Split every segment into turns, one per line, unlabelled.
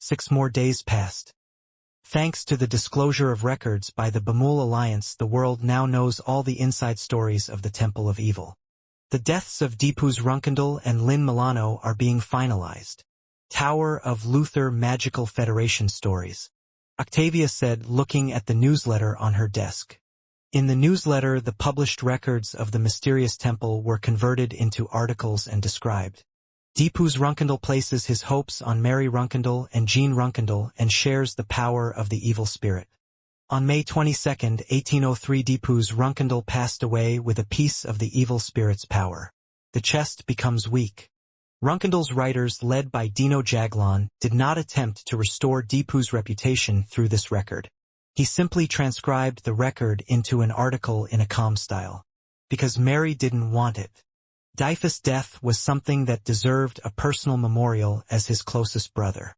6 more days passed. Thanks to the disclosure of records by the Bamul Alliance, the world now knows all the inside stories of the Temple of Evil. The deaths of Deepuz Runkendal and Lynn Milano are being finalized. Tower of Luther Magical Federation stories. Octavia said, looking at the newsletter on her desk. In the newsletter, the published records of the mysterious temple were converted into articles and described. Deepuz Runkendal places his hopes on Mary Runkendal and Jean Runkendal and shares the power of the evil spirit. On May 22, 1803, Deepuz Runkendal passed away with a piece of the evil spirit's power. The chest becomes weak. Runkendal's writers, led by Dino Jaglon, did not attempt to restore Deepuz's reputation through this record. He simply transcribed the record into an article in a calm style. Because Mary didn't want it. Dyfus' death was something that deserved a personal memorial as his closest brother.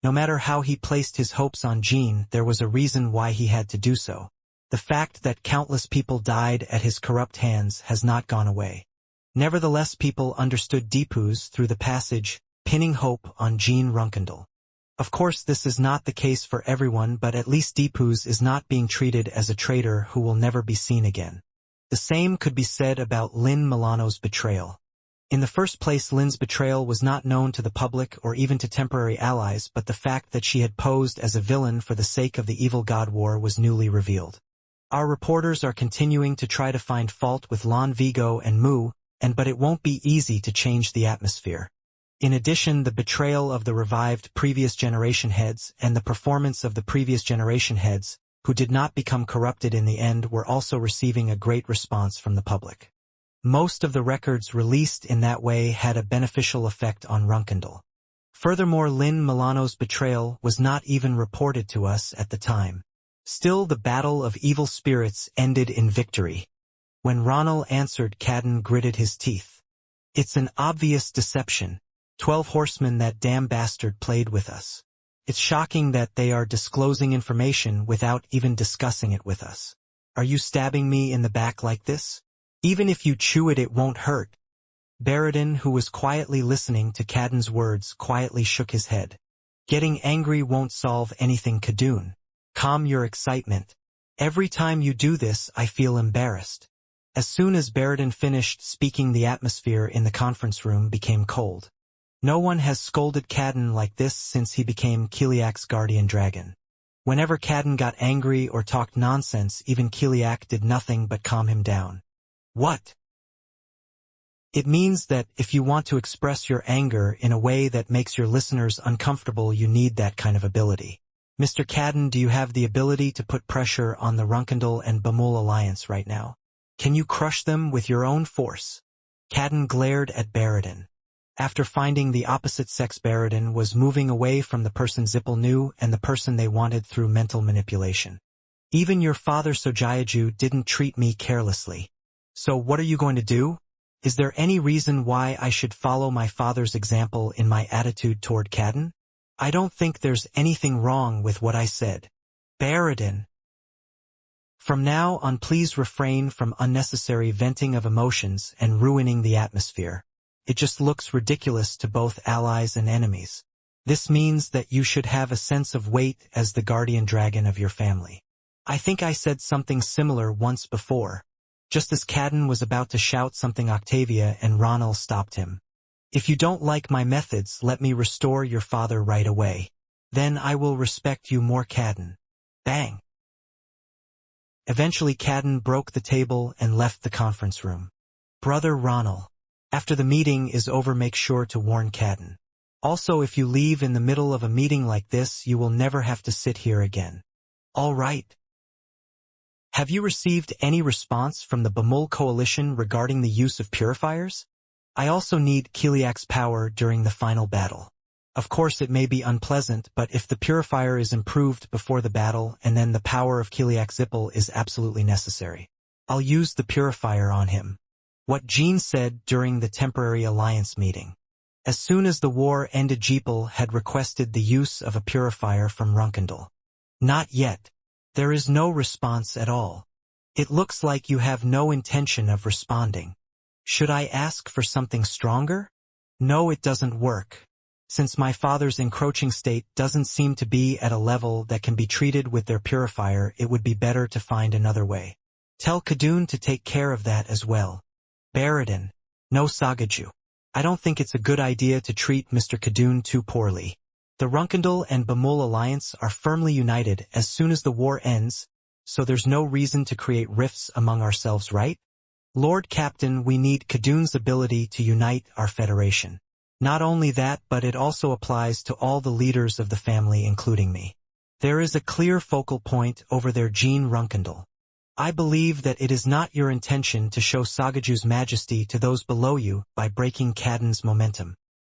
No matter how he placed his hopes on Jean, there was a reason why he had to do so. The fact that countless people died at his corrupt hands has not gone away. Nevertheless, people understood Deepuz through the passage, pinning hope on Jean Runkendal. Of course, this is not the case for everyone, but at least Deepuz is not being treated as a traitor who will never be seen again. The same could be said about Lynn Milano's betrayal. In the first place, Lynn's betrayal was not known to the public or even to temporary allies, but the fact that she had posed as a villain for the sake of the evil God War was newly revealed. Our reporters are continuing to try to find fault with Lon Vigo and Mu, but it won't be easy to change the atmosphere. In addition, the betrayal of the revived previous generation heads and the performance of the previous generation heads, who did not become corrupted in the end, were also receiving a great response from the public. Most of the records released in that way had a beneficial effect on Runkendal. Furthermore, Lynn Milano's betrayal was not even reported to us at the time. Still, the battle of evil spirits ended in victory. When Ronald answered, Cadden gritted his teeth. It's an obvious deception. 12 horsemen, that damn bastard played with us. It's shocking that they are disclosing information without even discussing it with us. Are you stabbing me in the back like this? Even if you chew it, it won't hurt. Baradin, who was quietly listening to Cadden's words, quietly shook his head. Getting angry won't solve anything, Kadun. Calm your excitement. Every time you do this, I feel embarrassed. As soon as Baradin finished speaking, the atmosphere in the conference room became cold. No one has scolded Cadden like this since he became Kiliak's guardian dragon. Whenever Cadden got angry or talked nonsense, even Kiliak did nothing but calm him down. What? It means that if you want to express your anger in a way that makes your listeners uncomfortable, you need that kind of ability. Mr. Cadden, do you have the ability to put pressure on the Runkendal and Bamul Alliance right now? Can you crush them with your own force? Cadden glared at Baradin. After finding the opposite sex, Baradin was moving away from the person Zippel knew and the person they wanted through mental manipulation. Even your father Sojayaju didn't treat me carelessly. So what are you going to do? Is there any reason why I should follow my father's example in my attitude toward Cadden? I don't think there's anything wrong with what I said. Baradin. From now on, please refrain from unnecessary venting of emotions and ruining the atmosphere. It just looks ridiculous to both allies and enemies. This means that you should have a sense of weight as the guardian dragon of your family. I think I said something similar once before. Just as Cadden was about to shout something, Octavia and Ronald stopped him. If you don't like my methods, let me restore your father right away. Then I will respect you more, Cadden. Bang. Eventually, Cadden broke the table and left the conference room. Brother Ronald. After the meeting is over, make sure to warn Cadden. Also, if you leave in the middle of a meeting like this, you will never have to sit here again. All right. Have you received any response from the Bamul Coalition regarding the use of purifiers? I also need Kiliak's power during the final battle. Of course, it may be unpleasant, but if the purifier is improved before the battle and then the power of Kiliak Zippel is absolutely necessary, I'll use the purifier on him. What Jean said during the temporary alliance meeting. As soon as the war ended, Jeepel had requested the use of a purifier from Runkendal. Not yet. There is no response at all. It looks like you have no intention of responding. Should I ask for something stronger? No, it doesn't work. Since my father's encroaching state doesn't seem to be at a level that can be treated with their purifier, it would be better to find another way. Tell Khadun to take care of that as well. Baradin. No Sagaju. I don't think it's a good idea to treat Mr. Khadun too poorly. The Runkindle and Bamul alliance are firmly united as soon as the war ends, so there's no reason to create rifts among ourselves, right? Lord Captain, we need Khadun's ability to unite our federation. Not only that, but it also applies to all the leaders of the family, including me. There is a clear focal point over their Gene Runkindle. I believe that it is not your intention to show Sagaju's majesty to those below you by breaking Khadun's momentum.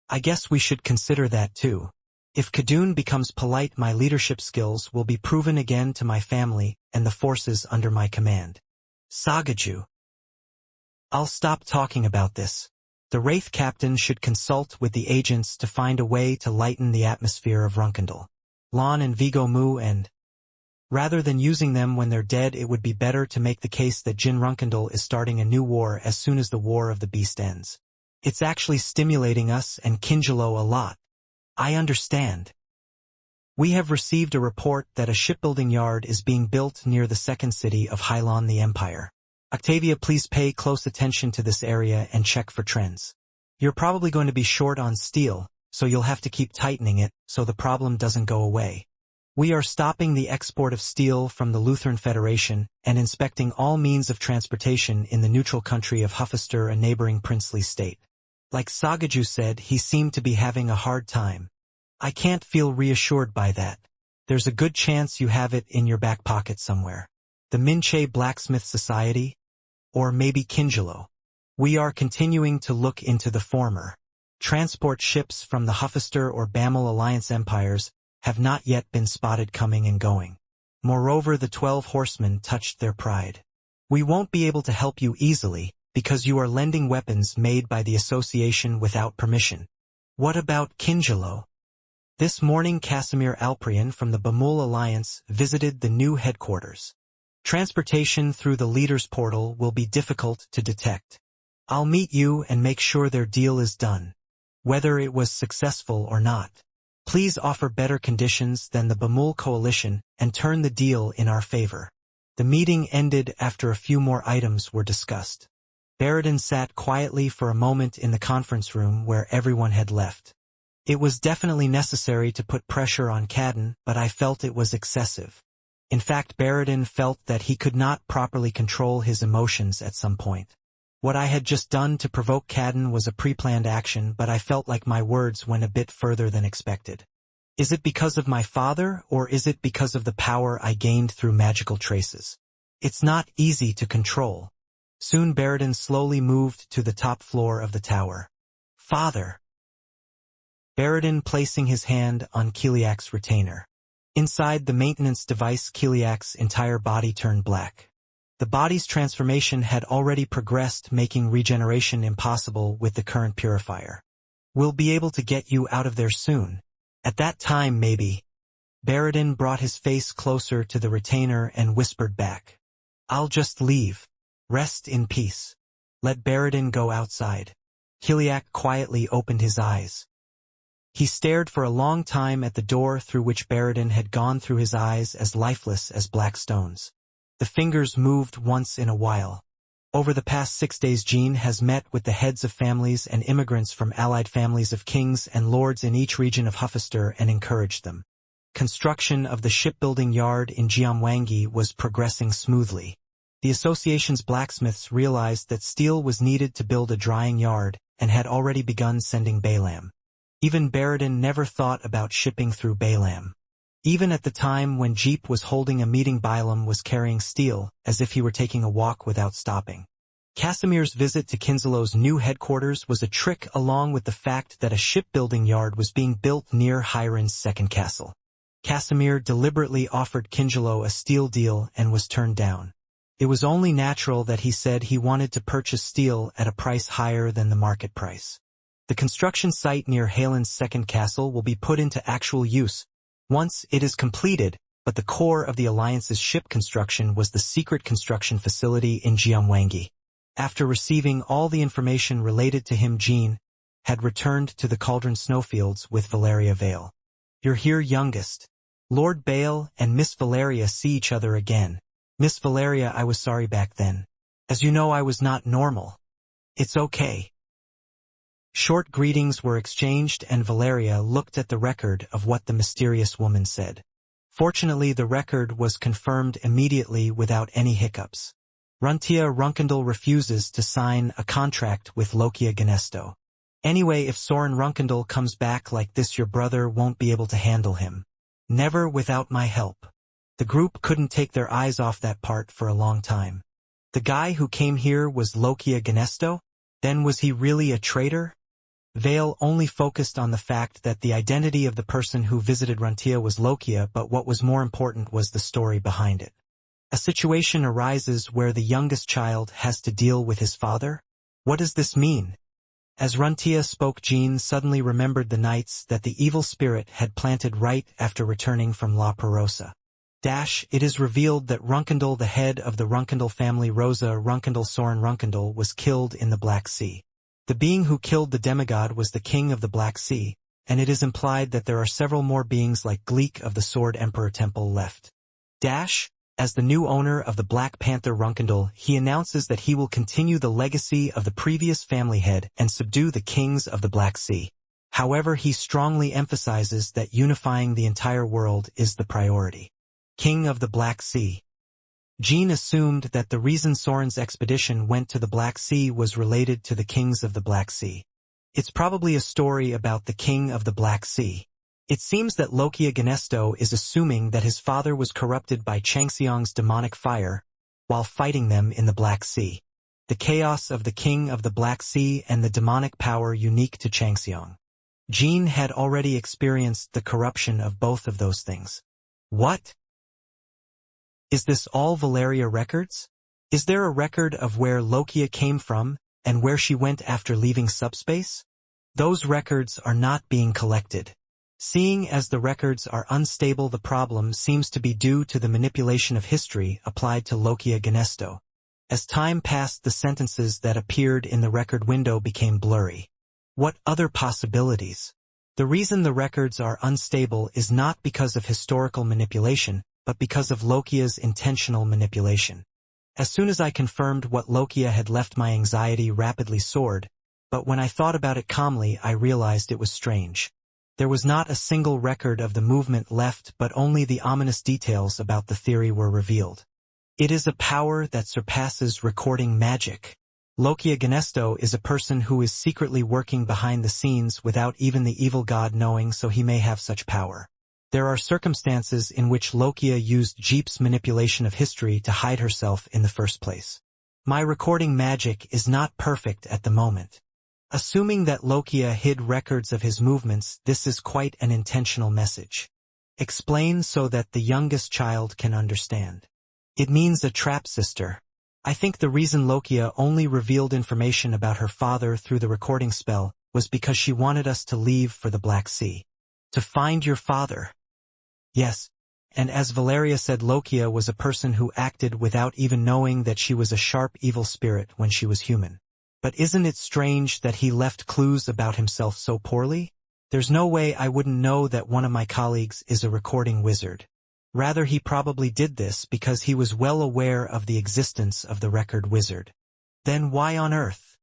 I guess we should consider that too. If Khadun becomes polite, my leadership skills will be proven again to my family and the forces under my command. Sagaju. I'll stop talking about this. The Wraith Captain should consult with the agents to find a way to lighten the atmosphere of Runkindle. Lon and Vigo Mu and... Rather than using them when they're dead, it would be better to make the case that Jin Runkindle is starting a new war as soon as the War of the Beast ends. It's actually stimulating us and Kinjalo a lot. I understand. We have received a report that a shipbuilding yard is being built near the second city of Hylon the Empire. Octavia, please pay close attention to this area and check for trends. You're probably going to be short on steel, so you'll have to keep tightening it so the problem doesn't go away. We are stopping the export of steel from the Lutheran Federation and inspecting all means of transportation in the neutral country of Huffister, a neighboring princely state. Like Sagaju said, he seemed to be having a hard time. I can't feel reassured by that. There's a good chance you have it in your back pocket somewhere. The Minche Blacksmith Society? Or maybe Kinjalo. We are continuing to look into the former. Transport ships from the Huffister or Bamel Alliance empires have not yet been spotted coming and going. Moreover, the 12 horsemen touched their pride. We won't be able to help you easily, because you are lending weapons made by the association without permission. What about Kinjalo? This morning Casimir Alprian from the Bamul Alliance visited the new headquarters. Transportation through the leader's portal will be difficult to detect. I'll meet you and make sure their deal is done. Whether it was successful or not. Please offer better conditions than the Bamul coalition and turn the deal in our favor. The meeting ended after a few more items were discussed. Baradin sat quietly for a moment in the conference room where everyone had left. It was definitely necessary to put pressure on Khadun, but I felt it was excessive. In fact, Baradin felt that he could not properly control his emotions at some point. What I had just done to provoke Khadun was a pre-planned action, but I felt like my words went a bit further than expected. Is it because of my father, or is it because of the power I gained through magical traces? It's not easy to control. Soon Baradin slowly moved to the top floor of the tower. Father. Baradin placing his hand on Kiliak's retainer. Inside the maintenance device, Kiliak's entire body turned black. The body's transformation had already progressed, making regeneration impossible with the current purifier. We'll be able to get you out of there soon. At that time, maybe. Baradin brought his face closer to the retainer and whispered back. I'll just leave. Rest in peace. Let Baradin go outside. Kiliak quietly opened his eyes. He stared for a long time at the door through which Baradin had gone, through his eyes as lifeless as black stones. The fingers moved once in a while. Over the past 6 days, Jean has met with the heads of families and immigrants from allied families of kings and lords in each region of Huffister and encouraged them. Construction of the shipbuilding yard in Jiamwangi was progressing smoothly. The association's blacksmiths realized that steel was needed to build a drying yard and had already begun sending Balaam. Even Baradin never thought about shipping through Balaam. Even at the time when Jeep was holding a meeting, Balaam was carrying steel, as if he were taking a walk without stopping. Casimir's visit to Kinzalo's new headquarters was a trick, along with the fact that a shipbuilding yard was being built near Hiron's second castle. Casimir deliberately offered Kinjalo a steel deal and was turned down. It was only natural that he said he wanted to purchase steel at a price higher than the market price. The construction site near Halen's second castle will be put into actual use once it is completed, but the core of the Alliance's ship construction was the secret construction facility in Jiamwangi. After receiving all the information related to him, Jean had returned to the Cauldron Snowfields with Valeria Vale. "You're here, youngest." Lord Bale and Miss Valeria see each other again. "Miss Valeria, I was sorry back then. As you know, I was not normal." "It's okay." Short greetings were exchanged and Valeria looked at the record of what the mysterious woman said. Fortunately, the record was confirmed immediately without any hiccups. Runtia Runkendal refuses to sign a contract with Lokia Ganesto. "Anyway, if Soren Runkendal comes back like this, your brother won't be able to handle him. Never without my help." The group couldn't take their eyes off that part for a long time. The guy who came here was Lokia Ganesto? Then was he really a traitor? Vale only focused on the fact that the identity of the person who visited Runtia was Lokia, but what was more important was the story behind it. A situation arises where the youngest child has to deal with his father? What does this mean? As Runtia spoke, Jean suddenly remembered the nights that the evil spirit had planted right after returning from La Perosa. It is revealed that Runkendal, the head of the Runkendal family, Rosa Runkendal Soren Runkendal, was killed in the Black Sea. The being who killed the demigod was the king of the Black Sea, and it is implied that there are several more beings like Gleek of the Sword Emperor Temple left. As the new owner of the Black Panther Runkendal, he announces that he will continue the legacy of the previous family head and subdue the kings of the Black Sea. However, he strongly emphasizes that unifying the entire world is the priority. King of the Black Sea. Jean assumed that the reason Soren's expedition went to the Black Sea was related to the kings of the Black Sea. It's probably a story about the king of the Black Sea. It seems that Lokia Ganesto is assuming that his father was corrupted by Changseong's demonic fire while fighting them in the Black Sea. The chaos of the king of the Black Sea and the demonic power unique to Changseong. Jean had already experienced the corruption of both of those things. What? Is this all Valeria records? Is there a record of where Lokia came from and where she went after leaving subspace? Those records are not being collected. Seeing as the records are unstable, the problem seems to be due to the manipulation of history applied to Lokia Ganesto. As time passed, the sentences that appeared in the record window became blurry. What other possibilities? The reason the records are unstable is not because of historical manipulation, but because of Lokia's intentional manipulation. As soon as I confirmed what Lokia had left, my anxiety rapidly soared, but when I thought about it calmly, I realized it was strange. There was not a single record of the movement left, but only the ominous details about the theory were revealed. It is a power that surpasses recording magic. Lokia Ganesto is a person who is secretly working behind the scenes without even the evil god knowing, so he may have such power. There are circumstances in which Lokia used Jeep's manipulation of history to hide herself in the first place. My recording magic is not perfect at the moment. Assuming that Lokia hid records of his movements, this is quite an intentional message. Explain so that the youngest child can understand. It means a trap, sister. I think the reason Lokia only revealed information about her father through the recording spell was because she wanted us to leave for the Black Sea. To find your father. Yes, and as Valeria said, Lokia was a person who acted without even knowing that she was a sharp evil spirit when she was human. But isn't it strange that he left clues about himself so poorly? There's no way I wouldn't know that one of my colleagues is a recording wizard. Rather, he probably did this because he was well aware of the existence of the record wizard. Then why on earth?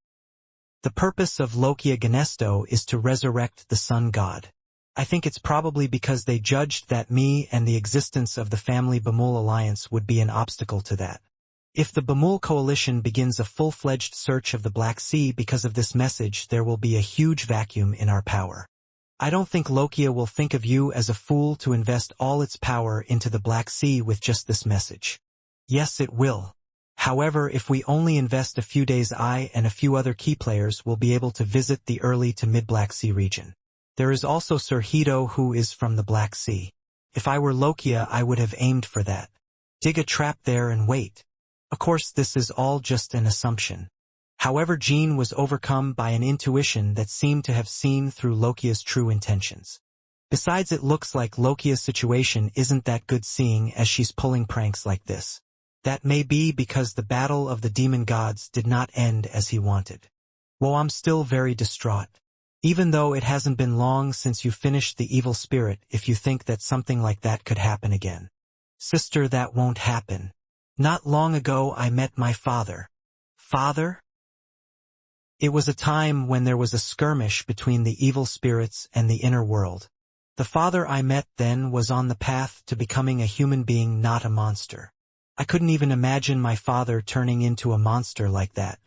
The purpose of Lokia Ganesto is to resurrect the sun god. I think it's probably because they judged that me and the existence of the family Bamul alliance would be an obstacle to that. If the Bamul coalition begins a full-fledged search of the Black Sea because of this message, there will be a huge vacuum in our power. I don't think Lokia will think of you as a fool to invest all its power into the Black Sea with just this message. Yes, it will. However, if we only invest a few days, I and a few other key players will be able to visit the early to mid-Black Sea region. There is also Sir Hito, who is from the Black Sea. If I were Lokia, I would have aimed for that. Dig a trap there and wait. Of course, this is all just an assumption. However, Jean was overcome by an intuition that seemed to have seen through Lokia's true intentions. Besides, it looks like Lokia's situation isn't that good, seeing as she's pulling pranks like this. That may be because the battle of the demon gods did not end as he wanted. Well, I'm still very distraught. Even though it hasn't been long since you finished the evil spirit, if you think that something like that could happen again. Sister, that won't happen. Not long ago I met my father. Father? It was a time when there was a skirmish between the evil spirits and the inner world. The father I met then was on the path to becoming a human being, not a monster. I couldn't even imagine my father turning into a monster like that.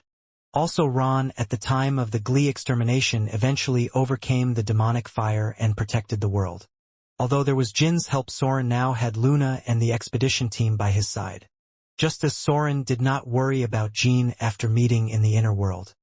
Also Ron, at the time of the Glee extermination, eventually overcame the demonic fire and protected the world. Although there was Jin's help, Soren now had Luna and the expedition team by his side. Just as Soren did not worry about Jean after meeting in the inner world.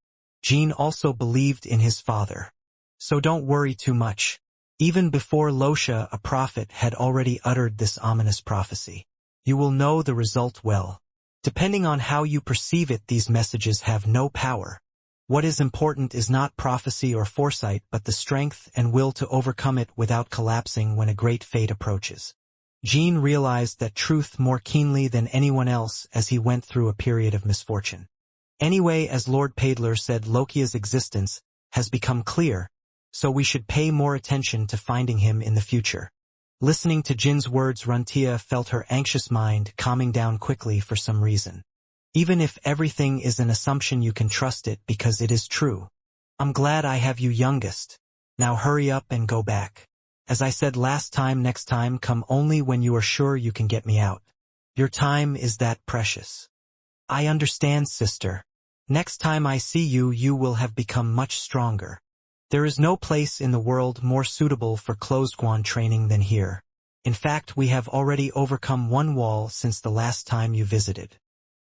Jean also believed in his father. So don't worry too much. Even before Losha, a prophet, had already uttered this ominous prophecy. You will know the result well. Depending on how you perceive it, these messages have no power. What is important is not prophecy or foresight, but the strength and will to overcome it without collapsing when a great fate approaches. Jean realized that truth more keenly than anyone else as he went through a period of misfortune. Anyway, as Lord Paidler said, Lokia's existence has become clear, so we should pay more attention to finding him in the future. Listening to Jin's words, Runtia felt her anxious mind calming down quickly for some reason. Even if everything is an assumption, you can trust it because it is true. I'm glad I have you, youngest. Now hurry up and go back. As I said last time, next time come only when you are sure you can get me out. Your time is that precious. I understand, sister. Next time I see you, you will have become much stronger. There is no place in the world more suitable for closed-guan training than here. In fact, we have already overcome one wall since the last time you visited.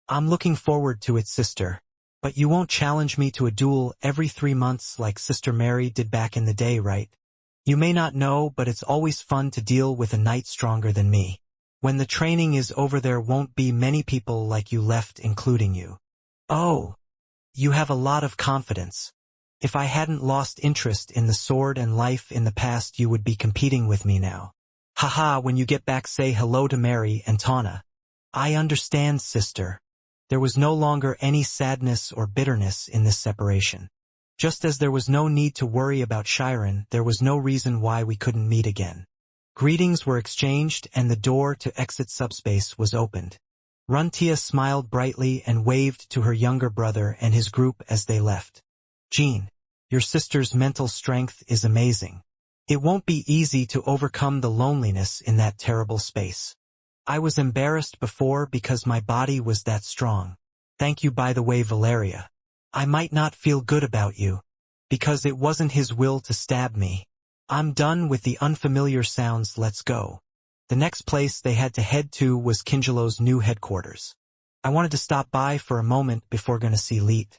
I'm looking forward to it, sister. But you won't challenge me to a duel every 3 months like Sister Mary did back in the day, right? You may not know, but it's always fun to deal with a knight stronger than me. When the training is over, there won't be many people like you left, including you. Oh, you have a lot of confidence. If I hadn't lost interest in the sword and life in the past, you would be competing with me now. Haha, when you get back, say hello to Mary and Tana. I understand, sister. There was no longer any sadness or bitterness in this separation. Just as there was no need to worry about Shiren, there was no reason why we couldn't meet again. Greetings were exchanged and the door to exit subspace was opened. Runtia smiled brightly and waved to her younger brother and his group as they left. Jean, your sister's mental strength is amazing. It won't be easy to overcome the loneliness in that terrible space. I was embarrassed before because my body was that strong. Thank you, by the way, Valeria. I might not feel good about you, because it wasn't his will to stab me. I'm done with the unfamiliar sounds, let's go. The next place they had to head to was Kingelo's new headquarters. I wanted to stop by for a moment before going to see Leet.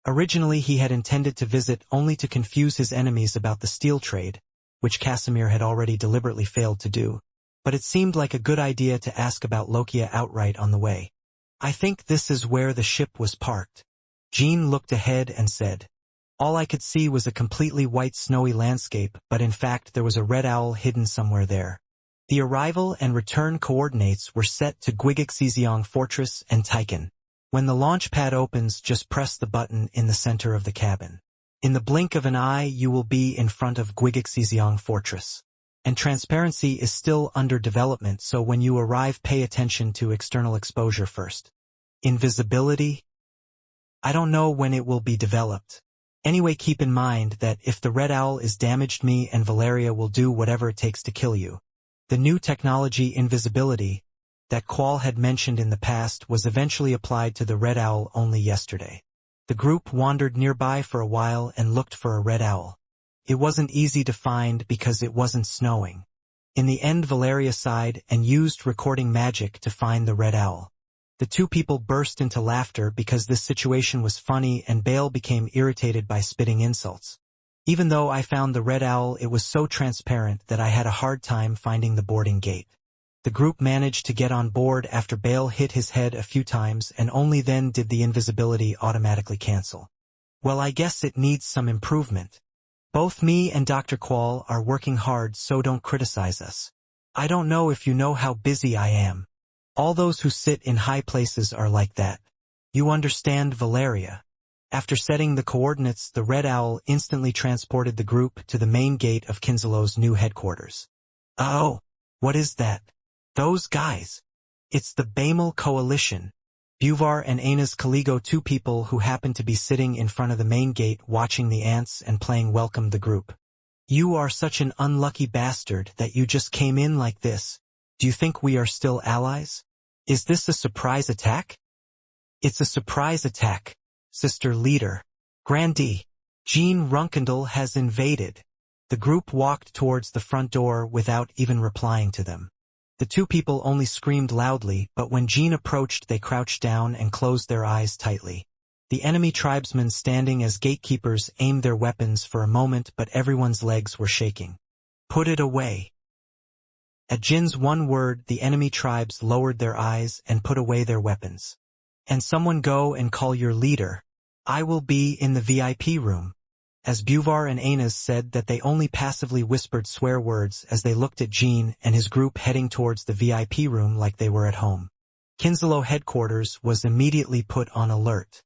Originally he had intended to visit only to confuse his enemies about the steel trade, which Casimir had already deliberately failed to do, but it seemed like a good idea to ask about Lokia outright on the way. I think this is where the ship was parked. Jean looked ahead and said. All I could see was a completely white snowy landscape, but in fact there was a red owl hidden somewhere there. The arrival and return coordinates were set to Guigixeziong Fortress and Taiken. When the launch pad opens, just press the button in the center of the cabin. In the blink of an eye you will be in front of Guigixeziong Fortress. And transparency is still under development, so when you arrive pay attention to external exposure first. Invisibility? I don't know when it will be developed. Anyway, keep in mind that if the red owl is damaged, me and Valeria will do whatever it takes to kill you. The new technology, invisibility, that Qual had mentioned in the past was eventually applied to the red owl only yesterday. The group wandered nearby for a while and looked for a red owl. It wasn't easy to find because it wasn't snowing. In the end, Valeria sighed and used recording magic to find the red owl. The two people burst into laughter because this situation was funny, and Bale became irritated by spitting insults. Even though I found the red owl, it was so transparent that I had a hard time finding the boarding gate. The group managed to get on board after Bale hit his head a few times, and only then did the invisibility automatically cancel. Well, I guess it needs some improvement. Both me and Dr. Qual are working hard, so don't criticize us. I don't know if you know how busy I am. All those who sit in high places are like that. You understand, Valeria? After setting the coordinates, the Red Owl instantly transported the group to the main gate of Kinzelo's new headquarters. Oh, what is that? Those guys. It's the Bamel Coalition. Buvar and Aina's Kaligo, two people who happened to be sitting in front of the main gate watching the ants and playing welcomed the group. You are such an unlucky bastard that you just came in like this. Do you think we are still allies? Is this a surprise attack? It's a surprise attack, Sister Leader. Grandee, Jean Runkendal has invaded. The group walked towards the front door without even replying to them. The two people only screamed loudly, but when Jean approached they crouched down and closed their eyes tightly. The enemy tribesmen standing as gatekeepers aimed their weapons for a moment, but everyone's legs were shaking. Put it away. At Jin's one word, the enemy tribes lowered their eyes and put away their weapons. And someone go and call your leader. I will be in the VIP room. As Buvar and Aines said that, they only passively whispered swear words as they looked at Jean and his group heading towards the VIP room like they were at home. Kinzelo headquarters was immediately put on alert.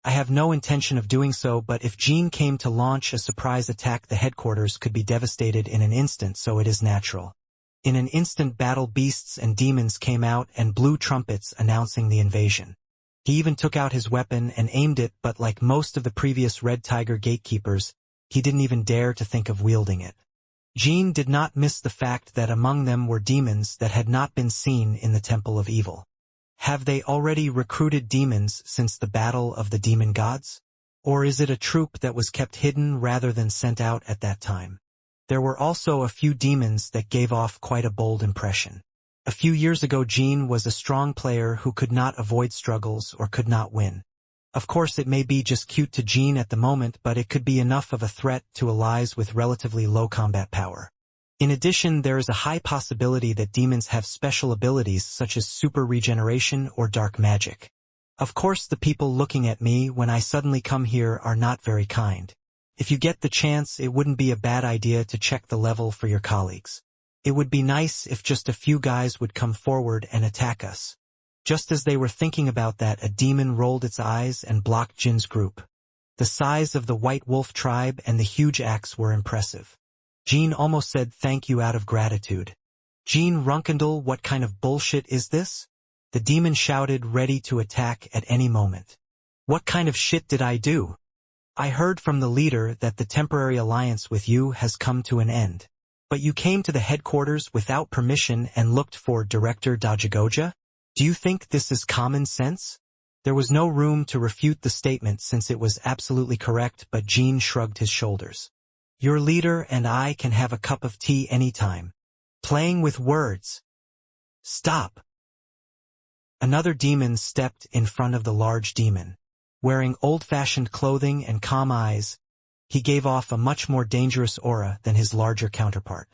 I have no intention of doing so, but if Jean came to launch a surprise attack, the headquarters could be devastated in an instant, so it is natural. In an instant, battle beasts and demons came out and blew trumpets announcing the invasion. He even took out his weapon and aimed it, but like most of the previous Red Tiger gatekeepers, he didn't even dare to think of wielding it. Jean did not miss the fact that among them were demons that had not been seen in the Temple of Evil. Have they already recruited demons since the Battle of the Demon Gods? Or is it a troop that was kept hidden rather than sent out at that time? There were also a few demons that gave off quite a bold impression. A few years ago, Jean was a strong player who could not avoid struggles or could not win. Of course, it may be just cute to Jean at the moment, but it could be enough of a threat to allies with relatively low combat power. In addition, there is a high possibility that demons have special abilities such as super regeneration or dark magic. Of course, the people looking at me when I suddenly come here are not very kind. If you get the chance, it wouldn't be a bad idea to check the level for your colleagues. It would be nice if just a few guys would come forward and attack us. Just as they were thinking about that, a demon rolled its eyes and blocked Jin's group. The size of the White Wolf tribe and the huge axe were impressive. Jean almost said thank you out of gratitude. Jean Runkendal, what kind of bullshit is this? The demon shouted, ready to attack at any moment. What kind of shit did I do? I heard from the leader that the temporary alliance with you has come to an end. But you came to the headquarters without permission and looked for Director Dajagoja? Do you think this is common sense? There was no room to refute the statement since it was absolutely correct, but Jean shrugged his shoulders. Your leader and I can have a cup of tea anytime. Playing with words. Stop. Another demon stepped in front of the large demon. Wearing old-fashioned clothing and calm eyes, he gave off a much more dangerous aura than his larger counterpart.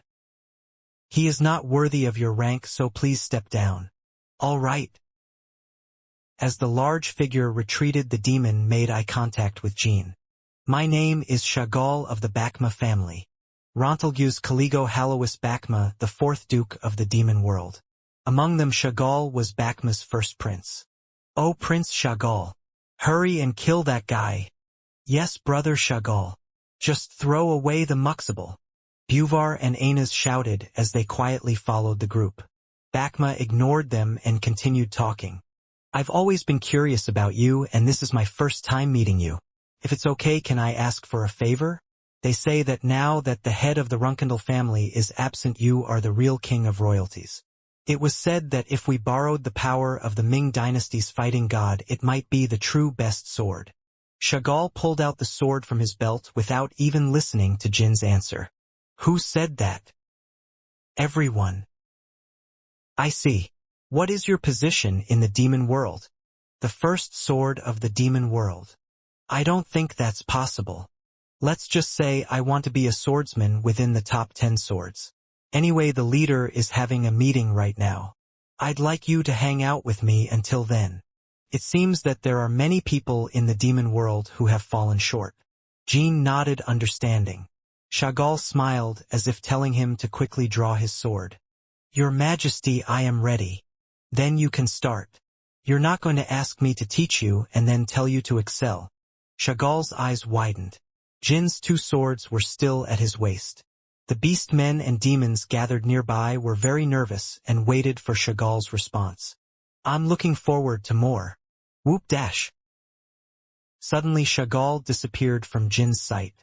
He is not worthy of your rank, so please step down. All right. As the large figure retreated, the demon made eye contact with Jean. My name is Chagall of the Bakma family. Rontelgu's Kaligo Hallowis Bakma, the fourth duke of the demon world. Among them, Chagall was Bakma's first prince. Oh, Prince Chagall. Hurry and kill that guy. Yes, brother Chagall. Just throw away the muxable. Buvar and Aines shouted as they quietly followed the group. Bakma ignored them and continued talking. I've always been curious about you, and this is my first time meeting you. If it's okay, can I ask for a favor? They say that now that the head of the Runkendal family is absent, you are the real king of royalties. It was said that if we borrowed the power of the Ming dynasty's fighting god, it might be the true best sword. Chagall pulled out the sword from his belt without even listening to Jin's answer. Who said that? Everyone. I see. What is your position in the demon world? The first sword of the demon world. I don't think that's possible. Let's just say I want to be a swordsman within the top 10 swords. Anyway, the leader is having a meeting right now. I'd like you to hang out with me until then. It seems that there are many people in the demon world who have fallen short. Jean nodded, understanding. Chagall smiled as if telling him to quickly draw his sword. Your Majesty, I am ready. Then you can start. You're not going to ask me to teach you and then tell you to excel. Chagall's eyes widened. Jin's 2 swords were still at his waist. The beast men and demons gathered nearby were very nervous and waited for Chagall's response. I'm looking forward to more. Whoop dash. Suddenly Chagall disappeared from Jin's sight.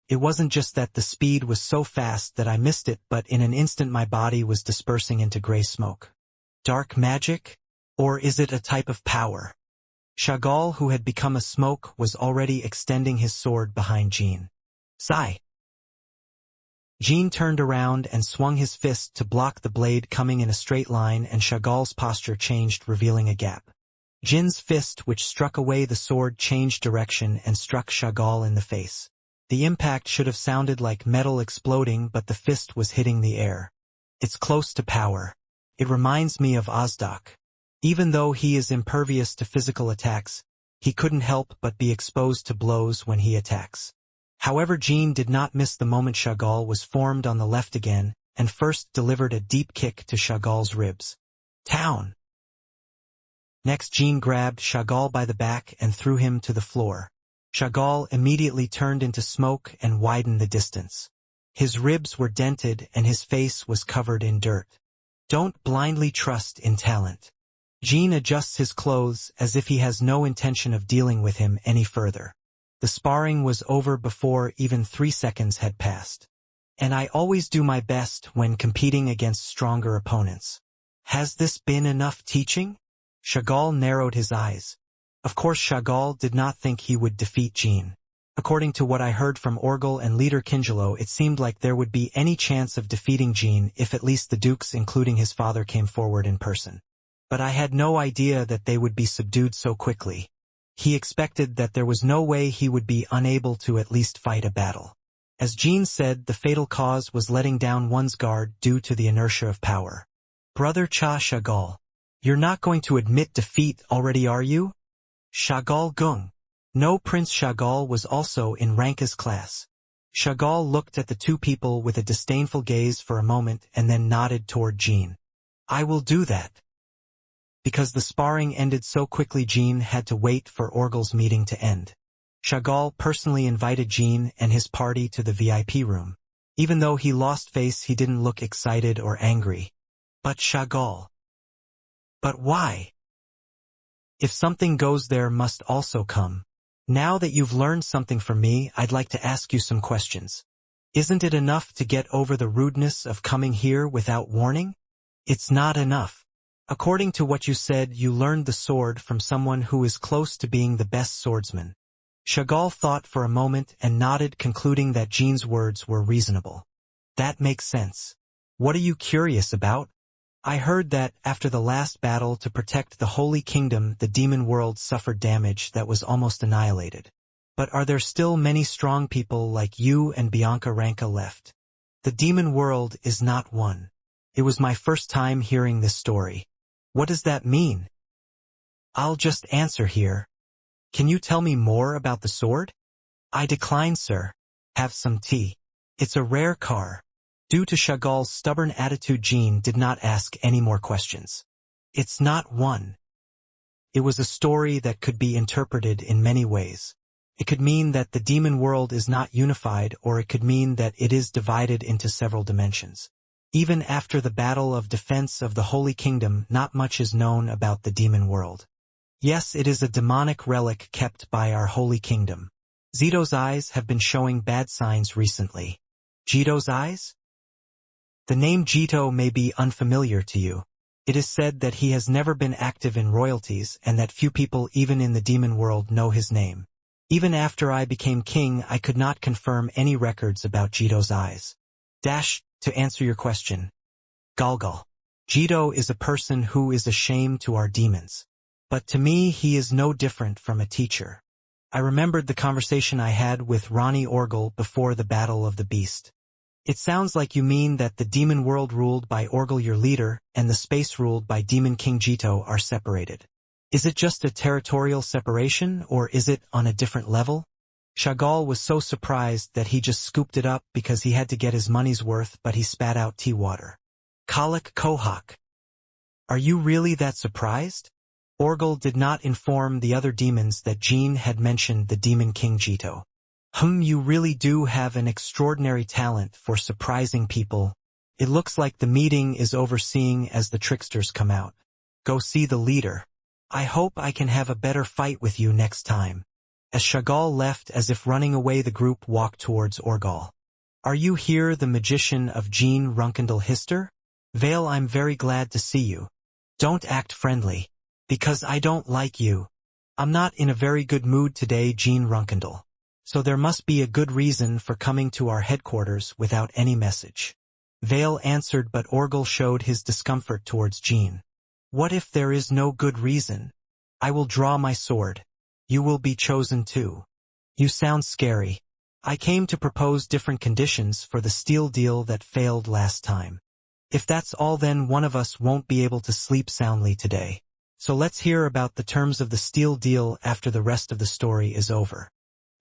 It wasn't just that the speed was so fast that I missed it, but in an instant my body was dispersing into gray smoke. Dark magic? Or is it a type of power? Chagall, who had become a smoke, was already extending his sword behind Jin. Sigh. Jin turned around and swung his fist to block the blade coming in a straight line, and Chagall's posture changed, revealing a gap. Jin's fist, which struck away the sword, changed direction and struck Chagall in the face. The impact should have sounded like metal exploding, but the fist was hitting the air. It's close to power. It reminds me of Ozdok. Even though he is impervious to physical attacks, he couldn't help but be exposed to blows when he attacks. However, Jin did not miss the moment Chagall was formed on the left again, and first delivered a deep kick to Chagall's ribs. Town! Next, Jin grabbed Chagall by the back and threw him to the floor. Chagall immediately turned into smoke and widened the distance. His ribs were dented and his face was covered in dirt. Don't blindly trust in talent. Jin adjusts his clothes as if he has no intention of dealing with him any further. The sparring was over before even 3 seconds had passed. And I always do my best when competing against stronger opponents. Has this been enough teaching? Chagall narrowed his eyes. Of course, Chagall did not think he would defeat Jin. According to what I heard from Orgel and leader Kinjalo, it seemed like there would be any chance of defeating Jin if at least the dukes, including his father, came forward in person. But I had no idea that they would be subdued so quickly. He expected that there was no way he would be unable to at least fight a battle. As Jin said, the fatal cause was letting down one's guard due to the inertia of power. Brother Cha Chagall, you're not going to admit defeat already, are you? Chagall gung. No, Prince Chagall was also in Ranka's class. Chagall looked at the 2 people with a disdainful gaze for a moment and then nodded toward Jin. I will do that. Because the sparring ended so quickly, Jin had to wait for Orgel's meeting to end. Chagall personally invited Jin and his party to the VIP room. Even though he lost face, he didn't look excited or angry. But Chagall. But why? If something goes, there must also come. Now that you've learned something from me, I'd like to ask you some questions. Isn't it enough to get over the rudeness of coming here without warning? It's not enough. According to what you said, you learned the sword from someone who is close to being the best swordsman. Chagall thought for a moment and nodded, concluding that Jin's words were reasonable. That makes sense. What are you curious about? I heard that, after the last battle to protect the Holy Kingdom, the demon world suffered damage that was almost annihilated. But are there still many strong people like you and Bianca Ranka left? The demon world is not one. It was my first time hearing this story. What does that mean? I'll just answer here. Can you tell me more about the sword? I decline, sir. Have some tea. It's a rare car. Due to Chagall's stubborn attitude, Jin did not ask any more questions. It's not one. It was a story that could be interpreted in many ways. It could mean that the demon world is not unified, or it could mean that it is divided into several dimensions. Even after the battle of defense of the Holy Kingdom, not much is known about the demon world. Yes, it is a demonic relic kept by our Holy Kingdom. Zito's eyes have been showing bad signs recently. Jito's eyes? The name Jito may be unfamiliar to you. It is said that he has never been active in royalties and that few people even in the demon world know his name. Even after I became king, I could not confirm any records about Jito's eyes. To answer your question. Galgal. Jito is a person who is a shame to our demons. But to me, he is no different from a teacher. I remembered the conversation I had with Ronnie Orgel before the Battle of the Beast. It sounds like you mean that the demon world ruled by Orgel, your leader, and the space ruled by Demon King Jito are separated. Is it just a territorial separation, or is it on a different level? Chagall was so surprised that he just scooped it up because he had to get his money's worth, but he spat out tea water. Kalik Kohak. Are you really that surprised? Orgel did not inform the other demons that Jean had mentioned the Demon King Jito. You really do have an extraordinary talent for surprising people. It looks like the meeting is overseeing as the tricksters come out. Go see the leader. I hope I can have a better fight with you next time. As Chagall left as if running away, the group walked towards Orgel. Are you here, the magician of Jean Runkendal Hister? Vale, I'm very glad to see you. Don't act friendly. Because I don't like you. I'm not in a very good mood today, Jean Runkendal. So there must be a good reason for coming to our headquarters without any message. Vale answered, but Orgel showed his discomfort towards Jean. What if there is no good reason? I will draw my sword. You will be chosen too. You sound scary. I came to propose different conditions for the steel deal that failed last time. If that's all, then one of us won't be able to sleep soundly today. So let's hear about the terms of the steel deal after the rest of the story is over.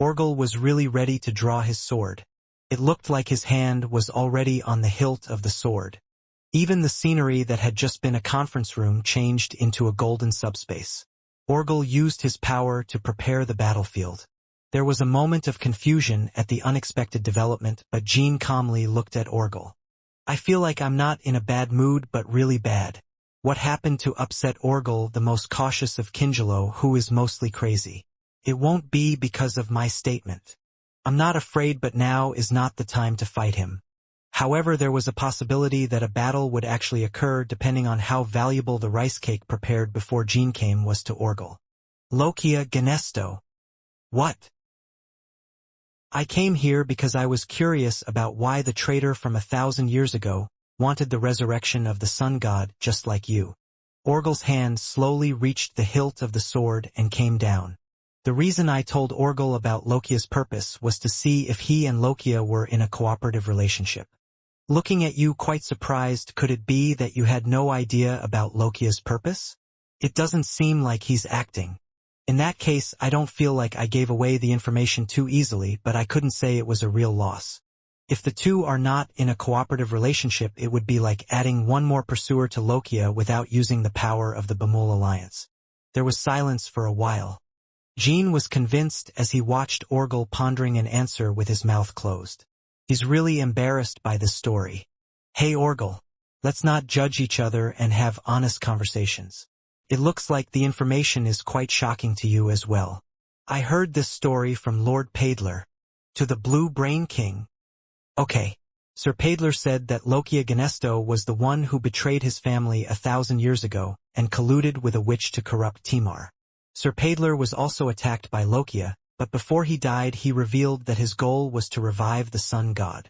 Orgel was really ready to draw his sword. It looked like his hand was already on the hilt of the sword. Even the scenery that had just been a conference room changed into a golden subspace. Orgel used his power to prepare the battlefield. There was a moment of confusion at the unexpected development, but Jean calmly looked at Orgel. I feel like I'm not in a bad mood, but really bad. What happened to upset Orgel, the most cautious of Kingelo, who is mostly crazy? It won't be because of my statement. I'm not afraid, but now is not the time to fight him. However, there was a possibility that a battle would actually occur depending on how valuable the rice cake prepared before Jean came was to Orgel. Lokia Ganesto. What? I came here because I was curious about why the traitor from 1,000 years ago wanted the resurrection of the sun god just like you. Orgel's hand slowly reached the hilt of the sword and came down. The reason I told Orgel about Lokia's purpose was to see if he and Lokia were in a cooperative relationship. Looking at you quite surprised, could it be that you had no idea about Lokia's purpose? It doesn't seem like he's acting. In that case, I don't feel like I gave away the information too easily, but I couldn't say it was a real loss. If the two are not in a cooperative relationship, it would be like adding one more pursuer to Lokia without using the power of the Bamul alliance. There was silence for a while. Jean was convinced as he watched Orgel pondering an answer with his mouth closed. He's really embarrassed by this story. Hey Orgel, let's not judge each other and have honest conversations. It looks like the information is quite shocking to you as well. I heard this story from Lord Paidler. To the Blue Brain King. Okay. Sir Paidler said that Lokia Ganesto was the one who betrayed his family 1,000 years ago and colluded with a witch to corrupt Timar. Sir Paidler was also attacked by Lokia, but before he died he revealed that his goal was to revive the sun god.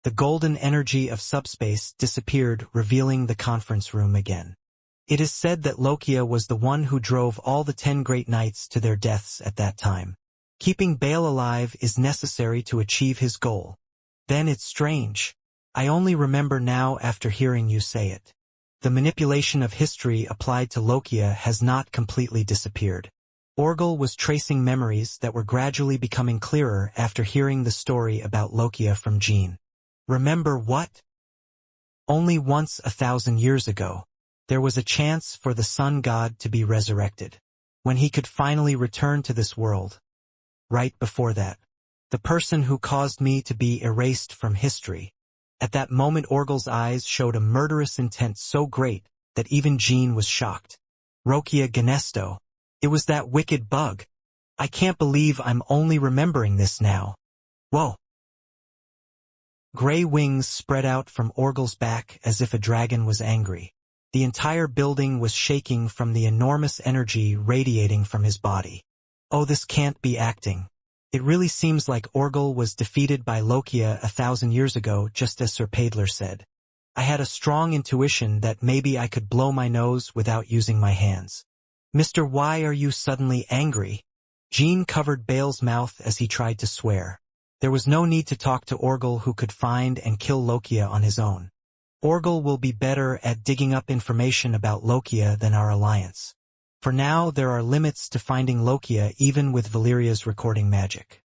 The golden energy of subspace disappeared, revealing the conference room again. It is said that Lokia was the one who drove all the 10 great knights to their deaths at that time. Keeping Baal alive is necessary to achieve his goal. Then it's strange. I only remember now after hearing you say it. The manipulation of history applied to Lokia has not completely disappeared. Orgel was tracing memories that were gradually becoming clearer after hearing the story about Lokia from Jean. Remember what? Only once 1,000 years ago, there was a chance for the sun god to be resurrected, when he could finally return to this world. Right before that, the person who caused me to be erased from history. At that moment Orgel's eyes showed a murderous intent so great that even Jean was shocked. Lokia Ganesto. It was that wicked bug. I can't believe I'm only remembering this now. Whoa. Gray wings spread out from Orgel's back as if a dragon was angry. The entire building was shaking from the enormous energy radiating from his body. Oh, this can't be acting. It really seems like Orgel was defeated by Lokia 1,000 years ago, just as Sir Paidler said. I had a strong intuition that maybe I could blow my nose without using my hands. Mr. Why are you suddenly angry? Jean covered Bale's mouth as he tried to swear. There was no need to talk to Orgel, who could find and kill Lokia on his own. Orgel will be better at digging up information about Lokia than our alliance. For now, there are limits to finding Lokia even with Valeria's recording magic.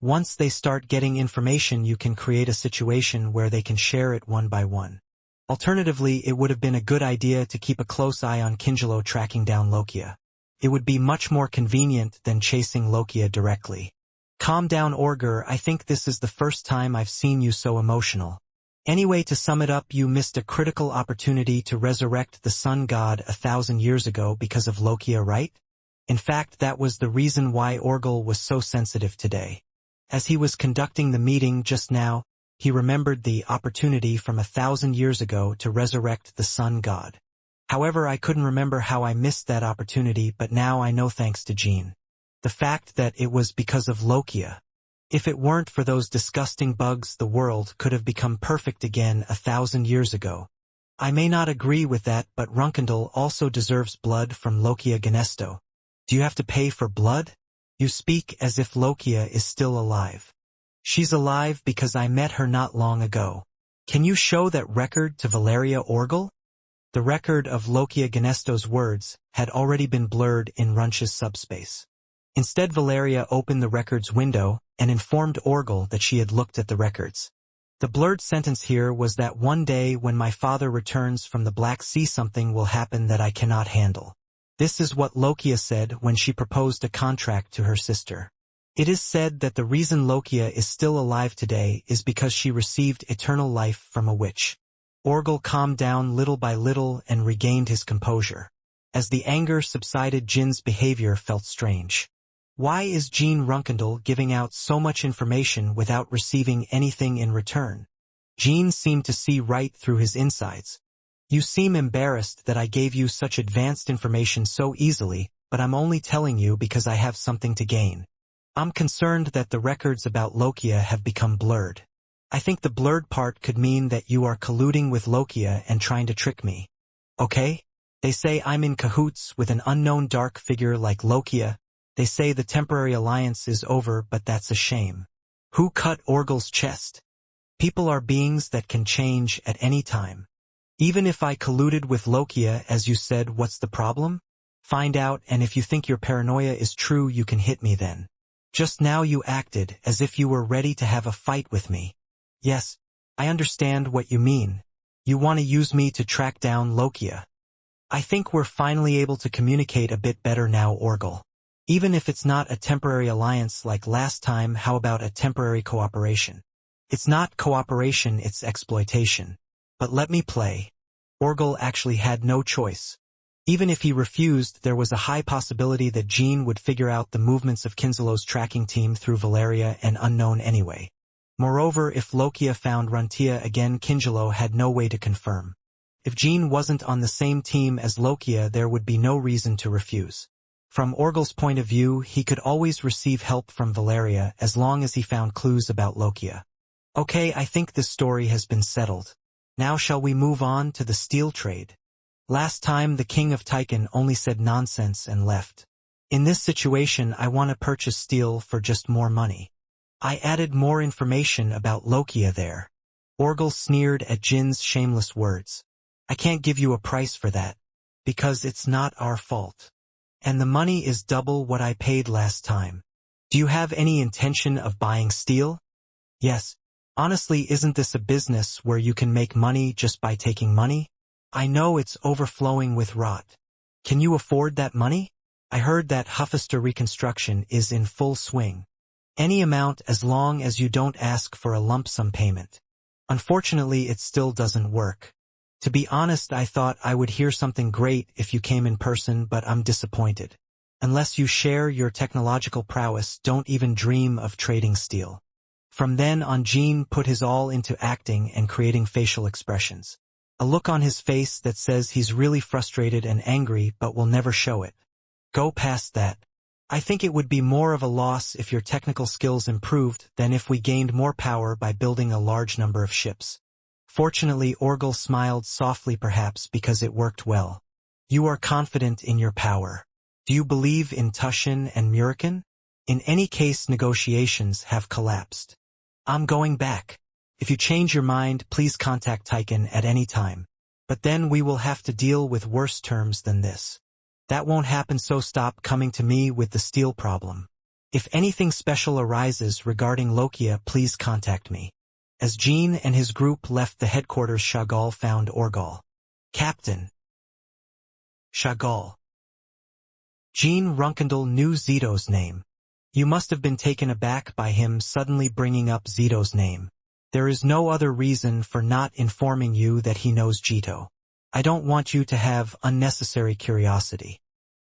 Once they start getting information, you can create a situation where they can share it one by one. Alternatively, it would have been a good idea to keep a close eye on Kingelo tracking down Lokia. It would be much more convenient than chasing Lokia directly. Calm down, Orger, I think this is the first time I've seen you so emotional. Anyway, to sum it up, you missed a critical opportunity to resurrect the sun god 1,000 years ago because of Lokia, right? In fact, that was the reason why Orgel was so sensitive today. As he was conducting the meeting just now, he remembered the opportunity from 1,000 years ago to resurrect the sun god. However, I couldn't remember how I missed that opportunity, but now I know thanks to Jean. The fact that it was because of Lokia. If it weren't for those disgusting bugs, the world could have become perfect again 1,000 years ago. I may not agree with that, but Runkendal also deserves blood from Lokia Genesto. Do you have to pay for blood? You speak as if Lokia is still alive. She's alive because I met her not long ago. Can you show that record to Valeria Orgel? The record of Lokia Genesto's words had already been blurred in Runch's subspace. Instead, Valeria opened the record's window and informed Orgel that she had looked at the records. The blurred sentence here was that one day when my father returns from the Black Sea, something will happen that I cannot handle. This is what Lokia said when she proposed a contract to her sister. It is said that the reason Lokia is still alive today is because she received eternal life from a witch. Orgel calmed down little by little and regained his composure. As the anger subsided, Jin's behavior felt strange. Why is Jean Runkendal giving out so much information without receiving anything in return? Jean seemed to see right through his insides. You seem embarrassed that I gave you such advanced information so easily, but I'm only telling you because I have something to gain. I'm concerned that the records about Lokia have become blurred. I think the blurred part could mean that you are colluding with Lokia and trying to trick me. Okay? They say I'm in cahoots with an unknown dark figure like Lokia. They say the temporary alliance is over, but that's a shame. Who cut Orgel's chest? People are beings that can change at any time. Even if I colluded with Lokia, as you said, what's the problem? Find out, and if you think your paranoia is true, you can hit me then. Just now you acted as if you were ready to have a fight with me. Yes, I understand what you mean. You want to use me to track down Lokia. I think we're finally able to communicate a bit better now, Orgel. Even if it's not a temporary alliance like last time, how about a temporary cooperation? It's not cooperation, it's exploitation. But let me play. Orgel actually had no choice. Even if he refused, there was a high possibility that Jean would figure out the movements of Kinzelo's tracking team through Valeria and Unknown anyway. Moreover, if Lokia found Runtia again, Kinzelo had no way to confirm. If Jean wasn't on the same team as Lokia, there would be no reason to refuse. From Orgel's point of view, he could always receive help from Valeria as long as he found clues about Lokia. Okay, I think this story has been settled. Now shall we move on to the steel trade? Last time the king of Tychon only said nonsense and left. In this situation, I want to purchase steel for just more money. I added more information about Lokia there. Orgel sneered at Jin's shameless words. I can't give you a price for that, because it's not our fault. And the money is double what I paid last time. Do you have any intention of buying steel? Yes. Honestly, isn't this a business where you can make money just by taking money? I know it's overflowing with rot. Can you afford that money? I heard that Huffister reconstruction is in full swing. Any amount as long as you don't ask for a lump sum payment. Unfortunately, it still doesn't work. To be honest, I thought I would hear something great if you came in person, but I'm disappointed. Unless you share your technological prowess, don't even dream of trading steel. From then on, Jean put his all into acting and creating facial expressions. A look on his face that says he's really frustrated and angry but will never show it. Go past that. I think it would be more of a loss if your technical skills improved than if we gained more power by building a large number of ships. Fortunately, Orgel smiled softly, perhaps because it worked well. You are confident in your power. Do you believe in Tushin and Murican? In any case, negotiations have collapsed. I'm going back. If you change your mind, please contact Tychon at any time. But then we will have to deal with worse terms than this. That won't happen, so stop coming to me with the steel problem. If anything special arises regarding Lokia, please contact me. As Jean and his group left the headquarters, Chagall found Orgel. Captain. Chagall. Jean Runkendal knew Zito's name. You must have been taken aback by him suddenly bringing up Zito's name. There is no other reason for not informing you that he knows Jito. I don't want you to have unnecessary curiosity.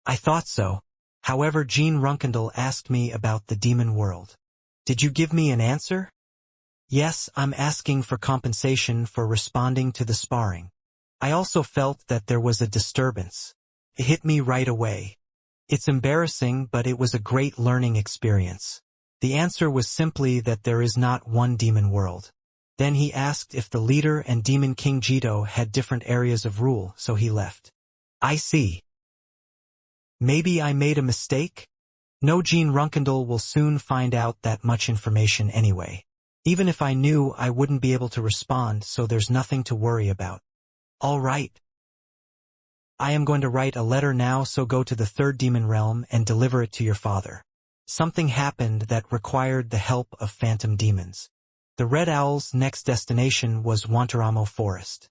I thought so. However, Jean Runkendal asked me about the demon world. Did you give me an answer? Yes, I'm asking for compensation for responding to the sparring. I also felt that there was a disturbance. It hit me right away. It's embarrassing, but it was a great learning experience. The answer was simply that there is not one demon world. Then he asked if the leader and Demon King Jito had different areas of rule, so he left. I see. Maybe I made a mistake? No, Jean Runkendal will soon find out that much information anyway. Even if I knew, I wouldn't be able to respond, so there's nothing to worry about. All right. I am going to write a letter now, so go to the third demon realm and deliver it to your father. Something happened that required the help of phantom demons. The Red Owl's next destination was Wantaramo Forest.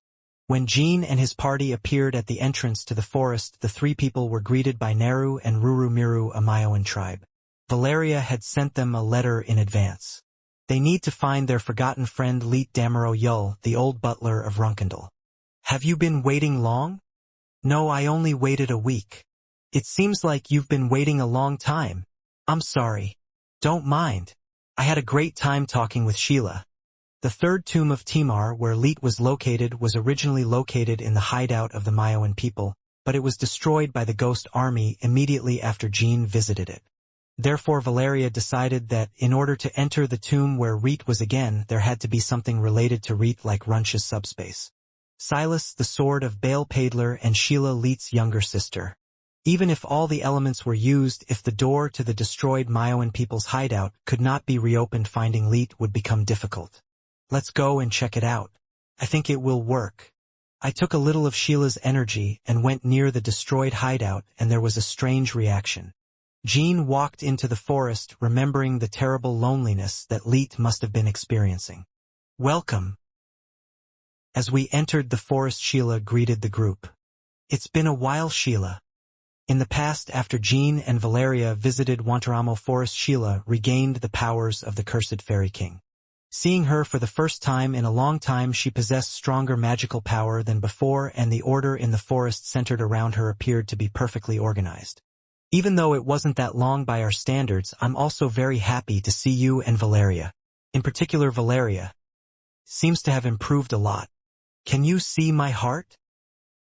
When Jean and his party appeared at the entrance to the forest, the three people were greeted by Naru and Ruru Miru, a Mayoan tribe. Valeria had sent them a letter in advance. They need to find their forgotten friend Leet Damaro Yull, the old butler of Runkendal. Have you been waiting long? No, I only waited a week. It seems like you've been waiting a long time. I'm sorry. Don't mind. I had a great time talking with Sheila. The third tomb of Timar, where Leet was located, was originally located in the hideout of the Mayoan people, but it was destroyed by the Ghost Army immediately after Jean visited it. Therefore Valeria decided that, in order to enter the tomb where Reet was again, there had to be something related to Reet like Runch's subspace. Silas, the sword of Baal Paidler, and Sheila, Leet's younger sister. Even if all the elements were used, if the door to the destroyed Mayoan people's hideout could not be reopened, finding Leet would become difficult. Let's go and check it out. I think it will work. I took a little of Sheila's energy and went near the destroyed hideout, and there was a strange reaction. Jean walked into the forest, remembering the terrible loneliness that Leet must have been experiencing. Welcome. As we entered the forest, Sheila greeted the group. It's been a while, Sheila. In the past, after Jean and Valeria visited Wantaramo Forest, Sheila regained the powers of the cursed Fairy King. Seeing her for the first time in a long time, she possessed stronger magical power than before, and the order in the forest centered around her appeared to be perfectly organized. Even though it wasn't that long by our standards, I'm also very happy to see you and Valeria. In particular, Valeria seems to have improved a lot. Can you see my heart?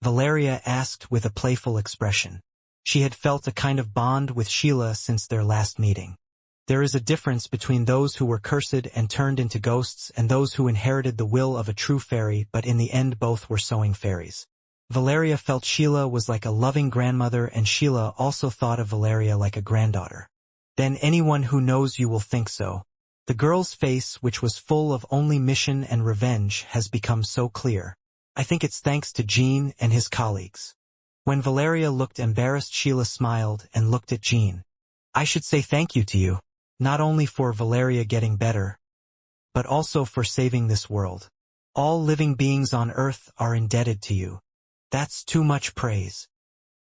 Valeria asked with a playful expression. She had felt a kind of bond with Sheila since their last meeting. There is a difference between those who were cursed and turned into ghosts and those who inherited the will of a true fairy, but in the end both were sowing fairies. Valeria felt Sheila was like a loving grandmother, and Sheila also thought of Valeria like a granddaughter. Then anyone who knows you will think so. The girl's face, which was full of only mission and revenge, has become so clear. I think it's thanks to Jean and his colleagues. When Valeria looked embarrassed, Sheila smiled and looked at Jean. I should say thank you to you, not only for Valeria getting better, but also for saving this world. All living beings on Earth are indebted to you. That's too much praise.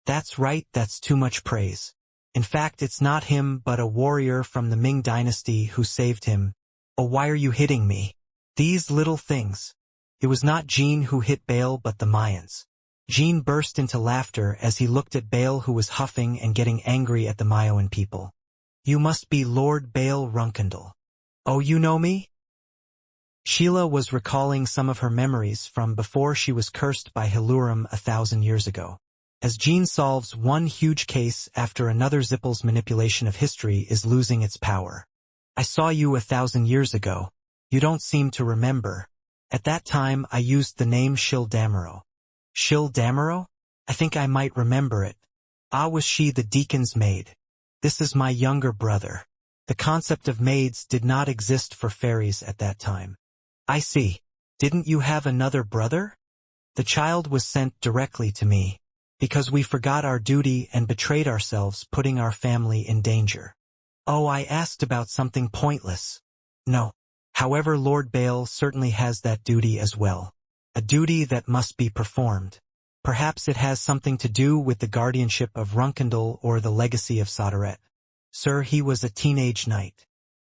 That's right, that's too much praise. In fact, it's not him but a warrior from the Ming dynasty who saved him. Oh, why are you hitting me? These little things. It was not Jean who hit Baal but the Mayans. Jean burst into laughter as he looked at Baal, who was huffing and getting angry at the Mayoan people. You must be Lord Baal Runkendal. Oh, you know me? Sheila was recalling some of her memories from before she was cursed by Hilurum 1,000 years ago. As Jean solves one huge case after another, Zippel's manipulation of history is losing its power. I saw you 1,000 years ago. You don't seem to remember. At that time I used the name Shil Damaro. Shil Damaro? I think I might remember it. Ah, was she the deacon's maid? This is my younger brother. The concept of maids did not exist for fairies at that time. I see. Didn't you have another brother? The child was sent directly to me, because we forgot our duty and betrayed ourselves, putting our family in danger. Oh, I asked about something pointless. No. However, Lord Baal certainly has that duty as well. A duty that must be performed. Perhaps it has something to do with the guardianship of Runkindle or the legacy of Sodaret. Sir, he was a teenage knight.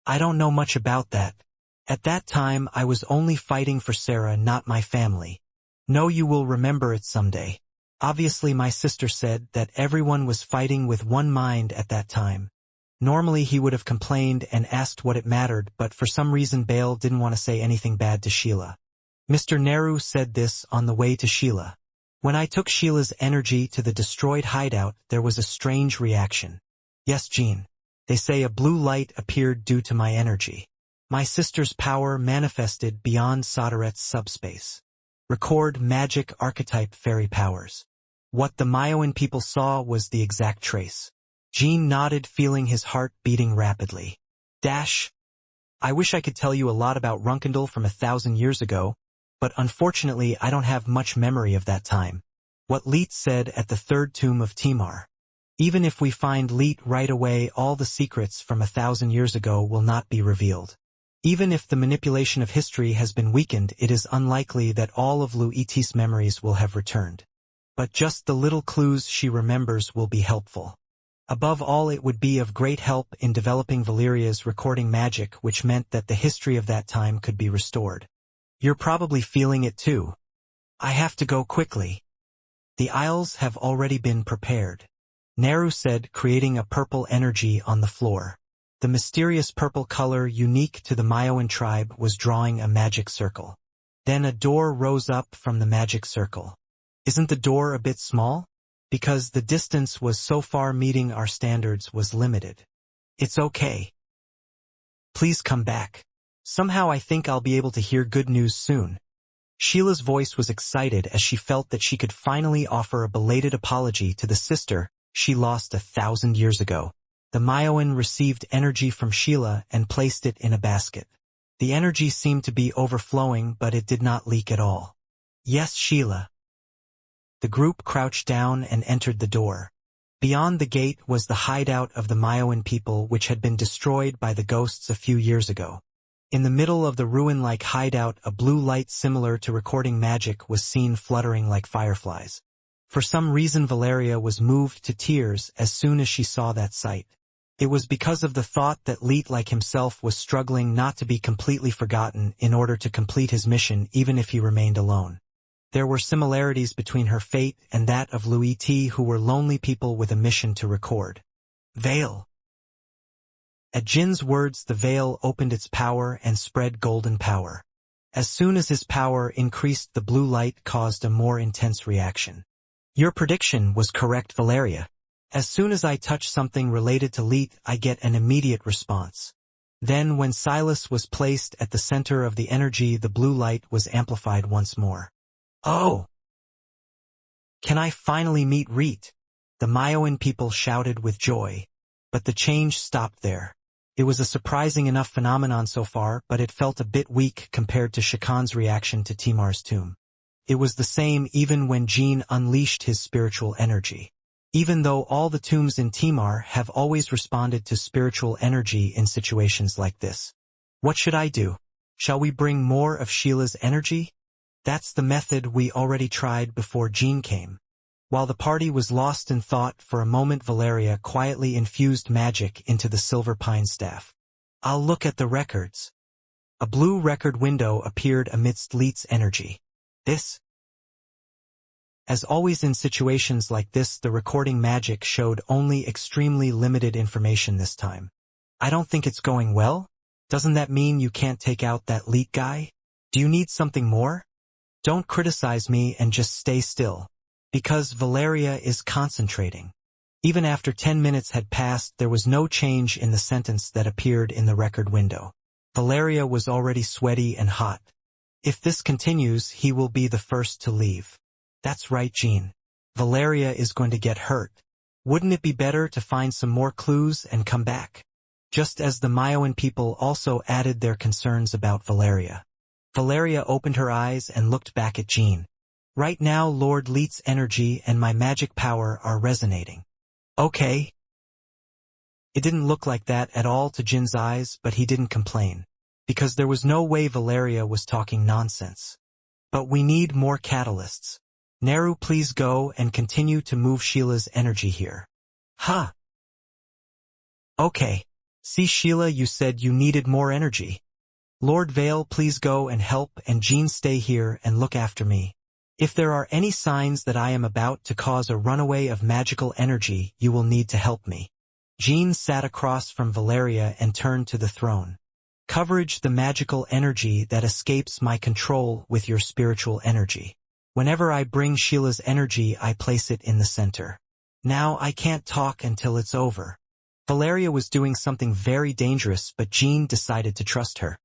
I don't know much about that. At that time I was only fighting for Sarah, not my family. No, you will remember it someday. Obviously my sister said that everyone was fighting with one mind at that time. Normally he would have complained and asked what it mattered, but for some reason Bale didn't want to say anything bad to Sheila. Mr. Nehru said this on the way to Sheila. When I took Sheila's energy to the destroyed hideout, there was a strange reaction. Yes, Jean. They say a blue light appeared due to my energy. My sister's power manifested beyond Sodaret's subspace. Record magic archetype fairy powers. What the Mayoan people saw was the exact trace. Jean nodded, feeling his heart beating rapidly. I wish I could tell you a lot about Runkindle from 1,000 years ago, but unfortunately I don't have much memory of that time. What Leet said at the third tomb of Timar. Even if we find Leet right away, all the secrets from 1,000 years ago will not be revealed. Even if the manipulation of history has been weakened, it is unlikely that all of Luiti's memories will have returned. But just the little clues she remembers will be helpful. Above all, it would be of great help in developing Valeria's recording magic, which meant that the history of that time could be restored. You're probably feeling it too. I have to go quickly. The aisles have already been prepared. Nehru said, creating a purple energy on the floor. The mysterious purple color unique to the Mayoan tribe was drawing a magic circle. Then a door rose up from the magic circle. Isn't the door a bit small? Because the distance was so far, meeting our standards was limited. It's okay. Please come back. Somehow I think I'll be able to hear good news soon. Sheila's voice was excited as she felt that she could finally offer a belated apology to the sister she lost 1,000 years ago. The Mayoan received energy from Sheila and placed it in a basket. The energy seemed to be overflowing, but it did not leak at all. Yes, Sheila. The group crouched down and entered the door. Beyond the gate was the hideout of the Mayoan people, which had been destroyed by the ghosts a few years ago. In the middle of the ruin-like hideout, a blue light similar to recording magic was seen fluttering like fireflies. For some reason Valeria was moved to tears as soon as she saw that sight. It was because of the thought that Leet, like himself, was struggling not to be completely forgotten in order to complete his mission, even if he remained alone. There were similarities between her fate and that of Luiti, who were lonely people with a mission to record. Veil. At Jin's words, the veil opened its power and spread golden power. As soon as his power increased, the blue light caused a more intense reaction. Your prediction was correct, Valeria. As soon as I touch something related to Leet, I get an immediate response. Then when Silas was placed at the center of the energy, the blue light was amplified once more. Oh! Can I finally meet Reet? The Mayoan people shouted with joy. But the change stopped there. It was a surprising enough phenomenon so far, but it felt a bit weak compared to Shakan's reaction to Timar's tomb. It was the same even when Jean unleashed his spiritual energy. Even though all the tombs in Timar have always responded to spiritual energy in situations like this. What should I do? Shall we bring more of Sheila's energy? That's the method we already tried before Jean came. While the party was lost in thought for a moment, Valeria quietly infused magic into the silver pine staff. I'll look at the records. A blue record window appeared amidst Leet's energy. This? As always in situations like this, the recording magic showed only extremely limited information this time. I don't think it's going well? Doesn't that mean you can't take out that Leet guy? Do you need something more? Don't criticize me and just stay still. Because Valeria is concentrating. Even after 10 minutes had passed, there was no change in the sentence that appeared in the record window. Valeria was already sweaty and hot. If this continues, he will be the first to leave. That's right, Jean. Valeria is going to get hurt. Wouldn't it be better to find some more clues and come back? Just as the Mayoan people also added their concerns about Valeria. Valeria opened her eyes and looked back at Jean. Right now, Lord Leet's energy and my magic power are resonating. Okay. It didn't look like that at all to Jin's eyes, but he didn't complain. Because there was no way Valeria was talking nonsense. But we need more catalysts. Naru, please go and continue to move Sheila's energy here. Huh. Okay. See, Sheila, you said you needed more energy. Lord Vale, please go and help, and Jean, stay here and look after me. If there are any signs that I am about to cause a runaway of magical energy, you will need to help me. Jean sat across from Valeria and turned to the throne. Coverage the magical energy that escapes my control with your spiritual energy. Whenever I bring Sheila's energy, I place it in the center. Now I can't talk until it's over. Valeria was doing something very dangerous, but Jean decided to trust her.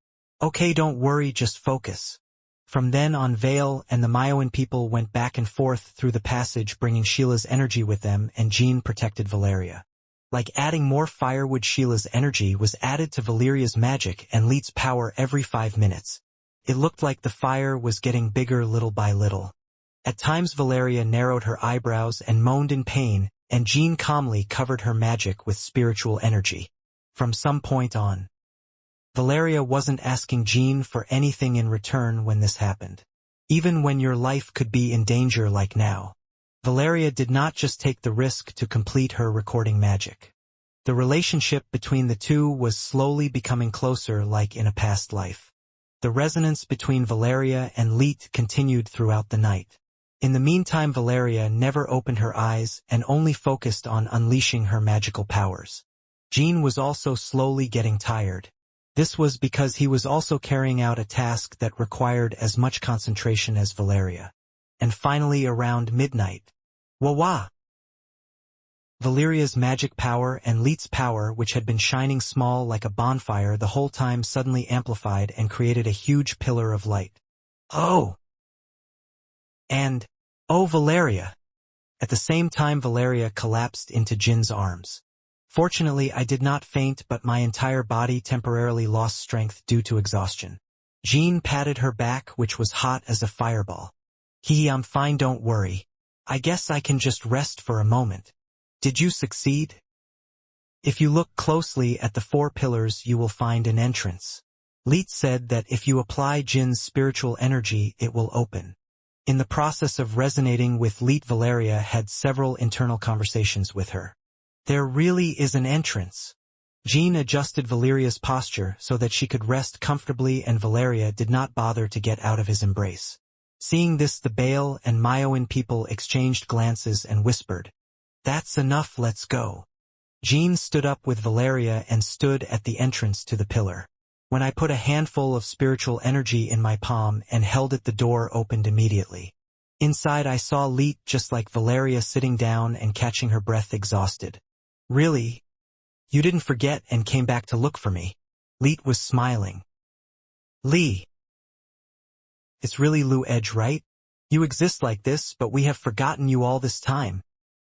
Okay, don't worry, just focus. From then on, Vale and the Mayoan people went back and forth through the passage, bringing Sheila's energy with them, and Jean protected Valeria. Like adding more firewood, Sheila's energy was added to Valeria's magic and Leet's power every 5 minutes. It looked like the fire was getting bigger little by little. At times Valeria narrowed her eyebrows and moaned in pain, and Jean calmly covered her magic with spiritual energy. From some point on, Valeria wasn't asking Jean for anything in return when this happened. Even when your life could be in danger like now, Valeria did not just take the risk to complete her recording magic. The relationship between the two was slowly becoming closer, like in a past life. The resonance between Valeria and Leet continued throughout the night. In the meantime, Valeria never opened her eyes and only focused on unleashing her magical powers. Jean was also slowly getting tired. This was because he was also carrying out a task that required as much concentration as Valeria. And finally, around midnight, wah-wah! Valeria's magic power and Leet's power, which had been shining small like a bonfire the whole time, suddenly amplified and created a huge pillar of light. Oh! And, oh, Valeria! At the same time, Valeria collapsed into Jin's arms. Fortunately, I did not faint, but my entire body temporarily lost strength due to exhaustion. Jean patted her back, which was hot as a fireball. I'm fine, don't worry. I guess I can just rest for a moment. Did you succeed? If you look closely at the 4 pillars, you will find an entrance. Leet said that if you apply Jin's spiritual energy, it will open. In the process of resonating with Leet, Valeria had several internal conversations with her. There really is an entrance. Jean adjusted Valeria's posture so that she could rest comfortably, and Valeria did not bother to get out of his embrace. Seeing this, the Baal and Mayoan people exchanged glances and whispered, "That's enough, let's go." Jean stood up with Valeria and stood at the entrance to the pillar. When I put a handful of spiritual energy in my palm and held it, the door opened immediately. Inside, I saw Leet, just like Valeria, sitting down and catching her breath, exhausted. Really? You didn't forget and came back to look for me? Leet was smiling. Lee. It's really Lu Edge, right? You exist like this, but we have forgotten you all this time.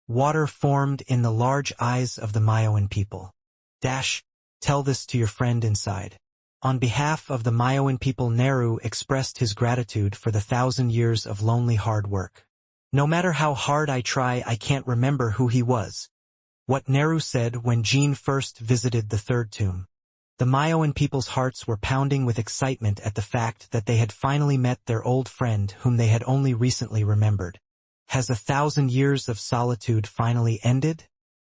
Water formed in the large eyes of the Mayoan people. Tell this to your friend inside. On behalf of the Mayoan people, Naru expressed his gratitude for the 1,000 years of lonely hard work. No matter how hard I try, I can't remember who he was. What Naru said when Jean first visited the 3rd tomb. The Mayoan people's hearts were pounding with excitement at the fact that they had finally met their old friend whom they had only recently remembered. Has 1,000 years of solitude finally ended?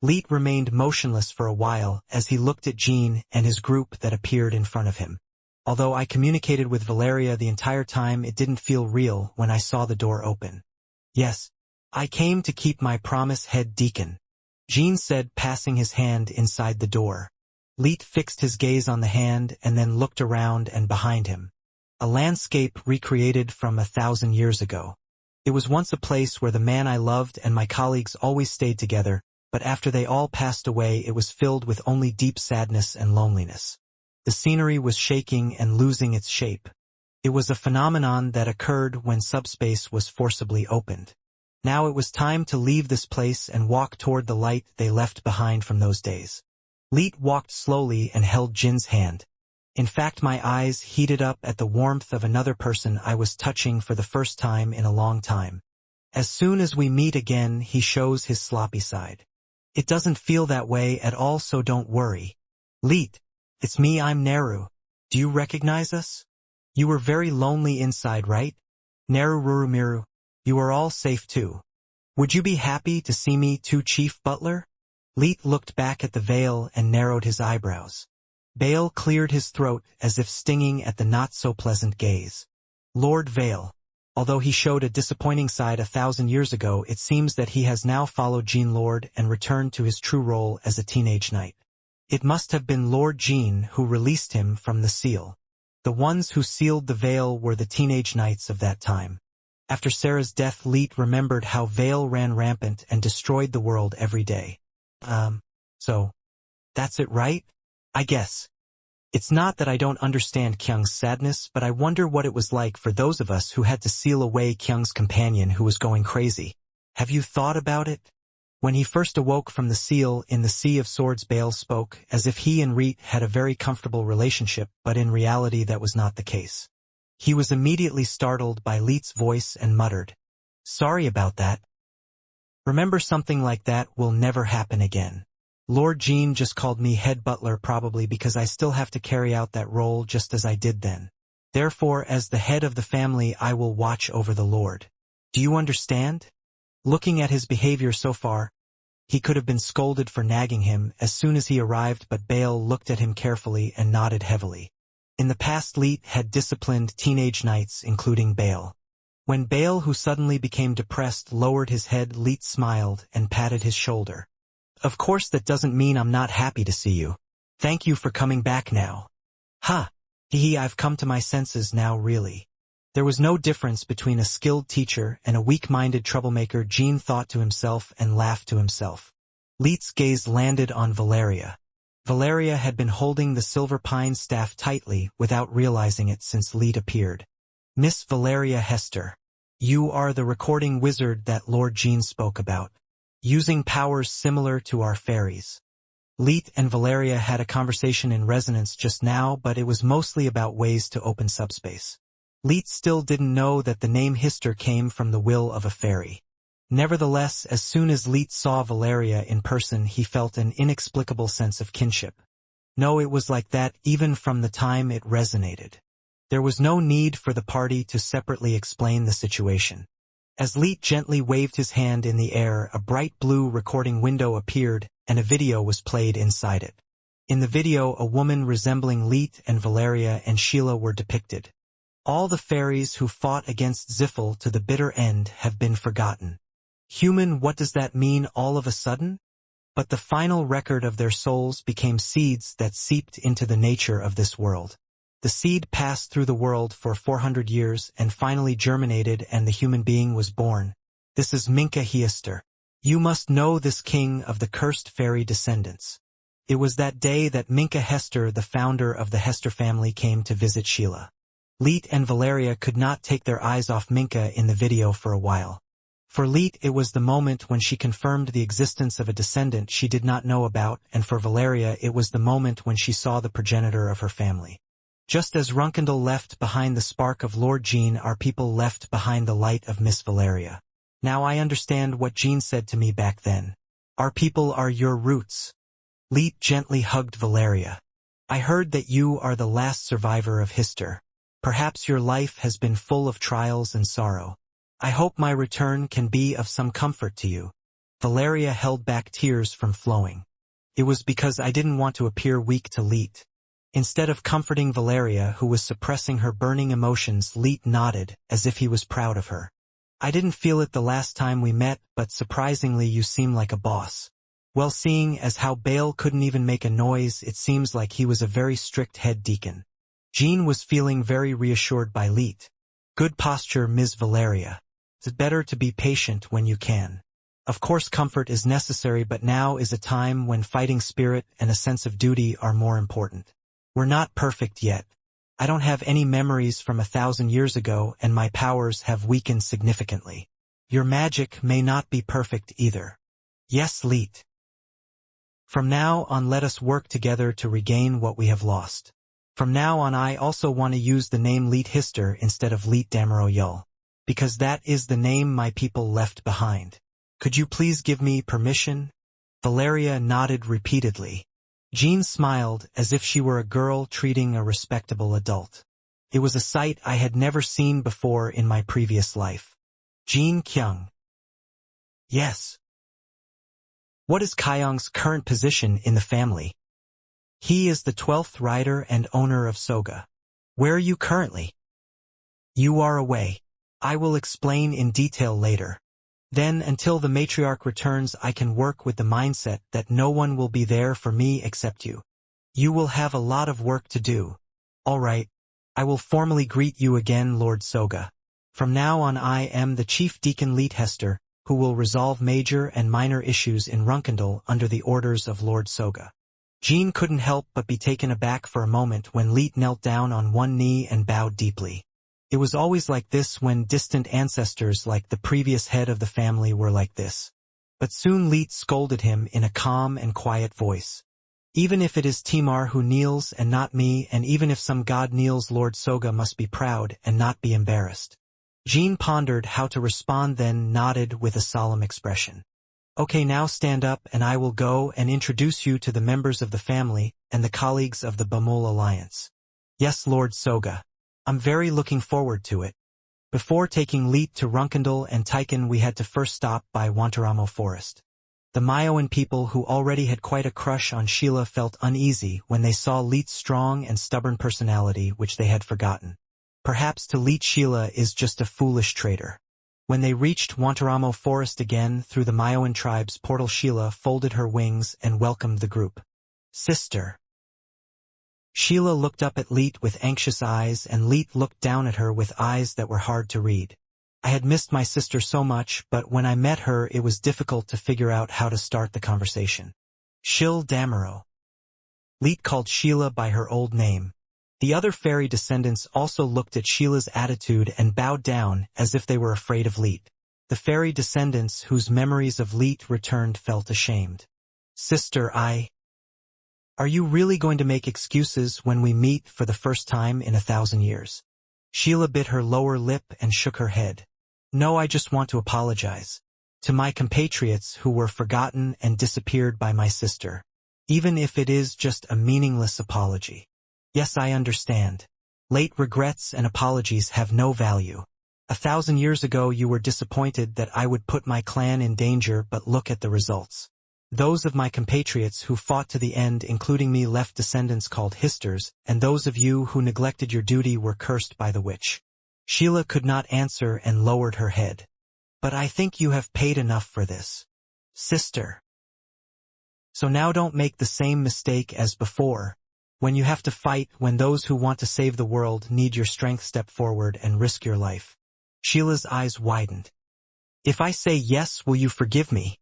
Leet remained motionless for a while as he looked at Jean and his group that appeared in front of him. Although I communicated with Valeria the entire time, it didn't feel real when I saw the door open. Yes, I came to keep my promise, head deacon. Jean said, passing his hand inside the door. Leet fixed his gaze on the hand and then looked around and behind him. A landscape recreated from 1,000 years ago. It was once a place where the man I loved and my colleagues always stayed together, but after they all passed away, it was filled with only deep sadness and loneliness. The scenery was shaking and losing its shape. It was a phenomenon that occurred when subspace was forcibly opened. Now it was time to leave this place and walk toward the light they left behind from those days. Leet walked slowly and held Jin's hand. In fact, my eyes heated up at the warmth of another person I was touching for the first time in a long time. As soon as we meet again, he shows his sloppy side. It doesn't feel that way at all, so don't worry. Leet, it's me, I'm Naru. Do you recognize us? You were very lonely inside, right? Naru Rurumiru. You are all safe too. Would you be happy to see me too, Chief Butler? Leet looked back at the veil and narrowed his eyebrows. Bale cleared his throat as if stinging at the not-so-pleasant gaze. Lord Vale. Although he showed a disappointing side 1,000 years ago, it seems that he has now followed Jean Lord and returned to his true role as a teenage knight. It must have been Lord Jean who released him from the seal. The ones who sealed the veil were the teenage knights of that time. After Sarah's death, Leet remembered how Vale ran rampant and destroyed the world every day. So, that's it, right? I guess. It's not that I don't understand Kyung's sadness, but I wonder what it was like for those of us who had to seal away Kyung's companion who was going crazy. Have you thought about it? When he first awoke from the seal in the Sea of Swords, Bale spoke as if he and Reet had a very comfortable relationship, but in reality that was not the case. He was immediately startled by Leet's voice and muttered, "Sorry about that. Remember, something like that will never happen again. Lord Jean just called me head butler, probably because I still have to carry out that role just as I did then. Therefore, as the head of the family, I will watch over the Lord. Do you understand?" Looking at his behavior so far, he could have been scolded for nagging him as soon as he arrived, but Bale looked at him carefully and nodded heavily. In the past, Leet had disciplined teenage knights, including Bale. When Bale, who suddenly became depressed, lowered his head, Leet smiled and patted his shoulder. "Of course that doesn't mean I'm not happy to see you. Thank you for coming back now." "Ha! I've come to my senses now, really." There was no difference between a skilled teacher and a weak-minded troublemaker, Jean thought to himself and laughed to himself. Leet's gaze landed on Valeria. Valeria had been holding the silver pine staff tightly without realizing it since Leet appeared. "Miss Valeria Hester, you are the recording wizard that Lord Jean spoke about, using powers similar to our fairies." Leet and Valeria had a conversation in resonance just now, but it was mostly about ways to open subspace. Leet still didn't know that the name Hester came from the will of a fairy. Nevertheless, as soon as Leet saw Valeria in person, he felt an inexplicable sense of kinship. No, it was like that even from the time it resonated. There was no need for the party to separately explain the situation. As Leet gently waved his hand in the air, a bright blue recording window appeared, and a video was played inside it. In the video, a woman resembling Leet and Valeria and Sheila were depicted. All the fairies who fought against Ziffel to the bitter end have been forgotten. Human, what does that mean all of a sudden? But the final record of their souls became seeds that seeped into the nature of this world. The seed passed through the world for 400 years and finally germinated, and the human being was born. This is Minka Hester. You must know this king of the cursed fairy descendants. It was that day that Minka Hester, the founder of the Hester family, came to visit Sheila. Leet and Valeria could not take their eyes off Minka in the video for a while. For Leet, it was the moment when she confirmed the existence of a descendant she did not know about, and for Valeria, it was the moment when she saw the progenitor of her family. Just as Runkendal left behind the spark of Lord Jean, our people left behind the light of Miss Valeria. Now I understand what Jean said to me back then. Our people are your roots. Leet gently hugged Valeria. I heard that you are the last survivor of Hester. Perhaps your life has been full of trials and sorrow. I hope my return can be of some comfort to you. Valeria held back tears from flowing. It was because I didn't want to appear weak to Leet. Instead of comforting Valeria, who was suppressing her burning emotions, Leet nodded, as if he was proud of her. I didn't feel it the last time we met, but surprisingly you seem like a boss. Well, seeing as how Bale couldn't even make a noise, it seems like he was a very strict head deacon. Jean was feeling very reassured by Leet. Good posture, Ms. Valeria. It's better to be patient when you can. Of course comfort is necessary, but now is a time when fighting spirit and a sense of duty are more important. We're not perfect yet. I don't have any memories from 1,000 years ago, and my powers have weakened significantly. Your magic may not be perfect either. Yes, Leet. From now on, let us work together to regain what we have lost. From now on, I also want to use the name Leet Hester instead of Leet Damaroyul, because that is the name my people left behind. Could you please give me permission? Valeria nodded repeatedly. Jean smiled as if she were a girl treating a respectable adult. It was a sight I had never seen before in my previous life. Jin Kyung. Yes. What is Kyung's current position in the family? He is the 12th rider and owner of Soga. Where are you currently? You are away. I will explain in detail later. Then, until the matriarch returns, I can work with the mindset that no one will be there for me except you. You will have a lot of work to do. All right. I will formally greet you again, Lord Soga. From now on I am the Chief Deacon Leet Hester, who will resolve major and minor issues in Runkendal under the orders of Lord Soga. Jean couldn't help but be taken aback for a moment when Leet knelt down on one knee and bowed deeply. It was always like this when distant ancestors like the previous head of the family were like this. But soon Leet scolded him in a calm and quiet voice. Even if it is Timar who kneels and not me, and even if some god kneels, Lord Soga must be proud and not be embarrassed. Jean pondered how to respond, then nodded with a solemn expression. Okay, now stand up and I will go and introduce you to the members of the family and the colleagues of the Bamul Alliance. Yes, Lord Soga. I'm very looking forward to it. Before taking Leet to Runkendal and Taiken, we had to first stop by Wantaramo Forest. The Mayoan people, who already had quite a crush on Sheila, felt uneasy when they saw Leet's strong and stubborn personality, which they had forgotten. Perhaps to Leet, Sheila is just a foolish traitor. When they reached Wantaramo Forest again through the Mayoan tribe's portal, Sheila folded her wings and welcomed the group. Sister. Sheila looked up at Leet with anxious eyes, and Leet looked down at her with eyes that were hard to read. I had missed my sister so much, but when I met her it was difficult to figure out how to start the conversation. Shil Damaro. Leet called Sheila by her old name. The other fairy descendants also looked at Sheila's attitude and bowed down as if they were afraid of Leet. The fairy descendants whose memories of Leet returned felt ashamed. Sister, Are you really going to make excuses when we meet for the first time in 1,000 years? Sheila bit her lower lip and shook her head. No, I just want to apologize. To my compatriots who were forgotten and disappeared by my sister. Even if it is just a meaningless apology. Yes, I understand. Late regrets and apologies have no value. 1,000 years ago you were disappointed that I would put my clan in danger, but look at the results. Those of my compatriots who fought to the end, including me, left descendants called Histers, and those of you who neglected your duty were cursed by the witch. Sheila could not answer and lowered her head. But I think you have paid enough for this. Sister. So now don't make the same mistake as before. When you have to fight, when those who want to save the world need your strength, step forward and risk your life. Sheila's eyes widened. If I say yes, will you forgive me?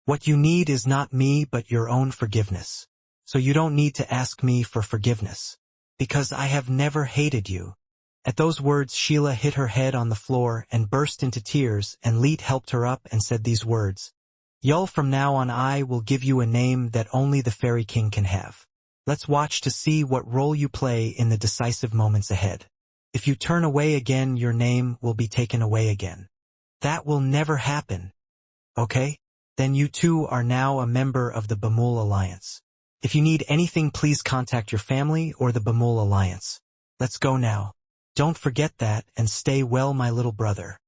What you need is not me but your own forgiveness. So you don't need to ask me for forgiveness. Because I have never hated you. At those words Sheila hit her head on the floor and burst into tears, and Leet helped her up and said these words. Yul, from now on I will give you a name that only the Fairy King can have. Let's watch to see what role you play in the decisive moments ahead. If you turn away again, your name will be taken away again. That will never happen. Okay? Then you two are now a member of the Bamul Alliance. If you need anything, please contact your family or the Bamul Alliance. Let's go now. Don't forget that, and stay well, my little brother.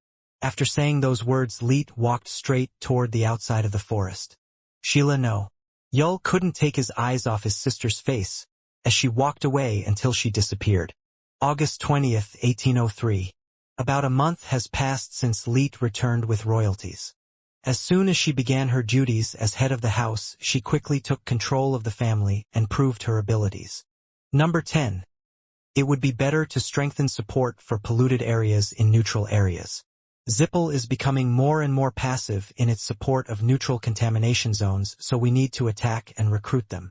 After saying those words, Leet walked straight toward the outside of the forest. Sheila, no. Yul couldn't take his eyes off his sister's face, as she walked away until she disappeared. August 20th, 1803. About a month has passed since Leet returned with royalties. As soon as she began her duties as head of the house, she quickly took control of the family and proved her abilities. Number 10. It would be better to strengthen support for polluted areas in neutral areas. Zippel is becoming more and more passive in its support of neutral contamination zones, so we need to attack and recruit them.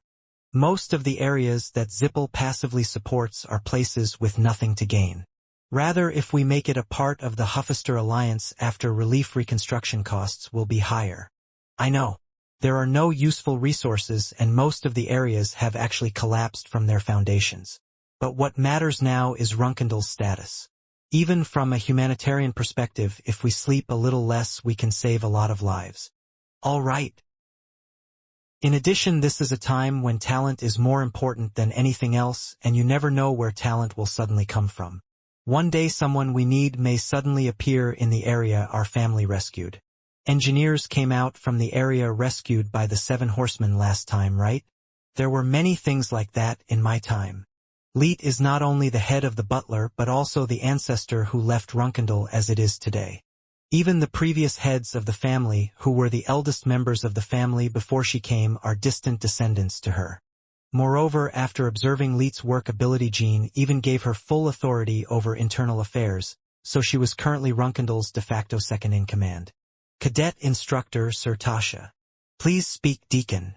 Most of the areas that Zippel passively supports are places with nothing to gain. Rather, if we make it a part of the Huffister Alliance, after relief, reconstruction costs will be higher. I know. There are no useful resources and most of the areas have actually collapsed from their foundations. But what matters now is Runkendal's status. Even from a humanitarian perspective, if we sleep a little less, we can save a lot of lives. All right. In addition, this is a time when talent is more important than anything else, and you never know where talent will suddenly come from. One day someone we need may suddenly appear in the area our family rescued. Engineers came out from the area rescued by the 7 horsemen last time, right? There were many things like that in my time. Leet is not only the head of the butler but also the ancestor who left Runkendal as it is today. Even the previous heads of the family, who were the eldest members of the family before she came, are distant descendants to her. Moreover, after observing Leet's work ability, Jean even gave her full authority over internal affairs, so she was currently Runkendal's de facto second-in-command. Cadet Instructor Sir Tasha. Please speak, Deacon.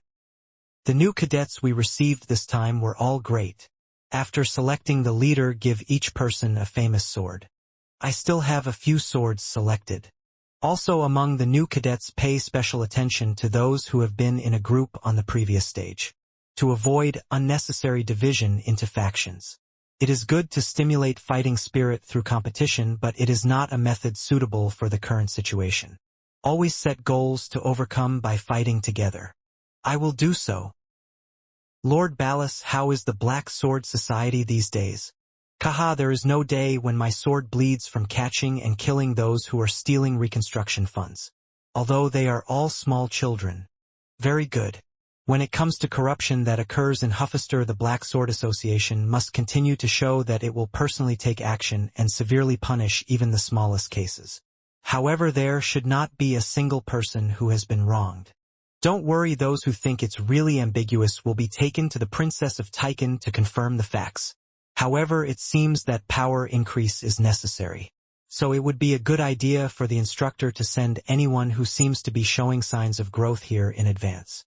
The new cadets we received this time were all great. After selecting the leader, give each person a famous sword. I still have a few swords selected. Also among the new cadets, pay special attention to those who have been in a group on the previous stage, to avoid unnecessary division into factions. It is good to stimulate fighting spirit through competition, but it is not a method suitable for the current situation. Always set goals to overcome by fighting together. I will do so. Lord Ballas, how is the Black Sword Society these days? Kaha, there is no day when my sword bleeds from catching and killing those who are stealing reconstruction funds. Although they are all small children. Very good. When it comes to corruption that occurs in Huffister, the Black Sword Association must continue to show that it will personally take action and severely punish even the smallest cases. However, there should not be a single person who has been wronged. Don't worry, those who think it's really ambiguous will be taken to the Princess of Tychon to confirm the facts. However, it seems that power increase is necessary. So it would be a good idea for the instructor to send anyone who seems to be showing signs of growth here in advance.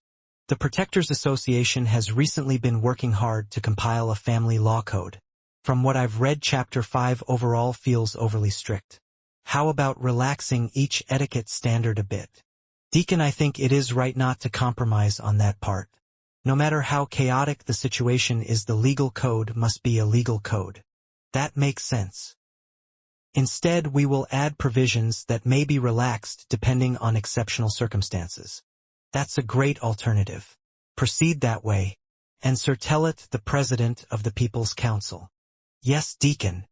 The Protectors Association has recently been working hard to compile a family law code. From what I've read, Chapter 5 overall feels overly strict. How about relaxing each etiquette standard a bit? Deacon, I think it is right not to compromise on that part. No matter how chaotic the situation is, the legal code must be a legal code. That makes sense. Instead, we will add provisions that may be relaxed depending on exceptional circumstances. That's a great alternative. Proceed that way. And Sir Tellet, the President of the People's Council. Yes, Deacon.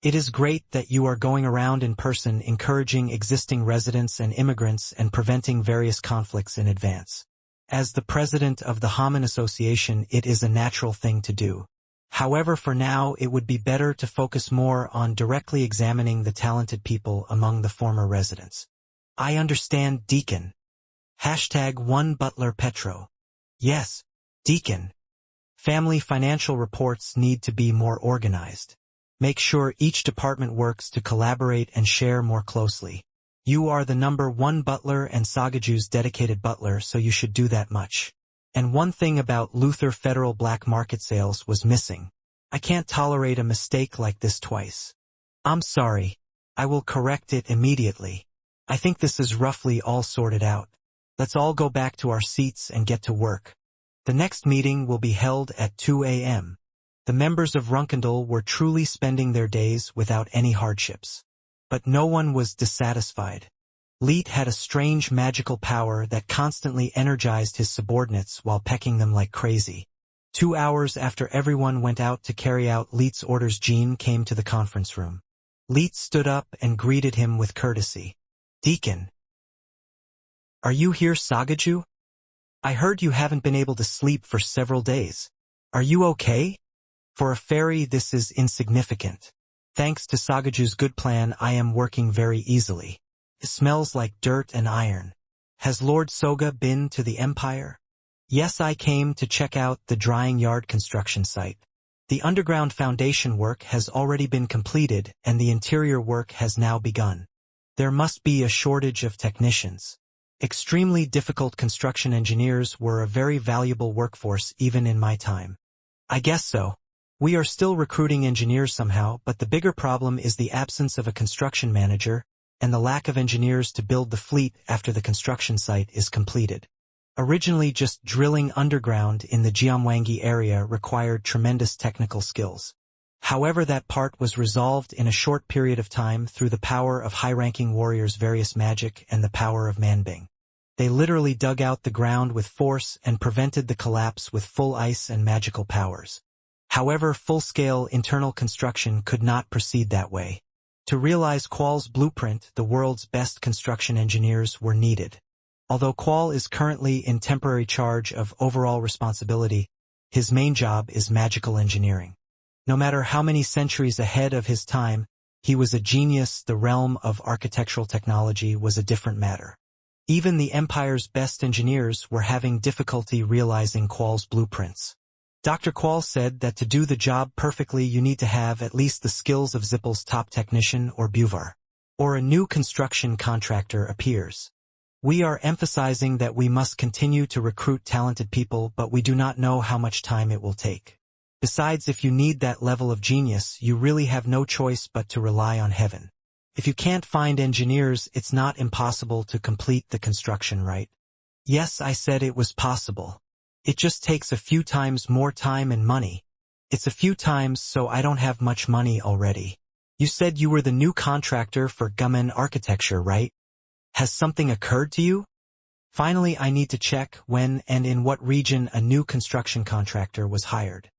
It is great that you are going around in person encouraging existing residents and immigrants and preventing various conflicts in advance. As the president of the Haman Association, it is a natural thing to do. However, for now, it would be better to focus more on directly examining the talented people among the former residents. I understand, Deacon. #1 Butler Petro. Yes, Deacon. Family financial reports need to be more organized. Make sure each department works to collaborate and share more closely. You are the #1 butler and Sagaju's dedicated butler, so you should do that much. And one thing about Luther Federal black market sales was missing. I can't tolerate a mistake like this twice. I'm sorry. I will correct it immediately. I think this is roughly all sorted out. Let's all go back to our seats and get to work. The next meeting will be held at 2 a.m. The members of Runkendal were truly spending their days without any hardships. But no one was dissatisfied. Leet had a strange magical power that constantly energized his subordinates while pecking them like crazy. 2 hours after everyone went out to carry out Leet's orders, Jean came to the conference room. Leet stood up and greeted him with courtesy. Deacon. Are you here, Sagaju? I heard you haven't been able to sleep for several days. Are you okay? For a fairy, this is insignificant. Thanks to Sagaju's good plan, I am working very easily. It smells like dirt and iron. Has Lord Soga been to the Empire? Yes, I came to check out the drying yard construction site. The underground foundation work has already been completed and the interior work has now begun. There must be a shortage of technicians. Extremely difficult construction engineers were a very valuable workforce even in my time. I guess so. We are still recruiting engineers somehow, but the bigger problem is the absence of a construction manager and the lack of engineers to build the fleet after the construction site is completed. Originally, just drilling underground in the Jiamwangi area required tremendous technical skills. However, that part was resolved in a short period of time through the power of high-ranking warriors' various magic and the power of Manbing. They literally dug out the ground with force and prevented the collapse with full ice and magical powers. However, full-scale internal construction could not proceed that way. To realize Qual's blueprint, the world's best construction engineers were needed. Although Qual is currently in temporary charge of overall responsibility, his main job is magical engineering. No matter how many centuries ahead of his time, he was a genius. The realm of architectural technology was a different matter. Even the Empire's best engineers were having difficulty realizing Qual's blueprints. Dr. Qual said that to do the job perfectly you need to have at least the skills of Zippel's top technician or Buvar. Or a new construction contractor appears. We are emphasizing that we must continue to recruit talented people, but we do not know how much time it will take. Besides, if you need that level of genius, you really have no choice but to rely on heaven. If you can't find engineers, it's not impossible to complete the construction, right? Yes, I said it was possible. It just takes a few times more time and money. It's a few times, so I don't have much money already. You said you were the new contractor for Gumen Architecture, right? Has something occurred to you? Finally, I need to check when and in what region a new construction contractor was hired.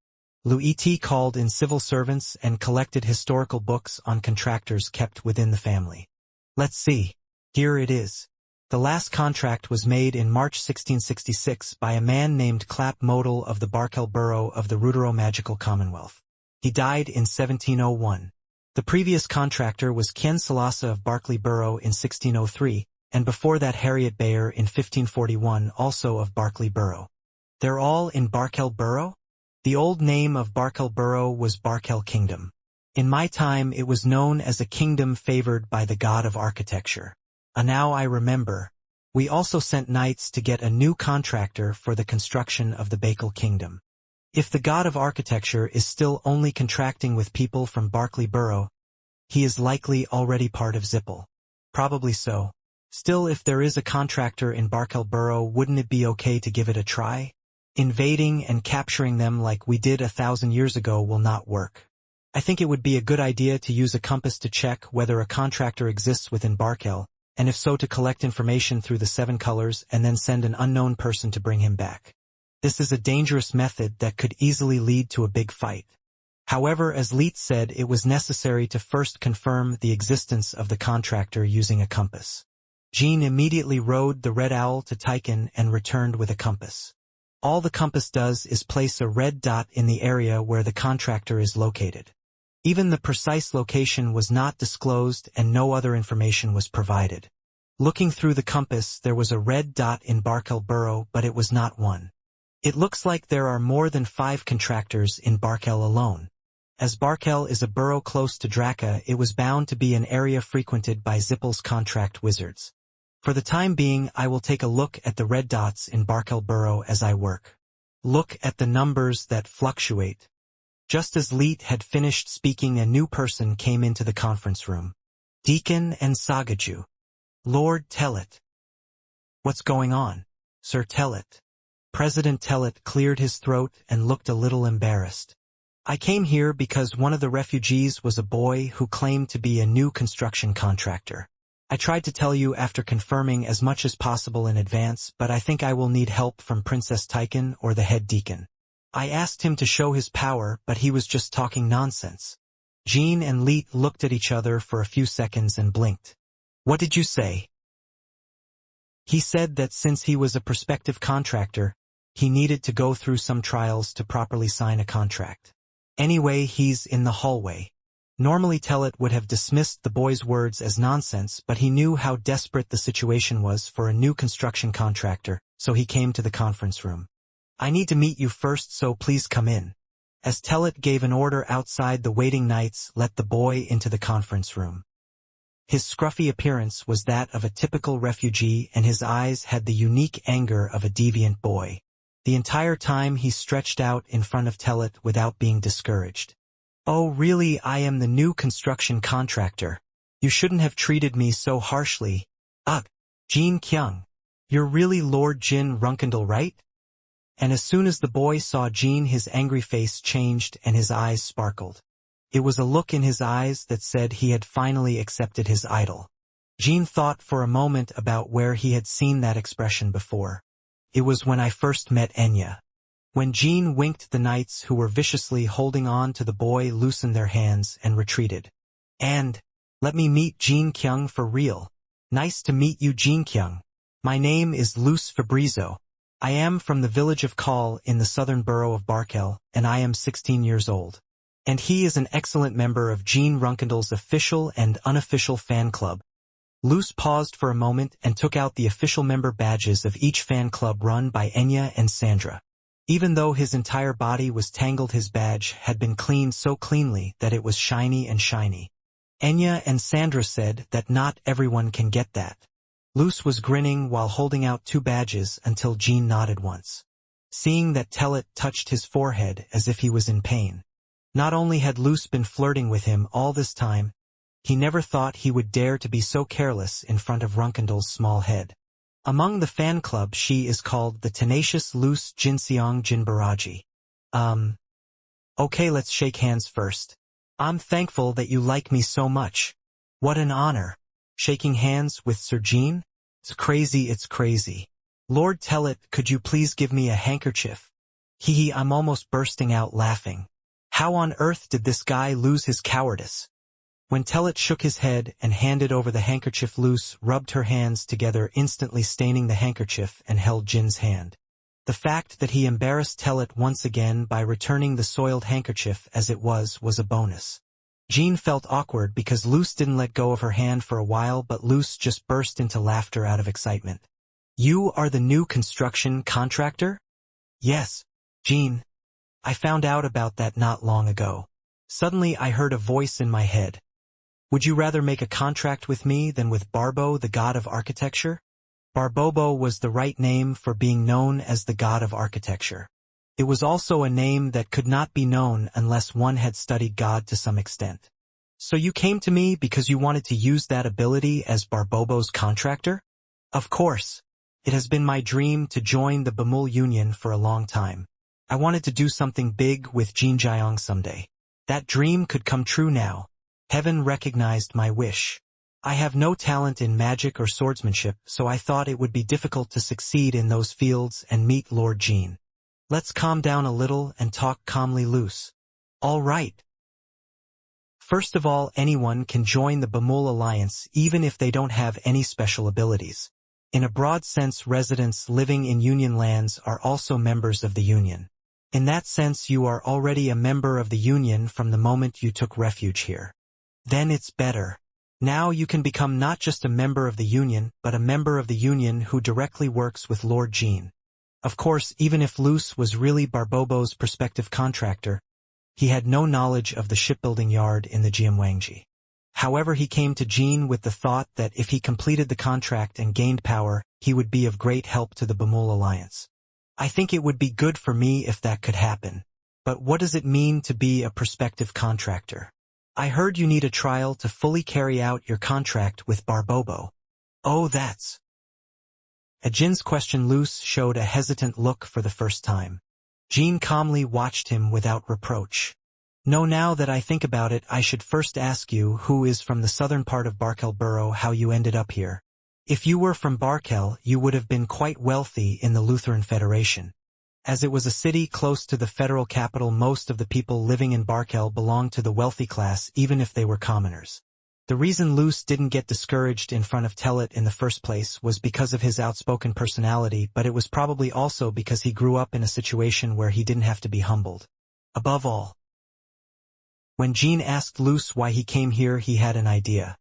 Luiti called in civil servants and collected historical books on contractors kept within the family. Let's see. Here it is. The last contract was made in March 1666 by a man named Clap Modal of the Barkel Borough of the Rudero Magical Commonwealth. He died in 1701. The previous contractor was Kien Salasa of Barclay Borough in 1603, and before that Harriet Bayer in 1541, also of Barclay Borough. They're all in Barkel Borough? The old name of Barkel Borough was Barkel Kingdom. In my time it was known as a kingdom favored by the god of architecture. Now I remember. We also sent knights to get a new contractor for the construction of the Bakel Kingdom. If the god of architecture is still only contracting with people from Barclay Borough, he is likely already part of Zippel. Probably so. Still, if there is a contractor in Barkel Borough, wouldn't it be okay to give it a try? Invading and capturing them like we did 1,000 years ago will not work. I think it would be a good idea to use a compass to check whether a contractor exists within Barkel, and if so to collect information through the 7 colors and then send an unknown person to bring him back. This is a dangerous method that could easily lead to a big fight. However, as Leet said, it was necessary to first confirm the existence of the contractor using a compass. Jean immediately rode the Red Owl to Tychen and returned with a compass. All the compass does is place a red dot in the area where the contractor is located. Even the precise location was not disclosed and no other information was provided. Looking through the compass, there was a red dot in Barkel Borough, but it was not one. It looks like there are more than 5 contractors in Barkel alone. As Barkel is a borough close to Draka, it was bound to be an area frequented by Zippel's contract wizards. For the time being, I will take a look at the red dots in Barkel Borough as I work. Look at the numbers that fluctuate. Just as Leet had finished speaking, a new person came into the conference room. Deacon and Sagaju. Lord Tellet. What's going on, Sir Tellet? President Tellet cleared his throat and looked a little embarrassed. I came here because one of the refugees was a boy who claimed to be a new construction contractor. I tried to tell you after confirming as much as possible in advance, but I think I will need help from Princess Tychen or the head deacon. I asked him to show his power, but he was just talking nonsense. Jean and Leet looked at each other for a few seconds and blinked. What did you say? He said that since he was a prospective contractor, he needed to go through some trials to properly sign a contract. Anyway, he's in the hallway. Normally Tellet would have dismissed the boy's words as nonsense, but he knew how desperate the situation was for a new construction contractor, so he came to the conference room. I need to meet you first, so please come in. As Tellet gave an order outside, the waiting knights let the boy into the conference room. His scruffy appearance was that of a typical refugee, and his eyes had the unique anger of a deviant boy. The entire time he stretched out in front of Tellet without being discouraged. Oh really, I am the new construction contractor. You shouldn't have treated me so harshly. Ugh, Jean Kyung. You're really Lord Jin Runkendal, right? And as soon as the boy saw Jean, his angry face changed and his eyes sparkled. It was a look in his eyes that said he had finally accepted his idol. Jean thought for a moment about where he had seen that expression before. It was when I first met Enya. When Jean winked, the knights who were viciously holding on to the boy loosened their hands and retreated. And, let me meet Jean Kyung for real. Nice to meet you, Jean Kyung. My name is Luce Fabrizio. I am from the village of Call in the southern borough of Barkel, and I am 16 years old. And he is an excellent member of Jean Runkendel's official and unofficial fan club. Luce paused for a moment and took out the official member badges of each fan club run by Enya and Sandra. Even though his entire body was tangled, his badge had been cleaned so cleanly that it was shiny and shiny. Enya and Sandra said that not everyone can get that. Luce was grinning while holding out 2 badges until Jean nodded once. Seeing that Tellet touched his forehead as if he was in pain. Not only had Luce been flirting with him all this time, he never thought he would dare to be so careless in front of Runkendel's small head. Among the fan club, she is called the Tenacious Luce Jinseong Jinbaraji. Okay, let's shake hands first. I'm thankful that you like me so much. What an honor. Shaking hands with Sir Jean? It's crazy. Lord Tellet, could you please give me a handkerchief? Hee, I'm almost bursting out laughing. How on earth did this guy lose his cowardice? When Tellet shook his head and handed over the handkerchief, Luce rubbed her hands together, instantly staining the handkerchief, and held Jin's hand. The fact that he embarrassed Tellet once again by returning the soiled handkerchief as it was a bonus. Jean felt awkward because Luce didn't let go of her hand for a while, but Luce just burst into laughter out of excitement. You are the new construction contractor? Yes, Jean. I found out about that not long ago. Suddenly I heard a voice in my head. Would you rather make a contract with me than with Barbo, the god of architecture? Barbobo was the right name for being known as the god of architecture. It was also a name that could not be known unless one had studied God to some extent. So you came to me because you wanted to use that ability as Barbobo's contractor? Of course. It has been my dream to join the Bamul Union for a long time. I wanted to do something big with Jean Jiang someday. That dream could come true now. Heaven recognized my wish. I have no talent in magic or swordsmanship, so I thought it would be difficult to succeed in those fields and meet Lord Jean. Let's calm down a little and talk calmly, Luce. All right. First of all, anyone can join the Bamul Alliance even if they don't have any special abilities. In a broad sense, residents living in Union lands are also members of the Union. In that sense, you are already a member of the Union from the moment you took refuge here. Then it's better. Now you can become not just a member of the Union, but a member of the Union who directly works with Lord Jean. Of course, even if Luce was really Barbobo's prospective contractor, he had no knowledge of the shipbuilding yard in the Jiamwangji. However, he came to Jean with the thought that if he completed the contract and gained power, he would be of great help to the Bamul Alliance. I think it would be good for me if that could happen. But what does it mean to be a prospective contractor? I heard you need a trial to fully carry out your contract with Barbobo. Oh, that's... At Jin's question, Luce showed a hesitant look for the first time. Jean calmly watched him without reproach. No, now that I think about it, I should first ask you, who is from the southern part of Barkel Borough, how you ended up here. If you were from Barkel, you would have been quite wealthy in the Lutheran Federation. As it was a city close to the federal capital, most of the people living in Barkel belonged to the wealthy class, even if they were commoners. The reason Luce didn't get discouraged in front of Tellet in the first place was because of his outspoken personality, but it was probably also because he grew up in a situation where he didn't have to be humbled. Above all, when Jean asked Luce why he came here, he had an idea.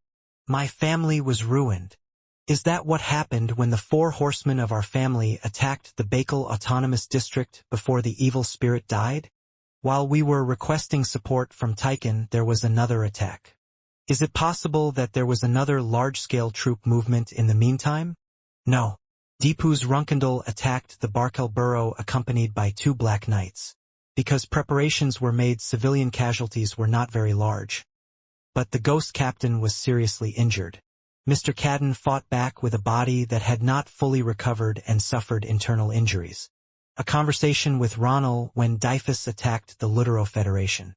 My family was ruined. Is that what happened when the 4 horsemen of our family attacked the Bakel Autonomous District before the evil spirit died? While we were requesting support from Taiken, there was another attack. Is it possible that there was another large-scale troop movement in the meantime? No. Deepoo's Runkendal attacked the Barkel Borough accompanied by 2 Black Knights. Because preparations were made, civilian casualties were not very large. But the ghost captain was seriously injured. Mr. Cadden fought back with a body that had not fully recovered and suffered internal injuries. A conversation with Ronald when Dyfus attacked the Lutero Federation.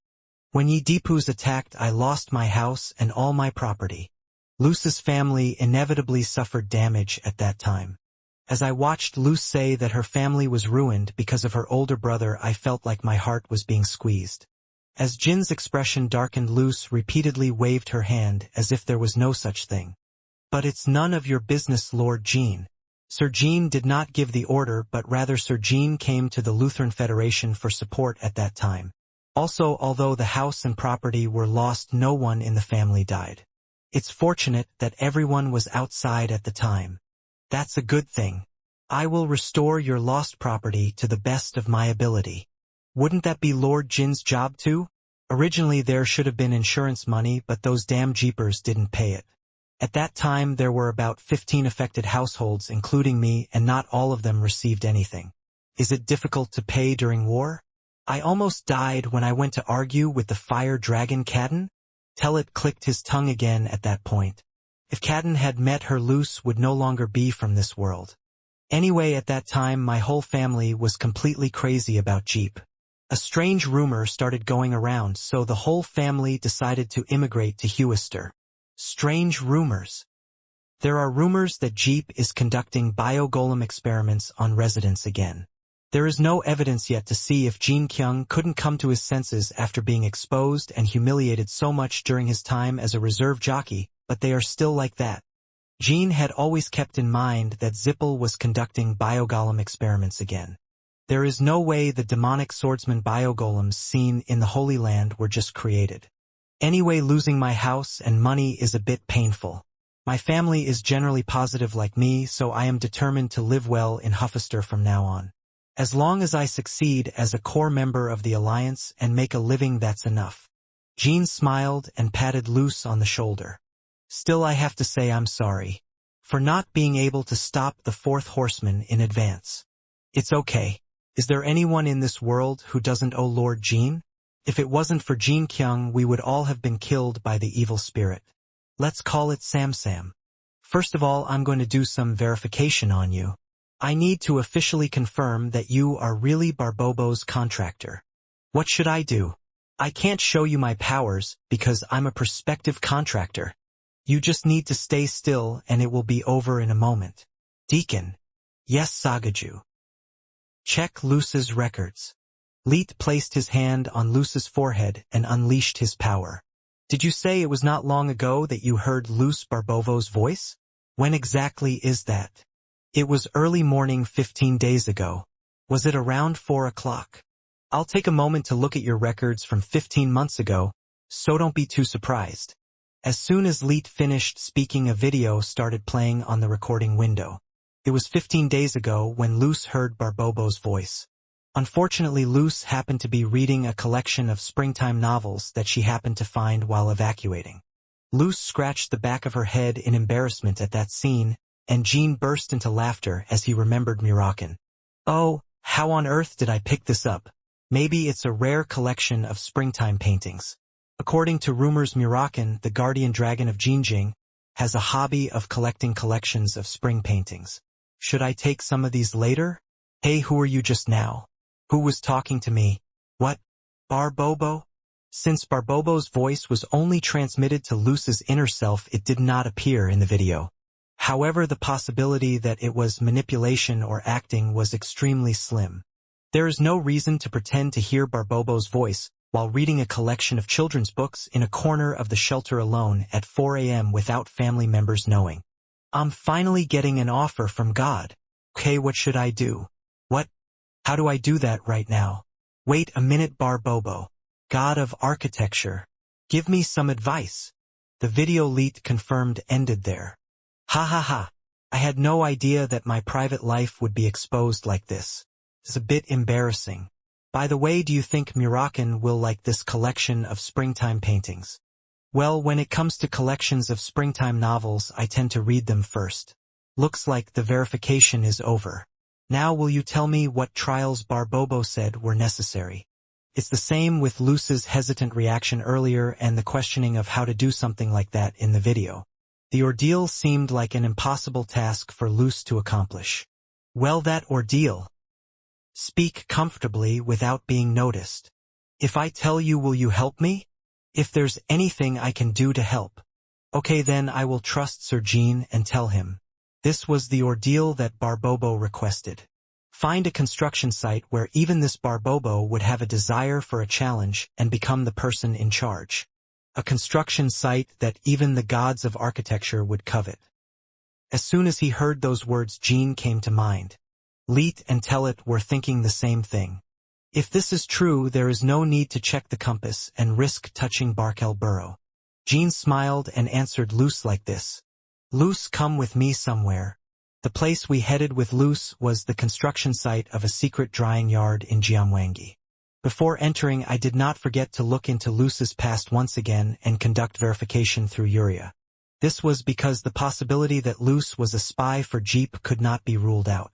When ye Deepoos attacked, I lost my house and all my property. Luce's family inevitably suffered damage at that time. As I watched Luce say that her family was ruined because of her older brother, I felt like my heart was being squeezed. As Jin's expression darkened, Luce repeatedly waved her hand as if there was no such thing. But it's none of your business, Lord Jean. Sir Jean did not give the order, but rather Sir Jean came to the Lutheran Federation for support at that time. Also, although the house and property were lost, no one in the family died. It's fortunate that everyone was outside at the time. That's a good thing. I will restore your lost property to the best of my ability. Wouldn't that be Lord Jin's job too? Originally there should have been insurance money, but those damn jeepers didn't pay it. At that time there were about 15 affected households, including me, and not all of them received anything. Is it difficult to pay during war? I almost died when I went to argue with the fire dragon Cadden. Tellet clicked his tongue again at that point. If Cadden had met her, Luce would no longer be from this world. Anyway, at that time my whole family was completely crazy about Jeep. A strange rumor started going around, so the whole family decided to immigrate to Hewister. Strange rumors. There are rumors that Jeep is conducting biogolem experiments on residents again. There is no evidence yet to see if Jean Kyung couldn't come to his senses after being exposed and humiliated so much during his time as a reserve jockey, but they are still like that. Jean had always kept in mind that Zippel was conducting biogolem experiments again. There is no way the demonic swordsman biogolems seen in the Holy Land were just created. Anyway, losing my house and money is a bit painful. My family is generally positive like me, so I am determined to live well in Huffister from now on. As long as I succeed as a core member of the Alliance and make a living, that's enough. Jean smiled and patted Luce on the shoulder. Still, I have to say I'm sorry for not being able to stop the fourth horseman in advance. It's okay. Is there anyone in this world who doesn't owe Lord Jean? If it wasn't for Jean Kyung, we would all have been killed by the evil spirit. Let's call it Sam. First of all, I'm going to do some verification on you. I need to officially confirm that you are really Barbobo's contractor. What should I do? I can't show you my powers because I'm a prospective contractor. You just need to stay still and it will be over in a moment. Deacon. Yes, Sagaju. Check Luce's records. Leet placed his hand on Luce's forehead and unleashed his power. Did you say it was not long ago that you heard Luce Barbovo's voice? When exactly is that? It was early morning 15 days ago. Was it around 4 o'clock? I'll take a moment to look at your records from 15 months ago, so don't be too surprised. As soon as Leet finished speaking, a video started playing on the recording window. It was 15 days ago when Luce heard Barbobo's voice. Unfortunately, Luce happened to be reading a collection of springtime novels that she happened to find while evacuating. Luce scratched the back of her head in embarrassment at that scene, and Jean burst into laughter as he remembered Murakan. Oh, how on earth did I pick this up? Maybe it's a rare collection of springtime paintings. According to rumors, Murakan, the guardian dragon of Jinjing, has a hobby of collecting collections of spring paintings. Should I take some of these later? Hey, who are you just now? Who was talking to me? What? Barbobo? Since Barbobo's voice was only transmitted to Luce's inner self, it did not appear in the video. However, the possibility that it was manipulation or acting was extremely slim. There is no reason to pretend to hear Barbobo's voice while reading a collection of children's books in a corner of the shelter alone at 4 a.m. without family members knowing. I'm finally getting an offer from God. Okay, what should I do? What? How do I do that right now? Wait a minute, Barbobo. God of architecture. Give me some advice. The video Leet confirmed ended there. Ha ha ha. I had no idea that my private life would be exposed like this. It's a bit embarrassing. By the way, do you think Murakan will like this collection of springtime paintings? Well, when it comes to collections of springtime novels, I tend to read them first. Looks like the verification is over. Now will you tell me what trials Barbobo said were necessary? It's the same with Luce's hesitant reaction earlier and the questioning of how to do something like that in the video. The ordeal seemed like an impossible task for Luce to accomplish. Well, that ordeal. Speak comfortably without being noticed. If I tell you, will you help me? If there's anything I can do to help. Okay, then I will trust Sir Jean and tell him. This was the ordeal that Barbobo requested. Find a construction site where even this Barbobo would have a desire for a challenge and become the person in charge. A construction site that even the gods of architecture would covet. As soon as he heard those words, Jean came to mind. Leet and Tellet were thinking the same thing. If this is true, there is no need to check the compass and risk touching Barkel Burrow. Jean smiled and answered Luce like this. Luce, come with me somewhere. The place we headed with Luce was the construction site of a secret drying yard in Jiamwangi. Before entering, I did not forget to look into Luce's past once again and conduct verification through Uria. This was because the possibility that Luce was a spy for Jeep could not be ruled out.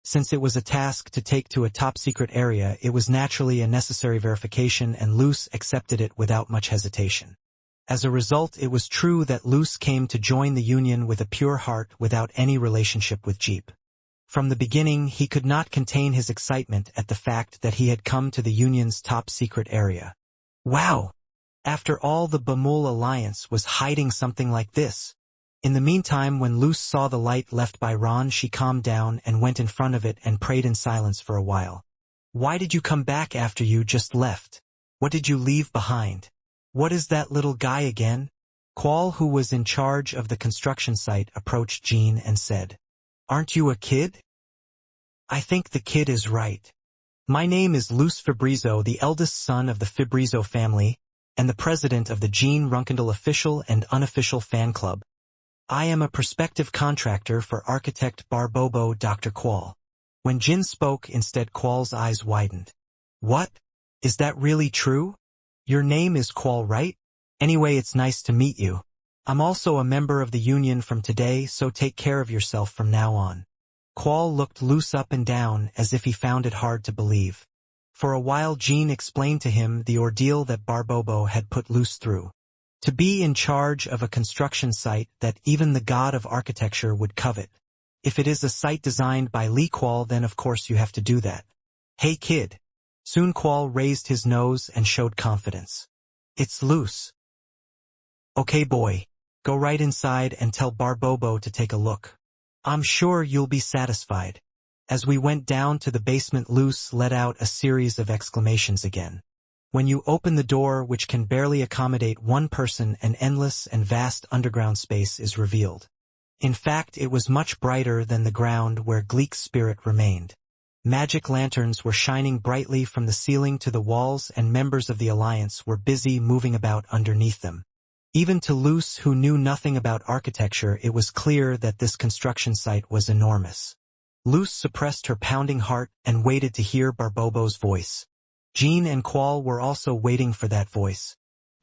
Since it was a task to take to a top-secret area, it was naturally a necessary verification, and Luce accepted it without much hesitation. As a result, it was true that Luce came to join the Union with a pure heart without any relationship with Jeep. From the beginning, he could not contain his excitement at the fact that he had come to the Union's top-secret area. Wow! After all, the Bamul Alliance was hiding something like this. In the meantime, when Luce saw the light left by Ron, she calmed down and went in front of it and prayed in silence for a while. Why did you come back after you just left? What did you leave behind? What is that little guy again? Qual, who was in charge of the construction site, approached Jean and said, Aren't you a kid? I think the kid is right. My name is Luce Fabrizio, the eldest son of the Fabrizio family, and the president of the Jean Runkendal official and unofficial fan club. I am a prospective contractor for architect Barbobo Dr. Qual. When Jin spoke instead, Qual's eyes widened. What? Is that really true? Your name is Qual, right? Anyway, it's nice to meet you. I'm also a member of the Union from today, so take care of yourself from now on. Qual looked Luce up and down as if he found it hard to believe. For a while, Jean explained to him the ordeal that Barbobo had put Luce through. To be in charge of a construction site that even the god of architecture would covet. If it is a site designed by Li Qual, then of course you have to do that. Hey kid. Soon Qual raised his nose and showed confidence. It's Luce. Okay boy. Go right inside and tell Barbobo to take a look. I'm sure you'll be satisfied. As we went down to the basement, Luce let out a series of exclamations again. When you open the door, which can barely accommodate one person, an endless and vast underground space is revealed. In fact, it was much brighter than the ground where Gleek's spirit remained. Magic lanterns were shining brightly from the ceiling to the walls, and members of the Alliance were busy moving about underneath them. Even to Luce, who knew nothing about architecture, it was clear that this construction site was enormous. Luce suppressed her pounding heart and waited to hear Barbobo's voice. Jean and Qual were also waiting for that voice.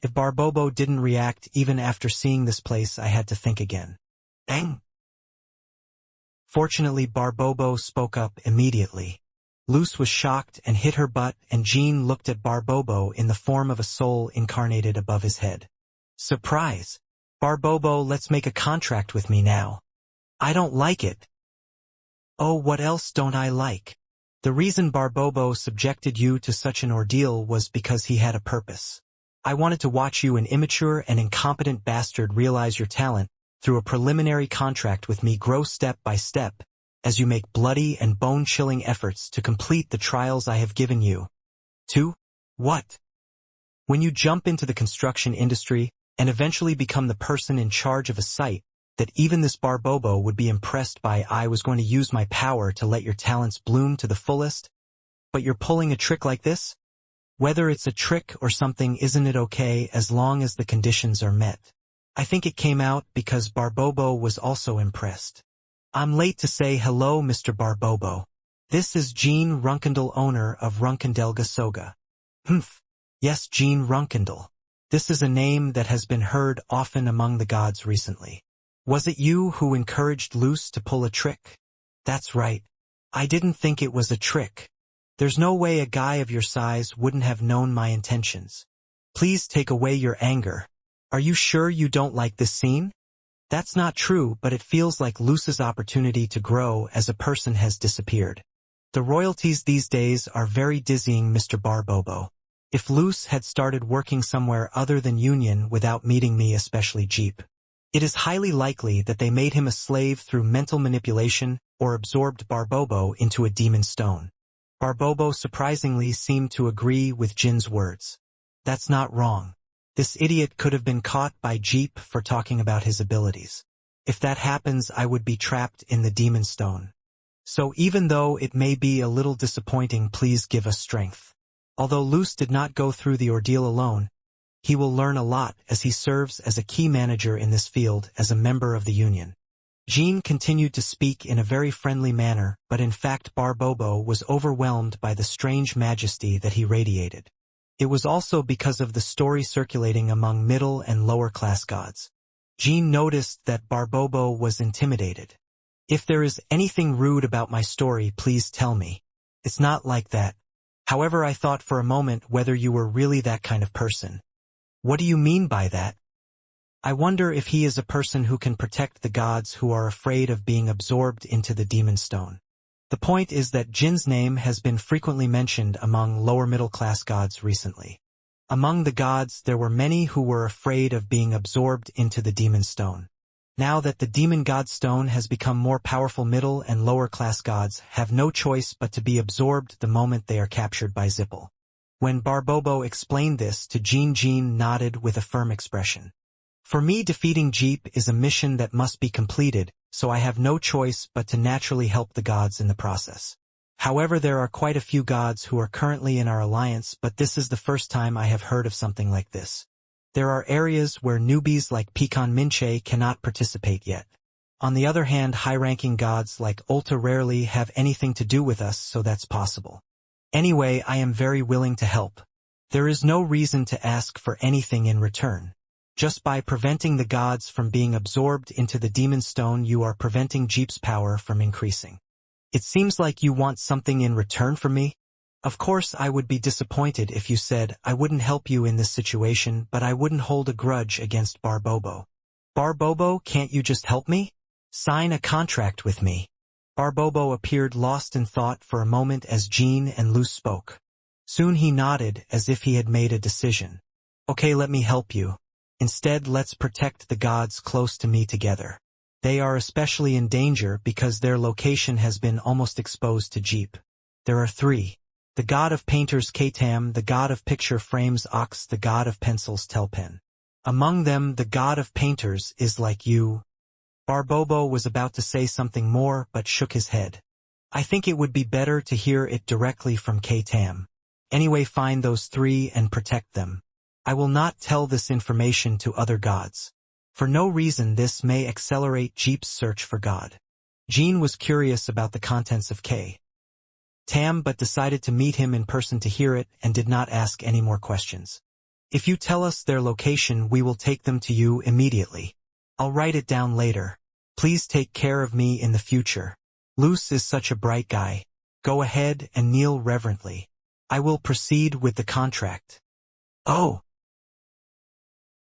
If Barbobo didn't react even after seeing this place, I had to think again. Dang! Fortunately, Barbobo spoke up immediately. Luce was shocked and hit her butt, and Jean looked at Barbobo in the form of a soul incarnated above his head. Surprise! Barbobo, let's make a contract with me now. I don't like it. Oh, what else don't I like? The reason Barbobo subjected you to such an ordeal was because he had a purpose. I wanted to watch you, an immature and incompetent bastard, realize your talent through a preliminary contract with me, grow step by step, as you make bloody and bone-chilling efforts to complete the trials I have given you. To? What? When you jump into the construction industry and eventually become the person in charge of a site that even this Barbobo would be impressed by, I was going to use my power to let your talents bloom to the fullest. But you're pulling a trick like this? Whether it's a trick or something, isn't it okay as long as the conditions are met? I think it came out because Barbobo was also impressed. I'm late to say hello, Mr. Barbobo. This is Jean Runkendal, owner of Runkendelga Soga. Humph. Yes, Jean Runkendal. This is a name that has been heard often among the gods recently. Was it you who encouraged Luce to pull a trick? That's right. I didn't think it was a trick. There's no way a guy of your size wouldn't have known my intentions. Please take away your anger. Are you sure you don't like this scene? That's not true, but it feels like Luce's opportunity to grow as a person has disappeared. The royalties these days are very dizzying, Mr. Barbobo. If Luce had started working somewhere other than Union without meeting me, especially Jeep, It is highly likely that they made him a slave through mental manipulation or absorbed Barbobo into a demon stone. Barbobo surprisingly seemed to agree with Jin's words. That's not wrong. This idiot could have been caught by Jeep for talking about his abilities. If that happens, I would be trapped in the demon stone. So even though it may be a little disappointing, please give us strength. Although Luce did not go through the ordeal alone, he will learn a lot as he serves as a key manager in this field as a member of the union. Jean continued to speak in a very friendly manner, but in fact Barbobo was overwhelmed by the strange majesty that he radiated. It was also because of the story circulating among middle and lower class gods. Jean noticed that Barbobo was intimidated. If there is anything rude about my story, please tell me. It's not like that. However, I thought for a moment whether you were really that kind of person. What do you mean by that? I wonder if he is a person who can protect the gods who are afraid of being absorbed into the demon stone. The point is that Jin's name has been frequently mentioned among lower middle class gods recently. Among the gods there were many who were afraid of being absorbed into the demon stone. Now that the demon god stone has become more powerful, middle and lower class gods have no choice but to be absorbed the moment they are captured by Zippel. When Barbobo explained this to Jean, Jean nodded with a firm expression. For me, defeating Jeep is a mission that must be completed, so I have no choice but to naturally help the gods in the process. However, there are quite a few gods who are currently in our alliance, but this is the first time I have heard of something like this. There are areas where newbies like Pecan Minche cannot participate yet. On the other hand, high-ranking gods like Ulta rarely have anything to do with us, so that's possible. Anyway, I am very willing to help. There is no reason to ask for anything in return. Just by preventing the gods from being absorbed into the demon stone, you are preventing Jeep's power from increasing. It seems like you want something in return from me? Of course, I would be disappointed if you said, I wouldn't help you in this situation, but I wouldn't hold a grudge against Barbobo. Barbobo, can't you just help me? Sign a contract with me. Barbobo appeared lost in thought for a moment as Jean and Luce spoke. Soon he nodded as if he had made a decision. Okay, let me help you. Instead, let's protect the gods close to me together. They are especially in danger because their location has been almost exposed to Jeep. There are three. The god of painters Katam, the god of picture frames Ox, the god of pencils Telpen. Among them, the god of painters is like you. Barbobo was about to say something more but shook his head. I think it would be better to hear it directly from Katam. Anyway, find those three and protect them. I will not tell this information to other gods. For no reason, this may accelerate Jeep's search for God. Jean was curious about the contents of Tam but decided to meet him in person to hear it and did not ask any more questions. If you tell us their location, we will take them to you immediately. I'll write it down later. Please take care of me in the future. Luce is such a bright guy. Go ahead and kneel reverently. I will proceed with the contract. Oh!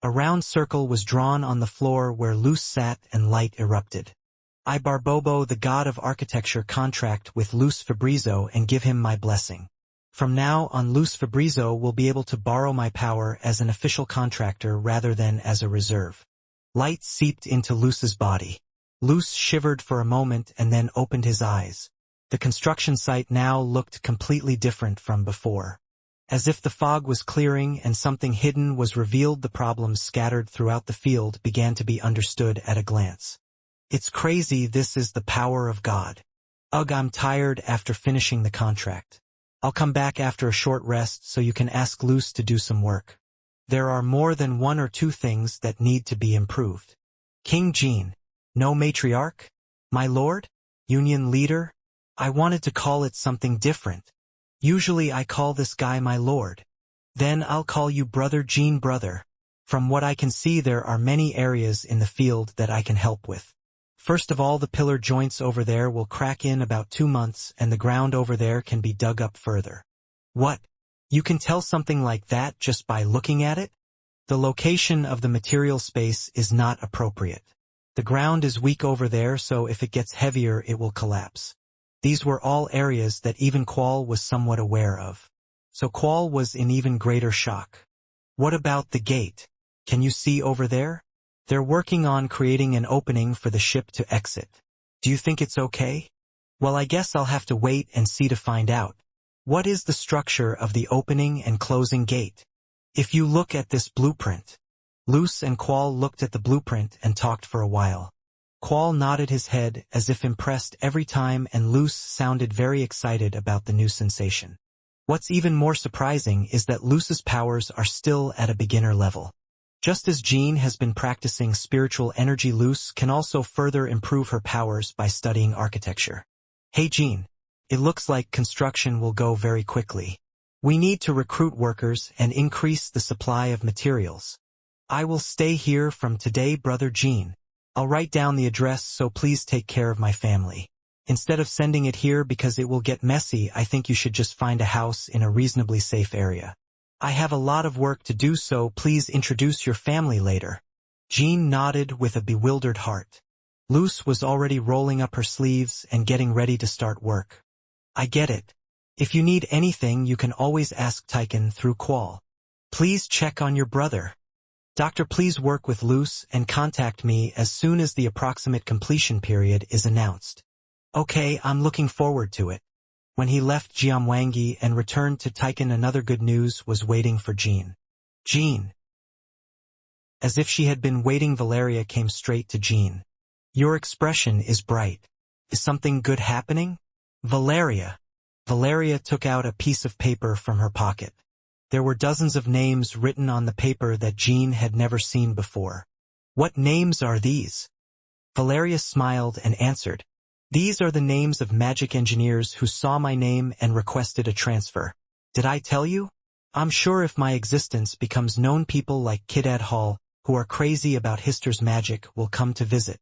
A round circle was drawn on the floor where Luce sat and light erupted. I, Barbobo, the god of architecture, contract with Luce Fabrizio and give him my blessing. From now on, Luce Fabrizio will be able to borrow my power as an official contractor rather than as a reserve. Light seeped into Luce's body. Luce shivered for a moment and then opened his eyes. The construction site now looked completely different from before. As if the fog was clearing and something hidden was revealed, the problems scattered throughout the field began to be understood at a glance. It's crazy, this is the power of God. Ugh, I'm tired after finishing the contract. I'll come back after a short rest so you can ask Luce to do some work. There are more than one or two things that need to be improved. King Jean. No matriarch? My lord? Union leader? I wanted to call it something different. Usually I call this guy my lord. Then I'll call you brother Jean, brother. From what I can see, there are many areas in the field that I can help with. First of all, the pillar joints over there will crack in about 2 months and the ground over there can be dug up further. What? You can tell something like that just by looking at it? The location of the material space is not appropriate. The ground is weak over there, so if it gets heavier it will collapse. These were all areas that even Qual was somewhat aware of. So Qual was in even greater shock. What about the gate? Can you see over there? They're working on creating an opening for the ship to exit. Do you think it's okay? Well, I guess I'll have to wait and see to find out. What is the structure of the opening and closing gate? If you look at this blueprint. Luce and Qual looked at the blueprint and talked for a while. Qual nodded his head as if impressed every time, and Luce sounded very excited about the new sensation. What's even more surprising is that Luce's powers are still at a beginner level. Just as Jean has been practicing spiritual energy, Luce can also further improve her powers by studying architecture. Hey Jean, it looks like construction will go very quickly. We need to recruit workers and increase the supply of materials. I will stay here from today, brother Jean. I'll write down the address, so please take care of my family. Instead of sending it here because it will get messy, I think you should just find a house in a reasonably safe area. I have a lot of work to do, so please introduce your family later. Jean nodded with a bewildered heart. Luce was already rolling up her sleeves and getting ready to start work. I get it. If you need anything, you can always ask Tychon through Qual. Please check on your brother. Doctor, please work with Luce and contact me as soon as the approximate completion period is announced. Okay, I'm looking forward to it. When he left Jiamwangi and returned to Tychon, another good news was waiting for Jean. Jean. As if she had been waiting, Valeria came straight to Jean. Your expression is bright. Is something good happening? Valeria. Valeria took out a piece of paper from her pocket. There were dozens of names written on the paper that Jean had never seen before. What names are these? Valeria smiled and answered. These are the names of magic engineers who saw my name and requested a transfer. Did I tell you? I'm sure if my existence becomes known, people like Kidad Hall, who are crazy about Hister's magic, will come to visit.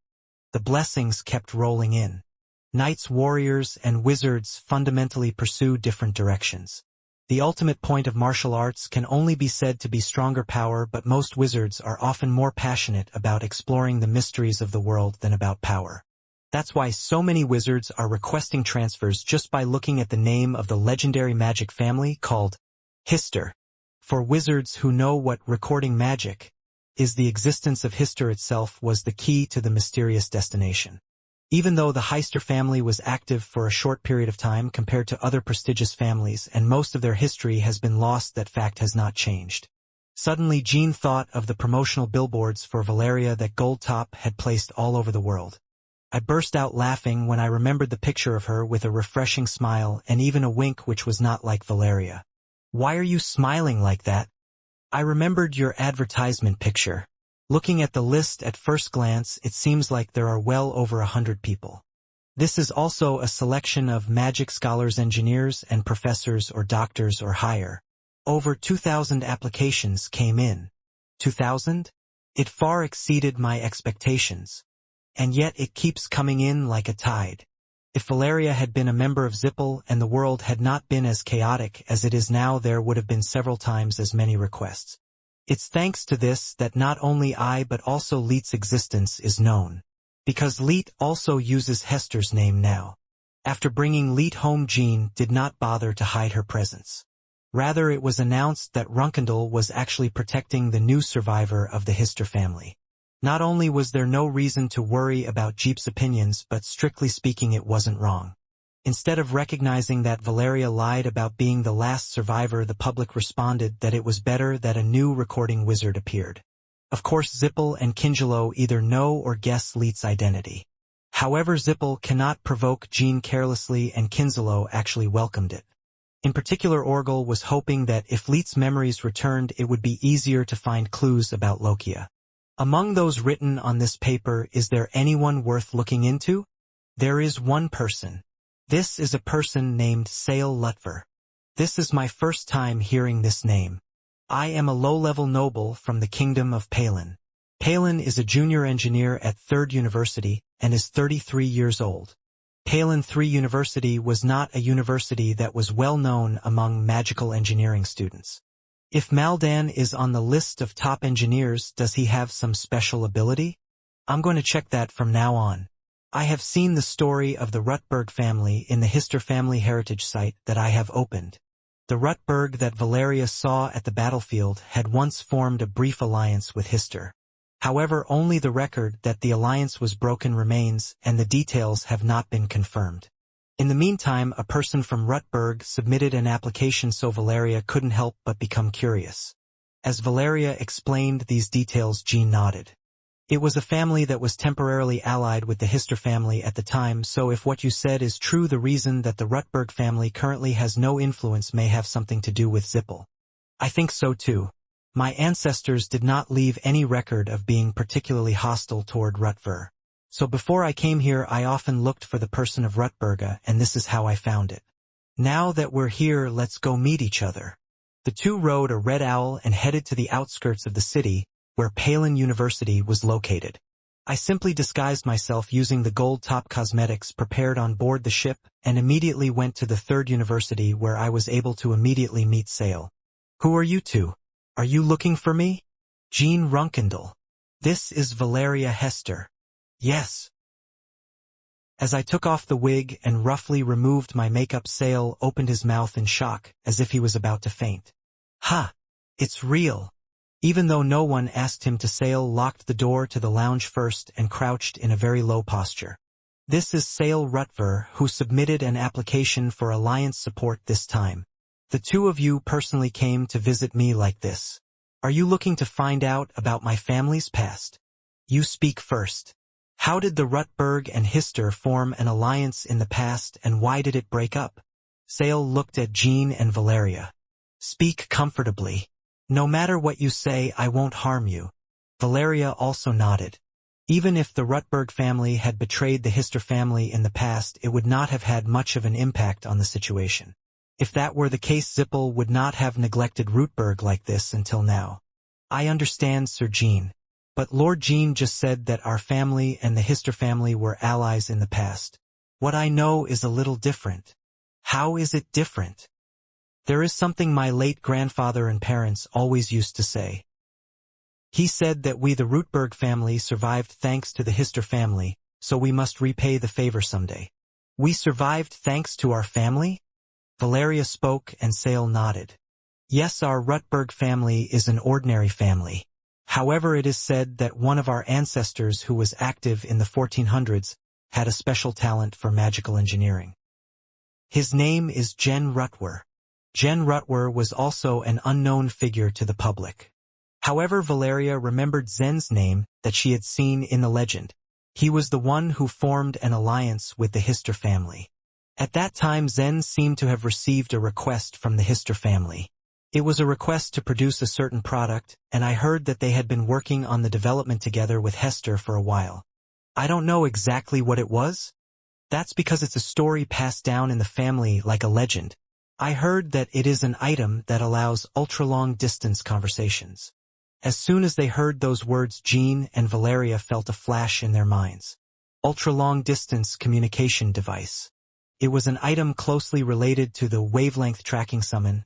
The blessings kept rolling in. Knights, warriors, and wizards fundamentally pursue different directions. The ultimate point of martial arts can only be said to be stronger power, but most wizards are often more passionate about exploring the mysteries of the world than about power. That's why so many wizards are requesting transfers just by looking at the name of the legendary magic family called Hister. For wizards who know what recording magic is, the existence of Hister itself was the key to the mysterious destination. Even though the Heister family was active for a short period of time compared to other prestigious families, and most of their history has been lost, that fact has not changed. Suddenly Jean thought of the promotional billboards for Valeria that Goldtop had placed all over the world. I burst out laughing when I remembered the picture of her with a refreshing smile and even a wink which was not like Valeria. Why are you smiling like that? I remembered your advertisement picture. Looking at the list at first glance, it seems like there are well over 100 people. This is also a selection of magic scholars, engineers, and professors or doctors or higher. Over 2,000 applications came in. 2,000? It far exceeded my expectations. And yet it keeps coming in like a tide. If Valeria had been a member of Zippel and the world had not been as chaotic as it is now, there would have been several times as many requests. It's thanks to this that not only I but also Leet's existence is known. Because Leet also uses Hester's name now. After bringing Leet home, Jean did not bother to hide her presence. Rather, it was announced that Runkendal was actually protecting the new survivor of the Hister family. Not only was there no reason to worry about Jeep's opinions, but strictly speaking it wasn't wrong. Instead of recognizing that Valeria lied about being the last survivor, the public responded that it was better that a new recording wizard appeared. Of course, Zippel and Kingelo either know or guess Leet's identity. However, Zippel cannot provoke Jean carelessly, and Kingelo actually welcomed it. In particular, Orgel was hoping that if Leet's memories returned, it would be easier to find clues about Lokia. Among those written on this paper, is there anyone worth looking into? There is one person. This is a person named Sael Lutver. This is my first time hearing this name. I am a low-level noble from the kingdom of Palin. Palin is a junior engineer at 3rd University and is 33 years old. Palin 3 University was not a university that was well known among magical engineering students. If Maldan is on the list of top engineers, does he have some special ability? I'm going to check that from now on. I have seen the story of the Rutberg family in the Hister family heritage site that I have opened. The Rutberg that Valeria saw at the battlefield had once formed a brief alliance with Hister. However, only the record that the alliance was broken remains, and the details have not been confirmed. In the meantime, a person from Rutberg submitted an application, so Valeria couldn't help but become curious. As Valeria explained these details, Jean nodded. It was a family that was temporarily allied with the Hister family at the time, so if what you said is true, the reason that the Rutberg family currently has no influence may have something to do with Zippel. I think so too. My ancestors did not leave any record of being particularly hostile toward Rutver. So before I came here, I often looked for the person of Rutberga, and this is how I found it. Now that we're here, let's go meet each other. The two rode a red owl and headed to the outskirts of the city, where Palin University was located. I simply disguised myself using the gold-top cosmetics prepared on board the ship, and immediately went to the third university, where I was able to immediately meet Sale. Who are you two? Are you looking for me? Jean Runkendal. This is Valeria Hester. Yes. As I took off the wig and roughly removed my makeup, Sale opened his mouth in shock, as if he was about to faint. Ha! It's real. Even though no one asked him to, Sale locked the door to the lounge first and crouched in a very low posture. This is Sale Rutver, who submitted an application for alliance support this time. The two of you personally came to visit me like this. Are you looking to find out about my family's past? You speak first. How did the Rutberg and Hister form an alliance in the past, and why did it break up? Sale looked at Jean and Valeria. Speak comfortably. No matter what you say, I won't harm you. Valeria also nodded. Even if the Rutberg family had betrayed the Hister family in the past, it would not have had much of an impact on the situation. If that were the case, Zippel would not have neglected Rutberg like this until now. I understand, Sir Jean. But Lord Jean just said that our family and the Hister family were allies in the past. What I know is a little different. How is it different? There is something my late grandfather and parents always used to say. He said that we, the Rutberg family, survived thanks to the Hister family, so we must repay the favor someday. We survived thanks to our family? Valeria spoke and Sale nodded. Yes, our Rutberg family is an ordinary family. However, it is said that one of our ancestors, who was active in the 1400s, had a special talent for magical engineering. His name is Gen Rutwer. Gen Rutwer was also an unknown figure to the public. However, Valeria remembered Zen's name that she had seen in the legend. He was the one who formed an alliance with the Hister family. At that time, Zen seemed to have received a request from the Hister family. It was a request to produce a certain product, and I heard that they had been working on the development together with Hester for a while. I don't know exactly what it was. That's because it's a story passed down in the family like a legend. I heard that it is an item that allows ultra-long distance conversations. As soon as they heard those words, Jean and Valeria felt a flash in their minds. Ultra-long distance communication device. It was an item closely related to the wavelength tracking summon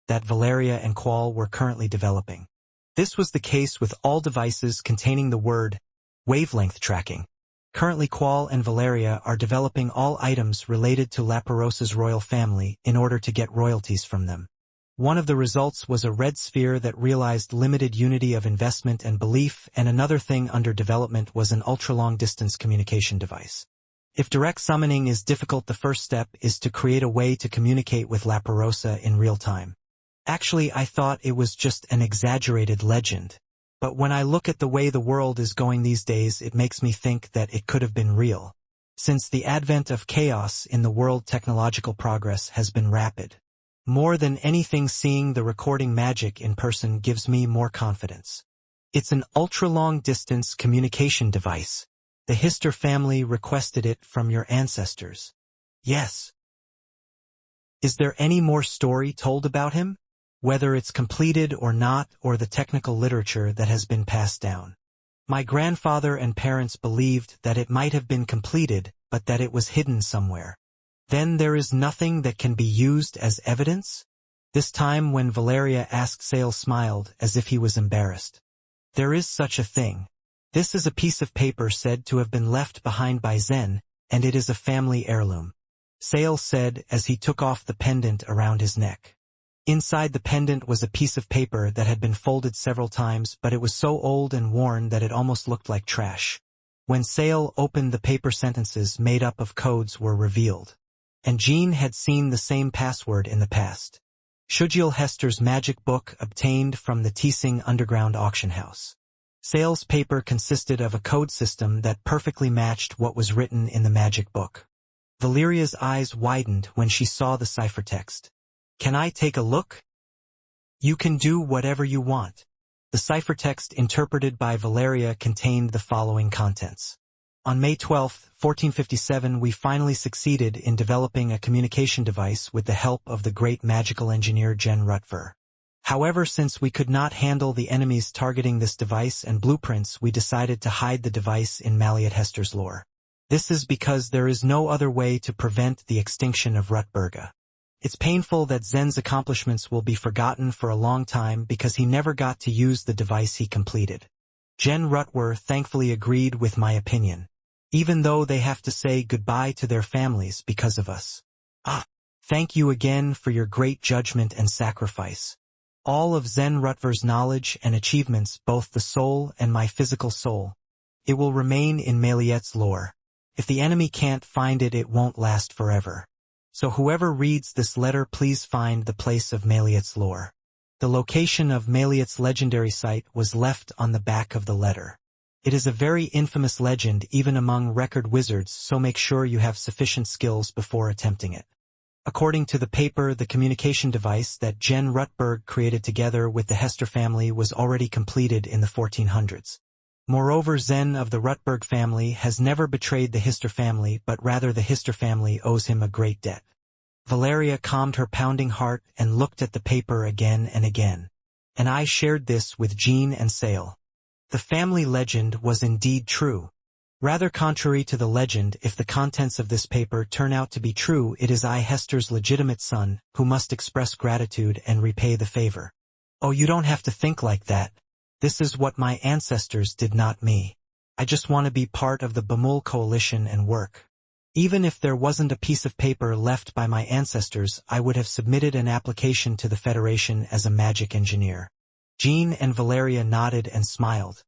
that Valeria and Qual were currently developing. This was the case with all devices containing the word wavelength tracking. Currently, Qual and Valeria are developing all items related to Laperosa's royal family in order to get royalties from them. One of the results was a red sphere that realized limited unity of investment and belief, and another thing under development was an ultra-long-distance communication device. If direct summoning is difficult, the first step is to create a way to communicate with Laperosa in real time. Actually, I thought it was just an exaggerated legend. But when I look at the way the world is going these days, it makes me think that it could have been real. Since the advent of chaos in the world, technological progress has been rapid. More than anything, seeing the recording magic in person gives me more confidence. It's an ultra-long-distance communication device. The Hister family requested it from your ancestors. Yes. Is there any more story told about him? Whether it's completed or not, or the technical literature that has been passed down. My grandfather and parents believed that it might have been completed, but that it was hidden somewhere. Then there is nothing that can be used as evidence? This time when Valeria asked, Sale smiled as if he was embarrassed. There is such a thing. This is a piece of paper said to have been left behind by Zen, and it is a family heirloom. Sale said as he took off the pendant around his neck. Inside the pendant was a piece of paper that had been folded several times, but it was so old and worn that it almost looked like trash. When Sale opened the paper, sentences made up of codes were revealed. And Jean had seen the same password in the past. Shujiel Hester's magic book obtained from the Teesing underground auction house. Sale's paper consisted of a code system that perfectly matched what was written in the magic book. Valeria's eyes widened when she saw the ciphertext. "Can I take a look?" "You can do whatever you want." The ciphertext interpreted by Valeria contained the following contents. On May 12, 1457, we finally succeeded in developing a communication device with the help of the great magical engineer Jen Rutver. However, since we could not handle the enemies targeting this device and blueprints, we decided to hide the device in Maliet Hester's lore. This is because there is no other way to prevent the extinction of Rutberga. It's painful that Zen's accomplishments will be forgotten for a long time because he never got to use the device he completed. Jen Rutwer thankfully agreed with my opinion, even though they have to say goodbye to their families because of us. Thank you again for your great judgment and sacrifice. All of Zen Rutver's knowledge and achievements, both the soul and my physical soul. It will remain in Maliet's lore. If the enemy can't find it, it won't last forever. So whoever reads this letter, please find the place of Maliet's lore. The location of Maliet's legendary site was left on the back of the letter. It is a very infamous legend even among record wizards, so make sure you have sufficient skills before attempting it. According to the paper, the communication device that Jen Rutberg created together with the Hester family was already completed in the 1400s. Moreover, Zen of the Rutberg family has never betrayed the Hister family, but rather the Hister family owes him a great debt. Valeria calmed her pounding heart and looked at the paper again and again. And I shared this with Jean and Sale. The family legend was indeed true. Rather contrary to the legend, if the contents of this paper turn out to be true, it is I, Hester's legitimate son, who must express gratitude and repay the favor. Oh, you don't have to think like that. This is what my ancestors did, not me. I just want to be part of the Bamul coalition and work. Even if there wasn't a piece of paper left by my ancestors, I would have submitted an application to the Federation as a magic engineer. Jean and Valeria nodded and smiled.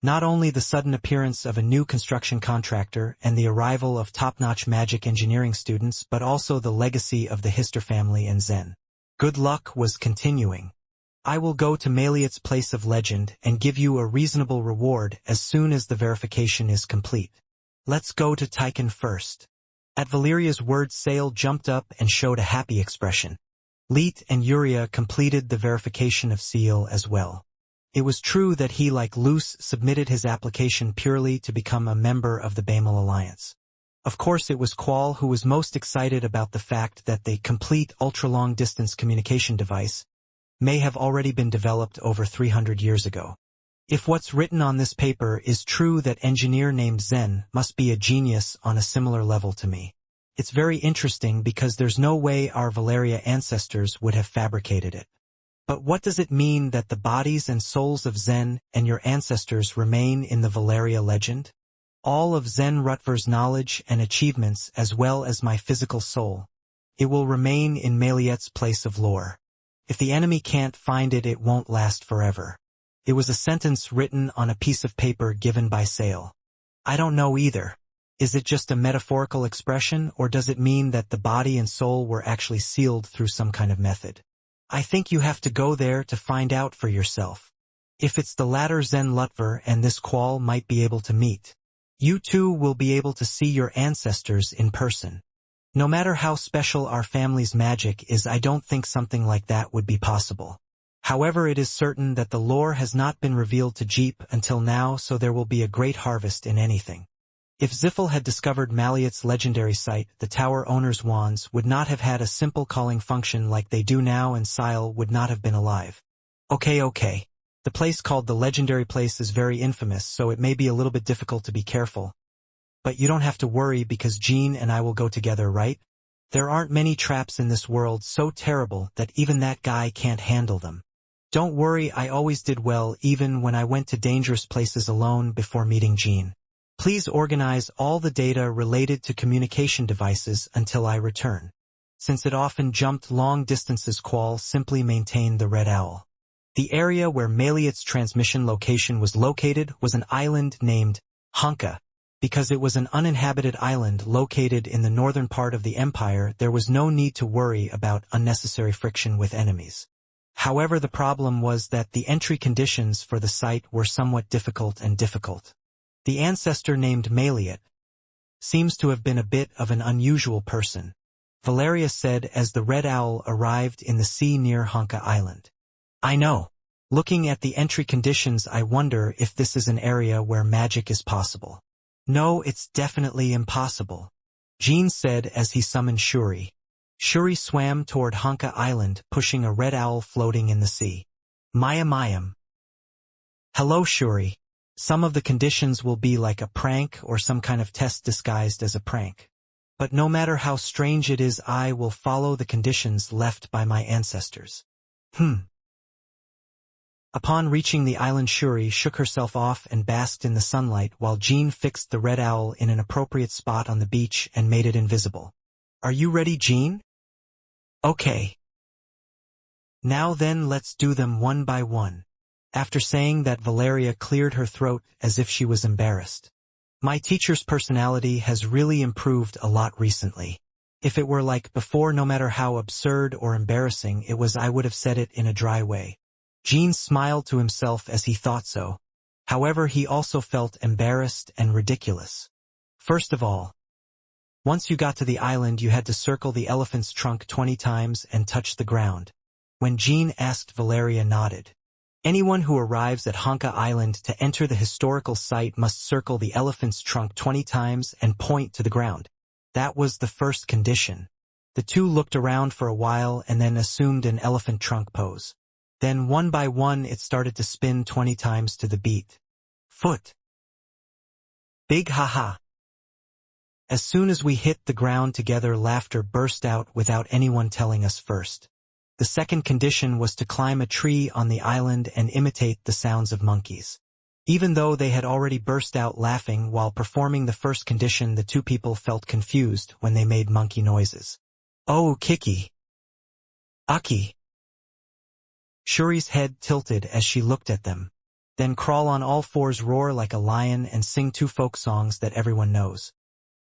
Not only the sudden appearance of a new construction contractor and the arrival of top-notch magic engineering students, but also the legacy of the Hister family and Zen. Good luck was continuing. I will go to Maliet's place of legend and give you a reasonable reward as soon as the verification is complete. Let's go to Tychon first. At Valeria's words, Sale jumped up and showed a happy expression. Leet and Yuria completed the verification of Seal as well. It was true that he, like Luce, submitted his application purely to become a member of the Bamul Alliance. Of course, it was Qual who was most excited about the fact that the complete ultra-long-distance communication device may have already been developed over 300 years ago. If what's written on this paper is true, that engineer named Zen must be a genius on a similar level to me. It's very interesting because there's no way our Valeria ancestors would have fabricated it. But what does it mean that the bodies and souls of Zen and your ancestors remain in the Valeria legend? All of Zen Rutver's knowledge and achievements, as well as my physical soul. It will remain in Maliet's place of lore. If the enemy can't find it, it won't last forever. It was a sentence written on a piece of paper given by Sale. I don't know either. Is it just a metaphorical expression, or does it mean that the body and soul were actually sealed through some kind of method? I think you have to go there to find out for yourself. If it's the latter, Zen Rutver and this Qual might be able to meet. You too will be able to see your ancestors in person. No matter how special our family's magic is, I don't think something like that would be possible. However, it is certain that the lore has not been revealed to Jeep until now, so there will be a great harvest in anything. If Ziffel had discovered Maliet's legendary site, the tower owner's wands would not have had a simple calling function like they do now, and Sile would not have been alive. Okay. The place called the Legendary Place is very infamous, so it may be a little bit difficult to be careful. But you don't have to worry because Jean and I will go together, right? There aren't many traps in this world so terrible that even that guy can't handle them. Don't worry, I always did well even when I went to dangerous places alone before meeting Jean. Please organize all the data related to communication devices until I return. Since it often jumped long distances, Qual simply maintained the red owl. The area where Maliet's transmission location was located was an island named Honka. Because it was an uninhabited island located in the northern part of the empire, there was no need to worry about unnecessary friction with enemies. However, the problem was that the entry conditions for the site were somewhat difficult. The ancestor named Maliet seems to have been a bit of an unusual person, Valeria said as the red owl arrived in the sea near Honka Island. I know. Looking at the entry conditions, I wonder if this is an area where magic is possible. No, it's definitely impossible, Jean said as he summoned Shuri. Shuri swam toward Honka Island, pushing a red owl floating in the sea. Mayam. Hello, Shuri. Some of the conditions will be like a prank or some kind of test disguised as a prank. But no matter how strange it is, I will follow the conditions left by my ancestors. Upon reaching the island, Shuri shook herself off and basked in the sunlight while Jean fixed the red owl in an appropriate spot on the beach and made it invisible. Are you ready, Jean? Okay. Now then, let's do them one by one. After saying that, Valeria cleared her throat as if she was embarrassed. My teacher's personality has really improved a lot recently. If it were like before, no matter how absurd or embarrassing it was, I would have said it in a dry way. Jean smiled to himself as he thought so. However, he also felt embarrassed and ridiculous. First of all, once you got to the island, you had to circle the elephant's trunk 20 times and touch the ground. When Jean asked, Valeria nodded. Anyone who arrives at Honka Island to enter the historical site must circle the elephant's trunk 20 times and point to the ground. That was the first condition. The two looked around for a while and then assumed an elephant trunk pose. Then one by one it started to spin 20 times to the beat. Foot. Big haha. As soon as we hit the ground together, laughter burst out without anyone telling us first. The second condition was to climb a tree on the island and imitate the sounds of monkeys. Even though they had already burst out laughing while performing the first condition, the two people felt confused when they made monkey noises. Oh, Kiki. Aki. Shuri's head tilted as she looked at them. Then crawl on all fours, roar like a lion, and sing two folk songs that everyone knows.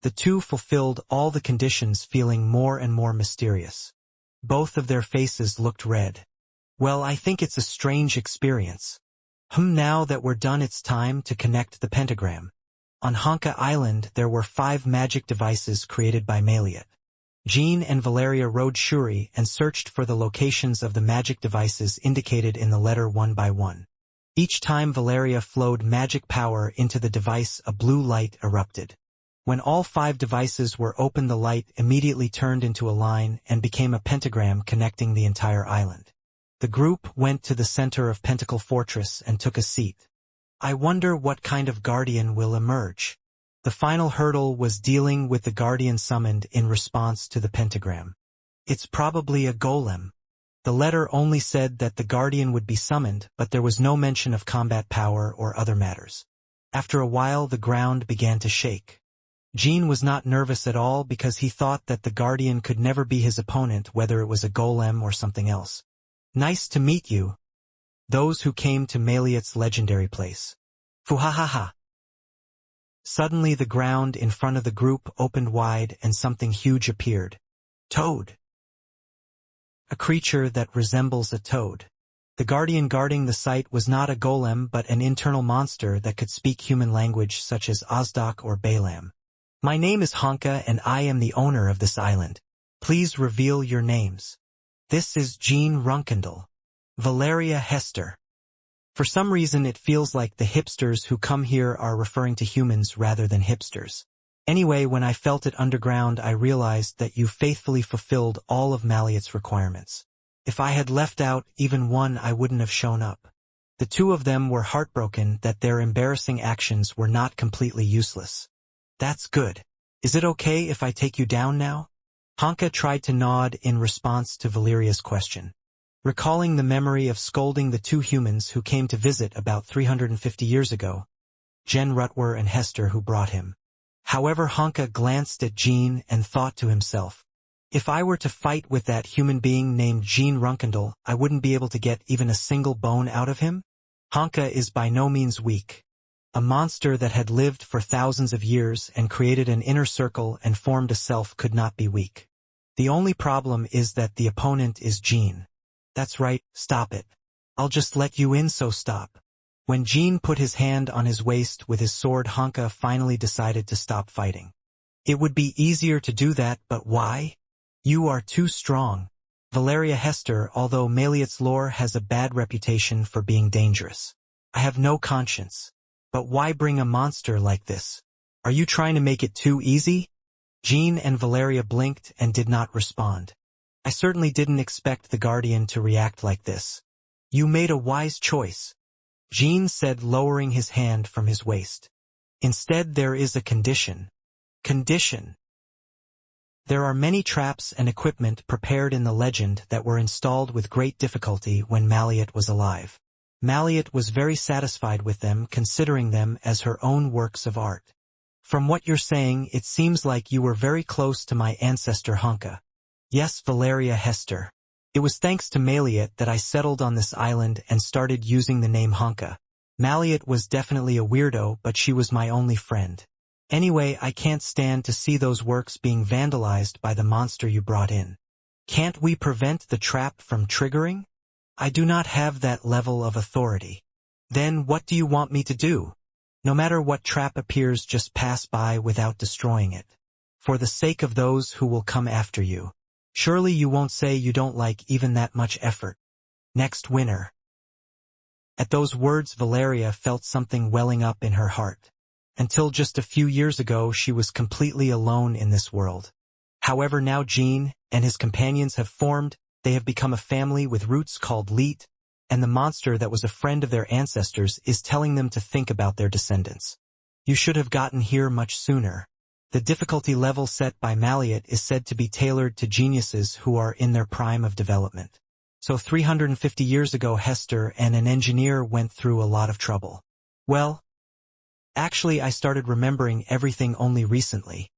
The two fulfilled all the conditions, feeling more and more mysterious. Both of their faces looked red. Well, I think it's a strange experience. Now that we're done, it's time to connect the pentagram. On Honka Island, there were 5 magic devices created by Maliet. Jean and Valeria rode Shuri and searched for the locations of the magic devices indicated in the letter one by one. Each time Valeria flowed magic power into the device, a blue light erupted. When all 5 devices were open, the light immediately turned into a line and became a pentagram connecting the entire island. The group went to the center of Pentacle Fortress and took a seat. I wonder what kind of guardian will emerge. The final hurdle was dealing with the guardian summoned in response to the pentagram. It's probably a golem. The letter only said that the guardian would be summoned, but there was no mention of combat power or other matters. After a while, the ground began to shake. Jean was not nervous at all because he thought that the guardian could never be his opponent, whether it was a golem or something else. Nice to meet you. Those who came to Maliet's legendary place. Fuhahaha. Suddenly the ground in front of the group opened wide and something huge appeared. Toad. A creature that resembles a toad. The guardian guarding the site was not a golem but an internal monster that could speak human language such as Ozdak or Balaam. My name is Honka and I am the owner of this island. Please reveal your names. This is Jean Runkendall. Valeria Hester. For some reason it feels like the hipsters who come here are referring to humans rather than hipsters. Anyway, when I felt it underground, I realized that you faithfully fulfilled all of Maliet's requirements. If I had left out even one, I wouldn't have shown up. The two of them were heartbroken that their embarrassing actions were not completely useless. That's good. Is it okay if I take you down now? Honka tried to nod in response to Valeria's question. Recalling the memory of scolding the 2 humans who came to visit about 350 years ago, Jen Rutwer and Hester, who brought him. However, Honka glanced at Jean and thought to himself, If I were to fight with that human being named Jean Runkendal, I wouldn't be able to get even a single bone out of him? Hanka is by no means weak. A monster that had lived for thousands of years and created an inner circle and formed a self could not be weak. The only problem is that the opponent is Jean. That's right, stop it. I'll just let you in, so stop. When Jean put his hand on his waist with his sword, Hanka finally decided to stop fighting. It would be easier to do that, but why? You are too strong. Valeria Hester, although Maliet's lore has a bad reputation for being dangerous. I have no conscience. But why bring a monster like this? Are you trying to make it too easy? Jean and Valeria blinked and did not respond. I certainly didn't expect the Guardian to react like this. You made a wise choice, Jean said, lowering his hand from his waist. Instead, there is a condition. Condition. There are many traps and equipment prepared in the legend that were installed with great difficulty when Maliet was alive. Maliet was very satisfied with them, considering them as her own works of art. From what you're saying, it seems like you were very close to my ancestor Hanka. Yes, Valeria Hester. It was thanks to Maliet that I settled on this island and started using the name Hanka. Maliet was definitely a weirdo, but she was my only friend. Anyway, I can't stand to see those works being vandalized by the monster you brought in. Can't we prevent the trap from triggering? I do not have that level of authority. Then what do you want me to do? No matter what trap appears, just pass by without destroying it. For the sake of those who will come after you. Surely you won't say you don't like even that much effort. Next winner. At those words, Valeria felt something welling up in her heart. Until just a few years ago, she was completely alone in this world. However, now Jean and his companions have formed, they have become a family with roots called Leet, and the monster that was a friend of their ancestors is telling them to think about their descendants. You should have gotten here much sooner. The difficulty level set by Maliet is said to be tailored to geniuses who are in their prime of development. So 350 years ago, Hester and an engineer went through a lot of trouble. Well, actually, I started remembering everything only recently.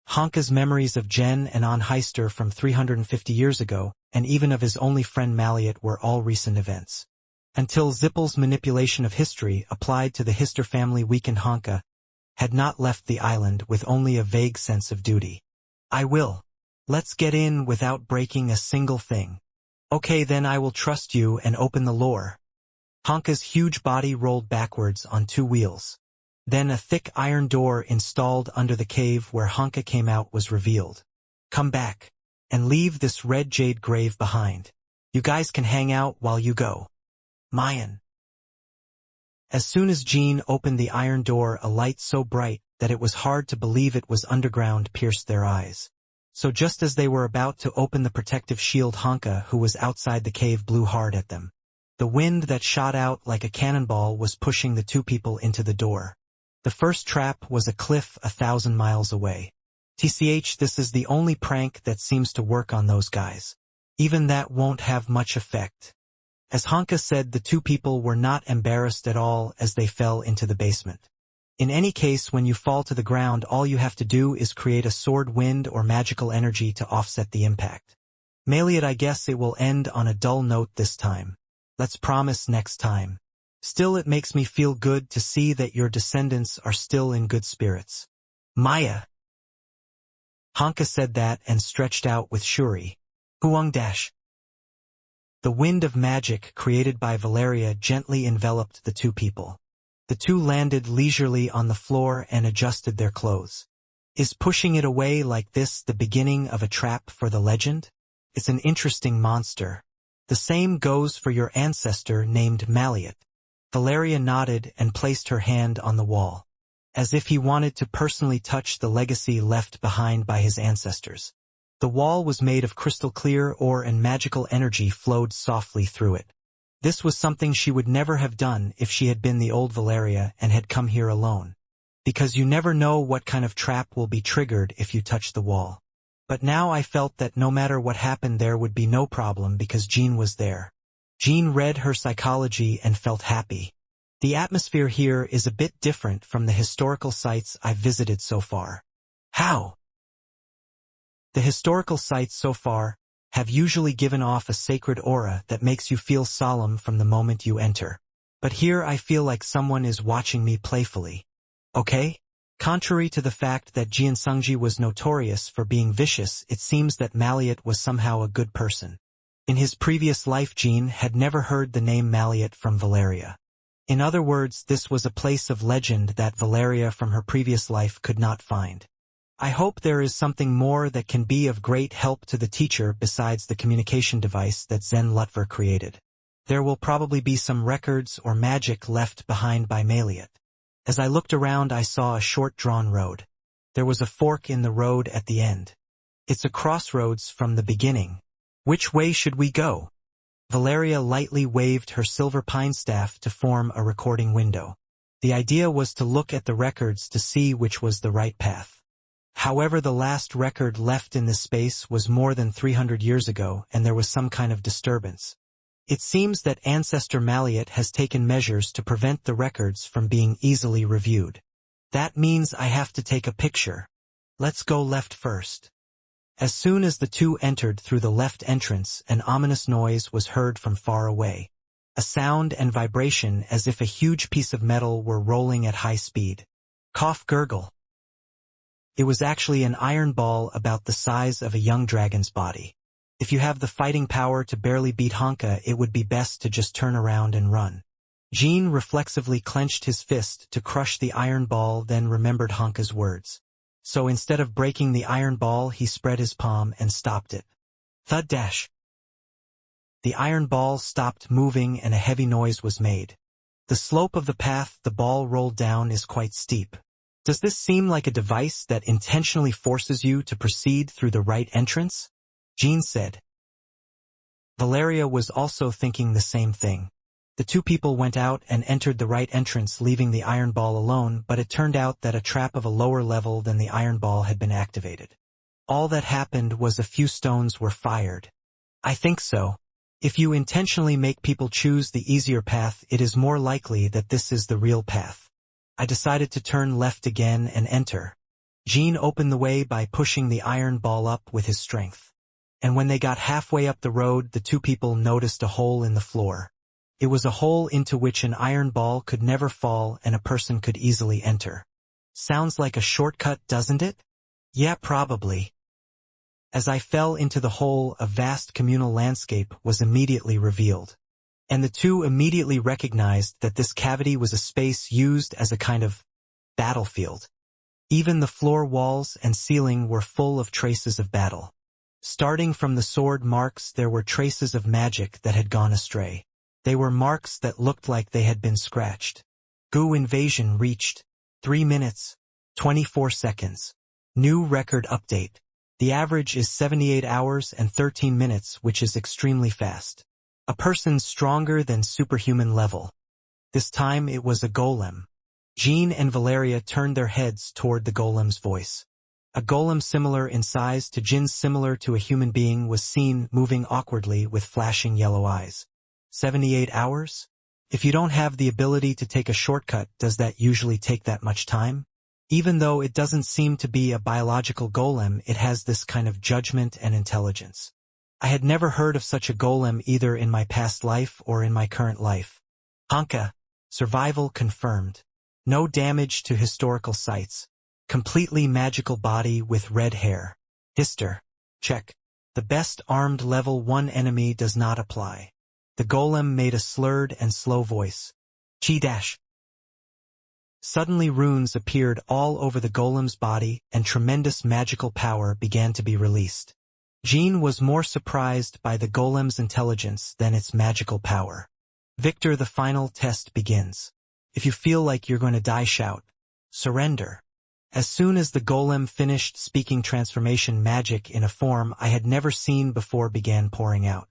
Hanka's memories of Jen and An Heister from 350 years ago, and even of his only friend Maliet, were all recent events. Until Zippel's manipulation of history applied to the Hister family weakened, Hanka had not left the island with only a vague sense of duty. I will. Let's get in without breaking a single thing. Okay, then I will trust you and open the lore. Hanka's huge body rolled backwards on two wheels. Then a thick iron door installed under the cave where Hanka came out was revealed. Come back, and leave this red jade grave behind. You guys can hang out while you go. Mayan. As soon as Jean opened the iron door, a light so bright that it was hard to believe it was underground pierced their eyes. So just as they were about to open the protective shield, Hanka, who was outside the cave, blew hard at them. The wind that shot out like a cannonball was pushing the two people into the door. The first trap was a cliff 1,000 miles away. TCH, this is the only prank that seems to work on those guys. Even that won't have much effect. As Hanka said, the two people were not embarrassed at all as they fell into the basement. In any case, when you fall to the ground, all you have to do is create a sword wind or magical energy to offset the impact. Maliet, I guess it will end on a dull note this time. Let's promise next time. Still, it makes me feel good to see that your descendants are still in good spirits. Maya. Hanka said that and stretched out with Shuri. Huang dash. The wind of magic created by Valeria gently enveloped the two people. The two landed leisurely on the floor and adjusted their clothes. Is pushing it away like this the beginning of a trap for the legend? It's an interesting monster. The same goes for your ancestor named Maliet. Valeria nodded and placed her hand on the wall, as if he wanted to personally touch the legacy left behind by his ancestors. The wall was made of crystal clear ore and magical energy flowed softly through it. This was something she would never have done if she had been the old Valeria and had come here alone. Because you never know what kind of trap will be triggered if you touch the wall. But now I felt that no matter what happened there would be no problem because Jean was there. Jean read her psychology and felt happy. The atmosphere here is a bit different from the historical sites I've visited so far. How? The historical sites so far have usually given off a sacred aura that makes you feel solemn from the moment you enter. But here I feel like someone is watching me playfully. Okay? Contrary to the fact that Jian Sungji was notorious for being vicious, it seems that Maliat was somehow a good person. In his previous life, Jian had never heard the name Maliat from Valeria. In other words, this was a place of legend that Valeria from her previous life could not find. I hope there is something more that can be of great help to the teacher besides the communication device that Zen Lutver created. There will probably be some records or magic left behind by Maliat. As I looked around, I saw a short drawn road. There was a fork in the road at the end. It's a crossroads from the beginning. Which way should we go? Valeria lightly waved her silver pine staff to form a recording window. The idea was to look at the records to see which was the right path. However, the last record left in this space was more than 300 years ago, and there was some kind of disturbance. It seems that Ancestor Maliat has taken measures to prevent the records from being easily reviewed. That means I have to take a picture. Let's go left first. As soon as the two entered through the left entrance, an ominous noise was heard from far away. A sound and vibration as if a huge piece of metal were rolling at high speed. Cough gurgle. It was actually an iron ball about the size of a young dragon's body. If you have the fighting power to barely beat Honka, it would be best to just turn around and run. Jean reflexively clenched his fist to crush the iron ball, then remembered Honka's words. So instead of breaking the iron ball, he spread his palm and stopped it. Thud dash. The iron ball stopped moving and a heavy noise was made. The slope of the path the ball rolled down is quite steep. Does this seem like a device that intentionally forces you to proceed through the right entrance? Jean said. Valeria was also thinking the same thing. The two people went out and entered the right entrance, leaving the iron ball alone, but it turned out that a trap of a lower level than the iron ball had been activated. All that happened was a few stones were fired. I think so. If you intentionally make people choose the easier path, it is more likely that this is the real path. I decided to turn left again and enter. Jean opened the way by pushing the iron ball up with his strength. And when they got halfway up the road, the two people noticed a hole in the floor. It was a hole into which an iron ball could never fall and a person could easily enter. Sounds like a shortcut, doesn't it? Yeah, probably. As I fell into the hole, a vast communal landscape was immediately revealed. And the two immediately recognized that this cavity was a space used as a kind of battlefield. Even the floor walls and ceiling were full of traces of battle. Starting from the sword marks, there were traces of magic that had gone astray. They were marks that looked like they had been scratched. Goo invasion reached 3 minutes, 24 seconds. New record update. The average is 78 hours and 13 minutes, which is extremely fast. A person stronger than superhuman level. This time it was a golem. Jean and Valeria turned their heads toward the golem's voice. A golem similar in size to Jin's, similar to a human being, was seen moving awkwardly with flashing yellow eyes. 78 hours? If you don't have the ability to take a shortcut, does that usually take that much time? Even though it doesn't seem to be a biological golem, it has this kind of judgment and intelligence. I had never heard of such a golem either in my past life or in my current life. Honka. Survival confirmed. No damage to historical sites. Completely magical body with red hair. Hister. Check. The best armed level 1 enemy does not apply. The golem made a slurred and slow voice. Chi dash. Suddenly runes appeared all over the golem's body and tremendous magical power began to be released. Jean was more surprised by the golem's intelligence than its magical power. Victor, the final test begins. If you feel like you're going to die, shout. Surrender. As soon as the golem finished speaking, transformation magic in a form I had never seen before began pouring out.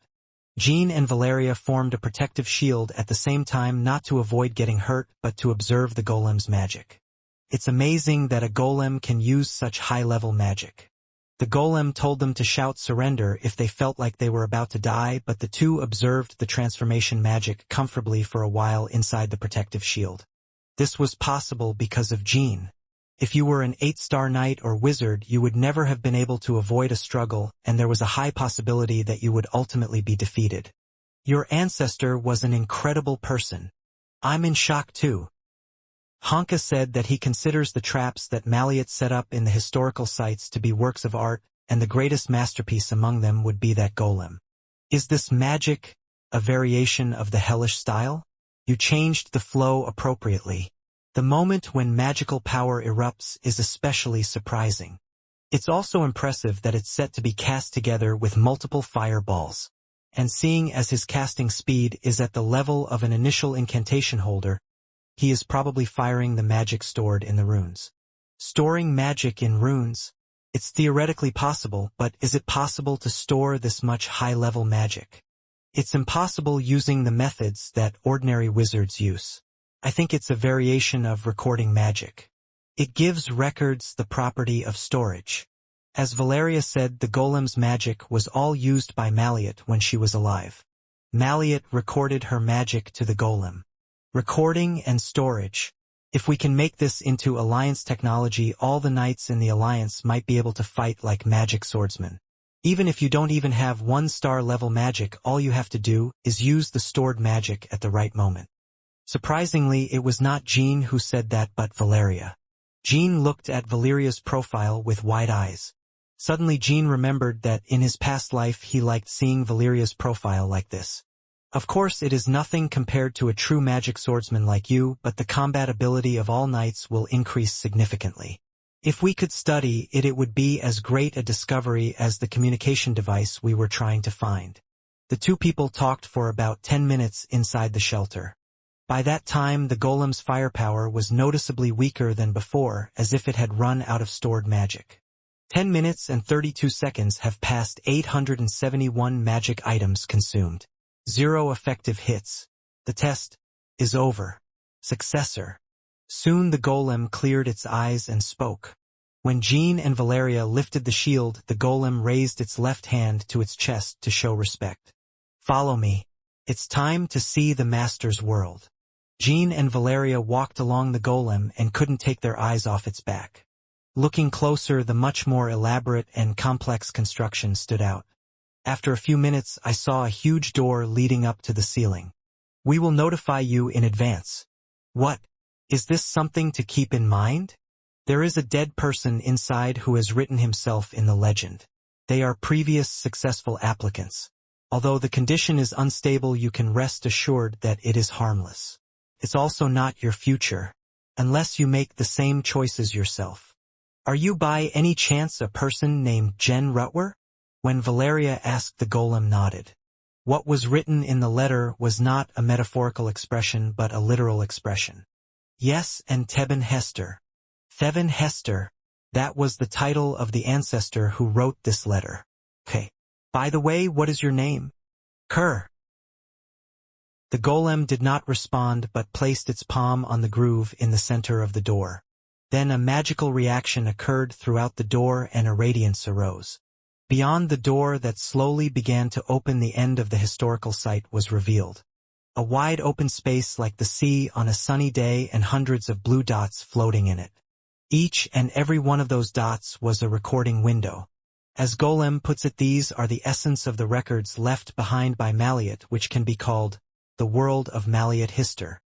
Jean and Valeria formed a protective shield at the same time, not to avoid getting hurt, but to observe the golem's magic. It's amazing that a golem can use such high-level magic. The golem told them to shout surrender if they felt like they were about to die, but the two observed the transformation magic comfortably for a while inside the protective shield. This was possible because of Jean. If you were an 8-star knight or wizard, you would never have been able to avoid a struggle, and there was a high possibility that you would ultimately be defeated. Your ancestor was an incredible person. I'm in shock too. Honka said that he considers the traps that Maliet set up in the historical sites to be works of art, and the greatest masterpiece among them would be that golem. Is this magic, a variation of the hellish style? You changed the flow appropriately. The moment when magical power erupts is especially surprising. It's also impressive that it's set to be cast together with multiple fireballs. And seeing as his casting speed is at the level of an initial incantation holder, he is probably firing the magic stored in the runes. Storing magic in runes? It's theoretically possible, but is it possible to store this much high-level magic? It's impossible using the methods that ordinary wizards use. I think it's a variation of recording magic. It gives records the property of storage. As Valeria said, the golem's magic was all used by Maliet when she was alive. Maliet recorded her magic to the golem. Recording and storage. If we can make this into Alliance technology, all the knights in the Alliance might be able to fight like magic swordsmen. Even if you don't even have 1-star level magic, all you have to do is use the stored magic at the right moment. Surprisingly, it was not Jean who said that but Valeria. Jean looked at Valeria's profile with wide eyes. Suddenly Jean remembered that in his past life he liked seeing Valeria's profile like this. Of course, it is nothing compared to a true magic swordsman like you, but the combat ability of all knights will increase significantly. If we could study it, it would be as great a discovery as the communication device we were trying to find. The two people talked for about 10 minutes inside the shelter. By that time, the golem's firepower was noticeably weaker than before, as if it had run out of stored magic. 10 minutes and 32 seconds have passed. 871 magic items consumed. 0 effective hits. The test is over. Successor. Soon the golem cleared its eyes and spoke. When Jean and Valeria lifted the shield, the golem raised its left hand to its chest to show respect. Follow me. It's time to see the master's world. Jean and Valeria walked along the golem and couldn't take their eyes off its back. Looking closer, the much more elaborate and complex construction stood out. After a few minutes, I saw a huge door leading up to the ceiling. We will notify you in advance. What? Is this something to keep in mind? There is a dead person inside who has written himself in the legend. They are previous successful applicants. Although the condition is unstable, you can rest assured that it is harmless. It's also not your future, unless you make the same choices yourself. Are you by any chance a person named Jen Rutwer? When Valeria asked, the golem nodded. What was written in the letter was not a metaphorical expression but a literal expression. Yes, and Teben Hester. Theven Hester. That was the title of the ancestor who wrote this letter. Okay. By the way, what is your name? Kerr. The golem did not respond but placed its palm on the groove in the center of the door. Then a magical reaction occurred throughout the door and a radiance arose. Beyond the door that slowly began to open, the end of the historical site was revealed. A wide open space like the sea on a sunny day and hundreds of blue dots floating in it. Each and every one of those dots was a recording window. As Golem puts it, these are the essence of the records left behind by Maliet, which can be called the world of Maliet Hister.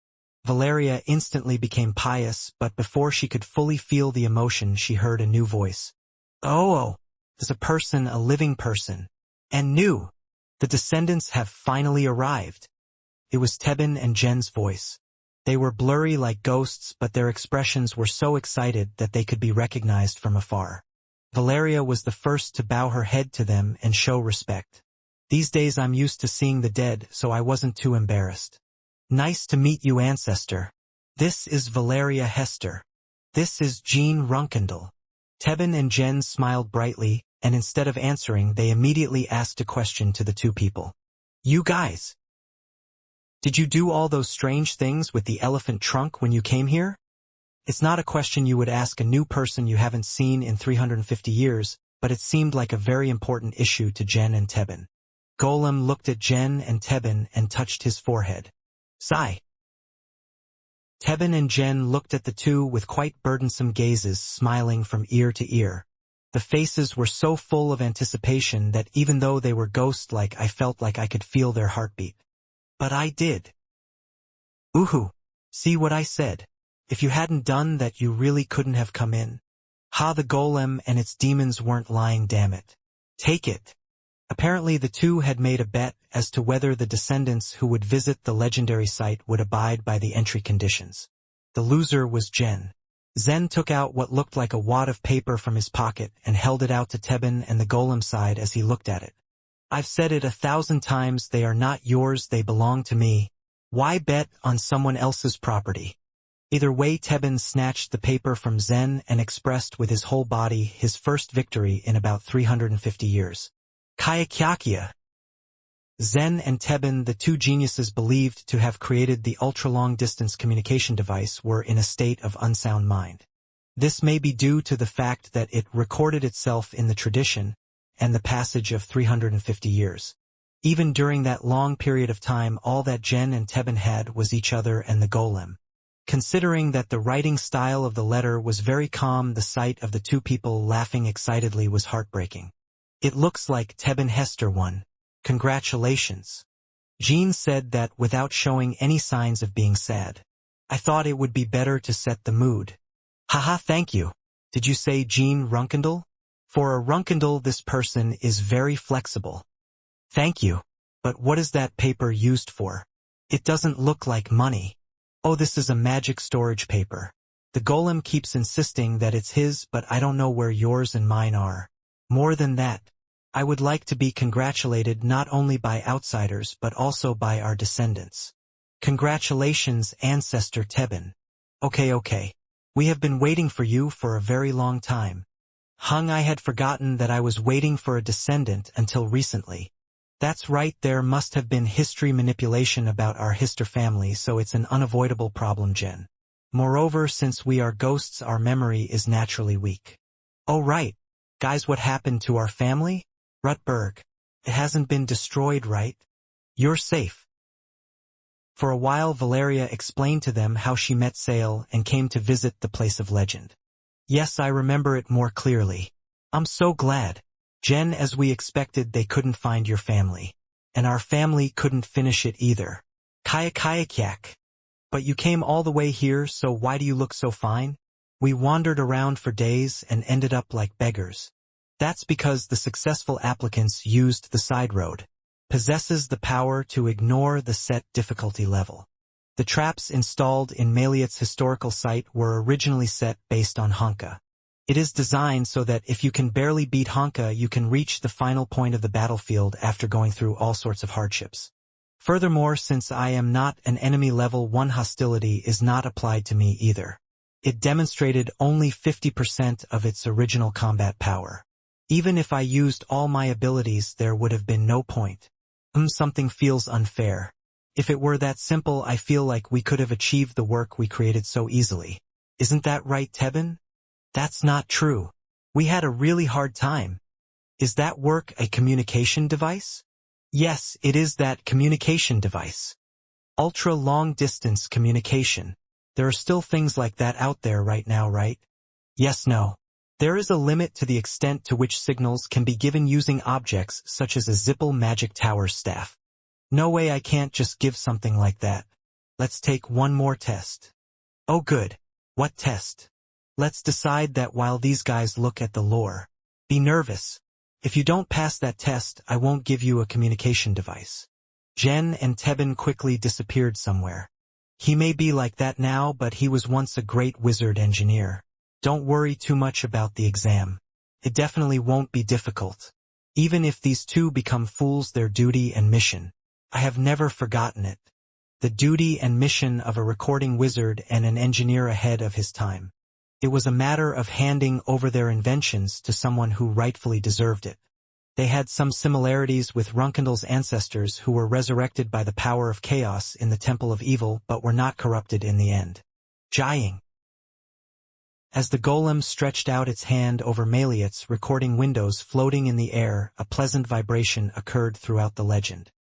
Valeria instantly became pious, but before she could fully feel the emotion, she heard a new voice. Oh, is a person, a living person. And new. The descendants have finally arrived. It was Teben and Jen's voice. They were blurry like ghosts, but their expressions were so excited that they could be recognized from afar. Valeria was the first to bow her head to them and show respect. These days I'm used to seeing the dead, so I wasn't too embarrassed. Nice to meet you, ancestor. This is Valeria Hester. This is Jean Runkendal. Teben and Jen smiled brightly, and instead of answering, they immediately asked a question to the two people. You guys, did you do all those strange things with the elephant trunk when you came here? It's not a question you would ask a new person you haven't seen in 350 years, but it seemed like a very important issue to Jen and Teben. Golem looked at Jen and Teben and touched his forehead. Sigh. Tebin and Jen looked at the two with quite burdensome gazes, smiling from ear to ear. The faces were so full of anticipation that even though they were ghost-like, I felt like I could feel their heartbeat. But I did. Ooh, see what I said? If you hadn't done that, you really couldn't have come in. Ha, the golem and its demons weren't lying, damn it. Take it. Apparently the two had made a bet as to whether the descendants who would visit the legendary site would abide by the entry conditions. The loser was Jen. Zen took out what looked like a wad of paper from his pocket and held it out to Tebin and the golem side as he looked at it. I've said it 1,000 times, they are not yours, they belong to me. Why bet on someone else's property? Either way, Tebin snatched the paper from Zen and expressed with his whole body his first victory in about 350 years. Kayakyakia. Zen and Tebin, the two geniuses believed to have created the ultra-long-distance communication device, were in a state of unsound mind. This may be due to the fact that it recorded itself in the tradition and the passage of 350 years. Even during that long period of time, all that Jen and Tebin had was each other and the golem. Considering that the writing style of the letter was very calm, the sight of the two people laughing excitedly was heartbreaking. It looks like Tebin Hester won. Congratulations. Jean said that without showing any signs of being sad. I thought it would be better to set the mood. Haha, thank you. Did you say Jean Runkendall? For a Runkendall, this person is very flexible. Thank you. But what is that paper used for? It doesn't look like money. Oh, this is a magic storage paper. The golem keeps insisting that it's his, but I don't know where yours and mine are. More than that, I would like to be congratulated not only by outsiders but also by our descendants. Congratulations, Ancestor Tebin. Okay. We have been waiting for you for a very long time. I had forgotten that I was waiting for a descendant until recently. That's right, there must have been history manipulation about our Hister family, so it's an unavoidable problem, Jen. Moreover, since we are ghosts, our memory is naturally weak. Oh right. Guys, what happened to our family? Rutberg. It hasn't been destroyed, right? You're safe. For a while, Valeria explained to them how she met Sale and came to visit the place of legend. Yes, I remember it more clearly. I'm so glad. Jen, as we expected, they couldn't find your family. And our family couldn't finish it either. Kyak. But you came all the way here, so why do you look so fine? We wandered around for days and ended up like beggars. That's because the successful applicants used the side road. Possesses the power to ignore the set difficulty level. The traps installed in Maliot's historical site were originally set based on Honka. It is designed so that if you can barely beat Honka, you can reach the final point of the battlefield after going through all sorts of hardships. Furthermore, since I am not an enemy, level 1 hostility is not applied to me either. It demonstrated only 50% of its original combat power. Even if I used all my abilities, there would have been no point. Something feels unfair. If it were that simple, I feel like we could have achieved the work we created so easily. Isn't that right, Tebin? That's not true. We had a really hard time. Is that work a communication device? Yes, it is that communication device. Ultra-long-distance communication. There are still things like that out there right now, right? Yes, no. There is a limit to the extent to which signals can be given using objects such as a Zippel Magic Tower staff. No way, I can't just give something like that. Let's take one more test. Oh good. What test? Let's decide that while these guys look at the lore. Be nervous. If you don't pass that test, I won't give you a communication device. Jen and Tebin quickly disappeared somewhere. He may be like that now, but he was once a great wizard engineer. Don't worry too much about the exam. It definitely won't be difficult. Even if these two become fools, their duty and mission. I have never forgotten it. The duty and mission of a recording wizard and an engineer ahead of his time. It was a matter of handing over their inventions to someone who rightfully deserved it. They had some similarities with Runkendall's ancestors, who were resurrected by the power of chaos in the Temple of Evil but were not corrupted in the end. Jying. As the golem stretched out its hand over Maliot's recording windows floating in the air, a pleasant vibration occurred throughout the legend.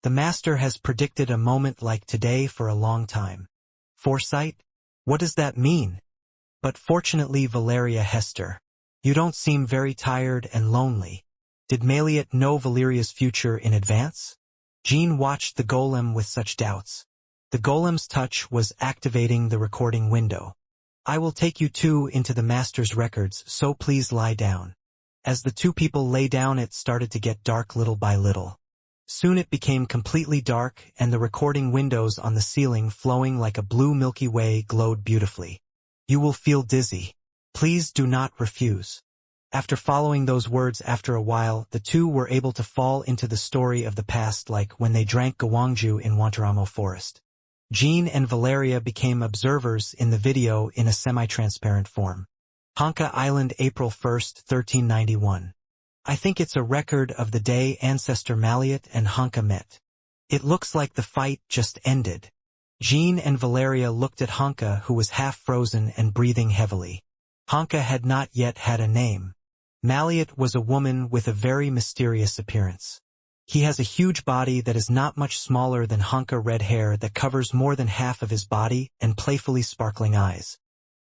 The master has predicted a moment like today for a long time. Foresight? What does that mean? But fortunately, Valeria Hester, you don't seem very tired and lonely. Did Maliet know Valeria's future in advance? Jean watched the golem with such doubts. The golem's touch was activating the recording window. I will take you two into the master's records, so please lie down. As the two people lay down, it started to get dark little by little. Soon it became completely dark, and the recording windows on the ceiling, flowing like a blue Milky Way, glowed beautifully. You will feel dizzy. Please do not refuse. After following those words, after a while, the two were able to fall into the story of the past, like when they drank Gawangju in Wantaramo Forest. Jean and Valeria became observers in the video in a semi-transparent form. Honka Island, April 1, 1391. I think it's a record of the day ancestor Maliet and Honka met. It looks like the fight just ended. Jean and Valeria looked at Honka, who was half frozen and breathing heavily. Honka had not yet had a name. Maliet was a woman with a very mysterious appearance. He has a huge body that is not much smaller than Honka, red hair that covers more than half of his body, and playfully sparkling eyes.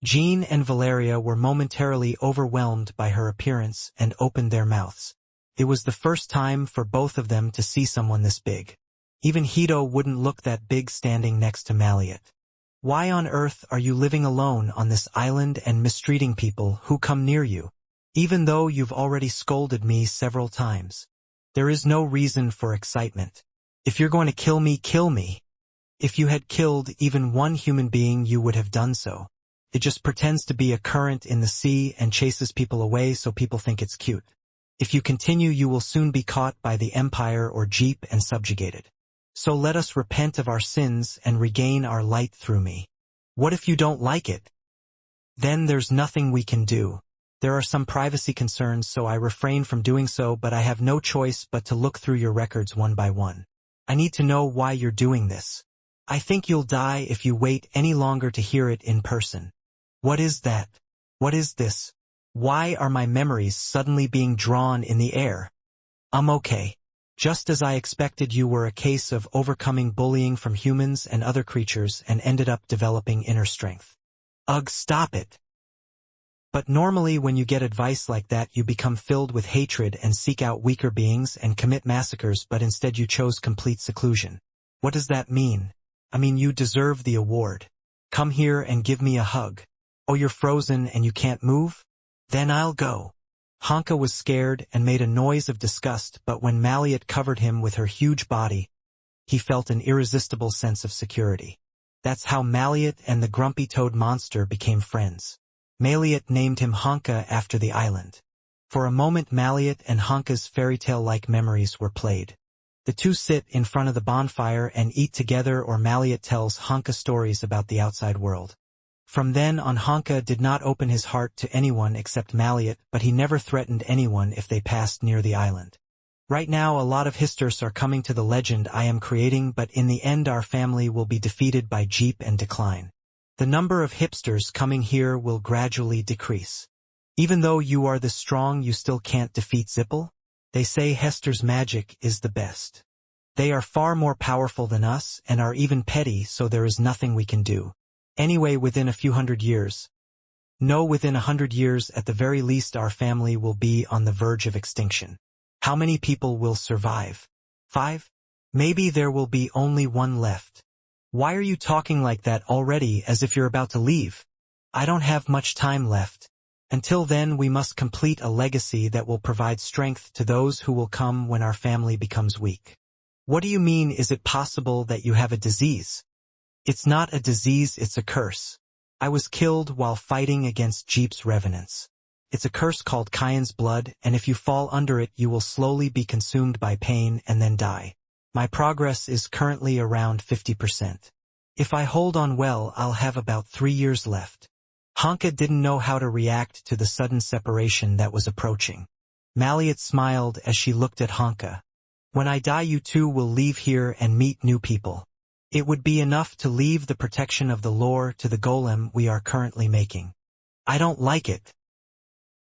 Jean and Valeria were momentarily overwhelmed by her appearance and opened their mouths. It was the first time for both of them to see someone this big. Even Hito wouldn't look that big standing next to Maliet. Why on earth are you living alone on this island and mistreating people who come near you? Even though you've already scolded me several times. There is no reason for excitement. If you're going to kill me, kill me. If you had killed even one human being, you would have done so. It just pretends to be a current in the sea and chases people away so people think it's cute. If you continue, you will soon be caught by the Empire or Jeep and subjugated. So let us repent of our sins and regain our light through me. What if you don't like it? Then there's nothing we can do. There are some privacy concerns, so I refrain from doing so, but I have no choice but to look through your records one by one. I need to know why you're doing this. I think you'll die if you wait any longer to hear it in person. What is that? What is this? Why are my memories suddenly being drawn in the air? Okay. Just as I expected, you were a case of overcoming bullying from humans and other creatures and ended up developing inner strength. Ugh, stop it. But normally when you get advice like that, you become filled with hatred and seek out weaker beings and commit massacres, but instead you chose complete seclusion. What does that mean? I mean, you deserve the award. Come here and give me a hug. Oh, you're frozen and you can't move? Then I'll go. Honka was scared and made a noise of disgust, but when Maliet covered him with her huge body, he felt an irresistible sense of security. That's how Maliet and the grumpy toad monster became friends. Maliet named him Honka after the island. For a moment, Maliet and Honka's fairy-tale-like memories were played. The two sit in front of the bonfire and eat together, or Maliet tells Honka stories about the outside world. From then on, Honka did not open his heart to anyone except Maliet, but he never threatened anyone if they passed near the island. Right now, a lot of histers are coming to the legend I am creating, but in the end our family will be defeated by Jeep and decline. The number of hipsters coming here will gradually decrease. Even though you are this strong, you still can't defeat Zippel? They say Hester's magic is the best. They are far more powerful than us and are even petty, so there is nothing we can do. Anyway, within a few hundred years. No, within 100 years at the very least our family will be on the verge of extinction. How many people will survive? 5? Maybe there will be only one left. Why are you talking like that already, as if you're about to leave? I don't have much time left. Until then, we must complete a legacy that will provide strength to those who will come when our family becomes weak. What do you mean, is it possible that you have a disease? It's not a disease, it's a curse. I was killed while fighting against Jeep's revenants. It's a curse called Kyan's blood, and if you fall under it, you will slowly be consumed by pain and then die. My progress is currently around 50%. If I hold on well, I'll have about 3 years left. Honka didn't know how to react to the sudden separation that was approaching. Maliet smiled as she looked at Honka. When I die, you two will leave here and meet new people. It would be enough to leave the protection of the lore to the golem we are currently making. I don't like it.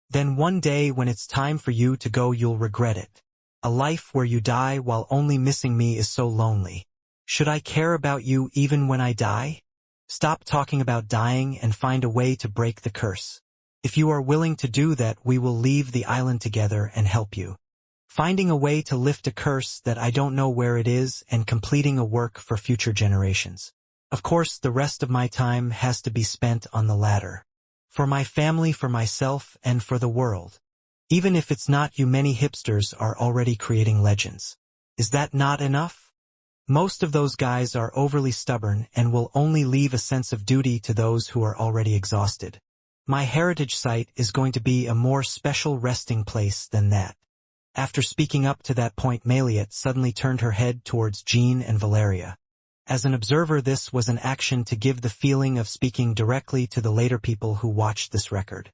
Then one day when it's time for you to go, you'll regret it. A life where you die while only missing me is so lonely. Should I care about you even when I die? Stop talking about dying and find a way to break the curse. If you are willing to do that, we will leave the island together and help you. Finding a way to lift a curse that I don't know where it is and completing a work for future generations. Of course, the rest of my time has to be spent on the latter. For my family, for myself, and for the world. Even if it's not you, many hipsters are already creating legends. Is that not enough? Most of those guys are overly stubborn and will only leave a sense of duty to those who are already exhausted. My heritage site is going to be a more special resting place than that. After speaking up to that point, Maliet suddenly turned her head towards Jean and Valeria. As an observer, this was an action to give the feeling of speaking directly to the later people who watched this record.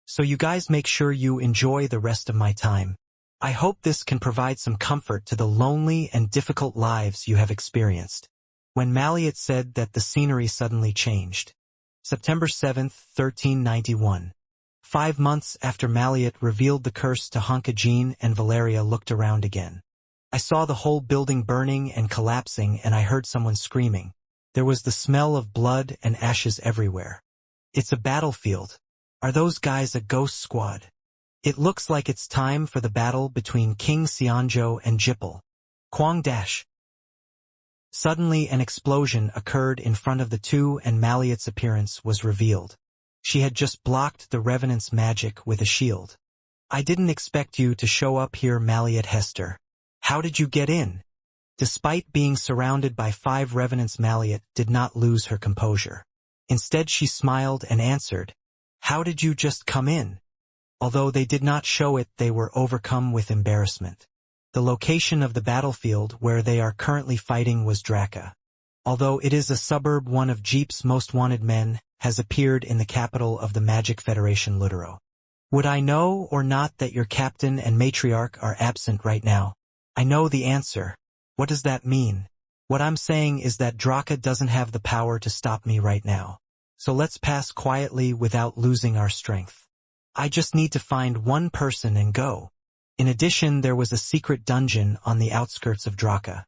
So you guys make sure you enjoy the rest of my time. I hope this can provide some comfort to the lonely and difficult lives you have experienced. When Maliet said that, the scenery suddenly changed. September 7th, 1391. 5 months after Maliet revealed the curse to Honka, Jean and Valeria looked around again. I saw the whole building burning and collapsing, and I heard someone screaming. There was the smell of blood and ashes everywhere. It's a battlefield. Are those guys a ghost squad? It looks like it's time for the battle between King Sionjo and Jipple. Quang dash. Suddenly an explosion occurred in front of the two and Maliet's appearance was revealed. She had just blocked the Revenant's magic with a shield. I didn't expect you to show up here, Maliet Hester. How did you get in? Despite being surrounded by 5 Revenants, Maliet did not lose her composure. Instead she smiled and answered, "How did you just come in?" Although they did not show it, they were overcome with embarrassment. The location of the battlefield where they are currently fighting was Draka. Although it is a suburb, one of Jeep's most wanted men has appeared in the capital of the Magic Federation, Lutero. Would I know or not that your captain and matriarch are absent right now? I know the answer. What does that mean? What I'm saying is that Draka doesn't have the power to stop me right now. So let's pass quietly without losing our strength. I just need to find one person and go. In addition, there was a secret dungeon on the outskirts of Draka.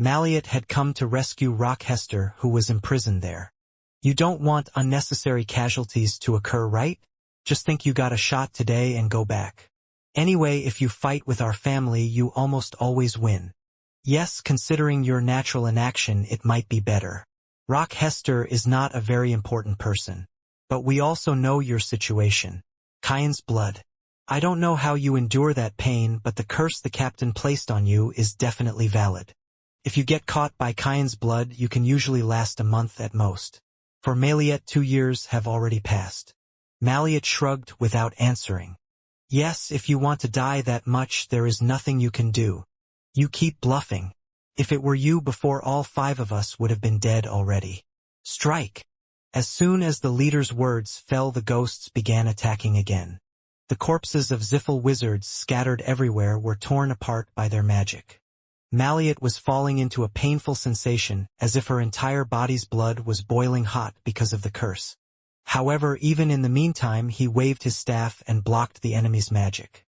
Maliet had come to rescue Rock Hester, who was imprisoned there. You don't want unnecessary casualties to occur, right? Just think you got a shot today and go back. Anyway, if you fight with our family, you almost always win. Yes, considering your natural inaction, it might be better. Rock Hester is not a very important person. But we also know your situation. Kyan's blood. I don't know how you endure that pain, but the curse the captain placed on you is definitely valid. If you get caught by Kyan's blood, you can usually last a month at most. For Maliet, 2 years have already passed. Maliet shrugged without answering. Yes, if you want to die that much, there is nothing you can do. You keep bluffing. If it were you before, all 5 of us would have been dead already. Strike! As soon as the leader's words fell, the ghosts began attacking again. The corpses of Ziffel wizards scattered everywhere were torn apart by their magic. Maliet was falling into a painful sensation, as if her entire body's blood was boiling hot because of the curse. However, even in the meantime, he waved his staff and blocked the enemy's magic.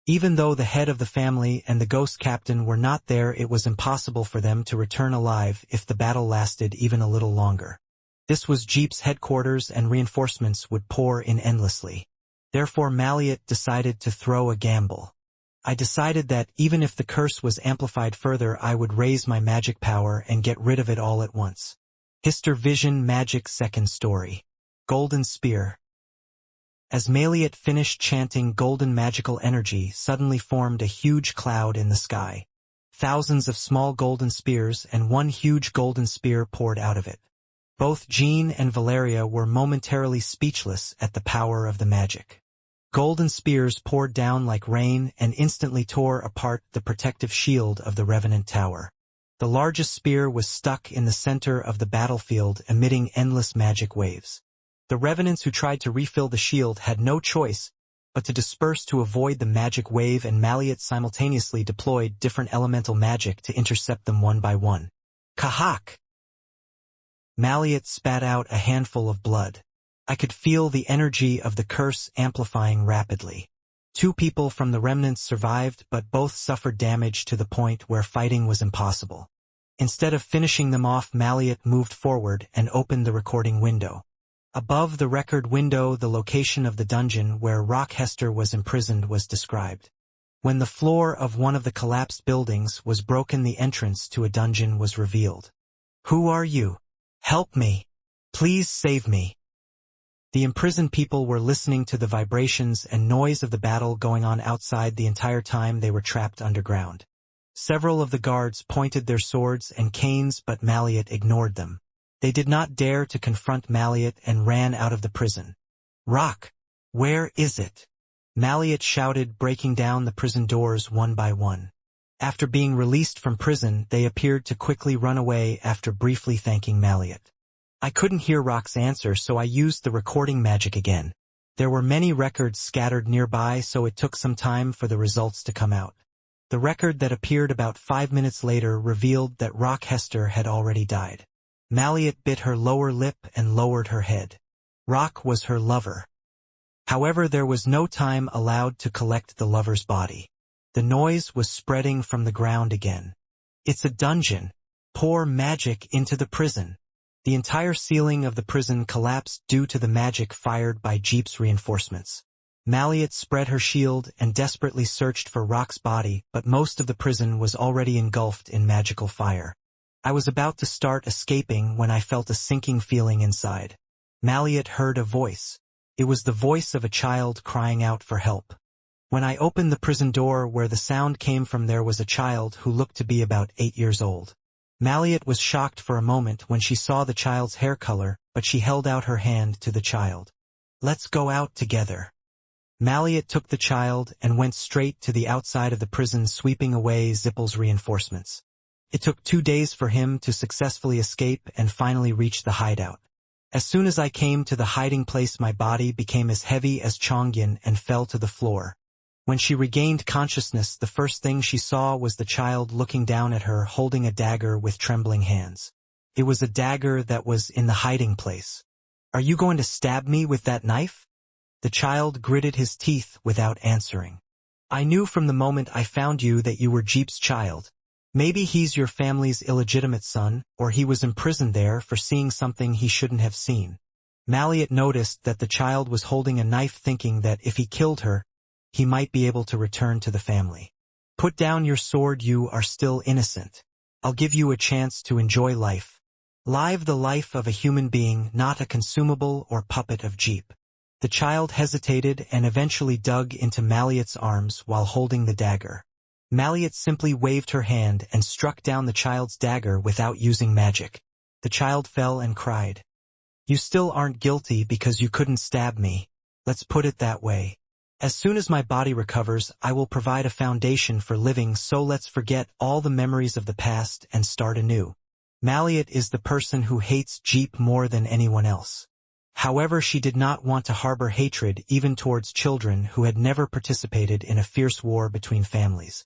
Even though the head of the family and the ghost captain were not there, it was impossible for them to return alive if the battle lasted even a little longer. This was Jeep's headquarters and reinforcements would pour in endlessly. Therefore Maliet decided to throw a gamble. I decided that even if the curse was amplified further, I would raise my magic power and get rid of it all at once. Hister Vision Magic Second Story. Golden Spear. As Maliet finished chanting, golden magical energy suddenly formed a huge cloud in the sky. Thousands of small golden spears and one huge golden spear poured out of it. Both Jean and Valeria were momentarily speechless at the power of the magic. Golden spears poured down like rain and instantly tore apart the protective shield of the Revenant Tower. The largest spear was stuck in the center of the battlefield, emitting endless magic waves. The Revenants who tried to refill the shield had no choice but to disperse to avoid the magic wave, and Maliet simultaneously deployed different elemental magic to intercept them one by one. Kahak! Maliet spat out a handful of blood. I could feel the energy of the curse amplifying rapidly. 2 people from the remnants survived, but both suffered damage to the point where fighting was impossible. Instead of finishing them off, Maliet moved forward and opened the recording window. Above the record window, the location of the dungeon where Hester was imprisoned was described. When the floor of one of the collapsed buildings was broken, the entrance to a dungeon was revealed. "Who are you? Help me! Please save me!" The imprisoned people were listening to the vibrations and noise of the battle going on outside the entire time they were trapped underground. Several of the guards pointed their swords and canes, but Maliet ignored them. They did not dare to confront Maliet and ran out of the prison. "Rock! Where is it?" Maliet shouted, breaking down the prison doors one by one. After being released from prison, they appeared to quickly run away after briefly thanking Maliet. I couldn't hear Rock's answer, so I used the recording magic again. There were many records scattered nearby, so it took some time for the results to come out. The record that appeared about 5 minutes later revealed that Hester had already died. Maliet bit her lower lip and lowered her head. Rock was her lover. However, there was no time allowed to collect the lover's body. The noise was spreading from the ground again. "It's a dungeon. Pour magic into the prison." The entire ceiling of the prison collapsed due to the magic fired by Jeep's reinforcements. Maliet spread her shield and desperately searched for Rock's body, but most of the prison was already engulfed in magical fire. I was about to start escaping when I felt a sinking feeling inside. Maliet heard a voice. It was the voice of a child crying out for help. When I opened the prison door where the sound came from, there was a child who looked to be about 8 years old. Maliet was shocked for a moment when she saw the child's hair color, but she held out her hand to the child. "Let's go out together." Maliet took the child and went straight to the outside of the prison, sweeping away Zippel's reinforcements. It took 2 days for him to successfully escape and finally reach the hideout. As soon as I came to the hiding place, my body became as heavy as Chongyan and fell to the floor. When she regained consciousness, the first thing she saw was the child looking down at her, holding a dagger with trembling hands. It was a dagger that was in the hiding place. "Are you going to stab me with that knife?" The child gritted his teeth without answering. "I knew from the moment I found you that you were Jeep's child. Maybe he's your family's illegitimate son, or he was imprisoned there for seeing something he shouldn't have seen." Maliet noticed that the child was holding a knife, thinking that if he killed her, he might be able to return to the family. "Put down your sword, you are still innocent. I'll give you a chance to enjoy life. Live the life of a human being, not a consumable or puppet of Jeep." The child hesitated and eventually dug into Maliet's arms while holding the dagger. Maliet simply waved her hand and struck down the child's dagger without using magic. The child fell and cried. "You still aren't guilty because you couldn't stab me. Let's put it that way. As soon as my body recovers, I will provide a foundation for living, so let's forget all the memories of the past and start anew." Maliet is the person who hates Jeep more than anyone else. However, she did not want to harbor hatred even towards children who had never participated in a fierce war between families.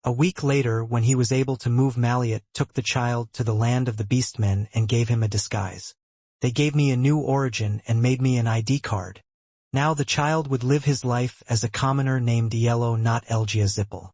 A week later, when he was able to move, Maliet took the child to the land of the Beastmen and gave him a disguise. They gave me a new origin and made me an ID card. Now the child would live his life as a commoner named Yellow, not Elgia Zippel.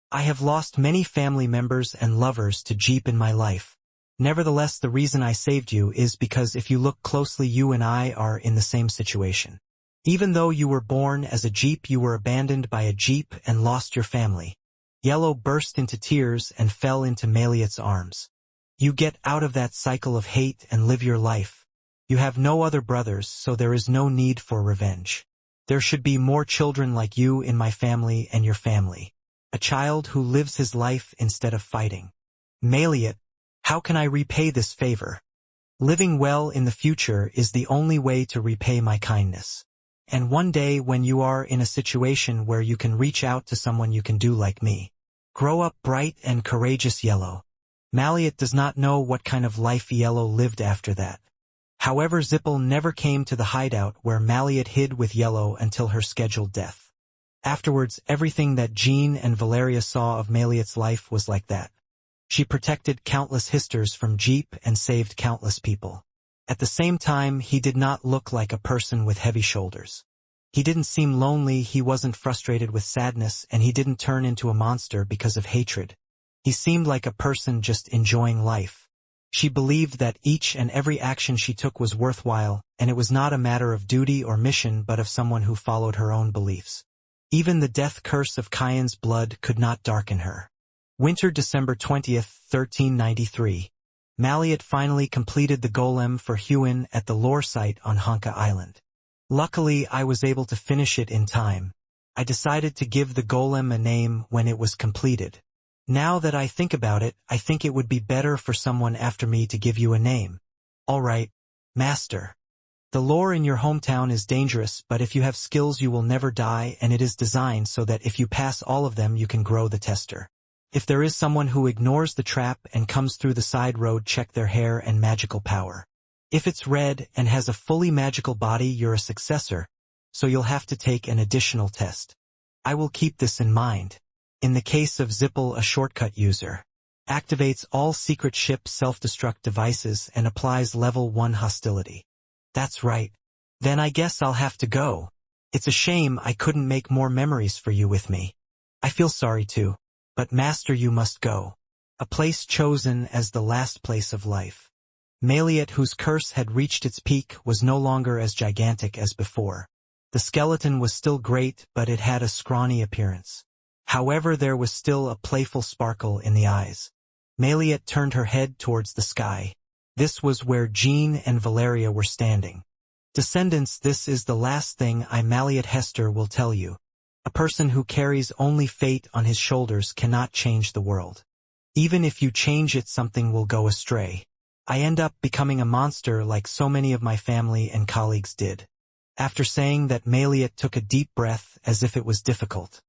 I have lost many family members and lovers to Jeep in my life. Nevertheless, the reason I saved you is because if you look closely, you and I are in the same situation. Even though you were born as a Jeep, you were abandoned by a Jeep and lost your family. Yellow burst into tears and fell into Maliet's arms. You get out of that cycle of hate and live your life. You have no other brothers, so there is no need for revenge. There should be more children like you in my family and your family. A child who lives his life instead of fighting. Maliet, how can I repay this favor? Living well in the future is the only way to repay my kindness. And one day when you are in a situation where you can reach out to someone, you can do like me. Grow up bright and courageous, Yellow. Maliet does not know what kind of life Yellow lived after that. However, Zippel never came to the hideout where Maliet hid with Yellow until her scheduled death. Afterwards, everything that Jean and Valeria saw of Maliet's life was like that. She protected countless Histers from Jeep and saved countless people. At the same time, he did not look like a person with heavy shoulders. He didn't seem lonely, he wasn't frustrated with sadness, and he didn't turn into a monster because of hatred. He seemed like a person just enjoying life. She believed that each and every action she took was worthwhile, and it was not a matter of duty or mission but of someone who followed her own beliefs. Even the death curse of Caien's blood could not darken her. Winter, December 20th, 1393. Maliet finally completed the golem for Huin at the lore site on Honka Island. Luckily, I was able to finish it in time. I decided to give the golem a name when it was completed. Now that I think about it, I think it would be better for someone after me to give you a name. All right, Master. The lore in your hometown is dangerous, but if you have skills you will never die, and it is designed so that if you pass all of them you can grow the tester. If there is someone who ignores the trap and comes through the side road, check their hair and magical power. If it's red and has a fully magical body, you're a successor, so you'll have to take an additional test. I will keep this in mind. In the case of Zippel, a shortcut user activates all secret ship self-destruct devices and applies level 1 hostility. That's right. Then I guess I'll have to go. It's a shame I couldn't make more memories for you with me. I feel sorry too. But Master, you must go. A place chosen as the last place of life. Maliet, whose curse had reached its peak, was no longer as gigantic as before. The skeleton was still great, but it had a scrawny appearance. However, there was still a playful sparkle in the eyes. Maliet turned her head towards the sky. This was where Jean and Valeria were standing. Descendants, this is the last thing I, Maliet Hester, will tell you. A person who carries only fate on his shoulders cannot change the world. Even if you change it, something will go astray. I end up becoming a monster like so many of my family and colleagues did. After saying that, Maliet took a deep breath as if it was difficult.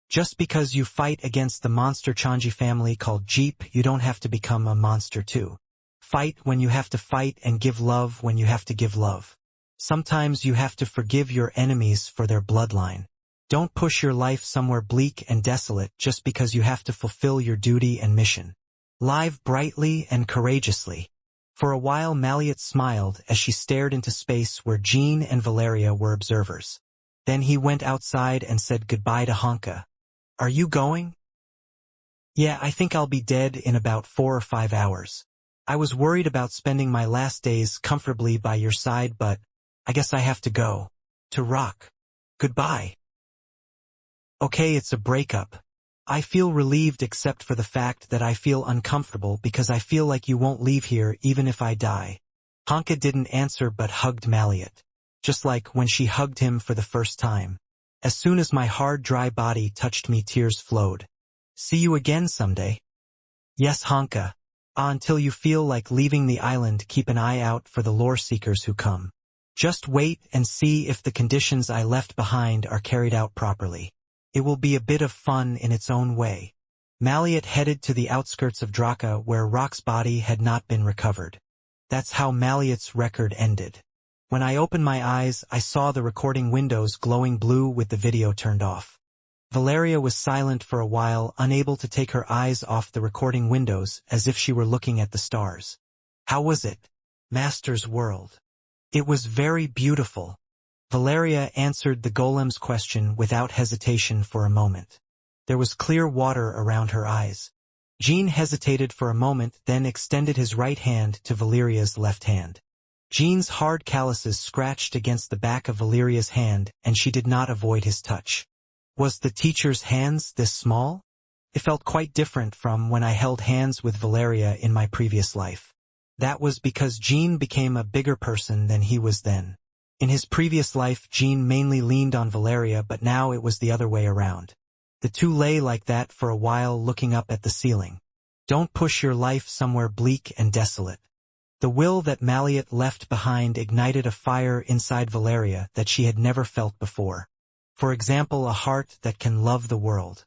Just because you fight against the monster Chanji family called Jeep, you don't have to become a monster too. Fight when you have to fight and give love when you have to give love. Sometimes you have to forgive your enemies for their bloodline. Don't push your life somewhere bleak and desolate just because you have to fulfill your duty and mission. Live brightly and courageously. For a while Maliet smiled as she stared into space where Jean and Valeria were observers. Then he went outside and said goodbye to Honka. Are you going? Yeah, I think I'll be dead in about 4 or 5 hours. I was worried about spending my last days comfortably by your side, but I guess I have to go. To rock. Goodbye. Okay, it's a breakup. I feel relieved except for the fact that I feel uncomfortable because I feel like you won't leave here even if I die. Honka didn't answer but hugged Maliet. Just like when she hugged him for the first time. As soon as my hard, dry body touched me, tears flowed. See you again someday. Yes, Honka. Until you feel like leaving the island, keep an eye out for the lore seekers who come. Just wait and see if the conditions I left behind are carried out properly. It will be a bit of fun in its own way. Maliet headed to the outskirts of Draka where Rock's body had not been recovered. That's how Maliet's record ended. When I opened my eyes, I saw the recording windows glowing blue with the video turned off. Valeria was silent for a while, unable to take her eyes off the recording windows, as if she were looking at the stars. How was it? Master's world. It was very beautiful. Valeria answered the golem's question without hesitation for a moment. There was clear water around her eyes. Jean hesitated for a moment, then extended his right hand to Valeria's left hand. Jean's hard calluses scratched against the back of Valeria's hand, and she did not avoid his touch. Was the teacher's hands this small? It felt quite different from when I held hands with Valeria in my previous life. That was because Jean became a bigger person than he was then. In his previous life, Jean mainly leaned on Valeria, but now it was the other way around. The two lay like that for a while, looking up at the ceiling. Don't push your life somewhere bleak and desolate. The will that Maliet left behind ignited a fire inside Valeria that she had never felt before. For example, a heart that can love the world.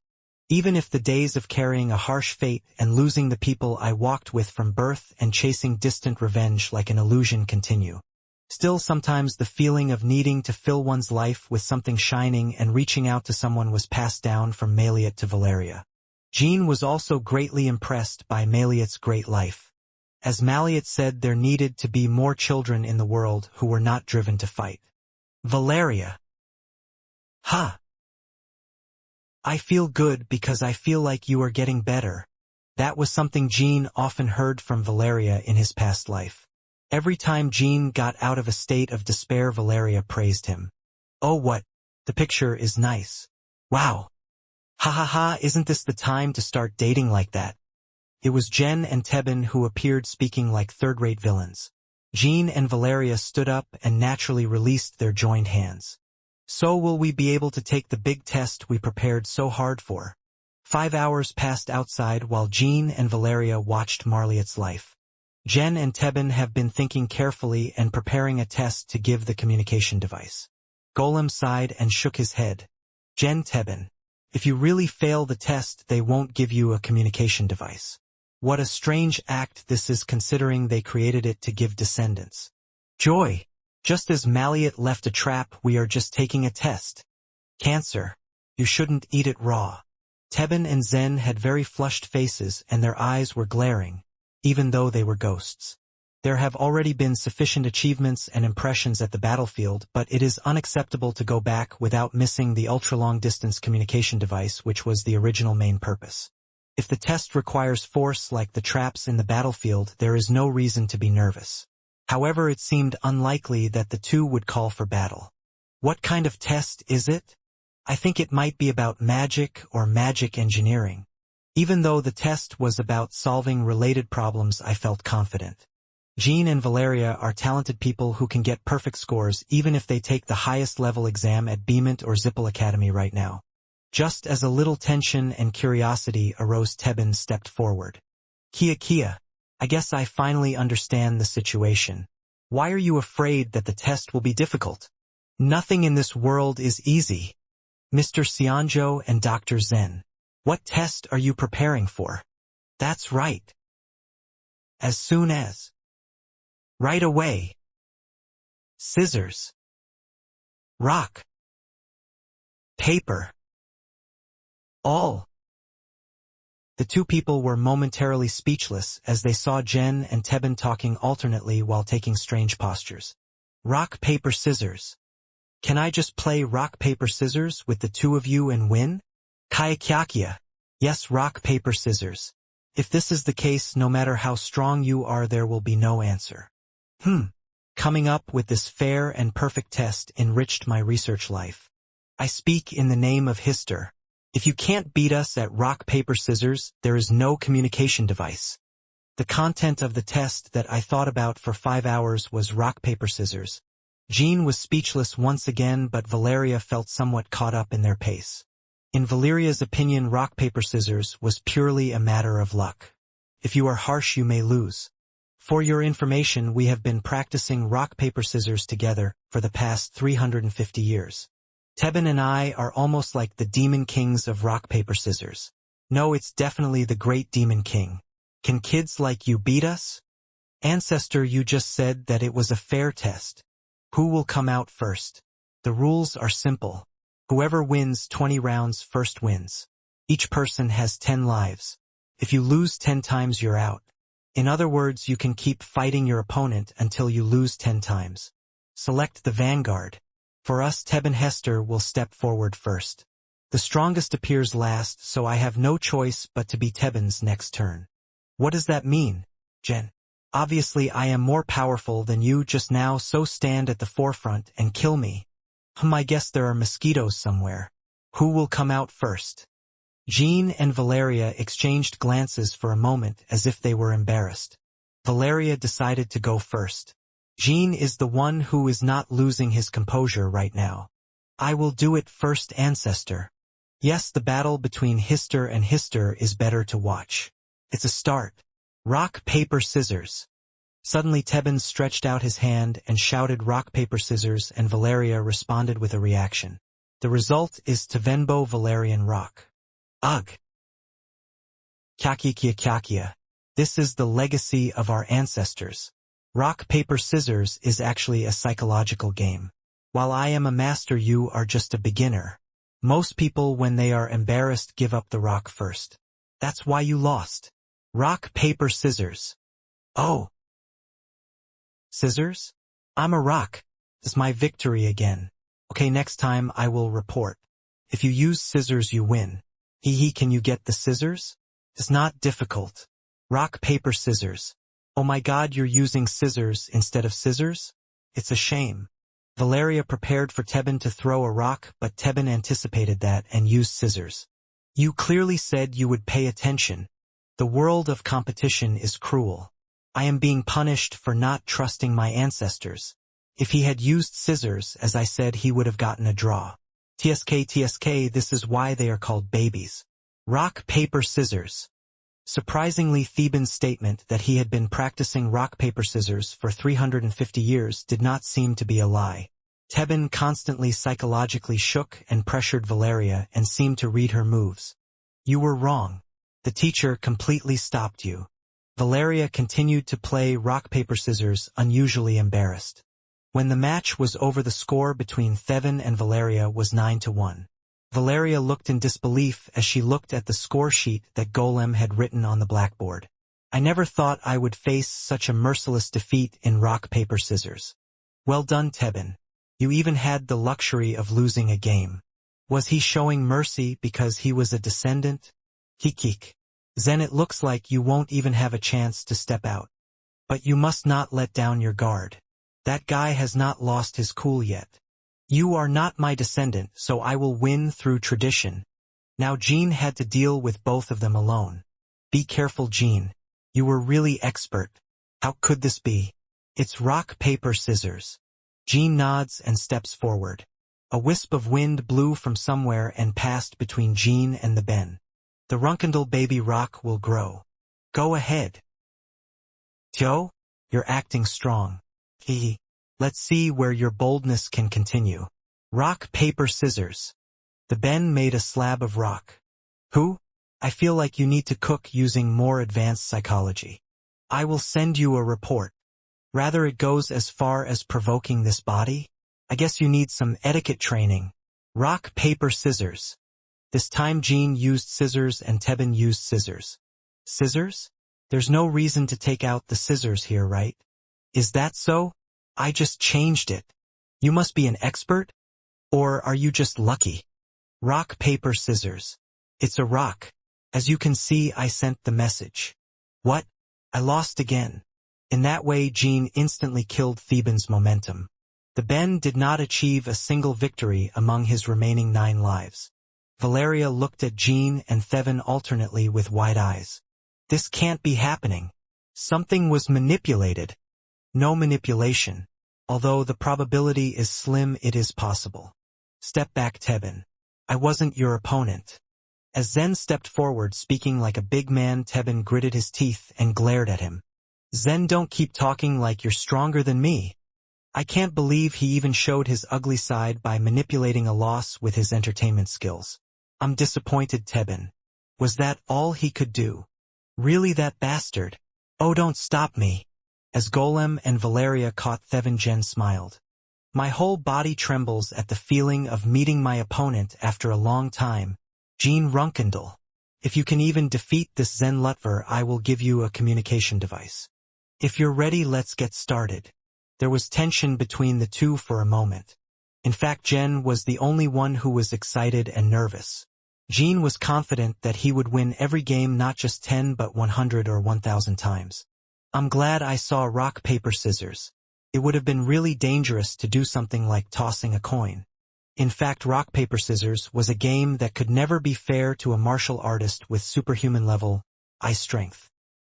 Even if the days of carrying a harsh fate and losing the people I walked with from birth and chasing distant revenge like an illusion continue. Still, sometimes the feeling of needing to fill one's life with something shining and reaching out to someone was passed down from Maliet to Valeria. Jean was also greatly impressed by Maliet's great life. As Maliet said, there needed to be more children in the world who were not driven to fight. Valeria. Ha! I feel good because I feel like you are getting better. That was something Jean often heard from Valeria in his past life. Every time Jean got out of a state of despair, Valeria praised him. "Oh, what? The picture is nice. Wow. Ha ha ha, isn't this the time to start dating like that?" It was Jen and Tebin who appeared speaking like third-rate villains. Jean and Valeria stood up and naturally released their joined hands. "So will we be able to take the big test we prepared so hard for?" 5 hours passed outside while Jean and Valeria watched Marliot's life. Jen and Tebin have been thinking carefully and preparing a test to give the communication device. Golem sighed and shook his head. "Jen, Tebin, if you really fail the test, they won't give you a communication device. What a strange act this is, considering they created it to give descendants. Joy. Just as Marliot left a trap, we are just taking a test. Cancer. You shouldn't eat it raw." Tebin and Zen had very flushed faces and their eyes were glaring, even though they were ghosts. There have already been sufficient achievements and impressions at the battlefield, but it is unacceptable to go back without missing the ultra-long-distance communication device, which was the original main purpose. If the test requires force like the traps in the battlefield, there is no reason to be nervous. However, it seemed unlikely that the two would call for battle. "What kind of test is it?" "I think it might be about magic or magic engineering." Even though the test was about solving related problems, I felt confident. Jean and Valeria are talented people who can get perfect scores even if they take the highest level exam at Beemont or Zippel Academy right now. Just as a little tension and curiosity arose, Tebin stepped forward. Kia, I guess I finally understand the situation. Why are you afraid that the test will be difficult?" "Nothing in this world is easy. Mr. Sionjo and Dr. Zen. What test are you preparing for?" "That's right. As soon as. Right away. Scissors. Rock. Paper. All." The two people were momentarily speechless as they saw Jen and Tebin talking alternately while taking strange postures. "Rock, paper, scissors. Can I just play rock, paper, scissors with the two of you and win?" "Kyakia. Yes, rock, paper, scissors. If this is the case, no matter how strong you are, there will be no answer." Coming up with this fair and perfect test enriched my research life. I speak in the name of Hister. If you can't beat us at rock, paper, scissors, there is no communication device. The content of the test that I thought about for 5 hours was rock, paper, scissors. Jean was speechless once again, but Valeria felt somewhat caught up in their pace. In Valeria's opinion, rock, paper, scissors was purely a matter of luck. If you are harsh, you may lose. For your information, we have been practicing rock, paper, scissors together for the past 350 years. Tebin and I are almost like the demon kings of rock, paper, scissors. No, it's definitely the great demon king. Can kids like you beat us? Ancestor, you just said that it was a fair test. Who will come out first? The rules are simple. Whoever wins 20 rounds first wins. Each person has 10 lives. If you lose 10 times, you're out. In other words, you can keep fighting your opponent until you lose 10 times. Select the vanguard. For us, Tebin Hester will step forward first. The strongest appears last, so I have no choice but to be Tebin's next turn. What does that mean, Jen? Obviously, I am more powerful than you just now, so stand at the forefront and kill me. I guess there are mosquitoes somewhere. Who will come out first? Jean and Valeria exchanged glances for a moment as if they were embarrassed. Valeria decided to go first. Jean is the one who is not losing his composure right now. I will do it first, Ancestor. Yes, the battle between Hister and Hister is better to watch. It's a start. Rock, paper, scissors. Suddenly Tebin stretched out his hand and shouted rock, paper, scissors, and Valeria responded with a reaction. The result is Tevenbo Valerian rock. Ugh. Kyakia. This is the legacy of our ancestors. Rock, paper, scissors is actually a psychological game. While I am a master, you are just a beginner. Most people, when they are embarrassed, give up the rock first. That's why you lost. Rock, paper, scissors. Oh. Scissors? I'm a rock. It's my victory again. Okay, next time I will report. If you use scissors, you win. Can you get the scissors? It's not difficult. Rock, paper, scissors. Oh my god, you're using scissors instead of scissors? It's a shame. Valeria prepared for Tebin to throw a rock, but Tebin anticipated that and used scissors. You clearly said you would pay attention. The world of competition is cruel. I am being punished for not trusting my ancestors. If he had used scissors, as I said, he would have gotten a draw. TSK, this is why they are called babies. Rock, paper, scissors. Surprisingly, Theban's statement that he had been practicing rock, paper, scissors for 350 years did not seem to be a lie. Tebin constantly psychologically shook and pressured Valeria and seemed to read her moves. You were wrong. The teacher completely stopped you. Valeria continued to play rock, paper, scissors, unusually embarrassed. When the match was over, the score between Tebin and Valeria was 9-1. Valeria looked in disbelief as she looked at the score sheet that Golem had written on the blackboard. I never thought I would face such a merciless defeat in rock, paper, scissors. Well done, Tebin. You even had the luxury of losing a game. Was he showing mercy because he was a descendant? Hikik. Zen, it looks like you won't even have a chance to step out. But you must not let down your guard. That guy has not lost his cool yet. You are not my descendant, so I will win through tradition. Now Jean had to deal with both of them alone. Be careful, Jean. You were really expert. How could this be? It's rock, paper, scissors. Jean nods and steps forward. A wisp of wind blew from somewhere and passed between Jean and the Ben. The Runkendal baby rock will grow. Go ahead. Tio, you're acting strong. Hee. Let's see where your boldness can continue. Rock, paper, scissors. The Ben made a slab of rock. Who? I feel like you need to cook using more advanced psychology. I will send you a report. Rather, it goes as far as provoking this body? I guess you need some etiquette training. Rock, paper, scissors. This time Jean used scissors and Tebin used scissors. Scissors? There's no reason to take out the scissors here, right? Is that so? I just changed it. You must be an expert? Or are you just lucky? Rock, paper, scissors. It's a rock. As you can see, I sent the message. What? I lost again. In that way, Jean instantly killed Theban's momentum. The Ben did not achieve a single victory among his remaining 9 lives. Valeria looked at Jean and Tebin alternately with wide eyes. This can't be happening. Something was manipulated. No manipulation. Although the probability is slim, it is possible. Step back, Tebin. I wasn't your opponent. As Zen stepped forward speaking like a big man, Tebin gritted his teeth and glared at him. Zen, don't keep talking like you're stronger than me. I can't believe he even showed his ugly side by manipulating a loss with his entertainment skills. I'm disappointed, Tebin. Was that all he could do? Really, that bastard? Oh, don't stop me. As Golem and Valeria caught Tebin, Jen smiled. My whole body trembles at the feeling of meeting my opponent after a long time. Jean Runkendal. If you can even defeat this Zen Lutver, I will give you a communication device. If you're ready, let's get started. There was tension between the two for a moment. In fact, Jen was the only one who was excited and nervous. Jean was confident that he would win every game, not just 10 but 100 or 1,000 times. I'm glad I saw rock, paper, scissors. It would have been really dangerous to do something like tossing a coin. In fact, rock, paper, scissors was a game that could never be fair to a martial artist with superhuman level eye strength.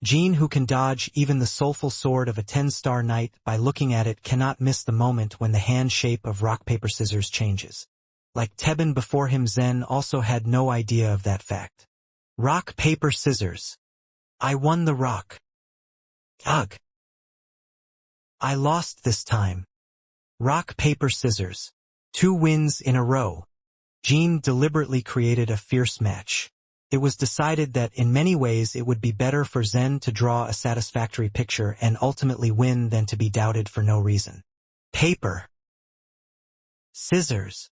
Jean, who can dodge even the soulful sword of a 10-star knight by looking at it, cannot miss the moment when the hand shape of rock, paper, scissors changes. Like Tebin before him, Zen also had no idea of that fact. Rock, paper, scissors. I won the rock. Ugh. I lost this time. Rock, paper, scissors. 2 wins in a row. Jean deliberately created a fierce match. It was decided that in many ways it would be better for Zen to draw a satisfactory picture and ultimately win than to be doubted for no reason. Paper. Scissors.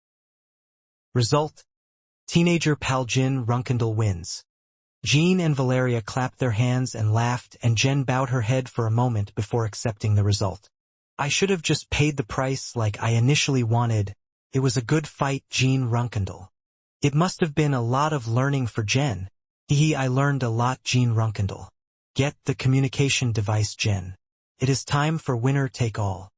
Result. Teenager pal Jin Runkendal wins. Jean and Valeria clapped their hands and laughed, and Jen bowed her head for a moment before accepting the result. I should have just paid the price like I initially wanted. It was a good fight, Jean Runkendal. It must have been a lot of learning for Jen. Hehe, I learned a lot, Jean Runkendall. Get the communication device, Jen. It is time for winner take all.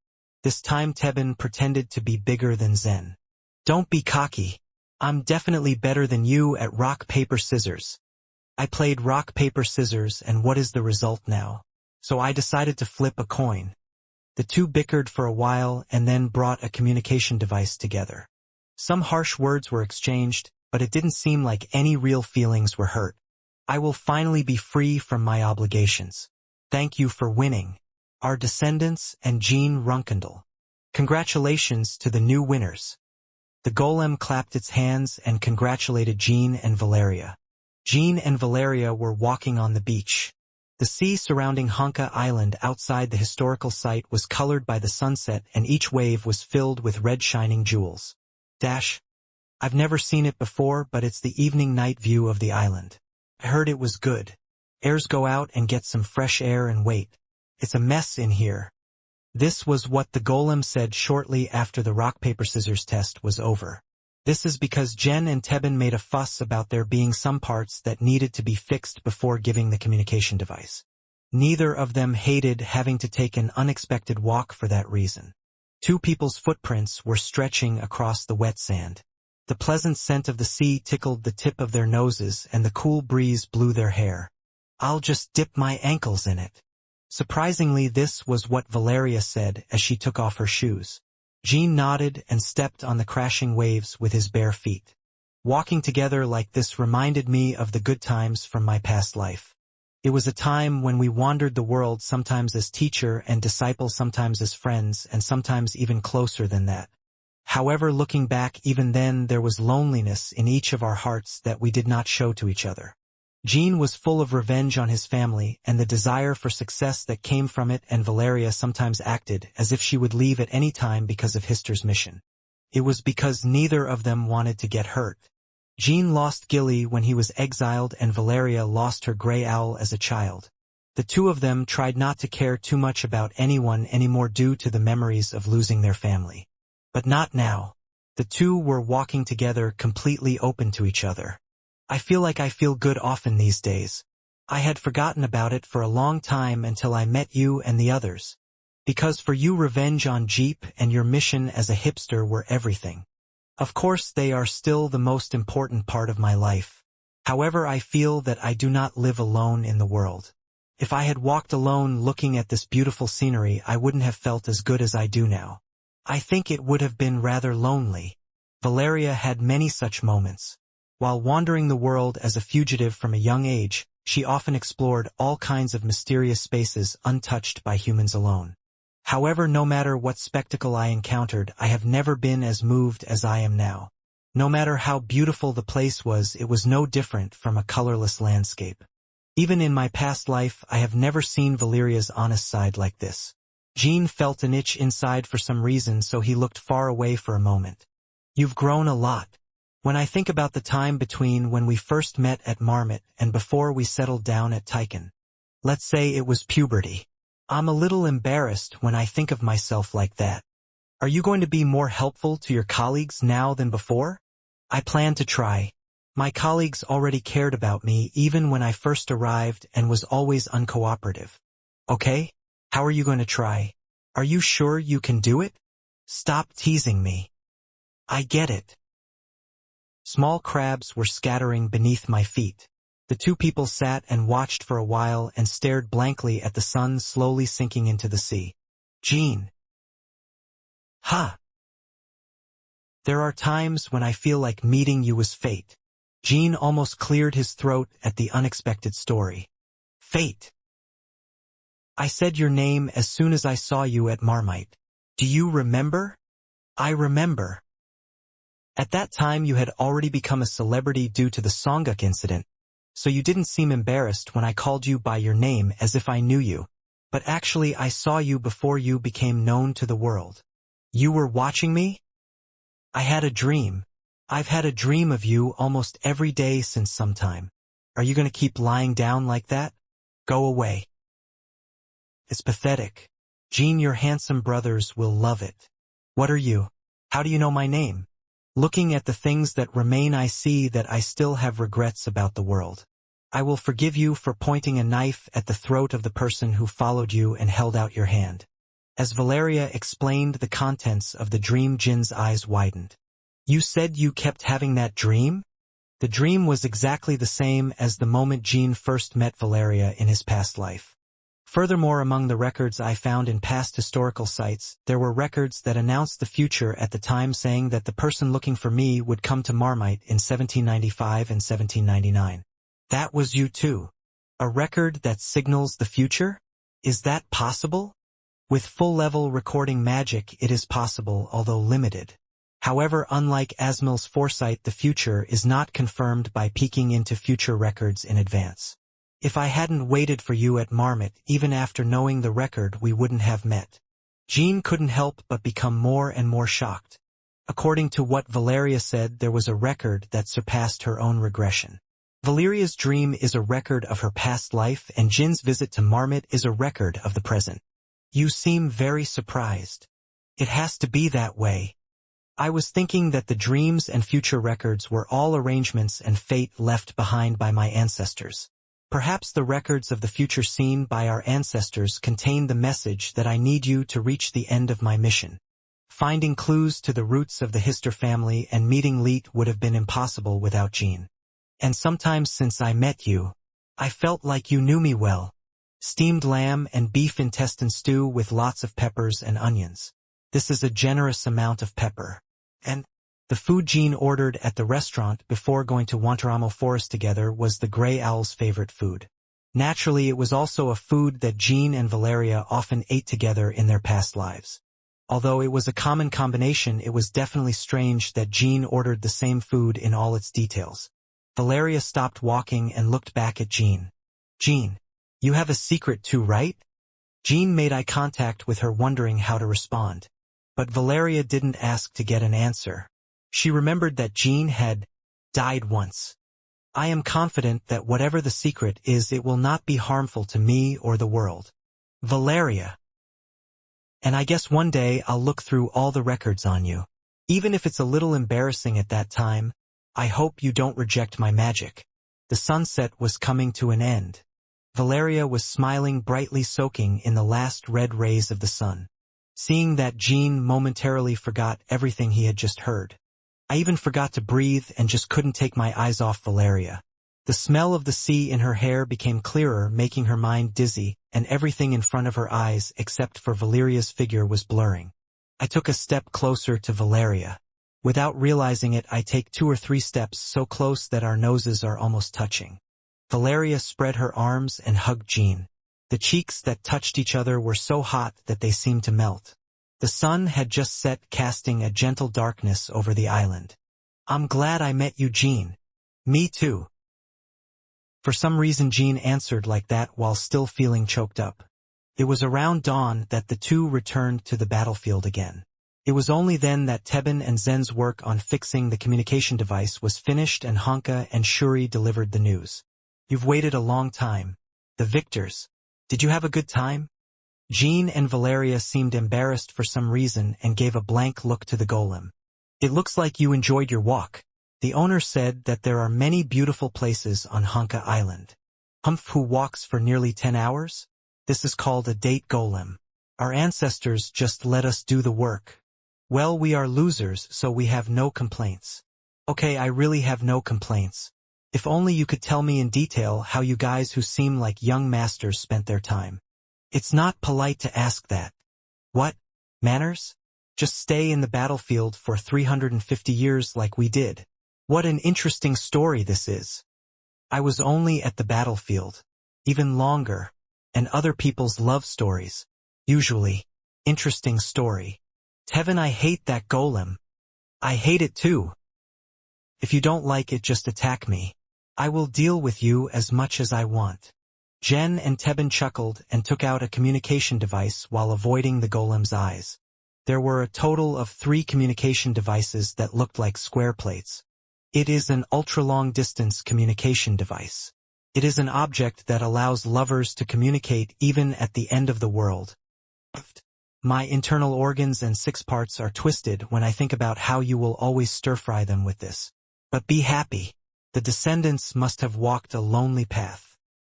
This time Tebin pretended to be bigger than Zen. Don't be cocky. I'm definitely better than you at rock, paper, scissors. I played rock, paper, scissors, and what is the result now? So I decided to flip a coin. The two bickered for a while and then brought a communication device together. Some harsh words were exchanged, but it didn't seem like any real feelings were hurt. I will finally be free from my obligations. Thank you for winning. Our descendants and Jean Runkendall. Congratulations to the new winners. The golem clapped its hands and congratulated Jean and Valeria. Jean and Valeria were walking on the beach. The sea surrounding Honka Island outside the historical site was colored by the sunset and each wave was filled with red shining jewels. I've never seen it before, but it's the evening night view of the island. I heard it was good. Airs go out and get some fresh air and wait. It's a mess in here. This was what the golem said shortly after the rock-paper-scissors test was over. This is because Jen and Tebin made a fuss about there being some parts that needed to be fixed before giving the communication device. Neither of them hated having to take an unexpected walk for that reason. Two people's footprints were stretching across the wet sand. The pleasant scent of the sea tickled the tip of their noses and the cool breeze blew their hair. I'll just dip my ankles in it. Surprisingly, this was what Valeria said as she took off her shoes. Jean nodded and stepped on the crashing waves with his bare feet. Walking together like this reminded me of the good times from my past life. It was a time when we wandered the world, sometimes as teacher and disciple, sometimes as friends, and sometimes even closer than that. However, looking back, even then there was loneliness in each of our hearts that we did not show to each other. Jean was full of revenge on his family and the desire for success that came from it, and Valeria sometimes acted as if she would leave at any time because of Hister's mission. It was because neither of them wanted to get hurt. Jean lost Gilly when he was exiled and Valeria lost her gray owl as a child. The two of them tried not to care too much about anyone anymore due to the memories of losing their family. But not now. The two were walking together, completely open to each other. I feel good often these days. I had forgotten about it for a long time until I met you and the others. Because for you, revenge on Jeep and your mission as a hipster were everything. Of course, they are still the most important part of my life. However, I feel that I do not live alone in the world. If I had walked alone looking at this beautiful scenery, I wouldn't have felt as good as I do now. I think it would have been rather lonely. Valeria had many such moments. While wandering the world as a fugitive from a young age, she often explored all kinds of mysterious spaces untouched by humans alone. However, no matter what spectacle I encountered, I have never been as moved as I am now. No matter how beautiful the place was, it was no different from a colorless landscape. Even in my past life, I have never seen Valeria's honest side like this. Jean felt an itch inside for some reason, so he looked far away for a moment. You've grown a lot. When I think about the time between when we first met at Marmot and before we settled down at Tychon. Let's say it was puberty. I'm a little embarrassed when I think of myself like that. Are you going to be more helpful to your colleagues now than before? I plan to try. My colleagues already cared about me even when I first arrived and was always uncooperative. Okay? How are you going to try? Are you sure you can do it? Stop teasing me. I get it. Small crabs were scattering beneath my feet. The two people sat and watched for a while and stared blankly at the sun slowly sinking into the sea. Jean. Ha! There are times when I feel like meeting you was fate. Jean almost cleared his throat at the unexpected story. Fate. I said your name as soon as I saw you at Marmite. Do you remember? I remember. At that time you had already become a celebrity due to the Songguk incident, so you didn't seem embarrassed when I called you by your name as if I knew you. But actually I saw you before you became known to the world. You were watching me? I had a dream. I've had a dream of you almost every day since some time. Are you going to keep lying down like that? Go away. It's pathetic. Jean, your handsome brothers will love it. What are you? How do you know my name? Looking at the things that remain, I see that I still have regrets about the world. I will forgive you for pointing a knife at the throat of the person who followed you and held out your hand. As Valeria explained the contents of the dream, Jin's eyes widened. You said you kept having that dream? The dream was exactly the same as the moment Jin first met Valeria in his past life. Furthermore, among the records I found in past historical sites, there were records that announced the future at the time, saying that the person looking for me would come to Marmite in 1795 and 1799. That was you too. A record that signals the future? Is that possible? With full-level recording magic it is possible, although limited. However, unlike Asmil's foresight, the future is not confirmed by peeking into future records in advance. If I hadn't waited for you at Marmot, even after knowing the record, we wouldn't have met. Jean couldn't help but become more and more shocked. According to what Valeria said, there was a record that surpassed her own regression. Valeria's dream is a record of her past life, and Jin's visit to Marmot is a record of the present. You seem very surprised. It has to be that way. I was thinking that the dreams and future records were all arrangements and fate left behind by my ancestors. Perhaps the records of the future seen by our ancestors contain the message that I need you to reach the end of my mission. Finding clues to the roots of the Hister family and meeting Leet would have been impossible without Jean. And sometimes since I met you, I felt like you knew me well. Steamed lamb and beef intestine stew with lots of peppers and onions. This is a generous amount of pepper. And the food Jean ordered at the restaurant before going to Wantaramo Forest together was the Grey Owl's favorite food. Naturally, it was also a food that Jean and Valeria often ate together in their past lives. Although it was a common combination, it was definitely strange that Jean ordered the same food in all its details. Valeria stopped walking and looked back at Jean. Jean, you have a secret too, right? Jean made eye contact with her, wondering how to respond. But Valeria didn't ask to get an answer. She remembered that Jean had died once. I am confident that whatever the secret is, it will not be harmful to me or the world. Valeria. And I guess one day I'll look through all the records on you. Even if it's a little embarrassing at that time, I hope you don't reject my magic. The sunset was coming to an end. Valeria was smiling brightly, soaking in the last red rays of the sun. Seeing that, Jean momentarily forgot everything he had just heard. I even forgot to breathe and just couldn't take my eyes off Valeria. The smell of the sea in her hair became clearer, making her mind dizzy, and everything in front of her eyes except for Valeria's figure was blurring. I took a step closer to Valeria. Without realizing it, I take 2 or 3 steps so close that our noses are almost touching. Valeria spread her arms and hugged Jean. The cheeks that touched each other were so hot that they seemed to melt. The sun had just set, casting a gentle darkness over the island. I'm glad I met you, Jean. Me too. For some reason Jean answered like that while still feeling choked up. It was around dawn that the two returned to the battlefield again. It was only then that Tebin and Zen's work on fixing the communication device was finished and Honka and Shuri delivered the news. You've waited a long time. The victors. Did you have a good time? Jean and Valeria seemed embarrassed for some reason and gave a blank look to the golem. It looks like you enjoyed your walk. The owner said that there are many beautiful places on Honka Island. Humph, who walks for nearly 10 hours? This is called a date golem. Our ancestors just let us do the work. Well, we are losers, so we have no complaints. Okay, I really have no complaints. If only you could tell me in detail how you guys who seem like young masters spent their time. It's not polite to ask that. What? Manners? Just stay in the battlefield for 350 years like we did. What an interesting story this is. I was only at the battlefield. Even longer. And other people's love stories. Usually. Interesting story. Tevin, I hate that golem. I hate it too. If you don't like it, just attack me. I will deal with you as much as I want. Jen and Tebin chuckled and took out a communication device while avoiding the golem's eyes. There were a total of 3 communication devices that looked like square plates. It is an ultra-long-distance communication device. It is an object that allows lovers to communicate even at the end of the world. My internal organs and 6 parts are twisted when I think about how you will always stir-fry them with this. But be happy. The descendants must have walked a lonely path.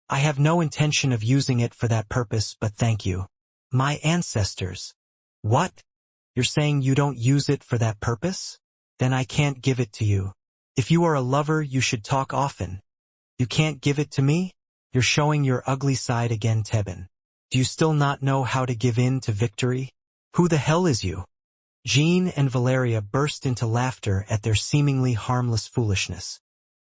I have no intention of using it for that purpose, but thank you. My ancestors. What? You're saying you don't use it for that purpose? Then I can't give it to you. If you are a lover, you should talk often. You can't give it to me? You're showing your ugly side again, Tebin. Do you still not know how to give in to victory? Who the hell is you? Jean and Valeria burst into laughter at their seemingly harmless foolishness.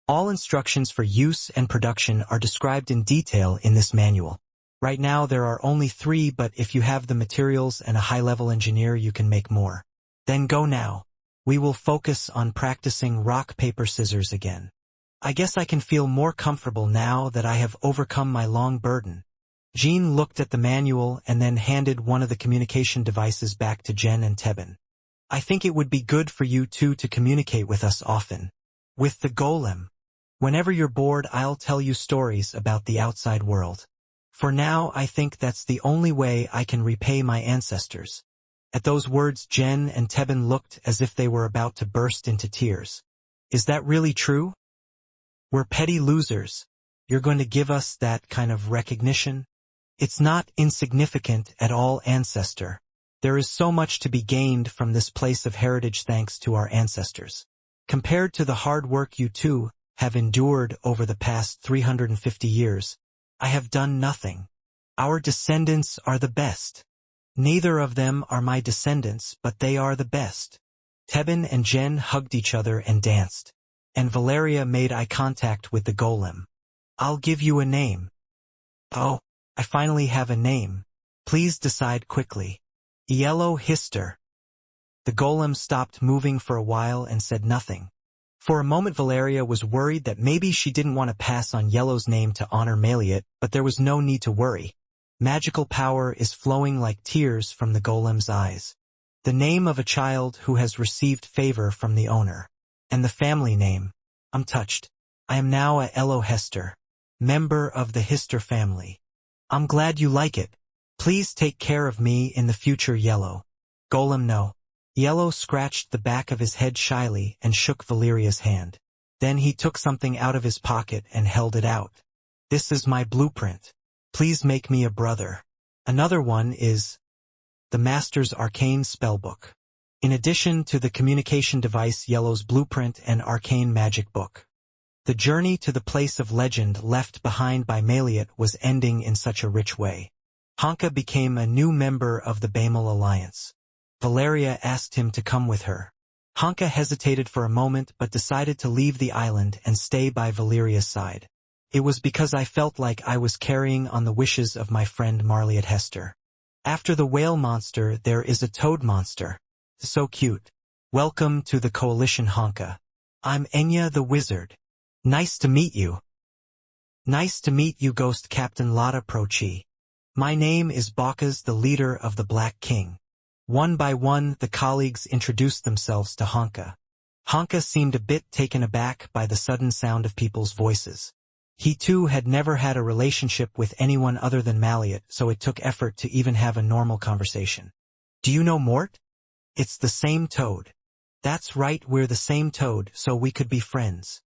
All instructions for use and production are described in detail in this manual. Right now there are only 3, but if you have the materials and a high-level engineer, you can make more. Then go now. We will focus on practicing rock, paper, scissors again. I guess I can feel more comfortable now that I have overcome my long burden. Jean looked at the manual and then handed one of the communication devices back to Jen and Tebin. I think it would be good for you two to communicate with us often. With the golem. Whenever you're bored, I'll tell you stories about the outside world. For now, I think that's the only way I can repay my ancestors. At those words, Jen and Tebin looked as if they were about to burst into tears. Is that really true? We're petty losers. You're going to give us that kind of recognition? It's not insignificant at all, ancestor. There is so much to be gained from this place of heritage thanks to our ancestors. Compared to the hard work you two have endured over the past 350 years, I have done nothing. Our descendants are the best. Neither of them are my descendants, but they are the best. Tebin and Jen hugged each other and danced, and Valeria made eye contact with the golem. I'll give you a name. Oh, I finally have a name. Please decide quickly. Yellow Hister. The golem stopped moving for a while and said nothing. For a moment Valeria was worried that maybe she didn't want to pass on Yellow's name to honor Maliet, but there was no need to worry. Magical power is flowing like tears from the golem's eyes. The name of a child who has received favor from the owner. And the family name. I'm touched. I am now a Yellow Hester, member of the Hister family. I'm glad you like it. Please take care of me in the future, Yellow. Golem, no. Yellow scratched the back of his head shyly and shook Valeria's hand. Then he took something out of his pocket and held it out. This is my blueprint. Please make me a brother. Another one is the Master's Arcane Spellbook. In addition to the communication device, Yellow's blueprint and arcane magic book. The journey to the place of legend left behind by Maliet was ending in such a rich way. Honka became a new member of the Bamal Alliance. Valeria asked him to come with her. Honka hesitated for a moment but decided to leave the island and stay by Valeria's side. It was because I felt like I was carrying on the wishes of my friend Marliet Hester. After the whale monster, there is a toad monster. So cute. Welcome to the coalition, Honka. I'm Enya the wizard. Nice to meet you. Nice to meet you, Ghost Captain Lada Prochi. My name is Bakas, the leader of the Black King. One by one, the colleagues introduced themselves to Honka. Honka seemed a bit taken aback by the sudden sound of people's voices. He too had never had a relationship with anyone other than Maliet, so it took effort to even have a normal conversation. Do you know Mort? It's the same toad. That's right, we're the same toad, so we could be friends.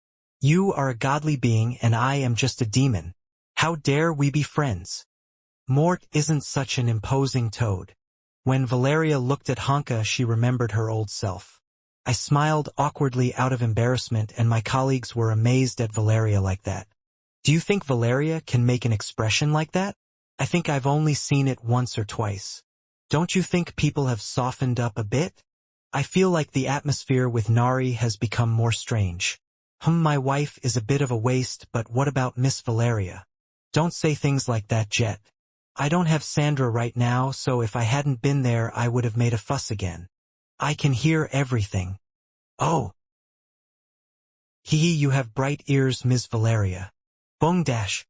You are a godly being and I am just a demon. How dare we be friends? Mort isn't such an imposing toad. When Valeria looked at Honka, she remembered her old self. I smiled awkwardly out of embarrassment and my colleagues were amazed at Valeria like that. Do you think Valeria can make an expression like that? I think I've only seen it once or twice. Don't you think people have softened up a bit? I feel like the atmosphere with Nari has become more strange. My wife is a bit of a waste, but what about Miss Valeria? Don't say things like that, Jet. I don't have Sandra right now, so if I hadn't been there I would have made a fuss again. I can hear everything. Oh. Hee, you have bright ears, Miss Valeria. Bong dash.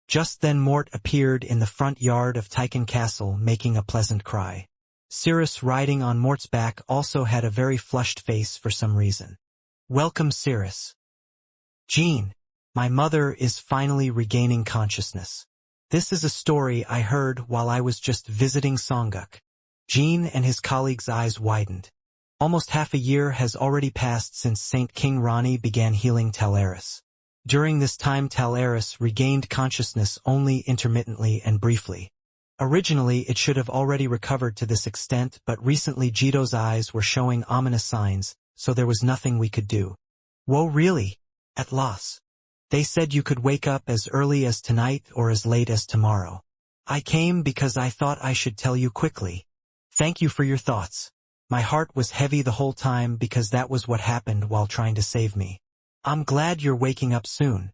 Just then Mort appeared in the front yard of Tychon Castle making a pleasant cry. Cirrus riding on Mort's back also had a very flushed face for some reason. Welcome, Cirrus. Jean, my mother is finally regaining consciousness. This is a story I heard while I was just visiting Songuk. Jean and his colleague's eyes widened. Almost half a year has already passed since Saint King Rani began healing Talaris. During this time Talaris regained consciousness only intermittently and briefly. Originally it should have already recovered to this extent, but recently Jito's eyes were showing ominous signs, so there was nothing we could do. Whoa, really? At loss. They said you could wake up as early as tonight or as late as tomorrow. I came because I thought I should tell you quickly. Thank you for your thoughts. My heart was heavy the whole time because that was what happened while trying to save me. I'm glad you're waking up soon.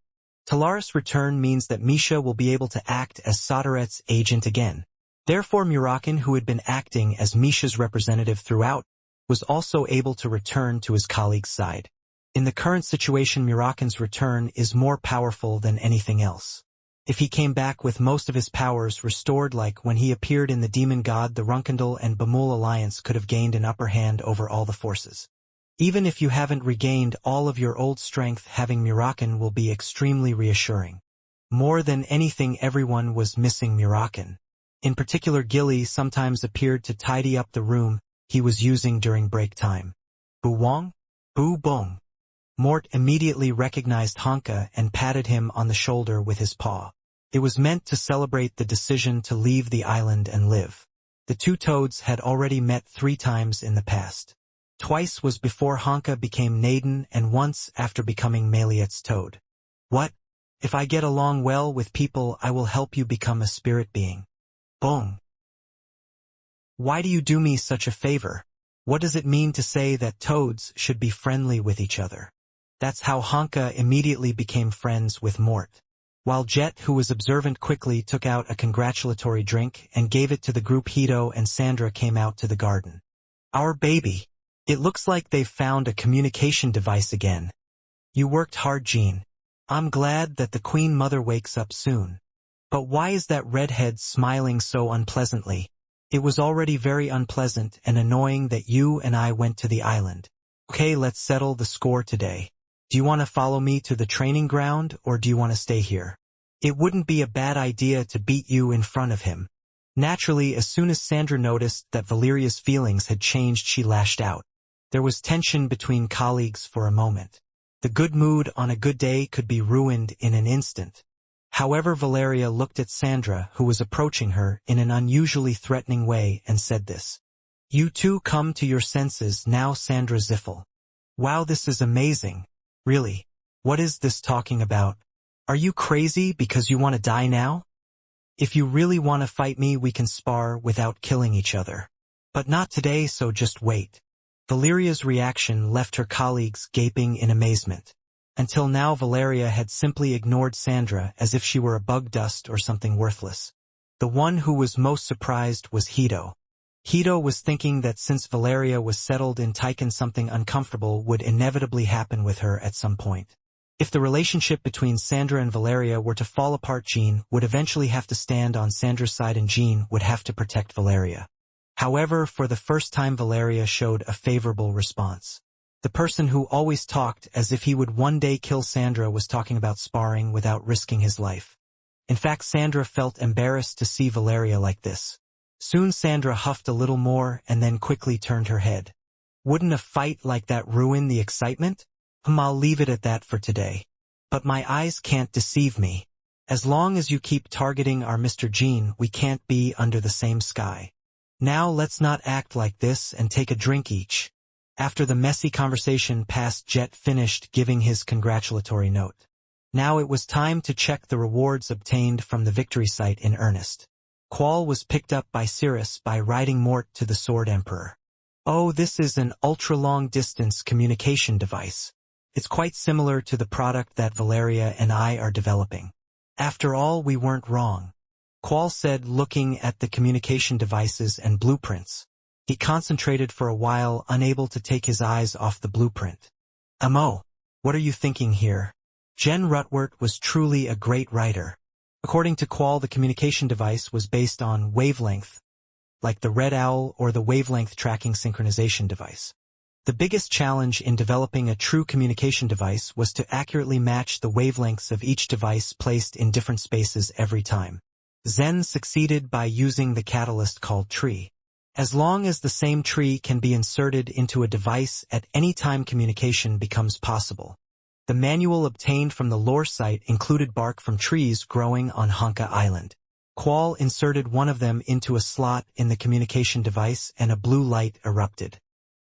Talaris' return means that Misha will be able to act as Sodaret's agent again. Therefore Murakin, who had been acting as Misha's representative throughout, was also able to return to his colleague's side. In the current situation, Murakin's return is more powerful than anything else. If he came back with most of his powers restored like when he appeared in the Demon God, the Runkendal and Bamul alliance could have gained an upper hand over all the forces. Even if you haven't regained all of your old strength, having Murakin will be extremely reassuring. More than anything, everyone was missing Murakin. In particular, Gilly sometimes appeared to tidy up the room he was using during break time. Bu Wong? Bu Bong. Mort immediately recognized Honka and patted him on the shoulder with his paw. It was meant to celebrate the decision to leave the island and live. The two toads had already met 3 times in the past. Twice was before Honka became Naden and once after becoming Maliet's toad. What? If I get along well with people, I will help you become a spirit being. Bong. Why do you do me such a favor? What does it mean to say that toads should be friendly with each other? That's how Honka immediately became friends with Mort. While Jet, who was observant, quickly took out a congratulatory drink and gave it to the group, Hito and Sandra came out to the garden. Our baby. It looks like they've found a communication device again. You worked hard, Jean. I'm glad that the Queen Mother wakes up soon. But why is that redhead smiling so unpleasantly? It was already very unpleasant and annoying that you and I went to the island. Okay, let's settle the score today. Do you want to follow me to the training ground or do you want to stay here? It wouldn't be a bad idea to beat you in front of him. Naturally, as soon as Sandra noticed that Valeria's feelings had changed, she lashed out. There was tension between colleagues for a moment. The good mood on a good day could be ruined in an instant. However, Valeria looked at Sandra, who was approaching her, in an unusually threatening way and said this. You two come to your senses now, Sandra Ziffel. Wow, this is amazing. Really? What is this talking about? Are you crazy because you want to die now? If you really want to fight me, we can spar without killing each other. But not today, so just wait. Valeria's reaction left her colleagues gaping in amazement. Until now, Valeria had simply ignored Sandra as if she were a bug dust or something worthless. The one who was most surprised was Hito. Hito was thinking that since Valeria was settled in Taiken, something uncomfortable would inevitably happen with her at some point. If the relationship between Sandra and Valeria were to fall apart, Jean would eventually have to stand on Sandra's side and Jean would have to protect Valeria. However, for the first time, Valeria showed a favorable response. The person who always talked as if he would one day kill Sandra was talking about sparring without risking his life. In fact, Sandra felt embarrassed to see Valeria like this. Soon Sandra huffed a little more and then quickly turned her head. Wouldn't a fight like that ruin the excitement? I'll leave it at that for today. But my eyes can't deceive me. As long as you keep targeting our Mr. Jean, we can't be under the same sky. Now let's not act like this and take a drink each. After the messy conversation passed, Jet finished giving his congratulatory note. Now it was time to check the rewards obtained from the victory site in earnest. Qual was picked up by Cirrus by riding Mort to the Sword Emperor. Oh, this is an ultra-long-distance communication device. It's quite similar to the product that Valeria and I are developing. After all, we weren't wrong. Qual said, looking at the communication devices and blueprints. He concentrated for a while, unable to take his eyes off the blueprint. Amo, what are you thinking here? Jen Rutwert was truly a great writer. According to Qual, the communication device was based on wavelength, like the Red Owl or the wavelength tracking synchronization device. The biggest challenge in developing a true communication device was to accurately match the wavelengths of each device placed in different spaces every time. Zen succeeded by using the catalyst called tree. As long as the same tree can be inserted into a device at any time, communication becomes possible. The manual obtained from the lore site included bark from trees growing on Honka Island. Qual inserted one of them into a slot in the communication device and a blue light erupted.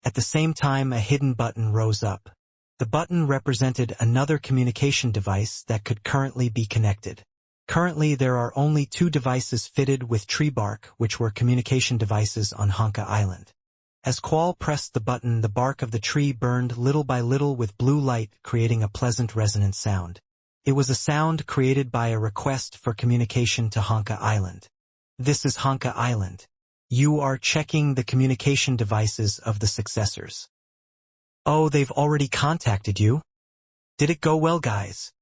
At the same time, a hidden button rose up. The button represented another communication device that could currently be connected. Currently, there are only 2 devices fitted with tree bark, which were communication devices on Honka Island. As Qual pressed the button, the bark of the tree burned little by little with blue light, creating a pleasant resonant sound. It was a sound created by a request for communication to Honka Island. This is Honka Island. You are checking the communication devices of the successors. Oh, they've already contacted you? Did it go well, guys?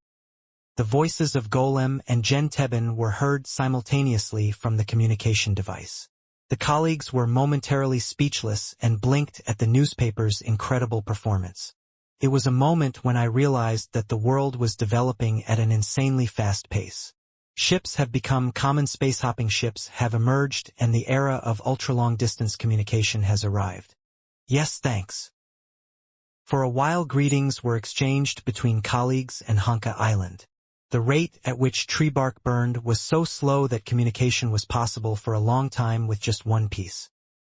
The voices of Golem and Jen Tebben were heard simultaneously from the communication device. The colleagues were momentarily speechless and blinked at the newspaper's incredible performance. It was a moment when I realized that the world was developing at an insanely fast pace. Ships have become common, space-hopping ships have emerged, and the era of ultra-long-distance communication has arrived. Yes, thanks. For a while, greetings were exchanged between colleagues and Honka Island. The rate at which tree bark burned was so slow that communication was possible for a long time with just one piece.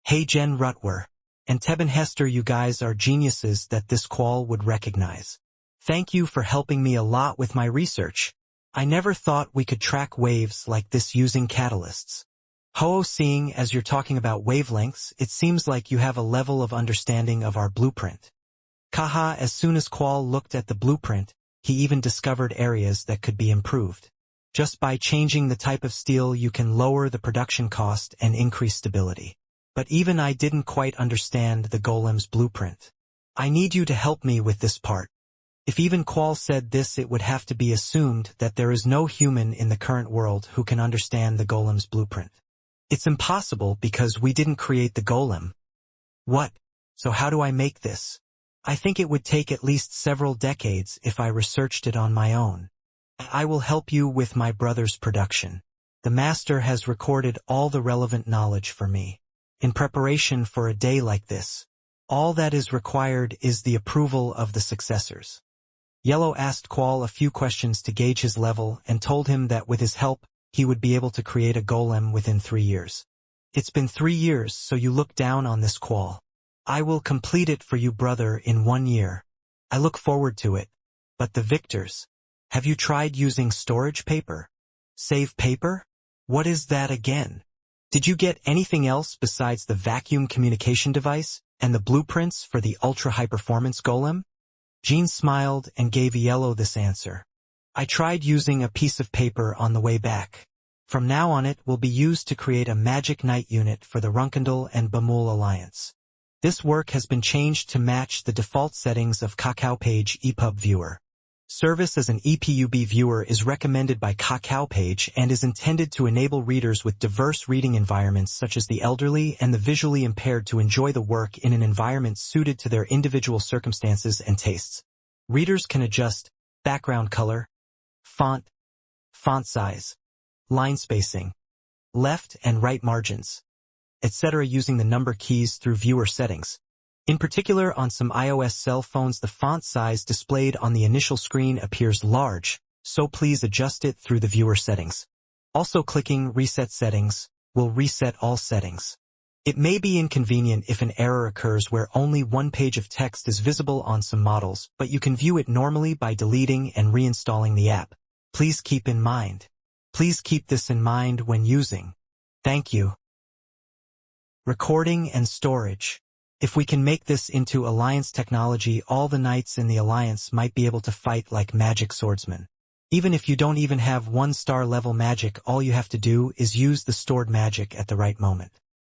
Hey Jen Rutwer and Tebben Hester, you guys are geniuses that this Qual would recognize. Thank you for helping me a lot with my research. I never thought we could track waves like this using catalysts. Ho, seeing as you're talking about wavelengths, it seems like you have a level of understanding of our blueprint. Kaha, as soon as Qual looked at the blueprint, he even discovered areas that could be improved. Just by changing the type of steel, you can lower the production cost and increase stability. But even I didn't quite understand the Golem's blueprint. I need you to help me with this part. If even Qual said this, it would have to be assumed that there is no human in the current world who can understand the Golem's blueprint. It's impossible because we didn't create the Golem. What? So how do I make this? I think it would take at least several decades if I researched it on my own. I will help you with my brother's production. The master has recorded all the relevant knowledge for me. In preparation for a day like this, all that is required is the approval of the successors. Yellow asked Qual a few questions to gauge his level and told him that with his help, he would be able to create a golem within 3 years. It's been 3 years, so you look down on this, Qual. I will complete it for you, brother, in 1 year. I look forward to it. But the victors, have you tried using storage paper? Save paper? What is that again? Did you get anything else besides the vacuum communication device and the blueprints for the ultra-high-performance golem? Jean smiled and gave Yellow this answer. I tried using a piece of paper on the way back. From now on, it will be used to create a magic knight unit for the Runkendal and Bamul Alliance. This work has been changed to match the default settings of Kakao Page EPUB Viewer. Service as an EPUB viewer is recommended by Kakao Page and is intended to enable readers with diverse reading environments such as the elderly and the visually impaired to enjoy the work in an environment suited to their individual circumstances and tastes. Readers can adjust background color, font size, line spacing, left and right margins, etc. using the number keys through viewer settings. In particular, on some iOS cell phones, the font size displayed on the initial screen appears large, so please adjust it through the viewer settings. Also, clicking Reset Settings will reset all settings. It may be inconvenient if an error occurs where only one page of text is visible on some models, but you can view it normally by deleting and reinstalling the app. Please keep this in mind when using. Thank you. Recording and storage. If we can make this into Alliance technology, all the knights in the Alliance might be able to fight like magic swordsmen. Even if you don't even have 1-star level magic, all you have to do is use the stored magic at the right moment.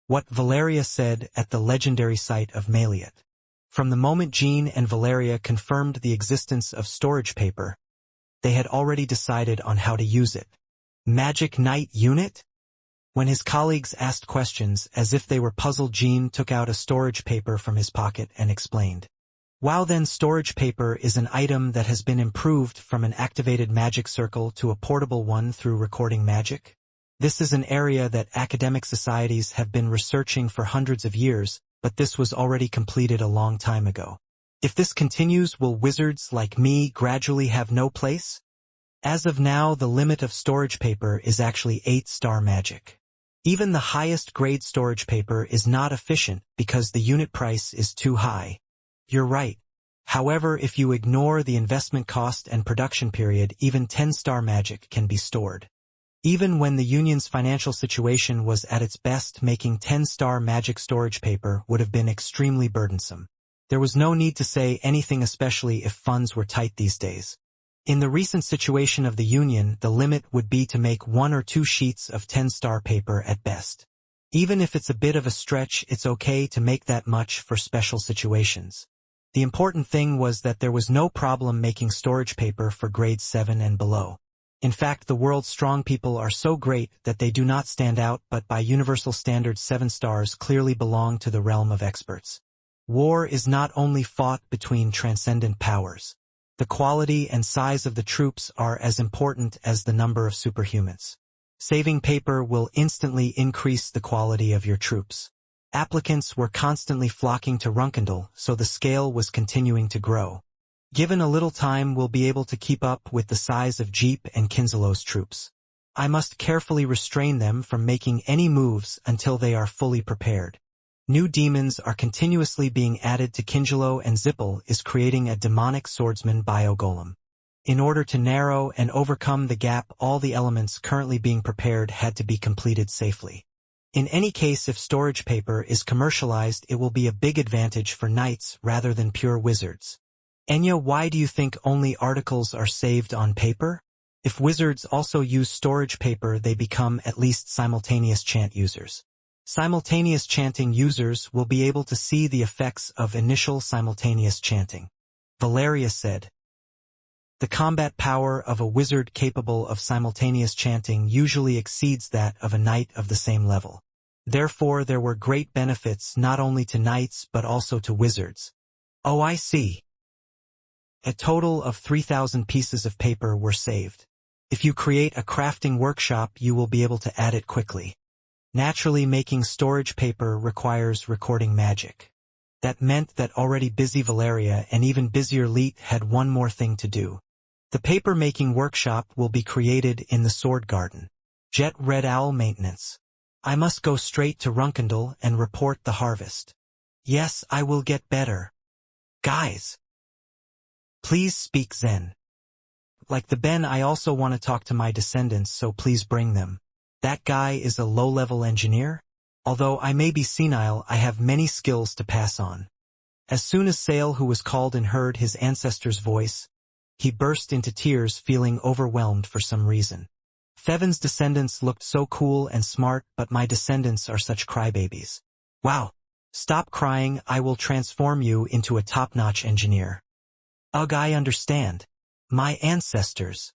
What Valeria said at the legendary site of Maliot. From the moment Jean and Valeria confirmed the existence of storage paper, they had already decided on how to use it. Magic Knight Unit? When his colleagues asked questions as if they were puzzled, Jean took out a storage paper from his pocket and explained. Wow, then storage paper is an item that has been improved from an activated magic circle to a portable one through recording magic? This is an area that academic societies have been researching for hundreds of years, but this was already completed a long time ago. If this continues, will wizards like me gradually have no place? As of now, the limit of storage paper is actually 8-star magic. Even the highest grade storage paper is not efficient because the unit price is too high. You're right. However, if you ignore the investment cost and production period, even 10-star magic can be stored. Even when the Union's financial situation was at its best, making 10-star magic storage paper would have been extremely burdensome. There was no need to say anything, especially if funds were tight these days. In the recent situation of the Union, the limit would be to make 1 or 2 sheets of 10-star paper at best. Even if it's a bit of a stretch, it's okay to make that much for special situations. The important thing was that there was no problem making storage paper for grade 7 and below. In fact, the world's strong people are so great that they do not stand out, but by universal standards 7 stars clearly belong to the realm of experts. War is not only fought between transcendent powers. The quality and size of the troops are as important as the number of superhumans. Saving paper will instantly increase the quality of your troops. Applicants were constantly flocking to Runkendal, so the scale was continuing to grow. Given a little time, we'll be able to keep up with the size of Jeep and Kinzelo's troops. I must carefully restrain them from making any moves until they are fully prepared. New demons are continuously being added to Kinzelo, and Zippel is creating a demonic swordsman biogolem. In order to narrow and overcome the gap, all the elements currently being prepared had to be completed safely. In any case, if storage paper is commercialized, it will be a big advantage for knights rather than pure wizards. Enya, why do you think only articles are saved on paper? If wizards also use storage paper, they become at least simultaneous chant users. Simultaneous chanting users will be able to see the effects of initial simultaneous chanting. Valeria said, "The combat power of a wizard capable of simultaneous chanting usually exceeds that of a knight of the same level. Therefore, there were great benefits not only to knights but also to wizards." Oh, I see. A total of 3,000 pieces of paper were saved. If you create a crafting workshop, you will be able to add it quickly. Naturally, making storage paper requires recording magic. That meant that already busy Valeria and even busier Leet had one more thing to do. The paper-making workshop will be created in the Sword Garden. Jet Red Owl maintenance. I must go straight to Runkendal and report the harvest. Yes, I will get better. Guys, please speak Zen. Like the Ben, I also want to talk to my descendants, so please bring them. That guy is a low-level engineer? Although I may be senile, I have many skills to pass on. As soon as Sale, who was called and heard his ancestor's voice, he burst into tears, feeling overwhelmed for some reason. Fevin's descendants looked so cool and smart, but my descendants are such crybabies. Wow. Stop crying, I will transform you into a top-notch engineer. Ugh, I understand. My ancestors.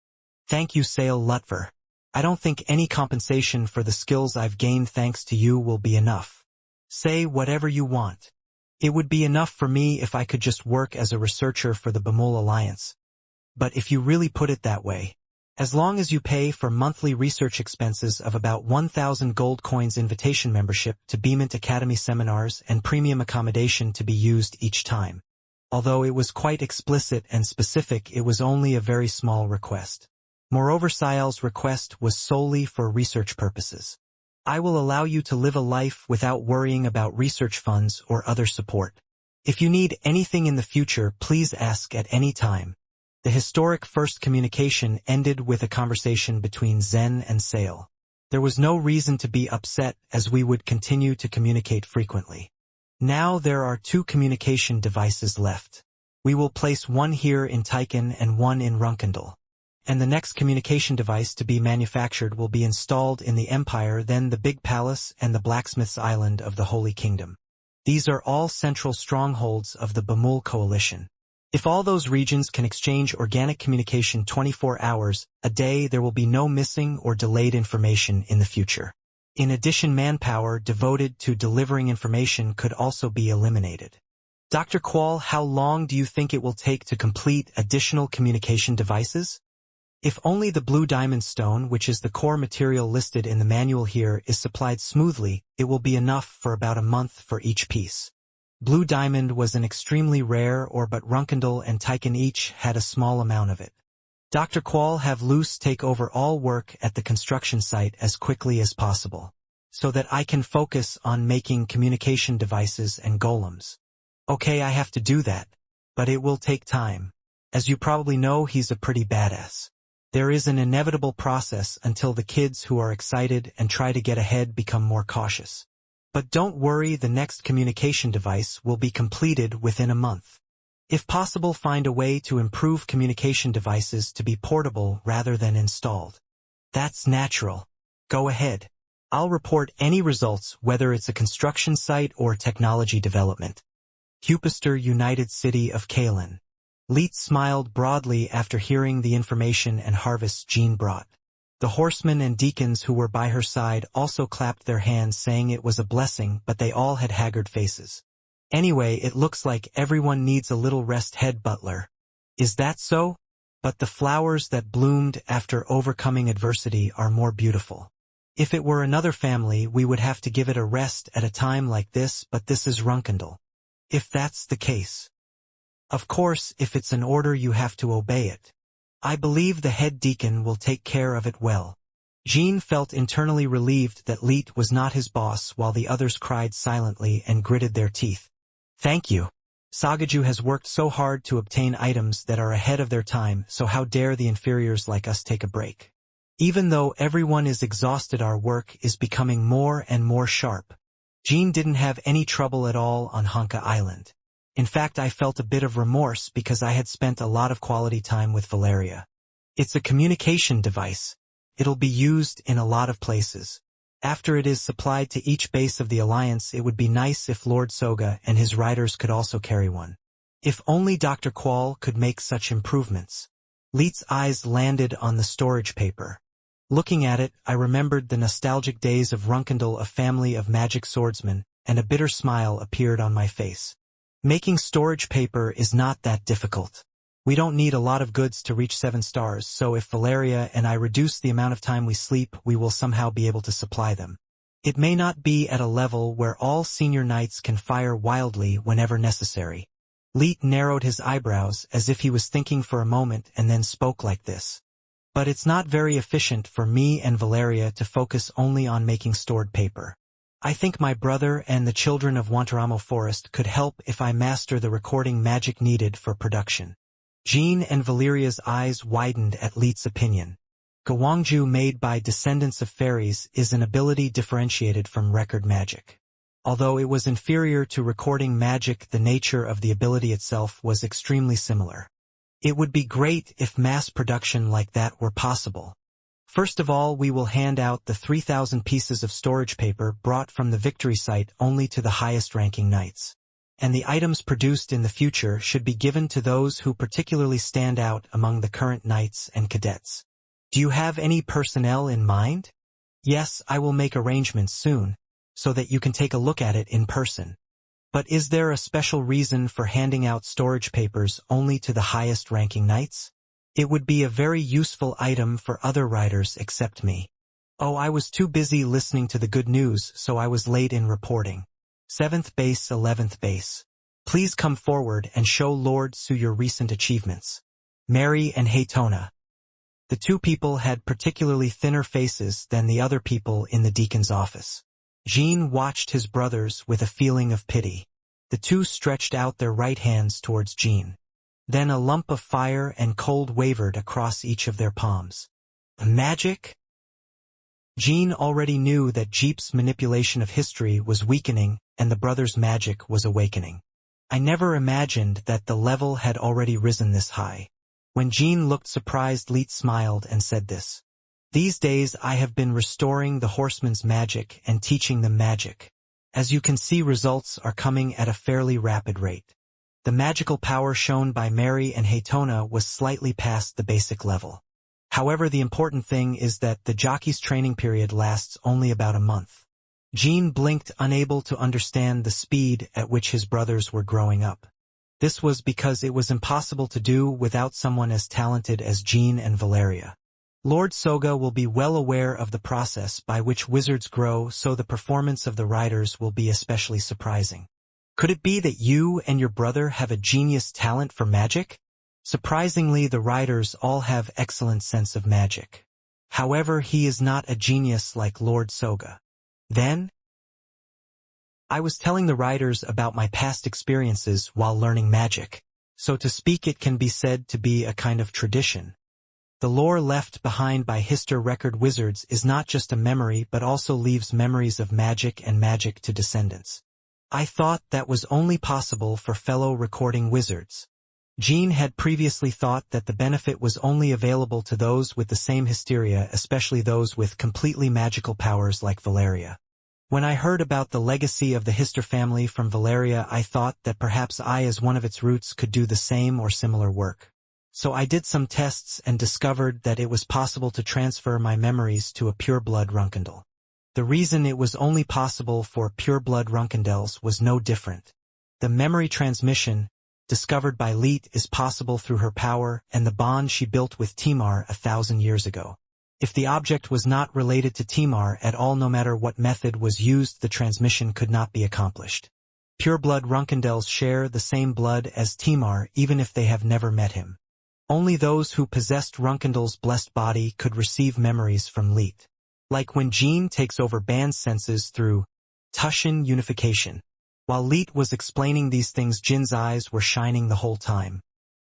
Thank you, Sale Lutver. I don't think any compensation for the skills I've gained thanks to you will be enough. Say whatever you want. It would be enough for me if I could just work as a researcher for the Bemol Alliance. But if you really put it that way, as long as you pay for monthly research expenses of about 1,000 gold coins, invitation membership to Beamont Academy seminars, and premium accommodation to be used each time. Although it was quite explicit and specific, it was only a very small request. Moreover, Sayal's request was solely for research purposes. I will allow you to live a life without worrying about research funds or other support. If you need anything in the future, please ask at any time. The historic first communication ended with a conversation between Zen and Sale. There was no reason to be upset, as we would continue to communicate frequently. Now there are 2 communication devices left. We will place one here in Tyken and one in Runkendal. And the next communication device to be manufactured will be installed in the Empire, then the Big Palace and the Blacksmith's Island of the Holy Kingdom. These are all central strongholds of the Bemul Coalition. If all those regions can exchange organic communication 24 hours a day, there will be no missing or delayed information in the future. In addition, manpower devoted to delivering information could also be eliminated. Dr. Quall, how long do you think it will take to complete additional communication devices? If only the blue diamond stone, which is the core material listed in the manual here, is supplied smoothly, it will be enough for about a month for each piece. Blue diamond was an extremely rare ore, but Runkendal and Tychen each had a small amount of it. Dr. Quall have Luce take over all work at the construction site as quickly as possible, so that I can focus on making communication devices and golems. Okay, I have to do that, but it will take time. As you probably know, he's a pretty badass. There is an inevitable process until the kids who are excited and try to get ahead become more cautious. But don't worry, the next communication device will be completed within a month. If possible, find a way to improve communication devices to be portable rather than installed. That's natural. Go ahead. I'll report any results, whether it's a construction site or technology development. Hupister, United City of Kalen. Leet smiled broadly after hearing the information and harvests Jean brought. The horsemen and deacons who were by her side also clapped their hands, saying it was a blessing, but they all had haggard faces. Anyway, it looks like everyone needs a little rest, head butler. Is that so? But the flowers that bloomed after overcoming adversity are more beautiful. If it were another family, we would have to give it a rest at a time like this, but this is Runkendal. If that's the case. Of course, if it's an order, you have to obey it. I believe the head deacon will take care of it well. Jean felt internally relieved that Leet was not his boss, while the others cried silently and gritted their teeth. Thank you. Sagaju has worked so hard to obtain items that are ahead of their time, so how dare the inferiors like us take a break? Even though everyone is exhausted, our work is becoming more and more sharp. Jean didn't have any trouble at all on Honka Island. In fact, I felt a bit of remorse because I had spent a lot of quality time with Valeria. It's a communication device. It'll be used in a lot of places. After it is supplied to each base of the Alliance, it would be nice if Lord Soga and his riders could also carry one. If only Dr. Quall could make such improvements. Leet's eyes landed on the storage paper. Looking at it, I remembered the nostalgic days of Runkendal, a family of magic swordsmen, and a bitter smile appeared on my face. Making storage paper is not that difficult. We don't need a lot of goods to reach 7 stars, so if Valeria and I reduce the amount of time we sleep, we will somehow be able to supply them. It may not be at a level where all senior knights can fire wildly whenever necessary. Leet narrowed his eyebrows as if he was thinking for a moment and then spoke like this. But it's not very efficient for me and Valeria to focus only on making stored paper. I think my brother and the children of Wantaramo Forest could help if I master the recording magic needed for production. Jean and Valeria's eyes widened at Leet's opinion. Gawangju, made by descendants of fairies, is an ability differentiated from record magic. Although it was inferior to recording magic, the nature of the ability itself was extremely similar. It would be great if mass production like that were possible. First of all, we will hand out the 3,000 pieces of storage paper brought from the victory site only to the highest-ranking knights. And the items produced in the future should be given to those who particularly stand out among the current knights and cadets. Do you have any personnel in mind? Yes, I will make arrangements soon, so that you can take a look at it in person. But is there a special reason for handing out storage papers only to the highest-ranking knights? It would be a very useful item for other riders except me. Oh, I was too busy listening to the good news, so I was late in reporting. 7th base, 11th base. Please come forward and show Lord Su your recent achievements. Mary and Haytona. The two people had particularly thinner faces than the other people in the deacon's office. Jean watched his brothers with a feeling of pity. The two stretched out their right hands towards Jean. Then a lump of fire and cold wavered across each of their palms. Magic? Jean already knew that Jeep's manipulation of history was weakening and the brothers' magic was awakening. I never imagined that the level had already risen this high. When Jean looked surprised, Leet smiled and said this. These days I have been restoring the horsemen's magic and teaching them magic. As you can see, results are coming at a fairly rapid rate. The magical power shown by Mary and Haytona was slightly past the basic level. However, the important thing is that the jockey's training period lasts only about a month. Jean blinked, unable to understand the speed at which his brothers were growing up. This was because it was impossible to do without someone as talented as Jean and Valeria. Lord Soga will be well aware of the process by which wizards grow, so the performance of the riders will be especially surprising. Could it be that you and your brother have a genius talent for magic? Surprisingly, the riders all have excellent sense of magic. However, he is not a genius like Lord Soga. Then, I was telling the riders about my past experiences while learning magic. So to speak, it can be said to be a kind of tradition. The lore left behind by Hister record wizards is not just a memory but also leaves memories of magic and magic to descendants. I thought that was only possible for fellow recording wizards. Jean had previously thought that the benefit was only available to those with the same hysteria, especially those with completely magical powers like Valeria. When I heard about the legacy of the Hister family from Valeria, I thought that perhaps I, as one of its roots, could do the same or similar work. So I did some tests and discovered that it was possible to transfer my memories to a pure-blood Runkendel. The reason it was only possible for pure-blood Runkendels was no different. The memory transmission, discovered by Leet, is possible through her power and the bond she built with Timar 1,000 years ago. If the object was not related to Timar at all, no matter what method was used, the transmission could not be accomplished. Pure-blood Runkendels share the same blood as Timar even if they have never met him. Only those who possessed Runkendel's blessed body could receive memories from Leet. Like when Jean takes over Ban's senses through Tushin unification. While Leet was explaining these things, Jin's eyes were shining the whole time.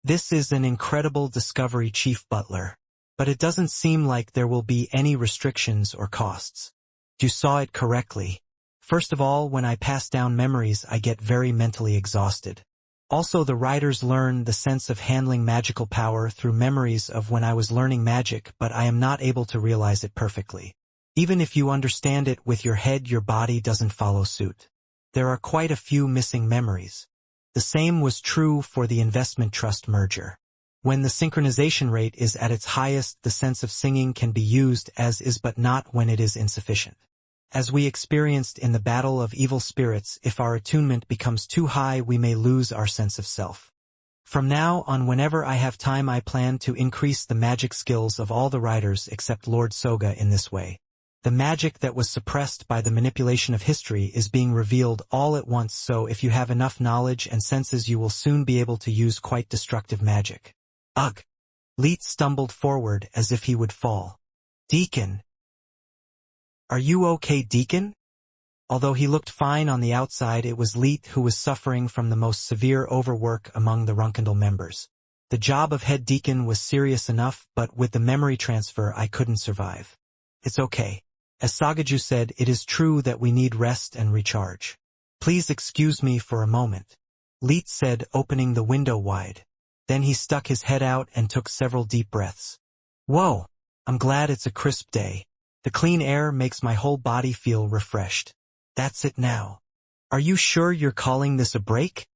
This is an incredible discovery, Chief Butler. But it doesn't seem like there will be any restrictions or costs. You saw it correctly. First of all, when I pass down memories, I get very mentally exhausted. Also, the riders learn the sense of handling magical power through memories of when I was learning magic, but I am not able to realize it perfectly. Even if you understand it with your head, your body doesn't follow suit. There are quite a few missing memories. The same was true for the investment trust merger. When the synchronization rate is at its highest, the sense of singing can be used as is, but not when it is insufficient. As we experienced in the battle of evil spirits, if our attunement becomes too high, we may lose our sense of self. From now on, whenever I have time, I plan to increase the magic skills of all the riders except Lord Soga in this way. The magic that was suppressed by the manipulation of history is being revealed all at once, so if you have enough knowledge and senses, you will soon be able to use quite destructive magic. Ugh! Leet stumbled forward as if he would fall. Deacon! Are you okay, Deacon? Although he looked fine on the outside, it was Leet who was suffering from the most severe overwork among the Runkendel members. The job of head deacon was serious enough, but with the memory transfer I couldn't survive. It's okay. As Sagaju said, it is true that we need rest and recharge. Please excuse me for a moment, Leet said, opening the window wide. Then he stuck his head out and took several deep breaths. Whoa! I'm glad it's a crisp day. The clean air makes my whole body feel refreshed. That's it now. Are you sure you're calling this a break?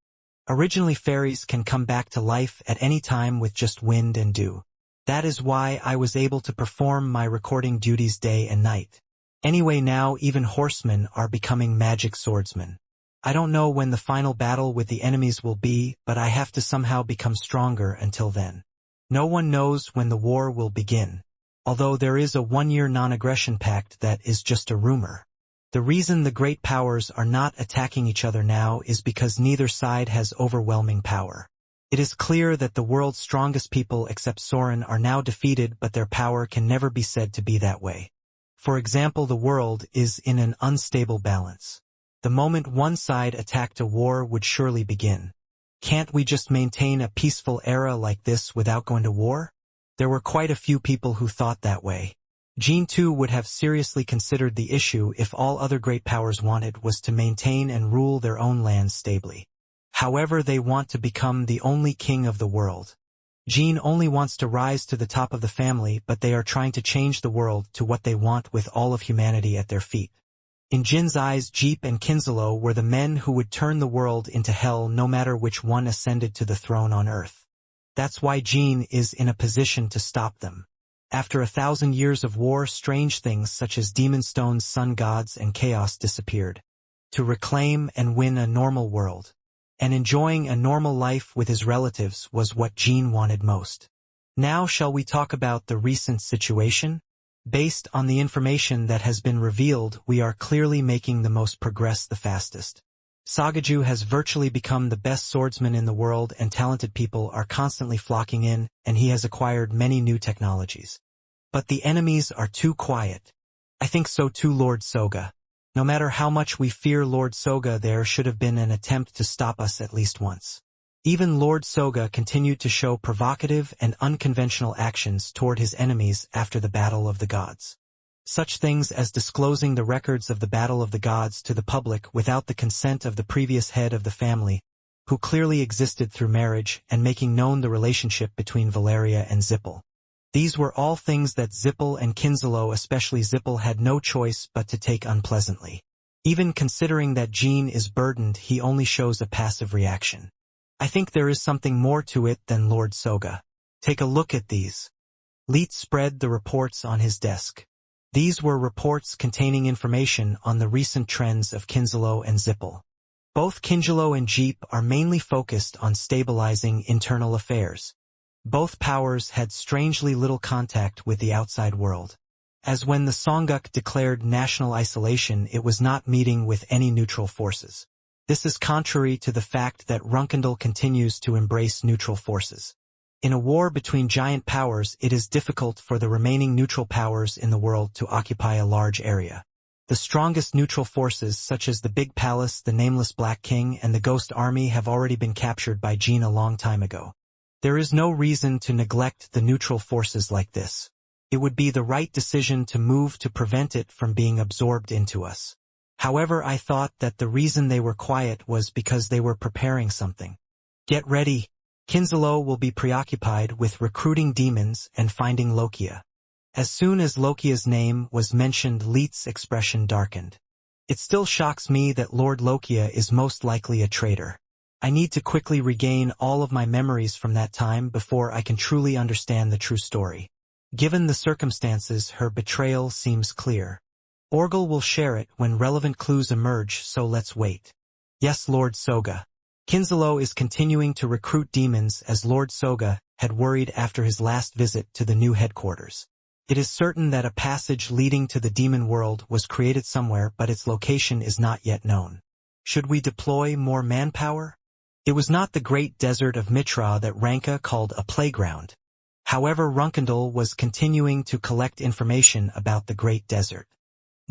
Originally, fairies can come back to life at any time with just wind and dew. That is why I was able to perform my recording duties day and night. Anyway, now even horsemen are becoming magic swordsmen. I don't know when the final battle with the enemies will be, but I have to somehow become stronger until then. No one knows when the war will begin. Although there is a 1-year non-aggression pact, that is just a rumor. The reason the great powers are not attacking each other now is because neither side has overwhelming power. It is clear that the world's strongest people except Soren are now defeated, but their power can never be said to be that way. For example, the world is in an unstable balance. The moment one side attacked, a war would surely begin. Can't we just maintain a peaceful era like this without going to war? There were quite a few people who thought that way. Jean too would have seriously considered the issue if all other great powers wanted was to maintain and rule their own lands stably. However, they want to become the only king of the world. Jean only wants to rise to the top of the family, but they are trying to change the world to what they want with all of humanity at their feet. In Jin's eyes, Jeep and Kinselo were the men who would turn the world into hell no matter which one ascended to the throne on earth. That's why Jean is in a position to stop them. After 1,000 years of war, strange things such as demon stones, sun gods, and chaos disappeared. To reclaim and win a normal world. and enjoying a normal life with his relatives was what Jean wanted most. Now shall we talk about the recent situation? Based on the information that has been revealed, we are clearly making the most progress the fastest. Sagaju has virtually become the best swordsman in the world, and talented people are constantly flocking in, and he has acquired many new technologies. But the enemies are too quiet. I think so too, Lord Soga. No matter how much we fear Lord Soga, there should have been an attempt to stop us at least once. Even Lord Soga continued to show provocative and unconventional actions toward his enemies after the Battle of the Gods. Such things as disclosing the records of the Battle of the Gods to the public without the consent of the previous head of the family, who clearly existed through marriage, and making known the relationship between Valeria and Zippel. These were all things that Zippel and Kinzalo, especially Zippel, had no choice but to take unpleasantly. Even considering that Jean is burdened, he only shows a passive reaction. I think there is something more to it than Lord Soga. Take a look at these. Leet spread the reports on his desk. These were reports containing information on the recent trends of Kinzalo and Zippel. Both Kinzalo and Jeep are mainly focused on stabilizing internal affairs. Both powers had strangely little contact with the outside world. As when the Songguk declared national isolation, it was not meeting with any neutral forces. This is contrary to the fact that Runkendal continues to embrace neutral forces. In a war between giant powers, it is difficult for the remaining neutral powers in the world to occupy a large area. The strongest neutral forces, such as the Big Palace, the Nameless Black King, and the Ghost Army, have already been captured by Jean a long time ago. There is no reason to neglect the neutral forces like this. It would be the right decision to move to prevent it from being absorbed into us. However, I thought that the reason they were quiet was because they were preparing something. Get ready. Kinzalo will be preoccupied with recruiting demons and finding Lokia. As soon as Lokia's name was mentioned, Leet's expression darkened. It still shocks me that Lord Lokia is most likely a traitor. I need to quickly regain all of my memories from that time before I can truly understand the true story. Given the circumstances, her betrayal seems clear. Orgel will share it when relevant clues emerge, so let's wait. Yes, Lord Soga. Kinzalo is continuing to recruit demons, as Lord Soga had worried after his last visit to the new headquarters. It is certain that a passage leading to the demon world was created somewhere, but its location is not yet known. Should we deploy more manpower? It was not the great desert of Mitra that Ranka called a playground. However, Runkendal was continuing to collect information about the great desert.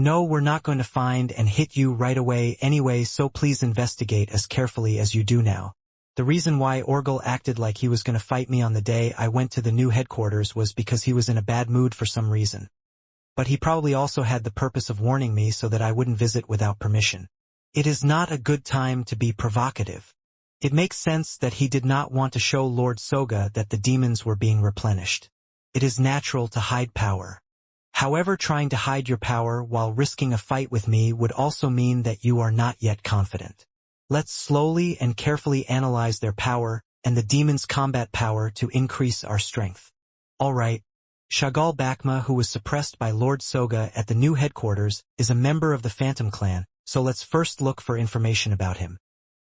No, we're not going to find and hit you right away anyway, so please investigate as carefully as you do now. The reason why Orgel acted like he was going to fight me on the day I went to the new headquarters was because he was in a bad mood for some reason. But he probably also had the purpose of warning me so that I wouldn't visit without permission. It is not a good time to be provocative. It makes sense that he did not want to show Lord Soga that the demons were being replenished. It is natural to hide power. However, trying to hide your power while risking a fight with me would also mean that you are not yet confident. Let's slowly and carefully analyze their power and the demons' combat power to increase our strength. Alright. Shagal Bakma, who was suppressed by Lord Soga at the new headquarters, is a member of the Phantom Clan, so let's first look for information about him.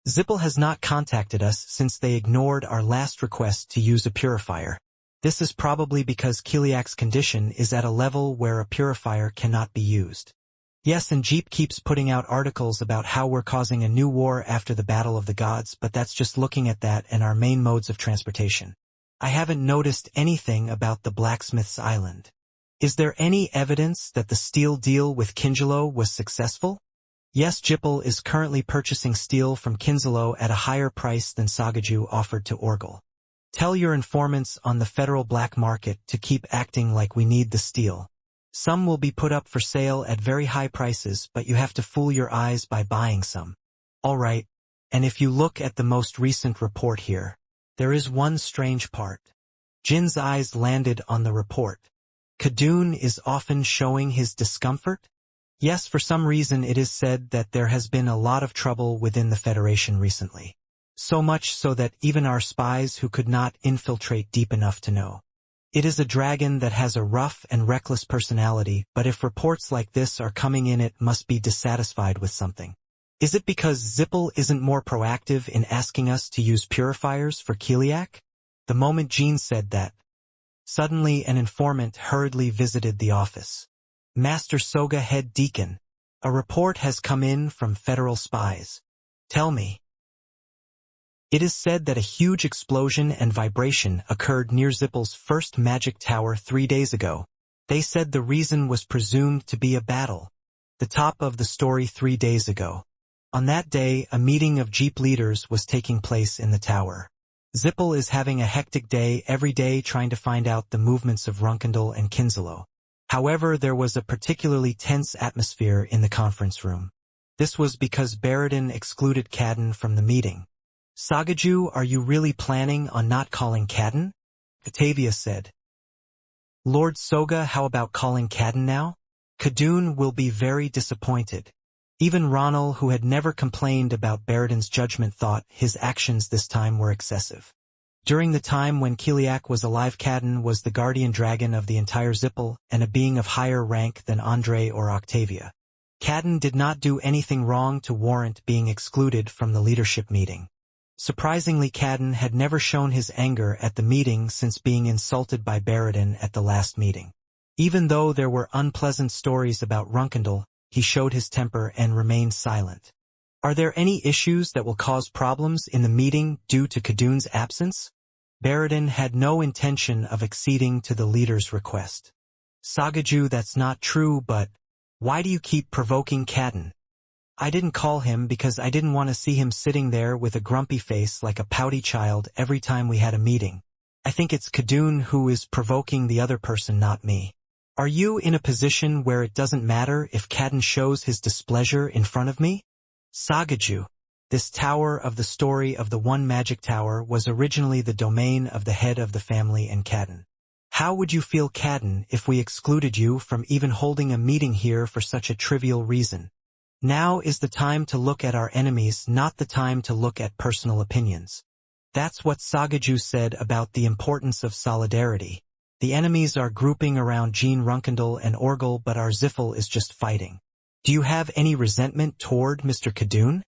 Zippel has not contacted us since they ignored our last request to use a purifier. This is probably because Kiliak's condition is at a level where a purifier cannot be used. Yes, and Jeep keeps putting out articles about how we're causing a new war after the Battle of the Gods, but that's just looking at that and our main modes of transportation. I haven't noticed anything about the Blacksmith's Island. Is there any evidence that the steel deal with Kinzalo was successful? Yes, Jippel is currently purchasing steel from Kinzalo at a higher price than Sagaju offered to Orgel. Tell your informants on the federal black market to keep acting like we need the steel. Some will be put up for sale at very high prices, but you have to fool your eyes by buying some. Alright, and if you look at the most recent report here, there is one strange part. Jin's eyes landed on the report. Khadun is often showing his discomfort? Yes, for some reason it is said that there has been a lot of trouble within the Federation recently. So much so that even our spies who could not infiltrate deep enough to know. It is a dragon that has a rough and reckless personality, but if reports like this are coming in, it must be dissatisfied with something. Is it because Zippel isn't more proactive in asking us to use purifiers for Kiliak? The moment Jean said that, suddenly an informant hurriedly visited the office. Master Soga, head deacon. A report has come in from federal spies. Tell me. It is said that a huge explosion and vibration occurred near Zippel's first magic tower 3 days ago. They said the reason was presumed to be a battle. The top of the story 3 days ago. On that day, a meeting of Jeep leaders was taking place in the tower. Zippel is having a hectic day every day trying to find out the movements of Runkendal and Kinselo. However, there was a particularly tense atmosphere in the conference room. This was because Baradin excluded Cadden from the meeting. Sagaju, are you really planning on not calling Cadden? Batavia said. Lord Soga, how about calling Cadden now? Kadun will be very disappointed. Even Ronald, who had never complained about Baradin's judgment, thought his actions this time were excessive. During the time when Kiliak was alive, Cadden was the guardian dragon of the entire Zippel and a being of higher rank than Andre or Octavia. Cadden did not do anything wrong to warrant being excluded from the leadership meeting. Surprisingly, Cadden had never shown his anger at the meeting since being insulted by Baradin at the last meeting. Even though there were unpleasant stories about Runkendal, he showed his temper and remained silent. Are there any issues that will cause problems in the meeting due to Kadun's absence? Baradin had no intention of acceding to the leader's request. Sagaju, that's not true, but why do you keep provoking Cadden? I didn't call him because I didn't want to see him sitting there with a grumpy face like a pouty child every time we had a meeting. I think it's Kadun who is provoking the other person, not me. Are you in a position where it doesn't matter if Cadden shows his displeasure in front of me? Sagaju. This tower of the story of the one magic tower was originally the domain of the head of the family and Cadden. How would you feel, Cadden, if we excluded you from even holding a meeting here for such a trivial reason? Now is the time to look at our enemies, not the time to look at personal opinions. That's what Sagaju said about the importance of solidarity. The enemies are grouping around Jean Runkendal and Orgel, but our Ziffel is just fighting. Do you have any resentment toward Mr. Kadun?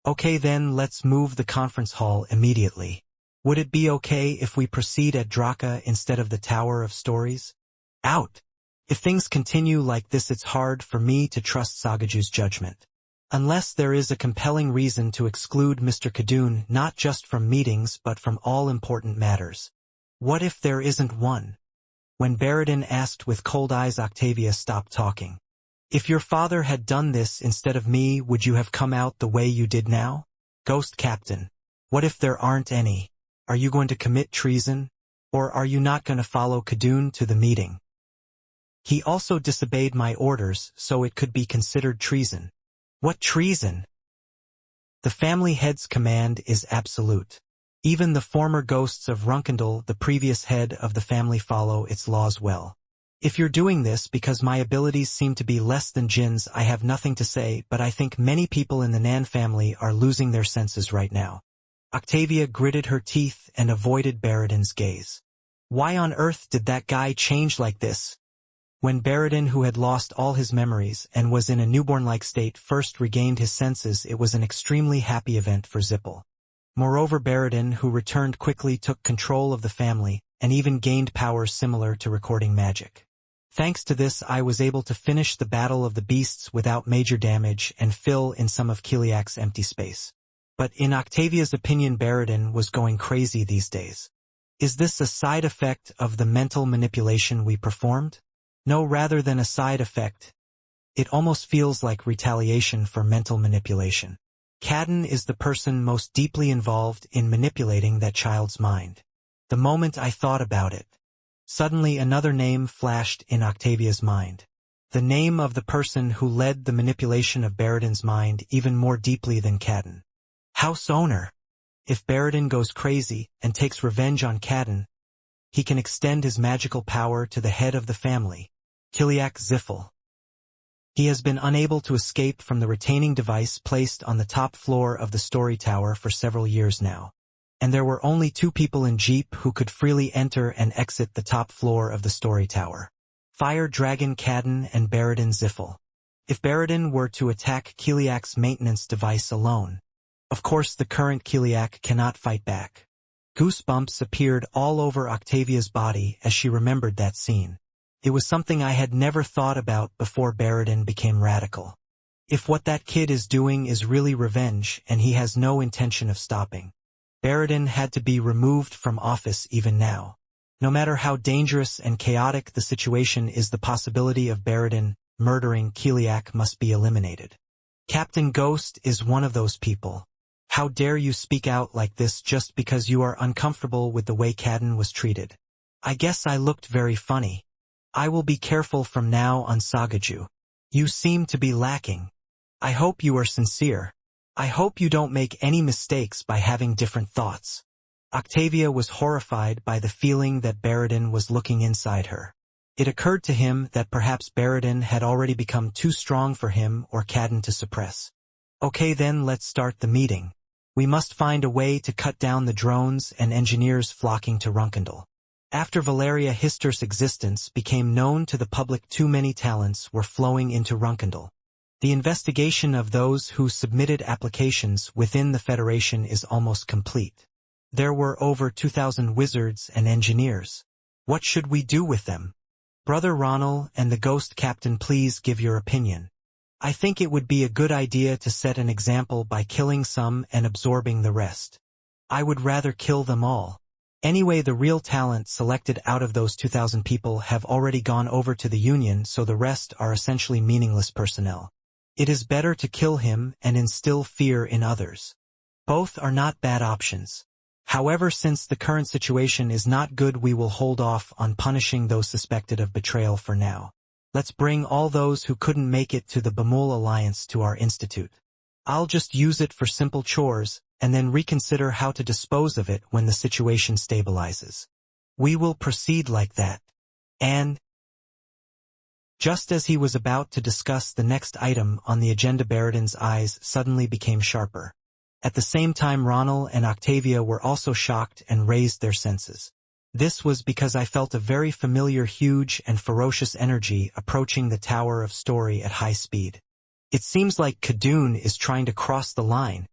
Okay, then let's move the conference hall immediately. Would it be okay if we proceed at Draka instead of the Tower of Stories? Out! If things continue like this, it's hard for me to trust Sagaju's judgment. Unless there is a compelling reason to exclude Mr. Kadun not just from meetings but from all important matters. What if there isn't one? When Baradin asked with cold eyes, Octavia stopped talking. If your father had done this instead of me, would you have come out the way you did now? Ghost Captain, what if there aren't any? Are you going to commit treason? Or are you not going to follow Kadun to the meeting? He also disobeyed my orders, so it could be considered treason. What treason? The family head's command is absolute. Even the former ghosts of Runkendal, the previous head of the family, follow its laws well. If you're doing this because my abilities seem to be less than Jin's, I have nothing to say, but I think many people in the Nan family are losing their senses right now. Octavia gritted her teeth and avoided Baradin's gaze. Why on earth did that guy change like this? When Baradin, who had lost all his memories and was in a newborn-like state, first regained his senses, it was an extremely happy event for Zippel. Moreover, Baradin, who returned quickly, took control of the family and even gained powers similar to recording magic. Thanks to this, I was able to finish the Battle of the Beasts without major damage and fill in some of Kiliak's empty space. But in Octavia's opinion, Baradin was going crazy these days. Is this a side effect of the mental manipulation we performed? No, rather than a side effect, it almost feels like retaliation for mental manipulation. Cadden is the person most deeply involved in manipulating that child's mind. The moment I thought about it, suddenly another name flashed in Octavia's mind. The name of the person who led the manipulation of Baradin's mind even more deeply than Cadden. House owner. If Baradin goes crazy and takes revenge on Cadden, he can extend his magical power to the head of the family, Kiliak Ziffel. He has been unable to escape from the retaining device placed on the top floor of the story tower for several years now. And there were only 2 people in Jeep who could freely enter and exit the top floor of the story tower. Fire Dragon Cadden and Baradin Ziffel. If Baradin were to attack Kiliak's maintenance device alone. Of course the current Kiliak cannot fight back. Goosebumps appeared all over Octavia's body as she remembered that scene. It was something I had never thought about before Baradin became radical. If what that kid is doing is really revenge and he has no intention of stopping, Baradin had to be removed from office even now. No matter how dangerous and chaotic the situation is, the possibility of Baradin murdering Kiliak must be eliminated. Captain Ghost is one of those people. How dare you speak out like this just because you are uncomfortable with the way Cadden was treated? I guess I looked very funny. I will be careful from now on, Sagaju. You seem to be lacking. I hope you are sincere. I hope you don't make any mistakes by having different thoughts. Octavia was horrified by the feeling that Baradin was looking inside her. It occurred to him that perhaps Baradin had already become too strong for him or Cadden to suppress. Okay, then let's start the meeting. We must find a way to cut down the drones and engineers flocking to Runkendal. After Valeria Hister's existence became known to the public, too many talents were flowing into Runkendal. The investigation of those who submitted applications within the Federation is almost complete. There were over 2,000 wizards and engineers. What should we do with them? Brother Ronald and the Ghost Captain, please give your opinion. I think it would be a good idea to set an example by killing some and absorbing the rest. I would rather kill them all. Anyway, the real talent selected out of those 2,000 people have already gone over to the Union, so the rest are essentially meaningless personnel. It is better to kill him and instill fear in others. Both are not bad options. However, since the current situation is not good, we will hold off on punishing those suspected of betrayal for now. Let's bring all those who couldn't make it to the Bamul Alliance to our institute. I'll just use it for simple chores, and then reconsider how to dispose of it when the situation stabilizes. We will proceed like that. And just as he was about to discuss the next item on the agenda, Baradin's eyes suddenly became sharper. At the same time, Ronald and Octavia were also shocked and raised their senses. This was because I felt a very familiar, huge and ferocious energy approaching the Tower of Story at high speed. It seems like Khadun is trying to cross the line.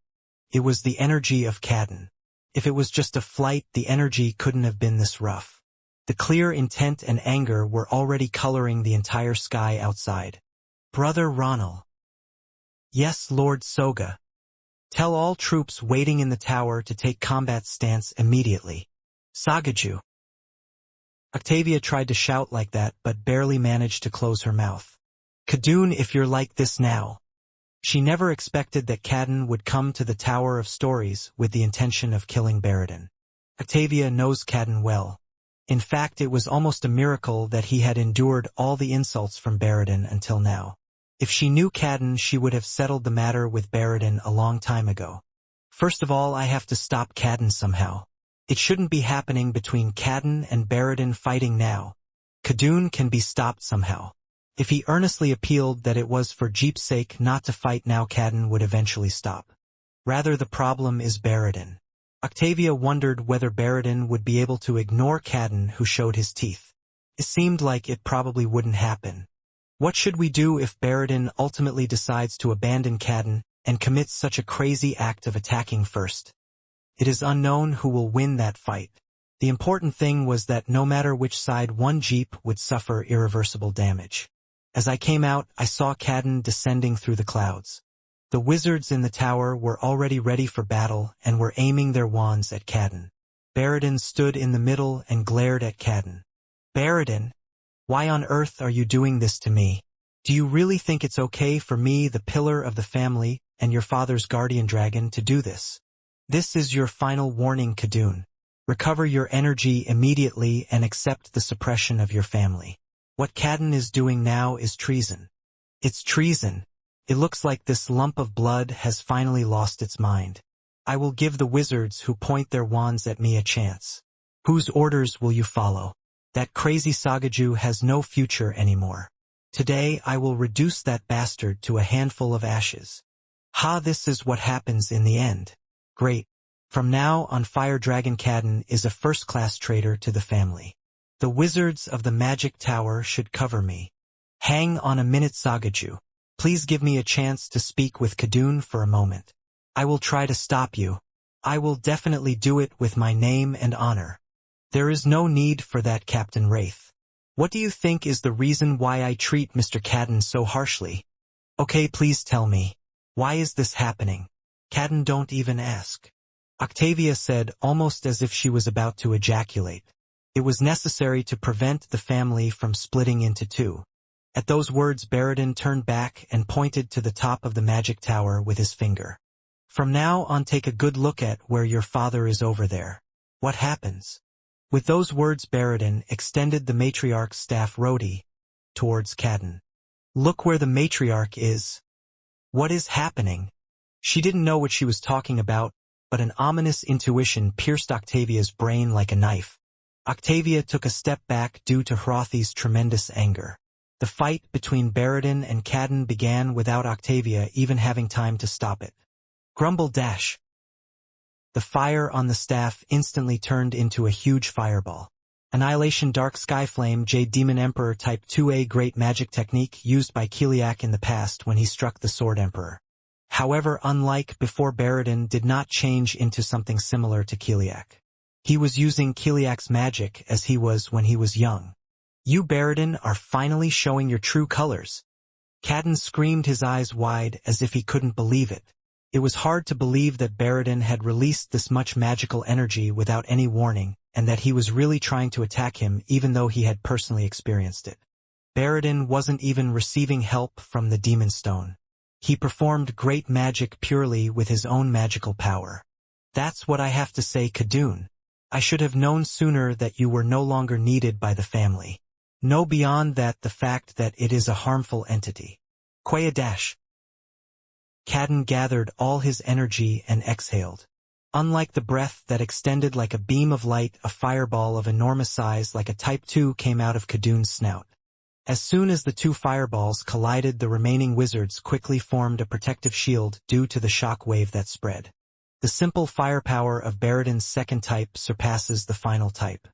It was the energy of Cadden. If it was just a flight, the energy couldn't have been this rough. The clear intent and anger were already coloring the entire sky outside. Brother Ronald. Yes, Lord Soga. Tell all troops waiting in the tower to take combat stance immediately. Sagaju. Octavia tried to shout like that, but barely managed to close her mouth. Khadun, if you're like this now. She never expected that Cadden would come to the Tower of Stories with the intention of killing Baradin. Octavia knows Cadden well. In fact, it was almost a miracle that he had endured all the insults from Baradin until now. If she knew Cadden, she would have settled the matter with Baradin a long time ago. First of all, I have to stop Cadden somehow. It shouldn't be happening between Cadden and Baradin fighting now. Khadun can be stopped somehow. If he earnestly appealed that it was for Jeep's sake not to fight now, Cadden would eventually stop. Rather, the problem is Baradin. Octavia wondered whether Baradin would be able to ignore Cadden, who showed his teeth. It seemed like it probably wouldn't happen. What should we do if Baradin ultimately decides to abandon Cadden and commits such a crazy act of attacking first? It is unknown who will win that fight. The important thing was that no matter which side, one Jeep would suffer irreversible damage. As I came out, I saw Cadden descending through the clouds. The wizards in the tower were already ready for battle and were aiming their wands at Cadden. Baradin stood in the middle and glared at Cadden. Baradin, why on earth are you doing this to me? Do you really think it's okay for me, the pillar of the family, and your father's guardian dragon, to do this? This is your final warning, Khadun. Recover your energy immediately and accept the suppression of your family. What Cadden is doing now is treason. It's treason. It looks like this lump of blood has finally lost its mind. I will give the wizards who point their wands at me a chance. Whose orders will you follow? That crazy Sagaju has no future anymore. Today I will reduce that bastard to a handful of ashes. Ha, this is what happens in the end. Great. From now on, Fire Dragon Cadden is a first-class traitor to the family. The wizards of the Magic Tower should cover me. Hang on a minute, Sagaju. Please give me a chance to speak with Khadun for a moment. I will try to stop you. I will definitely do it with my name and honor. There is no need for that, Captain Wraith. What do you think is the reason why I treat Mr. Cadden so harshly? Okay, please tell me. Why is this happening? Cadden, don't even ask. Octavia said, almost as if she was about to ejaculate. It was necessary to prevent the family from splitting into two. At those words, Baradin turned back and pointed to the top of the magic tower with his finger. From now on, take a good look at where your father is over there. What happens? With those words, Baradin extended the matriarch's staff Rhodey towards Cadden. Look where the matriarch is. What is happening? She didn't know what she was talking about, but an ominous intuition pierced Octavia's brain like a knife. Octavia took a step back due to Hrothi's tremendous anger. The fight between Baradin and Cadden began without Octavia even having time to stop it. Grumble dash. The fire on the staff instantly turned into a huge fireball. Annihilation Dark Sky Flame Jade Demon Emperor Type 2A Great Magic Technique used by Kiliak in the past when he struck the Sword Emperor. However, unlike before, Baradin did not change into something similar to Kiliak. He was using Kiliak's magic as he was when he was young. You, Baradin, are finally showing your true colors. Cadden screamed, his eyes wide as if he couldn't believe it. It was hard to believe that Baradin had released this much magical energy without any warning, and that he was really trying to attack him even though he had personally experienced it. Baradin wasn't even receiving help from the Demon Stone. He performed great magic purely with his own magical power. That's what I have to say, Khadun. I should have known sooner that you were no longer needed by the family. No, beyond that, the fact that it is a harmful entity. Quaya dash. Cadden gathered all his energy and exhaled. Unlike the breath that extended like a beam of light, a fireball of enormous size like a Type 2 came out of Khadun's snout. As soon as the two fireballs collided, the remaining wizards quickly formed a protective shield due to the shock wave that spread. The simple firepower of Baradin's second type surpasses the final type.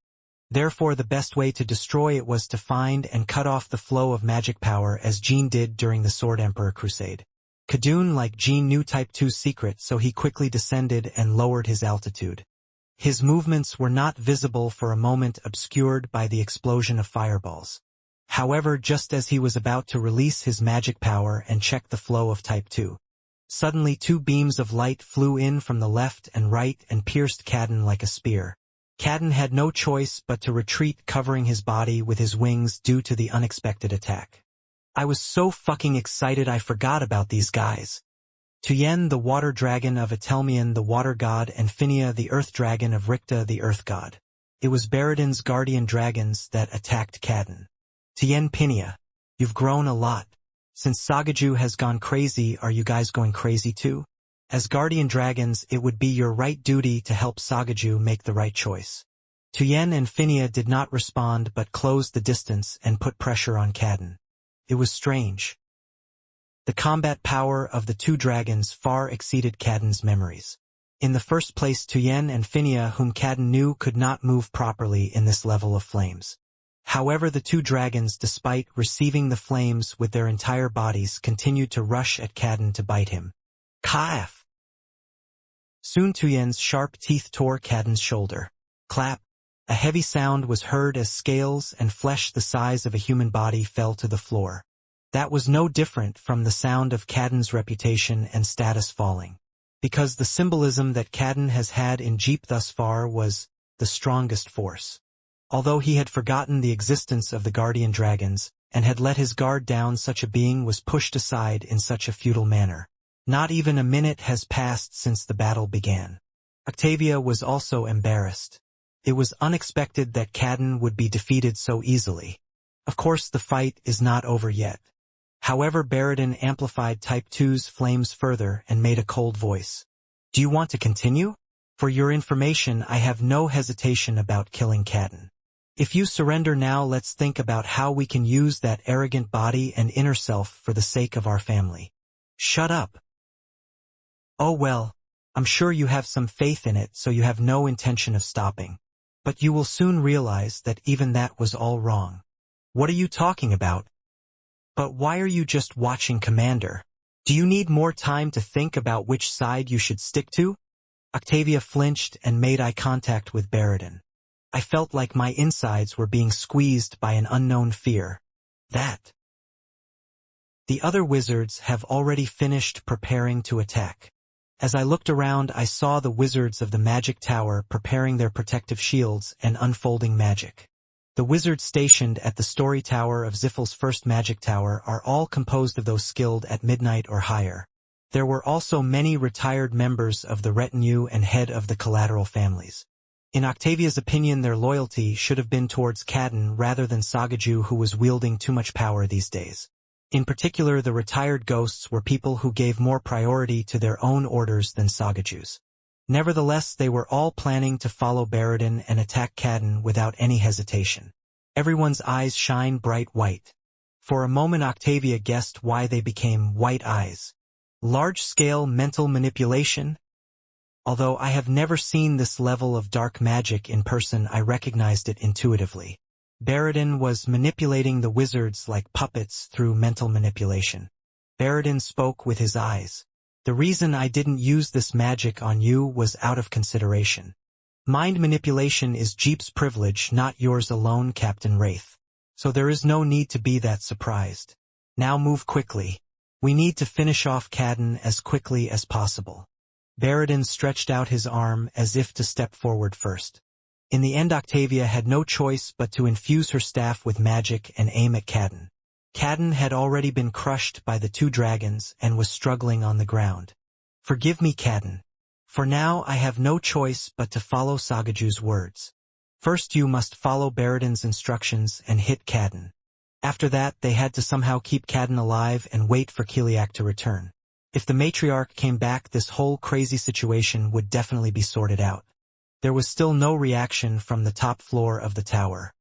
Therefore, the best way to destroy it was to find and cut off the flow of magic power, as Jean did during the Sword Emperor Crusade. Khadun, like Jean, knew Type 2's secret, so he quickly descended and lowered his altitude. His movements were not visible for a moment, obscured by the explosion of fireballs. However, just as he was about to release his magic power and check the flow of Type 2, suddenly two beams of light flew in from the left and right and pierced Cadden like a spear. Cadden had no choice but to retreat, covering his body with his wings due to the unexpected attack. I was so fucking excited I forgot about these guys. Tuyen, the water dragon of Atelmian, the water god, and Phinia, the earth dragon of Ricta, the earth god. It was Baradin's guardian dragons that attacked Cadden. Tien Phinia, you've grown a lot. Since Sagaju has gone crazy, are you guys going crazy too? As guardian dragons, it would be your right duty to help Sagaju make the right choice. Tuyen and Phinia did not respond but closed the distance and put pressure on Cadden. It was strange. The combat power of the two dragons far exceeded Cadden's memories. In the first place, Tuyen and Phinia, whom Cadden knew, could not move properly in this level of flames. However, the two dragons, despite receiving the flames with their entire bodies, continued to rush at Cadden to bite him. Kaaf! Soon Tuyen's sharp teeth tore Cadden's shoulder. Clap! A heavy sound was heard as scales and flesh the size of a human body fell to the floor. That was no different from the sound of Cadden's reputation and status falling. Because the symbolism that Cadden has had in Jeep thus far was the strongest force. Although he had forgotten the existence of the guardian dragons, and had let his guard down, such a being was pushed aside in such a futile manner. Not even a minute has passed since the battle began. Octavia was also embarrassed. It was unexpected that Cadden would be defeated so easily. Of course, the fight is not over yet. However, Baradin amplified Type 2's flames further and made a cold voice. Do you want to continue? For your information, I have no hesitation about killing Cadden. If you surrender now, let's think about how we can use that arrogant body and inner self for the sake of our family. Shut up. Oh well, I'm sure you have some faith in it, so you have no intention of stopping. But you will soon realize that even that was all wrong. What are you talking about? But why are you just watching, Commander? Do you need more time to think about which side you should stick to? Octavia flinched and made eye contact with Baradin. I felt like my insides were being squeezed by an unknown fear. That the other wizards have already finished preparing to attack. As I looked around, I saw the wizards of the magic tower preparing their protective shields and unfolding magic. The wizards stationed at the story tower of Ziffel's first magic tower are all composed of those skilled at midnight or higher. There were also many retired members of the retinue and head of the collateral families. In Octavia's opinion, their loyalty should have been towards Cadden rather than Sagaju, who was wielding too much power these days. In particular, the retired ghosts were people who gave more priority to their own orders than Sagaju's. Nevertheless, they were all planning to follow Baradin and attack Cadden without any hesitation. Everyone's eyes shine bright white. For a moment Octavia guessed why they became white eyes. Large-scale mental manipulation? Although I have never seen this level of dark magic in person, I recognized it intuitively. Baradin was manipulating the wizards like puppets through mental manipulation. Baradin spoke with his eyes. The reason I didn't use this magic on you was out of consideration. Mind manipulation is Jeep's privilege, not yours alone, Captain Wraith. So there is no need to be that surprised. Now move quickly. We need to finish off Cadden as quickly as possible. Baradin stretched out his arm as if to step forward first. In the end, Octavia had no choice but to infuse her staff with magic and aim at Cadden. Cadden had already been crushed by the two dragons and was struggling on the ground. Forgive me, Cadden. For now I have no choice but to follow Sagaju's words. First you must follow Baradin's instructions and hit Cadden. After that they had to somehow keep Cadden alive and wait for Kiliak to return. If the matriarch came back, this whole crazy situation would definitely be sorted out. There was still no reaction from the top floor of the tower.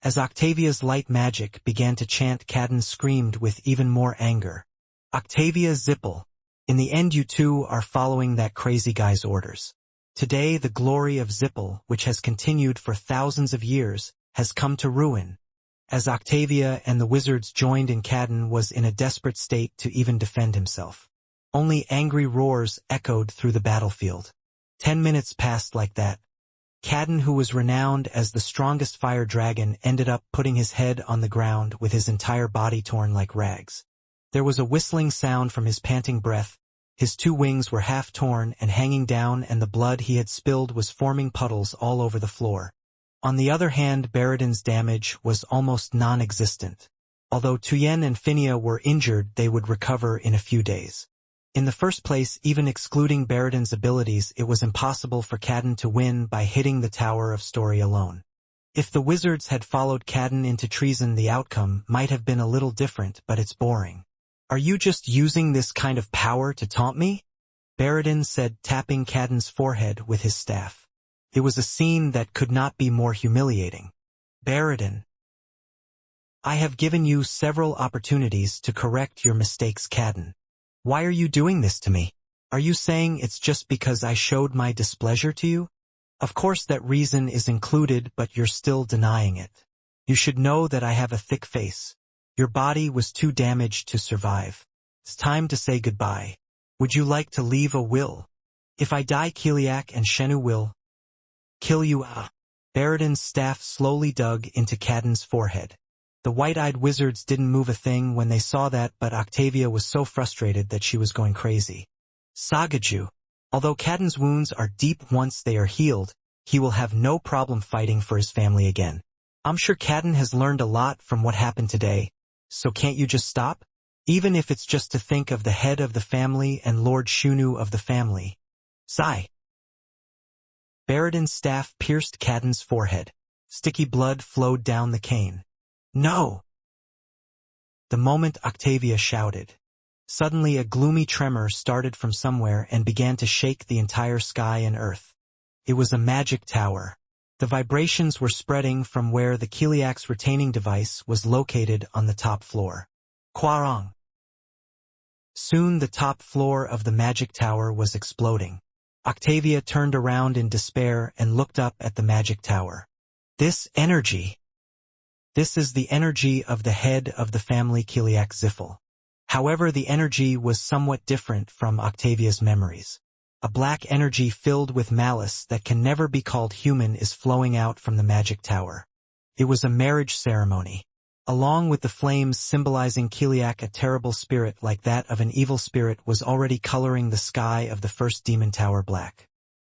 As Octavia's light magic began to chant, Cadden screamed with even more anger. Octavia, Zippel. In the end you two are following that crazy guy's orders. Today the glory of Zippel, which has continued for thousands of years, has come to ruin. As Octavia and the wizards joined in, Cadden was in a desperate state to even defend himself. Only angry roars echoed through the battlefield. 10 minutes passed like that. Cadden, who was renowned as the strongest fire dragon, ended up putting his head on the ground with his entire body torn like rags. There was a whistling sound from his panting breath. His two wings were half torn and hanging down, and the blood he had spilled was forming puddles all over the floor. On the other hand, Baradin's damage was almost non-existent. Although Tuyen and Phinia were injured, they would recover in a few days. In the first place, even excluding Baradin's abilities, it was impossible for Cadden to win by hitting the Tower of Story alone. If the wizards had followed Cadden into treason, the outcome might have been a little different, but it's boring. Are you just using this kind of power to taunt me? Baradin said, tapping Cadden's forehead with his staff. It was a scene that could not be more humiliating. Baradin, I have given you several opportunities to correct your mistakes, Cadden. Why are you doing this to me? Are you saying it's just because I showed my displeasure to you? Of course that reason is included, but you're still denying it. You should know that I have a thick face. Your body was too damaged to survive. It's time to say goodbye. Would you like to leave a will? If I die, Kiliak and Shenu will kill you. Baradin's staff slowly dug into Cadden's forehead. The white-eyed wizards didn't move a thing when they saw that, but Octavia was so frustrated that she was going crazy. Sagaju. Although Cadden's wounds are deep, once they are healed, he will have no problem fighting for his family again. I'm sure Cadden has learned a lot from what happened today, so can't you just stop? Even if it's just to think of the head of the family and Lord Shunu of the family. Sigh. Baradin's staff pierced Cadden's forehead. Sticky blood flowed down the cane. No! The moment Octavia shouted. Suddenly a gloomy tremor started from somewhere and began to shake the entire sky and earth. It was a magic tower. The vibrations were spreading from where the Kiliak's retaining device was located on the top floor. Kwarong. Soon the top floor of the magic tower was exploding. Octavia turned around in despair and looked up at the magic tower. This energy. This is the energy of the head of the family Kiliak Ziffel. However, the energy was somewhat different from Octavia's memories. A black energy filled with malice that can never be called human is flowing out from the magic tower. It was a marriage ceremony. Along with the flames symbolizing Kiliak, a terrible spirit like that of an evil spirit was already coloring the sky of the first demon tower black.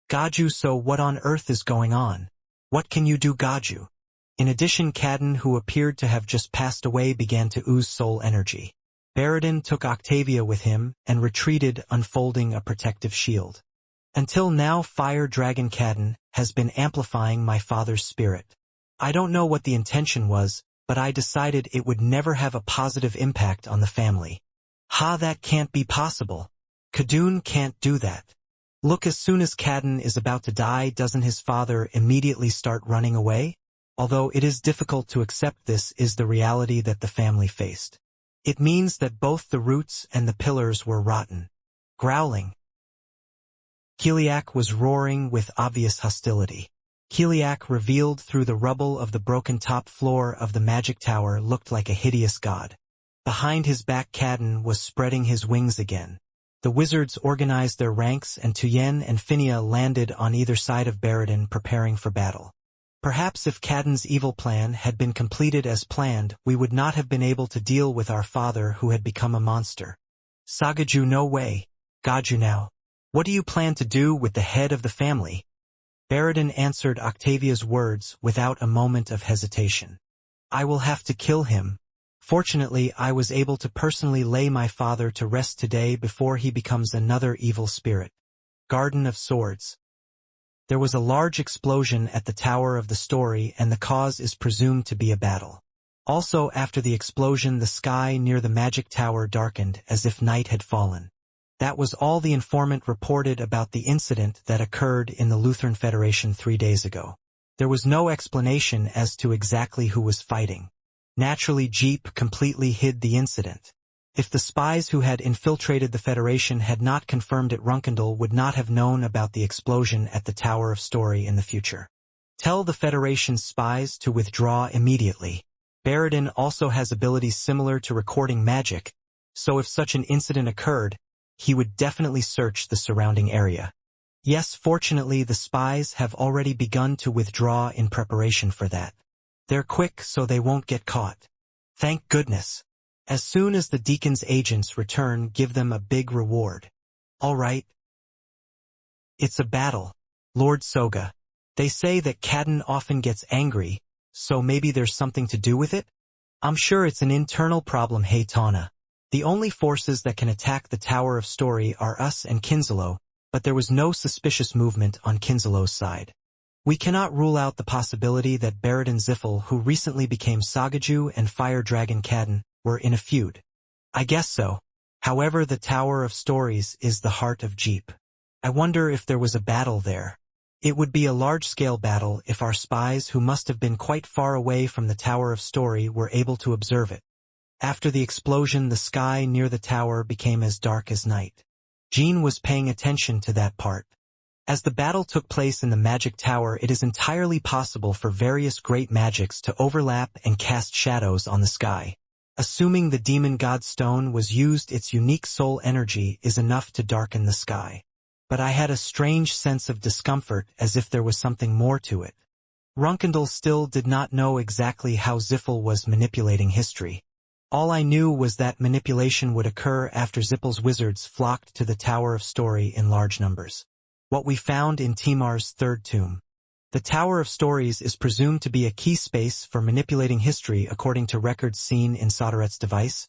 Gaju, so what on earth is going on? What can you do, Gaju? In addition, Cadden, who appeared to have just passed away, began to ooze soul energy. Baradin took Octavia with him and retreated, unfolding a protective shield. Until now, Fire Dragon Cadden has been amplifying my father's spirit. I don't know what the intention was, but I decided it would never have a positive impact on the family. Ha, that can't be possible. Khadun can't do that. Look, as soon as Cadden is about to die, doesn't his father immediately start running away? Although it is difficult to accept, this is the reality that the family faced. It means that both the roots and the pillars were rotten. Growling. Kiliak was roaring with obvious hostility. Kiliak, revealed through the rubble of the broken top floor of the magic tower, looked like a hideous god. Behind his back, Cadden was spreading his wings again. The wizards organized their ranks, and Tuyen and Phinia landed on either side of Baradin, preparing for battle. Perhaps if Cadden's evil plan had been completed as planned, we would not have been able to deal with our father who had become a monster. Sagaju, no way. Gaju, now. What do you plan to do with the head of the family? Baradin answered Octavia's words without a moment of hesitation. I will have to kill him. Fortunately, I was able to personally lay my father to rest today before he becomes another evil spirit. Garden of Swords. There was a large explosion at the Tower of the Story, and the cause is presumed to be a battle. Also, after the explosion, the sky near the magic tower darkened as if night had fallen. That was all the informant reported about the incident that occurred in the Lutheran Federation 3 days ago. There was no explanation as to exactly who was fighting. Naturally, Jeep completely hid the incident. If the spies who had infiltrated the Federation had not confirmed it, Runkendal would not have known about the explosion at the Tower of Story in the future. Tell the Federation's spies to withdraw immediately. Baradin also has abilities similar to recording magic, so if such an incident occurred, he would definitely search the surrounding area. Yes, fortunately, the spies have already begun to withdraw in preparation for that. They're quick, so they won't get caught. Thank goodness. As soon as the Deacon's agents return, give them a big reward. All right. It's a battle. Lord Soga. They say that Cadden often gets angry, so maybe there's something to do with it? I'm sure it's an internal problem, hey Tana. The only forces that can attack the Tower of Story are us and Kinselo, but there was no suspicious movement on Kinselo's side. We cannot rule out the possibility that Baradin Ziffel, who recently became Sagaju, and Fire Dragon Cadden were in a feud. I guess so. However, the Tower of Stories is the heart of Jeep. I wonder if there was a battle there. It would be a large-scale battle if our spies, who must have been quite far away from the Tower of Story, were able to observe it. After the explosion, the sky near the tower became as dark as night. Jean was paying attention to that part. As the battle took place in the magic tower, it is entirely possible for various great magics to overlap and cast shadows on the sky. Assuming the demon god stone was used, its unique soul energy is enough to darken the sky. But I had a strange sense of discomfort, as if there was something more to it. Runkendal still did not know exactly how Ziffel was manipulating history. All I knew was that manipulation would occur after Zippel's wizards flocked to the Tower of Story in large numbers. What we found in Timar's third tomb. The Tower of Stories is presumed to be a key space for manipulating history according to records seen in Soderet's device,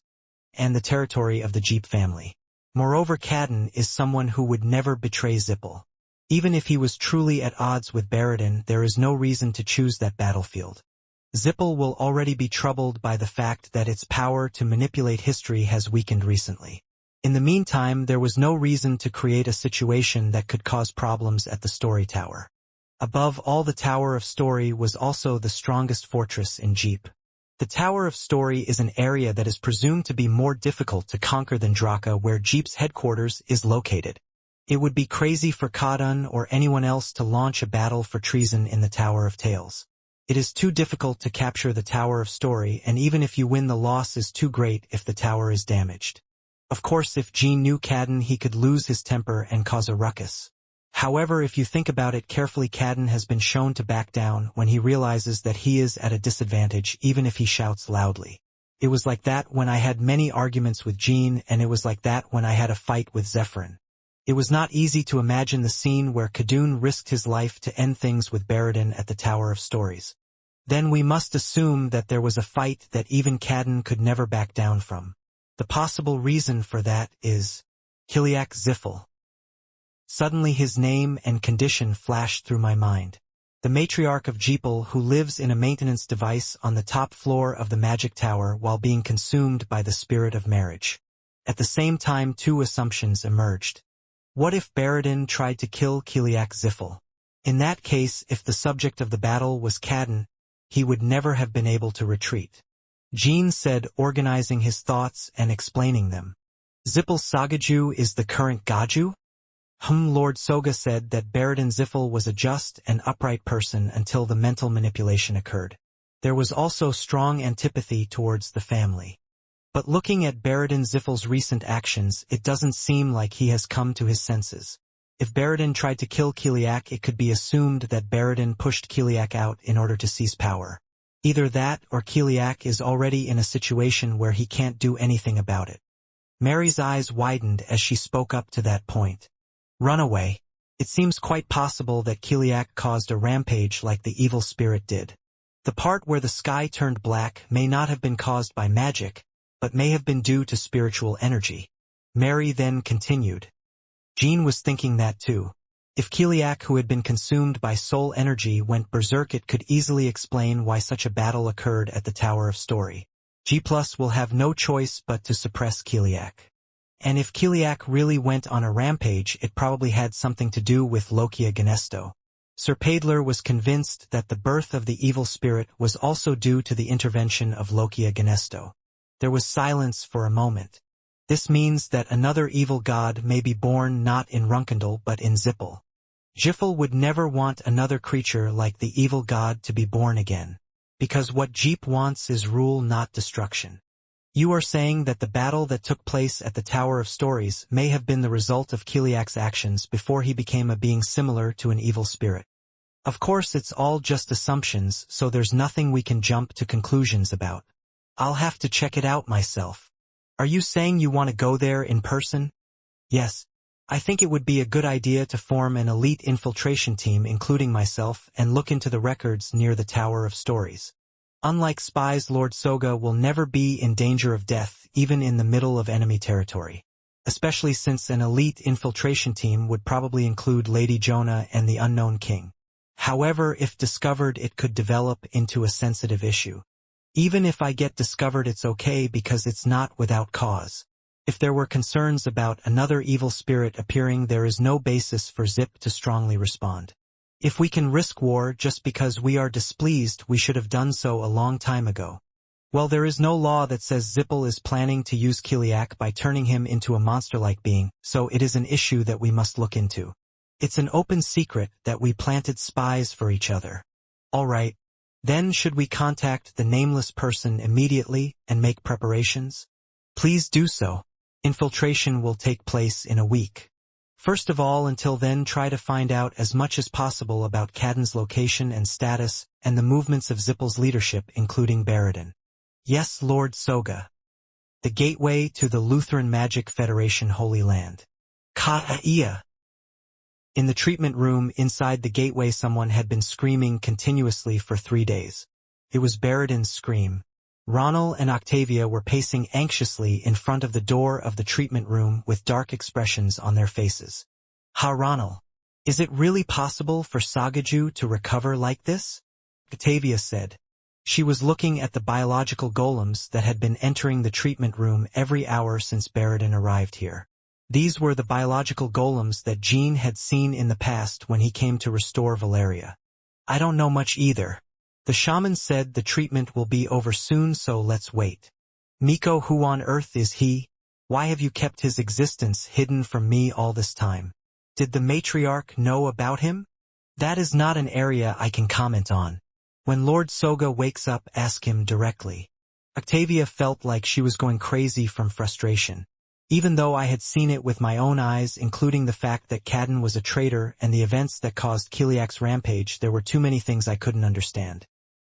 and the territory of the Jeep family. Moreover, Cadden is someone who would never betray Zippel. Even if he was truly at odds with Baradin, there is no reason to choose that battlefield. Zippel will already be troubled by the fact that its power to manipulate history has weakened recently. In the meantime, there was no reason to create a situation that could cause problems at the Story Tower. Above all, the Tower of Story was also the strongest fortress in Jeep. The Tower of Story is an area that is presumed to be more difficult to conquer than Draka, where Jeep's headquarters is located. It would be crazy for Kadun or anyone else to launch a battle for treason in the Tower of Tales. It is too difficult to capture the Tower of Story, and even if you win, the loss is too great if the tower is damaged. Of course, if Jean knew Cadden, he could lose his temper and cause a ruckus. However, if you think about it carefully, Cadden has been shown to back down when he realizes that he is at a disadvantage, even if he shouts loudly. It was like that when I had many arguments with Jean, and it was like that when I had a fight with Zephyrin. It was not easy to imagine the scene where Khadun risked his life to end things with Baradin at the Tower of Stories. Then we must assume that there was a fight that even Cadden could never back down from. The possible reason for that is Kiliak Ziffel. Suddenly his name and condition flashed through my mind. The matriarch of Jeepel, who lives in a maintenance device on the top floor of the magic tower while being consumed by the spirit of marriage. At the same time, two assumptions emerged. What if Baradin tried to kill Kiliak Ziffel? In that case, if the subject of the battle was Cadden, he would never have been able to retreat. Jean said, organizing his thoughts and explaining them. Zippel Sagaju is the current Gaju? Lord Soga said that Baradin Ziffel was a just and upright person until the mental manipulation occurred. There was also strong antipathy towards the family. But looking at Baradin Ziffel's recent actions, it doesn't seem like he has come to his senses. If Baradin tried to kill Kiliak, it could be assumed that Baradin pushed Kiliak out in order to seize power. Either that or Kiliak is already in a situation where he can't do anything about it. Mary's eyes widened as she spoke up to that point. Run away. It seems quite possible that Kiliak caused a rampage like the evil spirit did. The part where the sky turned black may not have been caused by magic, but may have been due to spiritual energy. Mary then continued. Jean was thinking that too. If Kiliak, who had been consumed by soul energy, went berserk, it could easily explain why such a battle occurred at the Tower of Story. G+ will have no choice but to suppress Kiliak. And if Kiliak really went on a rampage, it probably had something to do with Lokia Ganesto. Sir Paidler was convinced that the birth of the evil spirit was also due to the intervention of Lokia Ganesto. There was silence for a moment. This means that another evil god may be born not in Runkendal but in Zippel. Jiffel would never want another creature like the evil god to be born again, because what Jeep wants is rule, not destruction. You are saying that the battle that took place at the Tower of Stories may have been the result of Kiliak's actions before he became a being similar to an evil spirit. Of course, it's all just assumptions, so there's nothing we can jump to conclusions about. I'll have to check it out myself. Are you saying you want to go there in person? Yes. I think it would be a good idea to form an elite infiltration team, including myself, and look into the records near the Tower of Stories. Unlike spies, Lord Soga will never be in danger of death, even in the middle of enemy territory. Especially since an elite infiltration team would probably include Lady Jonah and the Unknown King. However, if discovered, it could develop into a sensitive issue. Even if I get discovered, it's okay because it's not without cause. If there were concerns about another evil spirit appearing, there is no basis for Zip to strongly respond. If we can risk war just because we are displeased, we should have done so a long time ago. Well, there is no law that says Zippel is planning to use Kiliak by turning him into a monster-like being, so it is an issue that we must look into. It's an open secret that we planted spies for each other. All right. Then should we contact the nameless person immediately and make preparations? Please do so. Infiltration will take place in a week. First of all, until then, try to find out as much as possible about Cadden's location and status and the movements of Zippel's leadership, including Baradin. Yes, Lord Soga. The gateway to the Lutheran Magic Federation Holy Land. Ka'ia. In the treatment room inside the gateway, someone had been screaming continuously for 3 days. It was Baradin's scream. Ronald and Octavia were pacing anxiously in front of the door of the treatment room with dark expressions on their faces. Ha, Ronald. Is it really possible for Sagaju to recover like this? Octavia said. She was looking at the biological golems that had been entering the treatment room every hour since Baradin arrived here. These were the biological golems that Jean had seen in the past when he came to restore Valeria. I don't know much either. The shaman said the treatment will be over soon, so let's wait. Miko, who on earth is he? Why have you kept his existence hidden from me all this time? Did the matriarch know about him? That is not an area I can comment on. When Lord Soga wakes up, ask him directly. Octavia felt like she was going crazy from frustration. Even though I had seen it with my own eyes, including the fact that Cadden was a traitor and the events that caused Kiliak's rampage, there were too many things I couldn't understand.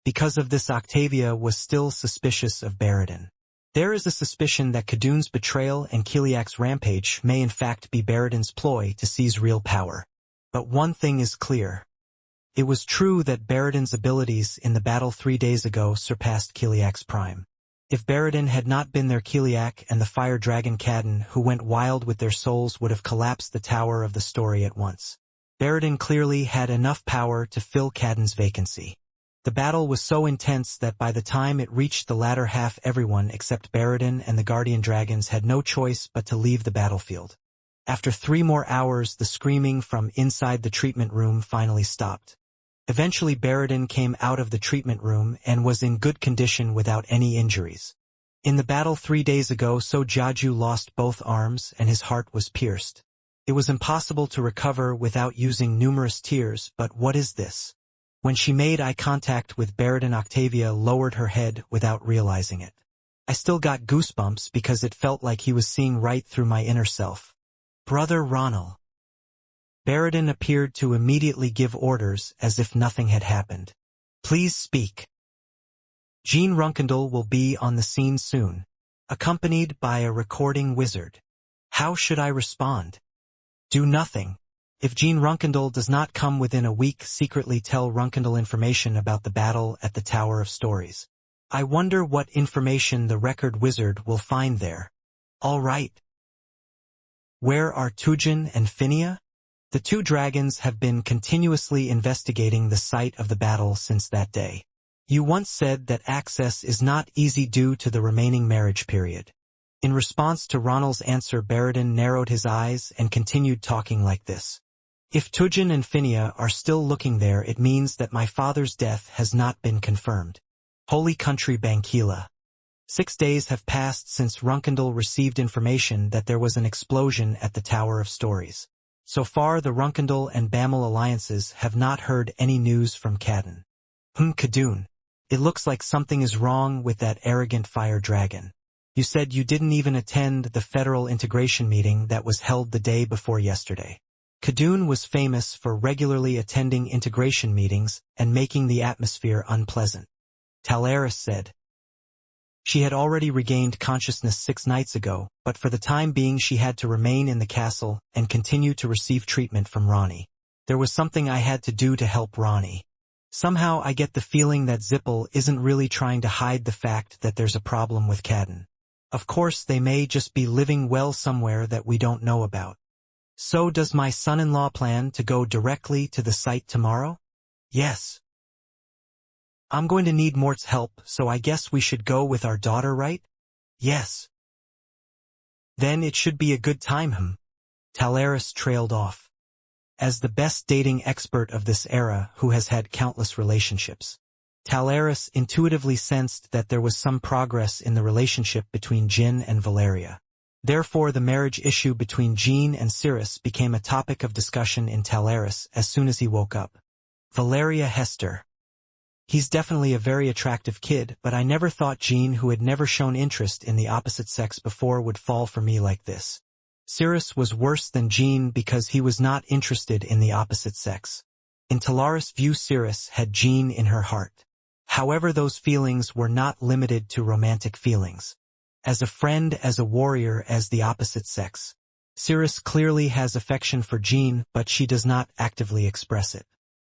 Because of this, Octavia was still suspicious of Baradin. There is a suspicion that Khadun's betrayal and Kiliak's rampage may in fact be Baradin's ploy to seize real power. But one thing is clear. It was true that Baradin's abilities in the battle 3 days ago surpassed Kiliak's prime. If Baradin had not been there, Kiliak and the fire dragon Cadden, who went wild with their souls, would have collapsed the Tower of the Story at once. Baradin clearly had enough power to fill Cadden's vacancy. The battle was so intense that by the time it reached the latter half, everyone except Baradin and the Guardian Dragons had no choice but to leave the battlefield. After 3 more hours, the screaming from inside the treatment room finally stopped. Eventually Baradin came out of the treatment room and was in good condition without any injuries. In the battle 3 days ago, So Jiaju lost both arms and his heart was pierced. It was impossible to recover without using numerous tears, but what is this? When she made eye contact with Baradin, Octavia lowered her head without realizing it. I still got goosebumps because it felt like he was seeing right through my inner self. Brother Ronald. Baradin appeared to immediately give orders as if nothing had happened. Please speak. Jean Runkendal will be on the scene soon, accompanied by a recording wizard. How should I respond? Do nothing. If Jean Runkendal does not come within a week, secretly tell Runkendal information about the battle at the Tower of Stories. I wonder what information the record wizard will find there. All right. Where are Tujin and Phinia? The 2 dragons have been continuously investigating the site of the battle since that day. You once said that access is not easy due to the remaining marriage period. In response to Ronald's answer, Baradin narrowed his eyes and continued talking like this. If Tujin and Phinia are still looking there, it means that my father's death has not been confirmed. Holy country Bankila. 6 days have passed since Runkendal received information that there was an explosion at the Tower of Stories. So far, the Runkendal and Bamel alliances have not heard any news from Cadden. Khadun. It looks like something is wrong with that arrogant fire dragon. You said you didn't even attend the Federal Integration meeting that was held the day before yesterday. Khadun was famous for regularly attending integration meetings and making the atmosphere unpleasant. Talaris said. She had already regained consciousness 6 nights ago, but for the time being she had to remain in the castle and continue to receive treatment from Ronnie. There was something I had to do to help Ronnie. Somehow I get the feeling that Zippel isn't really trying to hide the fact that there's a problem with Cadden. Of course, they may just be living well somewhere that we don't know about. So does my son-in-law plan to go directly to the site tomorrow? Yes. I'm going to need Mort's help, so I guess we should go with our daughter, right? Yes. Then it should be a good time, Talaris trailed off. As the best dating expert of this era who has had countless relationships, Talaris intuitively sensed that there was some progress in the relationship between Jin and Valeria. Therefore, the marriage issue between Jean and Cirrus became a topic of discussion in Talaris as soon as he woke up. Valeria Hester. He's definitely a very attractive kid, but I never thought Jean, who had never shown interest in the opposite sex before, would fall for me like this. Cirrus was worse than Jean because he was not interested in the opposite sex. In Talaris' view, Cirrus had Jean in her heart. However, those feelings were not limited to romantic feelings. As a friend, as a warrior, as the opposite sex. Cirrus clearly has affection for Jean, but she does not actively express it.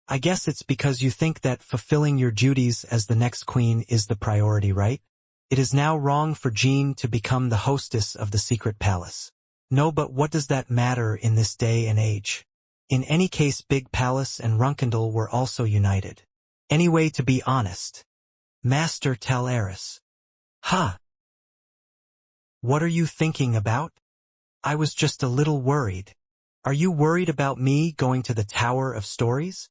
I guess it's because you think that fulfilling your duties as the next queen is the priority, right? It is now wrong for Jean to become the hostess of the secret palace. No, but what does that matter in this day and age? In any case, Big Palace and Runkendal were also united. Anyway, to be honest. Master Talaris. What are you thinking about? I was just a little worried. Are you worried about me going to the Tower of Stories?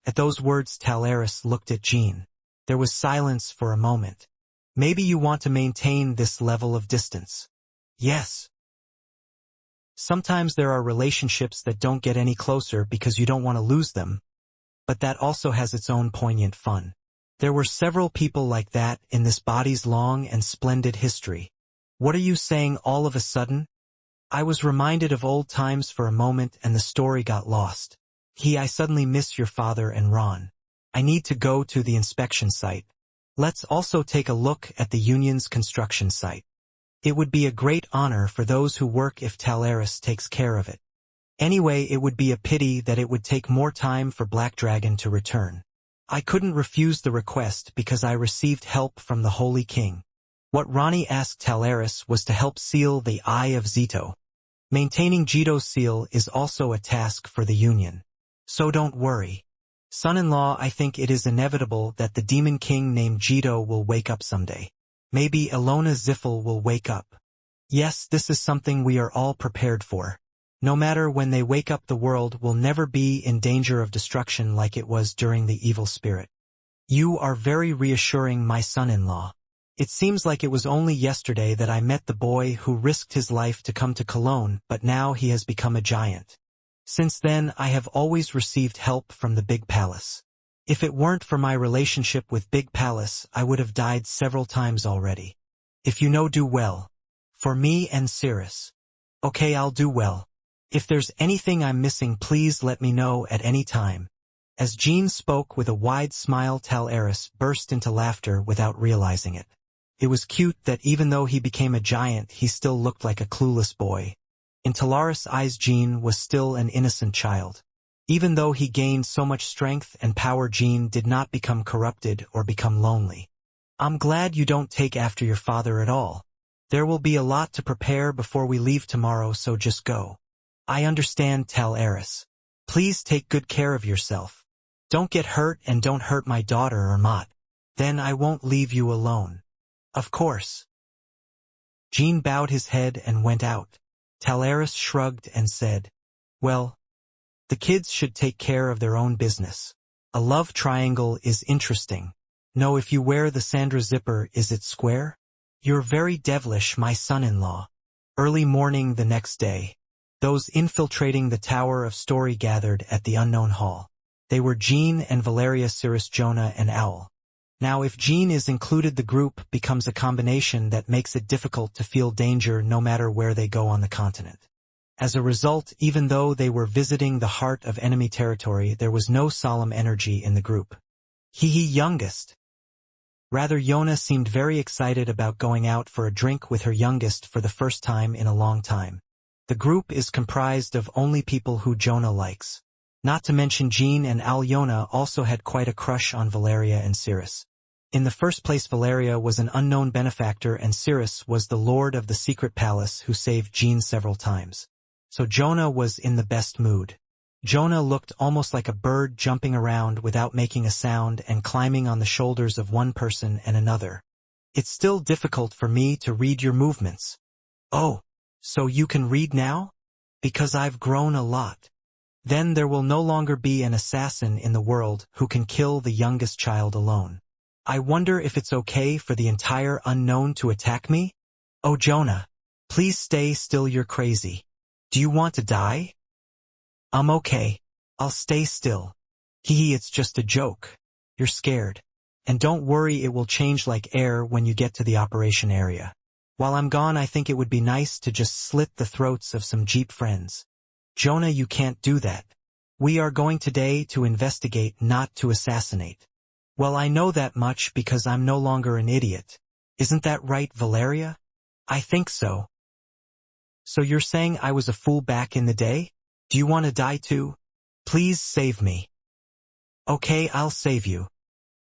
At those words, Talaris looked at Jean. There was silence for a moment. Maybe you want to maintain this level of distance. Yes. Sometimes there are relationships that don't get any closer because you don't want to lose them, but that also has its own poignant fun. There were several people like that in this body's long and splendid history. What are you saying all of a sudden? I was reminded of old times for a moment and the story got lost. I suddenly miss your father and Ron. I need to go to the inspection site. Let's also take a look at the Union's construction site. It would be a great honor for those who work if Talaris takes care of it. Anyway, it would be a pity that it would take more time for Black Dragon to return. I couldn't refuse the request because I received help from the Holy King. What Ronnie asked Talaris was to help seal the Eye of Zito. Maintaining Jito's seal is also a task for the Union. So don't worry. Son-in-law, I think it is inevitable that the Demon King named Jito will wake up someday. Maybe Ilona Ziffel will wake up. Yes, this is something we are all prepared for. No matter when they wake up, the world will never be in danger of destruction like it was during the evil spirit. You are very reassuring, my son-in-law. It seems like it was only yesterday that I met the boy who risked his life to come to Cologne, but now he has become a giant. Since then, I have always received help from the Big Palace. If it weren't for my relationship with Big Palace, I would have died several times already. If you know, do well. For me and Cirrus. Okay, I'll do well. If there's anything I'm missing, please let me know at any time. As Jean spoke with a wide smile, Talaris burst into laughter without realizing it. It was cute that even though he became a giant, he still looked like a clueless boy. In Talaris' eyes, Jean was still an innocent child. Even though he gained so much strength and power, Jean did not become corrupted or become lonely. I'm glad you don't take after your father at all. There will be a lot to prepare before we leave tomorrow, so just go. I understand, Talaris. Please take good care of yourself. Don't get hurt and don't hurt my daughter or Mott. Then I won't leave you alone. Of course. Jean bowed his head and went out. Talaris shrugged and said, well, the kids should take care of their own business. A love triangle is interesting. No, if you wear the Sandra zipper, is it square? You're very devilish, my son-in-law. Early morning the next day. Those infiltrating the Tower of Story gathered at the unknown hall. They were Jean and Valeria, Cirrus, Jonah, and Owl. Now if Jean is included, the group becomes a combination that makes it difficult to feel danger no matter where they go on the continent. As a result, even though they were visiting the heart of enemy territory, there was no solemn energy in the group. Youngest. Rather, Yona seemed very excited about going out for a drink with her youngest for the first time in a long time. The group is comprised of only people who Jonah likes. Not to mention Jean and Yona also had quite a crush on Valeria and Cirrus. In the first place, Valeria was an unknown benefactor and Cirrus was the lord of the secret palace who saved Jean several times. So Jonah was in the best mood. Jonah looked almost like a bird jumping around without making a sound and climbing on the shoulders of one person and another. It's still difficult for me to read your movements. Oh, so you can read now? Because I've grown a lot. Then there will no longer be an assassin in the world who can kill the youngest child alone. I wonder if it's okay for the entire unknown to attack me? Oh, Jonah, please stay still, you're crazy. Do you want to die? I'm okay. I'll stay still. It's just a joke. You're scared. And don't worry, it will change like air when you get to the operation area. While I'm gone, I think it would be nice to just slit the throats of some Jeep friends. Jonah, you can't do that. We are going today to investigate, not to assassinate. Well, I know that much because I'm no longer an idiot. Isn't that right, Valeria? I think so. So you're saying I was a fool back in the day? Do you want to die too? Please save me. Okay, I'll save you.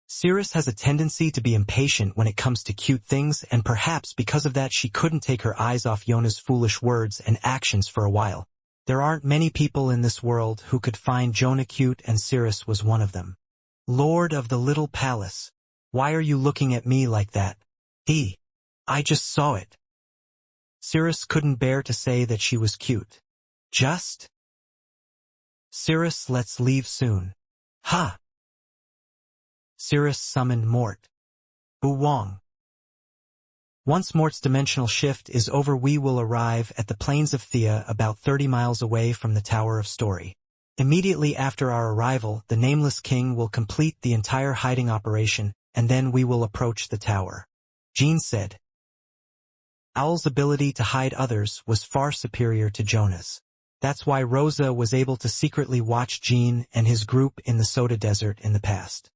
Cirrus has a tendency to be impatient when it comes to cute things, and perhaps because of that she couldn't take her eyes off Yona's foolish words and actions for a while. There aren't many people in this world who could find Jonah cute, and Cirrus was one of them. Lord of the Little Palace, why are you looking at me like that? I just saw it. Cirrus couldn't bear to say that she was cute. Just? Cirrus, let's leave soon. Ha! Cirrus summoned Mort. Bu Wong. Once Mort's dimensional shift is over, we will arrive at the plains of Thea, about 30 miles away from the Tower of Story. Immediately after our arrival, the Nameless King will complete the entire hiding operation, and then we will approach the tower. Jean said. Owl's ability to hide others was far superior to Jonah's. That's why Rosa was able to secretly watch Jean and his group in the Soda Desert in the past.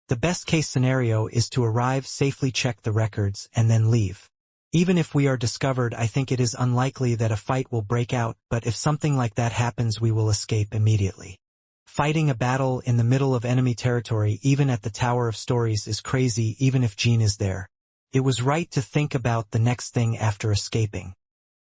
The best-case scenario is to arrive, safely check the records, and then leave. Even if we are discovered, I think it is unlikely that a fight will break out, but if something like that happens, we will escape immediately. Fighting a battle in the middle of enemy territory, even at the Tower of Stories, is crazy, even if Jean is there. It was right to think about the next thing after escaping.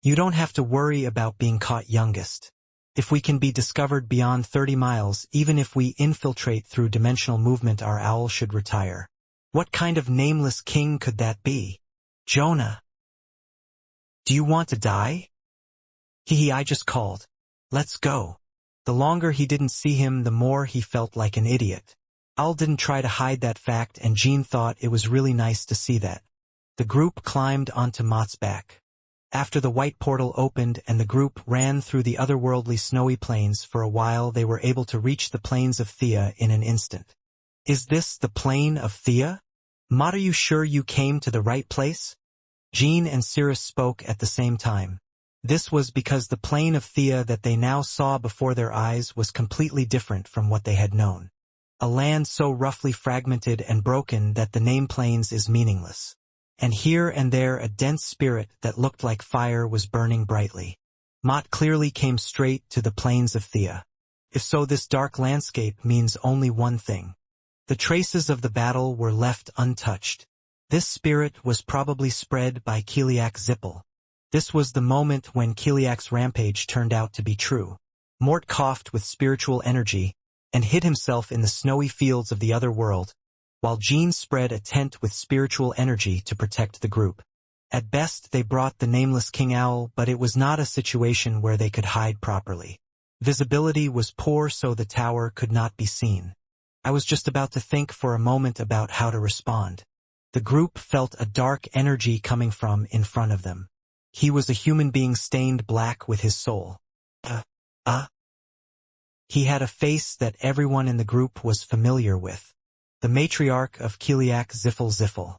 You don't have to worry about being caught youngest. If we can be discovered beyond 30 miles, even if we infiltrate through dimensional movement, our owl should retire. What kind of nameless king could that be? Jonah. Do you want to die? I just called. Let's go. The longer he didn't see him, the more he felt like an idiot. Owl didn't try to hide that fact, and Jean thought it was really nice to see that. The group climbed onto Mott's back. After the white portal opened and the group ran through the otherworldly snowy plains for a while, they were able to reach the plains of Thea in an instant. Is this the plain of Thea? Mott, are you sure you came to the right place? Jean and Cirrus spoke at the same time. This was because the plain of Thea that they now saw before their eyes was completely different from what they had known. A land so roughly fragmented and broken that the name plains is meaningless. And here and there a dense spirit that looked like fire was burning brightly. Mott clearly came straight to the plains of Thea. If so, this dark landscape means only one thing. The traces of the battle were left untouched. This spirit was probably spread by Kiliak Zippel. This was the moment when Kiliak's rampage turned out to be true. Mort coughed with spiritual energy and hid himself in the snowy fields of the other world, while Jean spread a tent with spiritual energy to protect the group. At best, they brought the nameless King Owl, but it was not a situation where they could hide properly. Visibility was poor, so the tower could not be seen. I was just about to think for a moment about how to respond. The group felt a dark energy coming from in front of them. He was a human being stained black with his soul. He had a face that everyone in the group was familiar with. The matriarch of Kiliak Ziffel.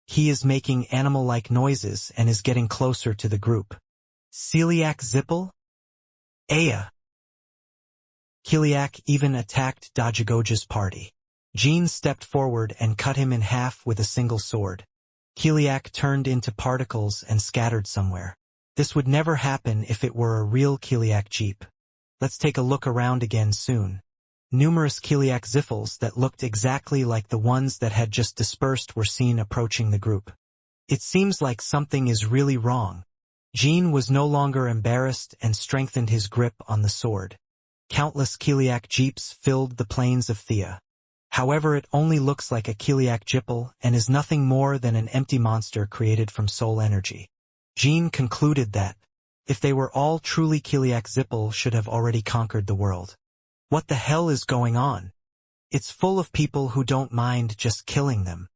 He is making animal-like noises and is getting closer to the group. Celiac Zippel? Aya. Kiliak even attacked Dajagoja's party. Jean stepped forward and cut him in half with a single sword. Kiliak turned into particles and scattered somewhere. This would never happen if it were a real Kiliak jeep. Let's take a look around again soon. Numerous Kiliak Ziffels that looked exactly like the ones that had just dispersed were seen approaching the group. It seems like something is really wrong. Jean was no longer embarrassed and strengthened his grip on the sword. Countless Kiliak jeeps filled the plains of Thea. However, it only looks like a Kiliak Jippel and is nothing more than an empty monster created from soul energy. Jean concluded that, if they were all truly Kiliak Zippel, should have already conquered the world. What the hell is going on? It's full of people who don't mind just killing them.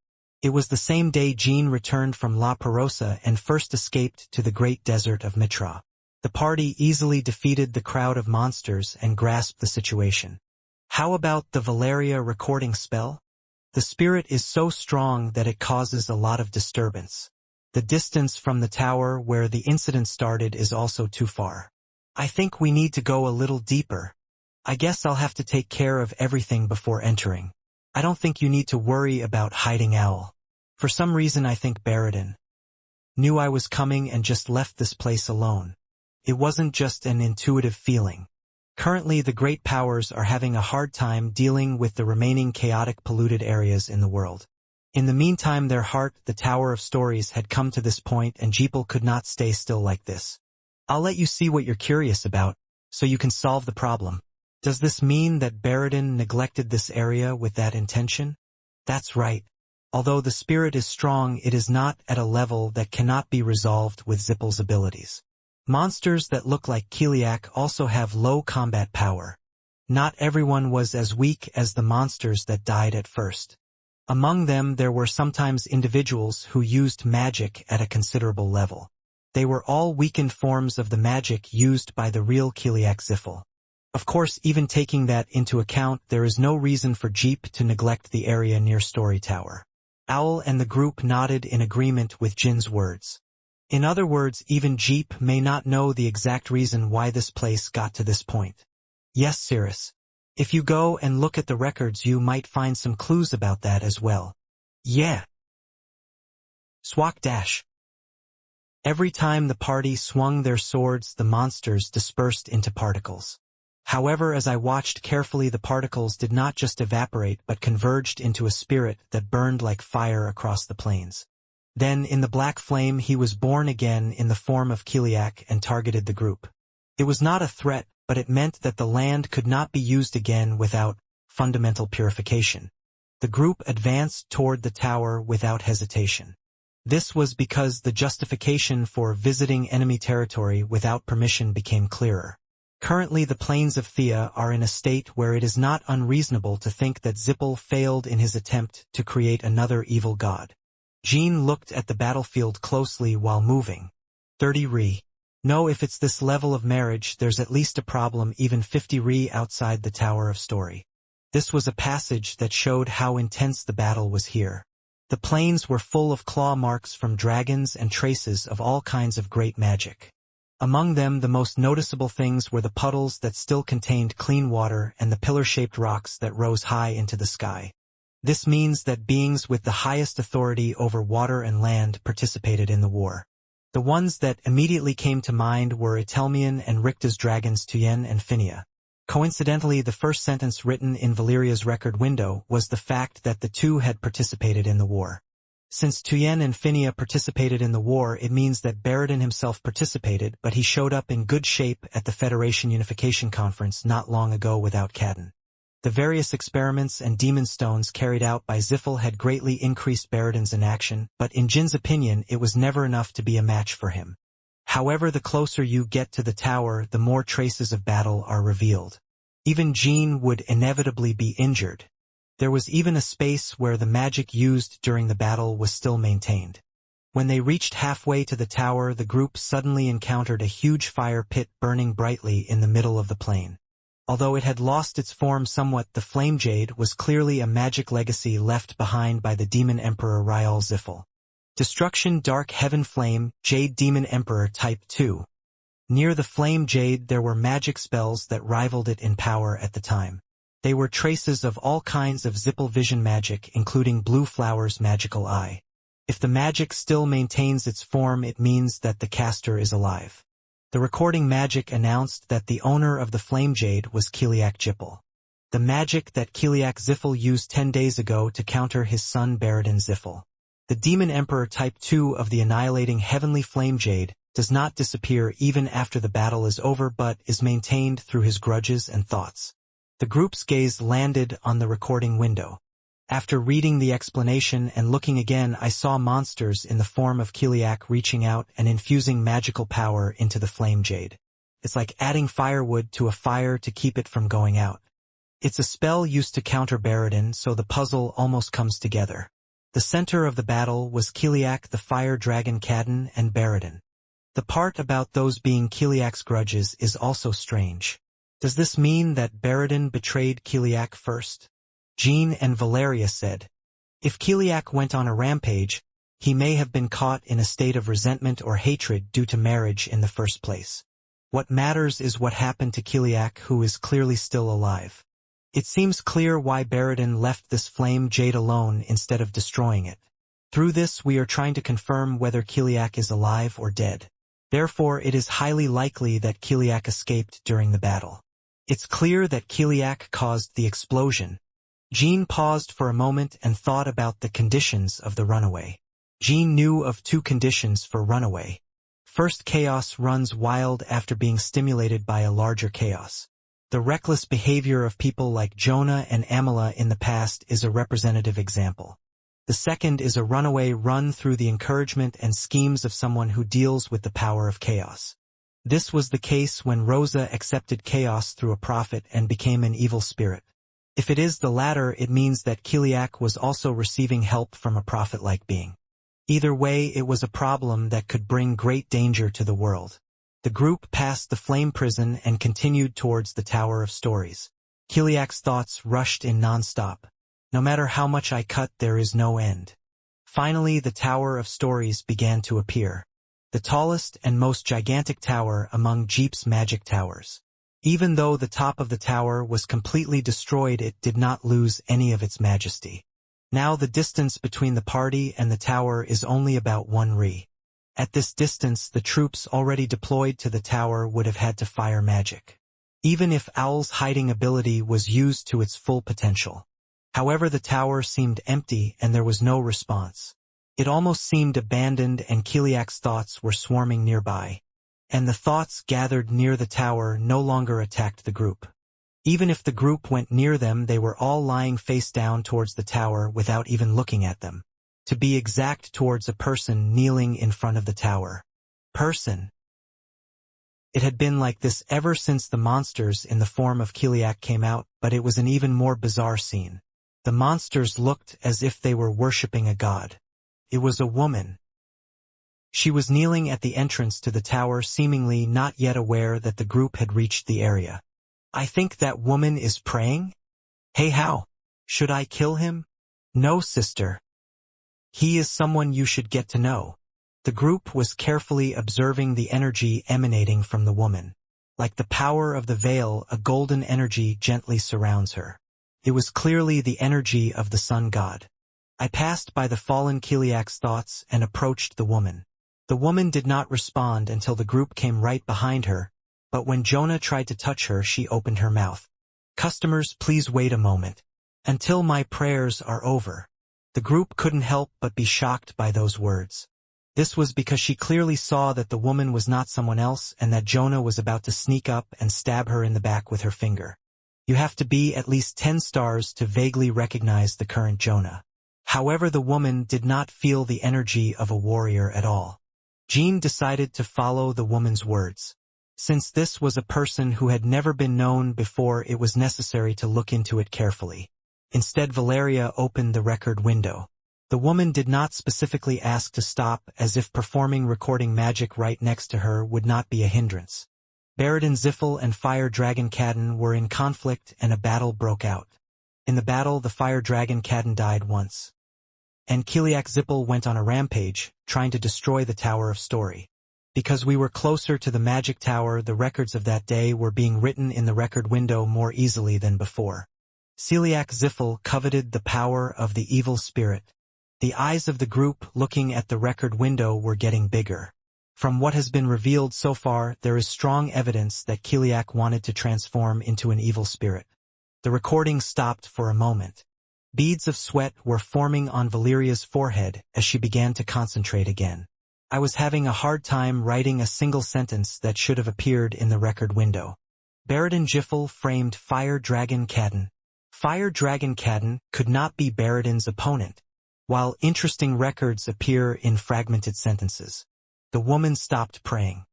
It was the same day Jean returned from La Perosa and first escaped to the great desert of Mitra. The party easily defeated the crowd of monsters and grasped the situation. How about the Valeria recording spell? The spirit is so strong that it causes a lot of disturbance. The distance from the tower where the incident started is also too far. I think we need to go a little deeper. I guess I'll have to take care of everything before entering. I don't think you need to worry about hiding Owl. For some reason I think Baradin knew I was coming and just left this place alone. It wasn't just an intuitive feeling. Currently the great powers are having a hard time dealing with the remaining chaotic polluted areas in the world. In the meantime, their heart, the Tower of Stories, had come to this point, and Jeepel could not stay still like this. I'll let you see what you're curious about, so you can solve the problem. Does this mean that Baradin neglected this area with that intention? That's right. Although the spirit is strong, it is not at a level that cannot be resolved with Zippel's abilities. Monsters that look like Kiliak also have low combat power. Not everyone was as weak as the monsters that died at first. Among them there were sometimes individuals who used magic at a considerable level. They were all weakened forms of the magic used by the real Kiliak Ziffel. Of course, even taking that into account, there is no reason for Jeep to neglect the area near Story Tower. Owl and the group nodded in agreement with Jin's words. In other words, even Jeep may not know the exact reason why this place got to this point. Yes, Cirrus. If you go and look at the records, you might find some clues about that as well. Yeah. Swak dash. Every time the party swung their swords, the monsters dispersed into particles. However, as I watched carefully, the particles did not just evaporate but converged into a spirit that burned like fire across the plains. Then, in the black flame, he was born again in the form of Kiliak and targeted the group. It was not a threat, but it meant that the land could not be used again without fundamental purification. The group advanced toward the tower without hesitation. This was because the justification for visiting enemy territory without permission became clearer. Currently, the plains of Thea are in a state where it is not unreasonable to think that Zippel failed in his attempt to create another evil god. Jean looked at the battlefield closely while moving. 30 Ri. No, if it's this level of marriage, there's at least a problem even 50 Ri outside the Tower of Story. This was a passage that showed how intense the battle was here. The plains were full of claw marks from dragons and traces of all kinds of great magic. Among them, the most noticeable things were the puddles that still contained clean water and the pillar-shaped rocks that rose high into the sky. This means that beings with the highest authority over water and land participated in the war. The ones that immediately came to mind were Itelmian and Ricta's dragons Tuyen and Phinia. Coincidentally, the first sentence written in Valeria's record window was the fact that the two had participated in the war. Since Tuyen and Phinia participated in the war, it means that Baradin himself participated, but he showed up in good shape at the Federation Unification Conference not long ago without Cadden. The various experiments and demon stones carried out by Ziffel had greatly increased Baradin's inaction, but in Jin's opinion it was never enough to be a match for him. However, the closer you get to the tower, the more traces of battle are revealed. Even Jean would inevitably be injured. There was even a space where the magic used during the battle was still maintained. When they reached halfway to the tower, the group suddenly encountered a huge fire pit burning brightly in the middle of the plain. Although it had lost its form somewhat, the flame jade was clearly a magic legacy left behind by the demon emperor Ryal Ziffel. Destruction Dark Heaven Flame, Jade Demon Emperor Type 2. Near the flame jade there were magic spells that rivaled it in power at the time. They were traces of all kinds of Zippel vision magic, including Blue Flower's magical eye. If the magic still maintains its form, it means that the caster is alive. The recording magic announced that the owner of the flame jade was Kiliak Jippel. The magic that Kiliak Ziffel used 10 days ago to counter his son Baradin Ziffel. The Demon Emperor Type 2 of the annihilating heavenly flame jade does not disappear even after the battle is over, but is maintained through his grudges and thoughts. The group's gaze landed on the recording window. After reading the explanation and looking again, I saw monsters in the form of Kiliak reaching out and infusing magical power into the flame jade. It's like adding firewood to a fire to keep it from going out. It's a spell used to counter Baradin, so the puzzle almost comes together. The center of the battle was Kiliak, the fire dragon Cadden, and Baradin. The part about those being Kiliak's grudges is also strange. Does this mean that Baradin betrayed Kiliak first? Jean and Valeria said. If Kiliak went on a rampage, he may have been caught in a state of resentment or hatred due to marriage in the first place. What matters is what happened to Kiliak, who is clearly still alive. It seems clear why Baradin left this flame jade alone instead of destroying it. Through this we are trying to confirm whether Kiliak is alive or dead. Therefore, it is highly likely that Kiliak escaped during the battle. It's clear that Kiliak caused the explosion. Jean paused for a moment and thought about the conditions of the runaway. Jean knew of two conditions for runaway. First, chaos runs wild after being stimulated by a larger chaos. The reckless behavior of people like Jonah and Amala in the past is a representative example. The second is a runaway run through the encouragement and schemes of someone who deals with the power of chaos. This was the case when Rosa accepted chaos through a prophet and became an evil spirit. If it is the latter, it means that Kiliak was also receiving help from a prophet-like being. Either way, it was a problem that could bring great danger to the world. The group passed the flame prison and continued towards the Tower of Stories. Kiliak's thoughts rushed in non-stop. No matter how much I cut, there is no end. Finally, the Tower of Stories began to appear. The tallest and most gigantic tower among Jeep's magic towers. Even though the top of the tower was completely destroyed, it did not lose any of its majesty. Now the distance between the party and the tower is only about 1 ri. At this distance, the troops already deployed to the tower would have had to fire magic, even if Owl's hiding ability was used to its full potential. However, the tower seemed empty and there was no response. It almost seemed abandoned, and Kiliak's thoughts were swarming nearby. And the thoughts gathered near the tower no longer attacked the group. Even if the group went near them, they were all lying face down towards the tower without even looking at them. To be exact, towards a person kneeling in front of the tower. Person. It had been like this ever since the monsters in the form of Kiliak came out, but it was an even more bizarre scene. The monsters looked as if they were worshipping a god. It was a woman. She was kneeling at the entrance to the tower, seemingly not yet aware that the group had reached the area. I think that woman is praying? Hey, how? Should I kill him? No, sister. He is someone you should get to know. The group was carefully observing the energy emanating from the woman. Like the power of the veil, a golden energy gently surrounds her. It was clearly the energy of the sun god. I passed by the fallen Kiliak's thoughts and approached the woman. The woman did not respond until the group came right behind her, but when Jonah tried to touch her, she opened her mouth. Customers, please wait a moment. Until my prayers are over. The group couldn't help but be shocked by those words. This was because she clearly saw that the woman was not someone else and that Jonah was about to sneak up and stab her in the back with her finger. You have to be at least 10 stars to vaguely recognize the current Jonah. However, the woman did not feel the energy of a warrior at all. Jean decided to follow the woman's words. Since this was a person who had never been known before, it was necessary to look into it carefully. Instead, Valeria opened the record window. The woman did not specifically ask to stop, as if performing recording magic right next to her would not be a hindrance. Baradin Ziffel and Fire Dragon Kadin were in conflict and a battle broke out. In the battle, the Fire Dragon Kadin died once. And Kiliak Zippel went on a rampage, trying to destroy the Tower of Story. Because we were closer to the magic tower, the records of that day were being written in the record window more easily than before. Kiliak Ziffel coveted the power of the evil spirit. The eyes of the group looking at the record window were getting bigger. From what has been revealed so far, there is strong evidence that Kiliak wanted to transform into an evil spirit. The recording stopped for a moment. Beads of sweat were forming on Valeria's forehead as she began to concentrate again. I was having a hard time writing a single sentence that should have appeared in the record window. Baradin Jiffel framed Fire Dragon Kadin. Fire Dragon Kadin could not be Baradin's opponent. While interesting records appear in fragmented sentences. The woman stopped praying.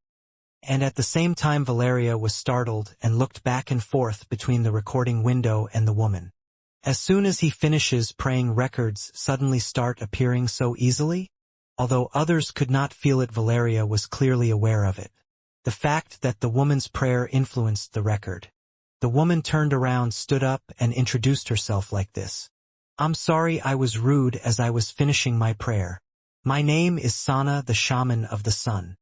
And at the same time, Valeria was startled and looked back and forth between the recording window and the woman. As soon as he finishes praying, records suddenly start appearing so easily? Although others could not feel it, Valeria was clearly aware of it. The fact that the woman's prayer influenced the record. The woman turned around, stood up, and introduced herself like this. I'm sorry I was rude as I was finishing my prayer. My name is Sana, the shaman of the sun.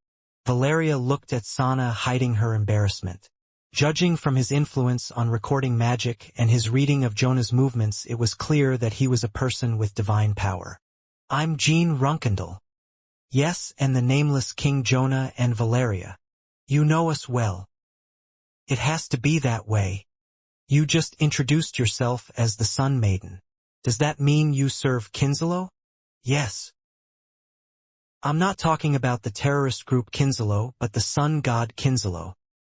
Valeria looked at Sana, hiding her embarrassment. Judging from his influence on recording magic and his reading of Jonah's movements, it was clear that he was a person with divine power. I'm Jean Runkendal. Yes, and the nameless King Jonah and Valeria. You know us well. It has to be that way. You just introduced yourself as the Sun Maiden. Does that mean you serve Kinselo? Yes. I'm not talking about the terrorist group Kinselo, but the sun god Kinselo.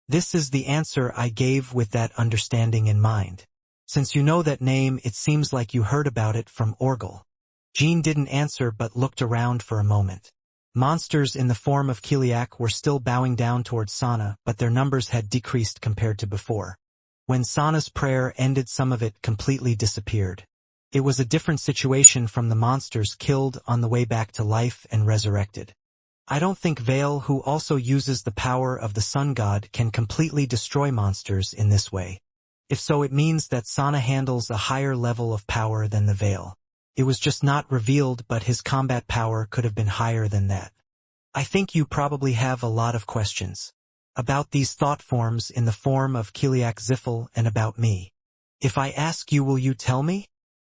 This is the answer I gave with that understanding in mind. Since you know that name, it seems like you heard about it from Orgel. Jean didn't answer but looked around for a moment. Monsters in the form of Kiliak were still bowing down towards Sana, but their numbers had decreased compared to before. When Sana's prayer ended, some of it completely disappeared. It was a different situation from the monsters killed on the way back to life and resurrected. I don't think Vale, who also uses the power of the sun god, can completely destroy monsters in this way. If so, it means that Sana handles a higher level of power than the Vale. It was just not revealed, but his combat power could have been higher than that. I think you probably have a lot of questions about these thought forms in the form of Kiliak Ziffel and about me. If I ask you, will you tell me?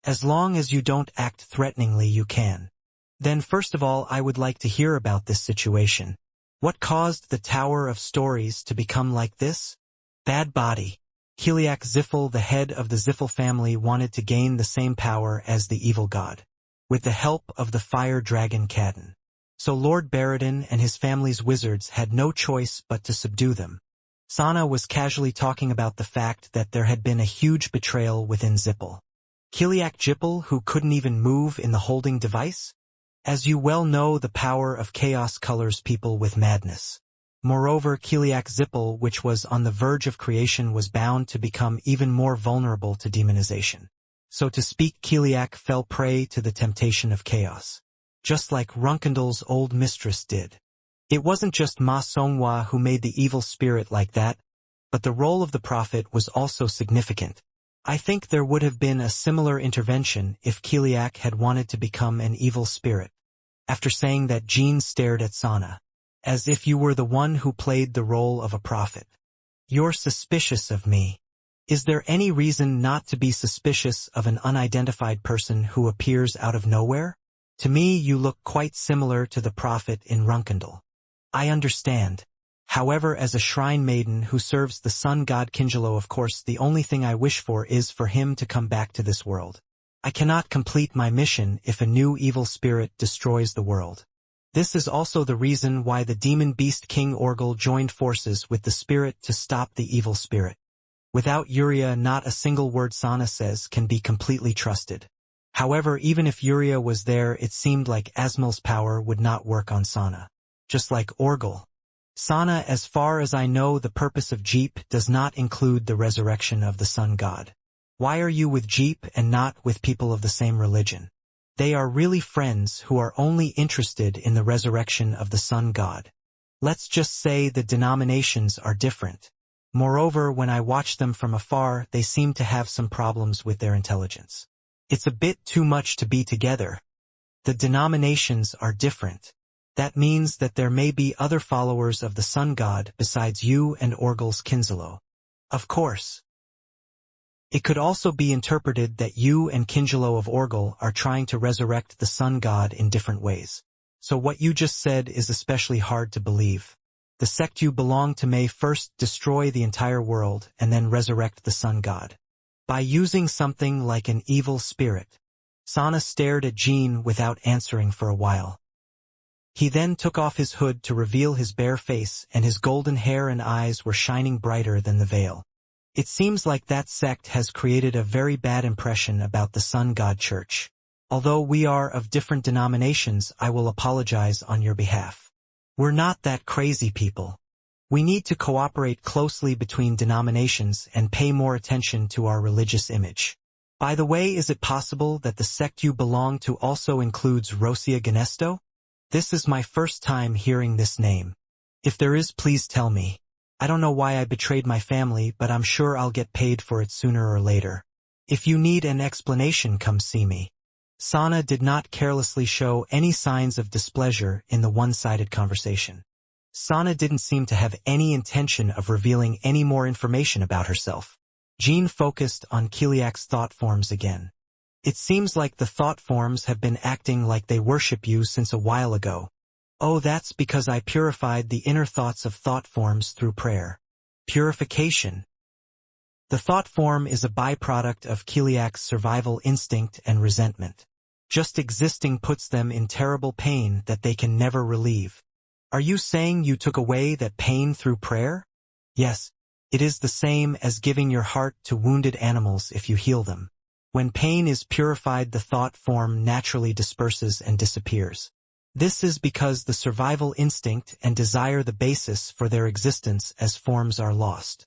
As long as you don't act threateningly, you can. Then first of all, I would like to hear about this situation. What caused the Tower of Stories to become like this? Bad body. Kiliak Ziffel, the head of the Ziffel family, wanted to gain the same power as the evil god, with the help of the fire dragon Kadin. So Lord Baradin and his family's wizards had no choice but to subdue them. Sana was casually talking about the fact that there had been a huge betrayal within Zippel. Kiliak Jippel, who couldn't even move in the holding device? As you well know, the power of chaos colors people with madness. Moreover, Kiliak Zippel, which was on the verge of creation, was bound to become even more vulnerable to demonization. So to speak, Kiliak fell prey to the temptation of chaos, just like Runkendel's old mistress did. It wasn't just Ma Songhua who made the evil spirit like that, but the role of the prophet was also significant. I think there would have been a similar intervention if Kiliak had wanted to become an evil spirit. After saying that, Jean stared at Sana, as if you were the one who played the role of a prophet. You're suspicious of me. Is there any reason not to be suspicious of an unidentified person who appears out of nowhere? To me, you look quite similar to the prophet in Runkendel. I understand. However, as a shrine maiden who serves the sun god Kinjalo, of course, the only thing I wish for is for him to come back to this world. I cannot complete my mission if a new evil spirit destroys the world. This is also the reason why the demon beast King Orgel joined forces with the spirit to stop the evil spirit. Without Uriah, not a single word Sana says can be completely trusted. However, even if Uriah was there, it seemed like Asmel's power would not work on Sana. Just like Orgel. Sana, as far as I know, the purpose of Jeep does not include the resurrection of the sun god. Why are you with Jeep and not with people of the same religion? They are really friends who are only interested in the resurrection of the sun god. Let's just say the denominations are different. Moreover, when I watch them from afar, they seem to have some problems with their intelligence. It's a bit too much to be together. The denominations are different. That means that there may be other followers of the sun god besides you and Orgel's Kinzalo. Of course. It could also be interpreted that you and Kinjalo of Orgel are trying to resurrect the sun god in different ways. So what you just said is especially hard to believe. The sect you belong to may first destroy the entire world and then resurrect the sun god. By using something like an evil spirit. Sana stared at Jean without answering for a while. He then took off his hood to reveal his bare face, and his golden hair and eyes were shining brighter than the veil. It seems like that sect has created a very bad impression about the Sun God Church. Although we are of different denominations, I will apologize on your behalf. We're not that crazy people. We need to cooperate closely between denominations and pay more attention to our religious image. By the way, is it possible that the sect you belong to also includes Rosia Ganesto? This is my first time hearing this name. If there is, please tell me. I don't know why I betrayed my family, but I'm sure I'll get paid for it sooner or later. If you need an explanation, come see me. Sana did not carelessly show any signs of displeasure in the one-sided conversation. Sana didn't seem to have any intention of revealing any more information about herself. Jean focused on Kiliak's thought forms again. It seems like the thought forms have been acting like they worship you since a while ago. Oh, that's because I purified the inner thoughts of thought forms through prayer. Purification. The thought form is a byproduct of Kiliak's survival instinct and resentment. Just existing puts them in terrible pain that they can never relieve. Are you saying you took away that pain through prayer? Yes, it is the same as giving your heart to wounded animals if you heal them. When pain is purified, the thought form naturally disperses and disappears. This is because the survival instinct and desire the basis for their existence as forms are lost.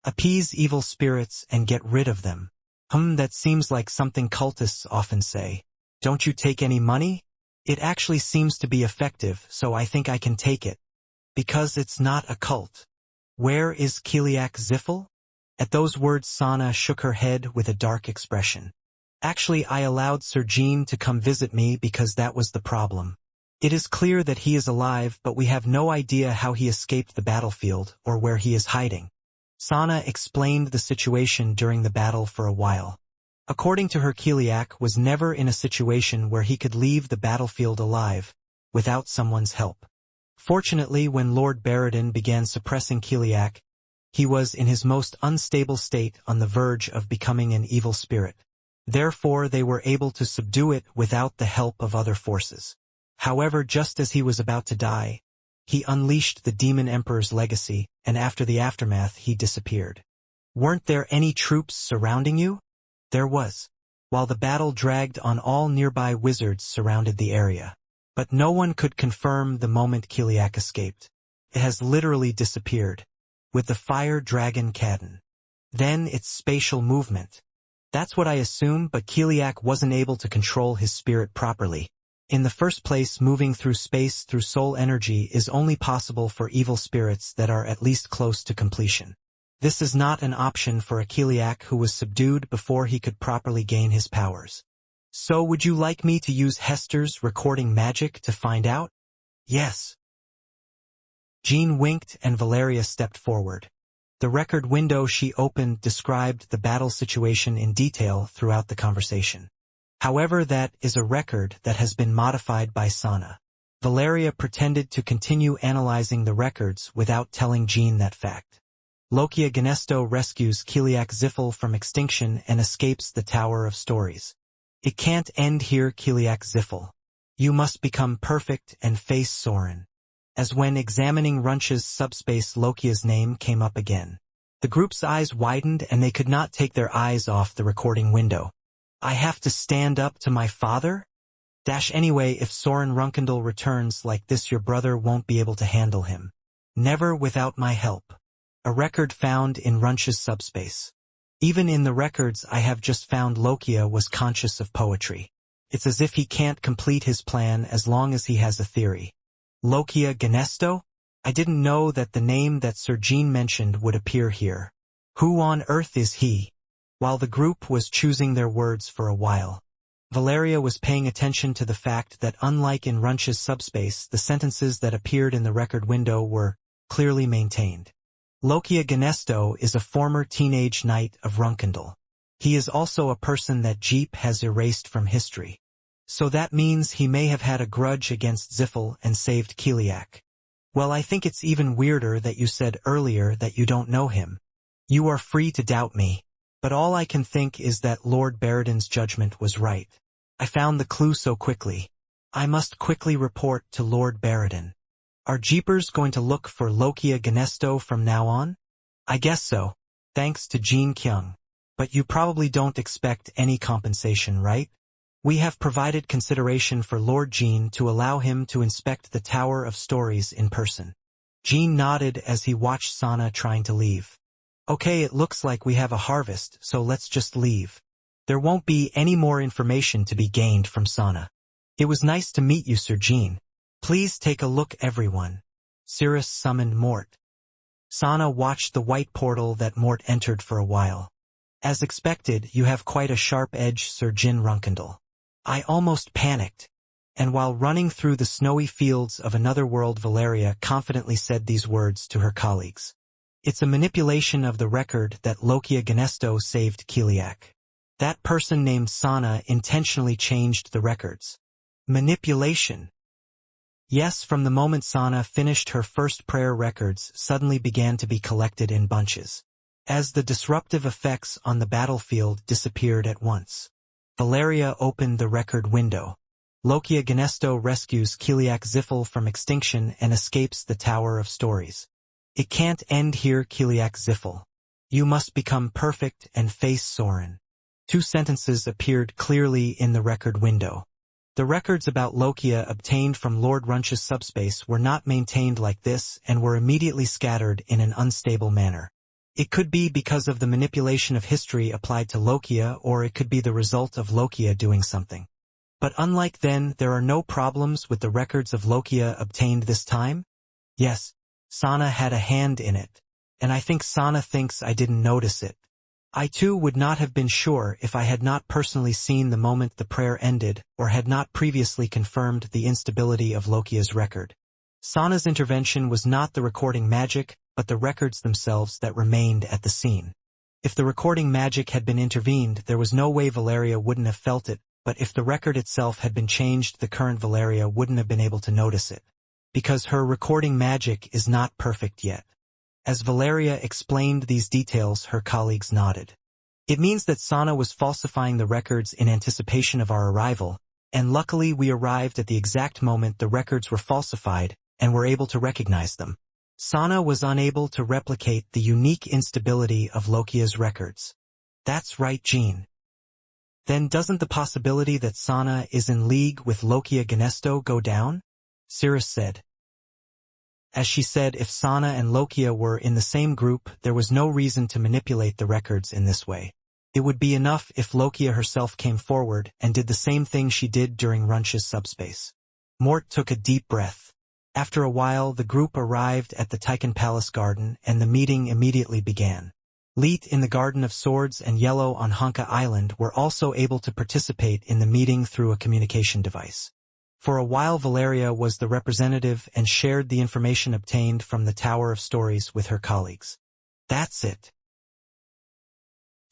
Appease evil spirits and get rid of them. That seems like something cultists often say. Don't you take any money? It actually seems to be effective, so I think I can take it. Because it's not a cult. Where is Kiliak Ziffel? At those words Sana shook her head with a dark expression. Actually, I allowed Sir Jean to come visit me because that was the problem. It is clear that he is alive, but we have no idea how he escaped the battlefield or where he is hiding. Sana explained the situation during the battle for a while. According to her, Kiliak was never in a situation where he could leave the battlefield alive, without someone's help. Fortunately, when Lord Baradin began suppressing Kiliak, he was in his most unstable state on the verge of becoming an evil spirit. Therefore, they were able to subdue it without the help of other forces. However, just as he was about to die, he unleashed the Demon Emperor's legacy, and after the aftermath he disappeared. Weren't there any troops surrounding you? There was. While the battle dragged on, all nearby wizards surrounded the area. But no one could confirm the moment Kiliak escaped. It has literally disappeared. With the fire dragon Kadin. Then its spatial movement. That's what I assume, but Kiliak wasn't able to control his spirit properly. In the first place, moving through space through soul energy is only possible for evil spirits that are at least close to completion. This is not an option for a Kiliak who was subdued before he could properly gain his powers. So would you like me to use Hester's recording magic to find out? Yes. Jean winked and Valeria stepped forward. The record window she opened described the battle situation in detail throughout the conversation. However, that is a record that has been modified by Sana. Valeria pretended to continue analyzing the records without telling Jean that fact. Lokia Ganesto rescues Kiliak Ziffel from extinction and escapes the Tower of Stories. It can't end here, Kiliak Ziffel. You must become perfect and face Soren. As when examining Runch's subspace, Lokia's name came up again. The group's eyes widened and they could not take their eyes off the recording window. I have to stand up to my father? Anyway, if Soren Runkendal returns like this, your brother won't be able to handle him. Never without my help. A record found in Runch's subspace. Even in the records I have just found, Lokia was conscious of poetry. It's as if he can't complete his plan as long as he has a theory. Lokia Ganesto? I didn't know that the name that Sir Jean mentioned would appear here. Who on earth is he? While the group was choosing their words for a while, Valeria was paying attention to the fact that unlike in Runch's subspace, the sentences that appeared in the record window were clearly maintained. Lokia Ganesto is a former teenage knight of Runkendal. He is also a person that Jeep has erased from history. So that means he may have had a grudge against Ziffel and saved Kiliak. Well, I think it's even weirder that you said earlier that you don't know him. You are free to doubt me. But all I can think is that Lord Baradin's judgment was right. I found the clue so quickly. I must quickly report to Lord Baradin. Are Jeepers going to look for Lokia Ganesto from now on? I guess so. Thanks to Jean Kyung. But you probably don't expect any compensation, right? We have provided consideration for Lord Jean to allow him to inspect the Tower of Stories in person. Jean nodded as he watched Sana trying to leave. Okay, it looks like we have a harvest, so let's just leave. There won't be any more information to be gained from Sana. It was nice to meet you, Sir Jean. Please take a look, everyone. Cirrus summoned Mort. Sana watched the white portal that Mort entered for a while. As expected, you have quite a sharp edge, Sir Jin Runkendal. I almost panicked. And while running through the snowy fields of another world, Valeria confidently said these words to her colleagues. It's a manipulation of the record that Lokia Ganesto saved Kiliak. That person named Sana intentionally changed the records. Manipulation. Yes, from the moment Sana finished her first prayer, records suddenly began to be collected in bunches. As the disruptive effects on the battlefield disappeared at once. Valeria opened the record window. Lokia Ganesto rescues Kiliak Ziffel from extinction and escapes the Tower of Stories. It can't end here, Kiliak Ziffel. You must become perfect and face Soren. 2 sentences appeared clearly in the record window. The records about Lokia obtained from Lord Runch's subspace were not maintained like this and were immediately scattered in an unstable manner. It could be because of the manipulation of history applied to Lokia, or it could be the result of Lokia doing something. But unlike then, there are no problems with the records of Lokia obtained this time? Yes, Sana had a hand in it. And I think Sana thinks I didn't notice it. I too would not have been sure if I had not personally seen the moment the prayer ended or had not previously confirmed the instability of Lokia's record. Sana's intervention was not the recording magic, but the records themselves that remained at the scene. If the recording magic had been intervened, there was no way Valeria wouldn't have felt it, but if the record itself had been changed, the current Valeria wouldn't have been able to notice it. Because her recording magic is not perfect yet. As Valeria explained these details, her colleagues nodded. It means that Sana was falsifying the records in anticipation of our arrival, and luckily we arrived at the exact moment the records were falsified and were able to recognize them. Sana was unable to replicate the unique instability of Lokia's records. That's right, Jean. Then doesn't the possibility that Sana is in league with Lokia Genesto go down? Cirrus said. As she said, if Sana and Lokia were in the same group, there was no reason to manipulate the records in this way. It would be enough if Lokia herself came forward and did the same thing she did during Runch's subspace. Mort took a deep breath. After a while, the group arrived at the Tychon Palace garden, and the meeting immediately began. Leet in the Garden of Swords and Yellow on Honka Island were also able to participate in the meeting through a communication device. For a while Valeria was the representative and shared the information obtained from the Tower of Stories with her colleagues. That's it.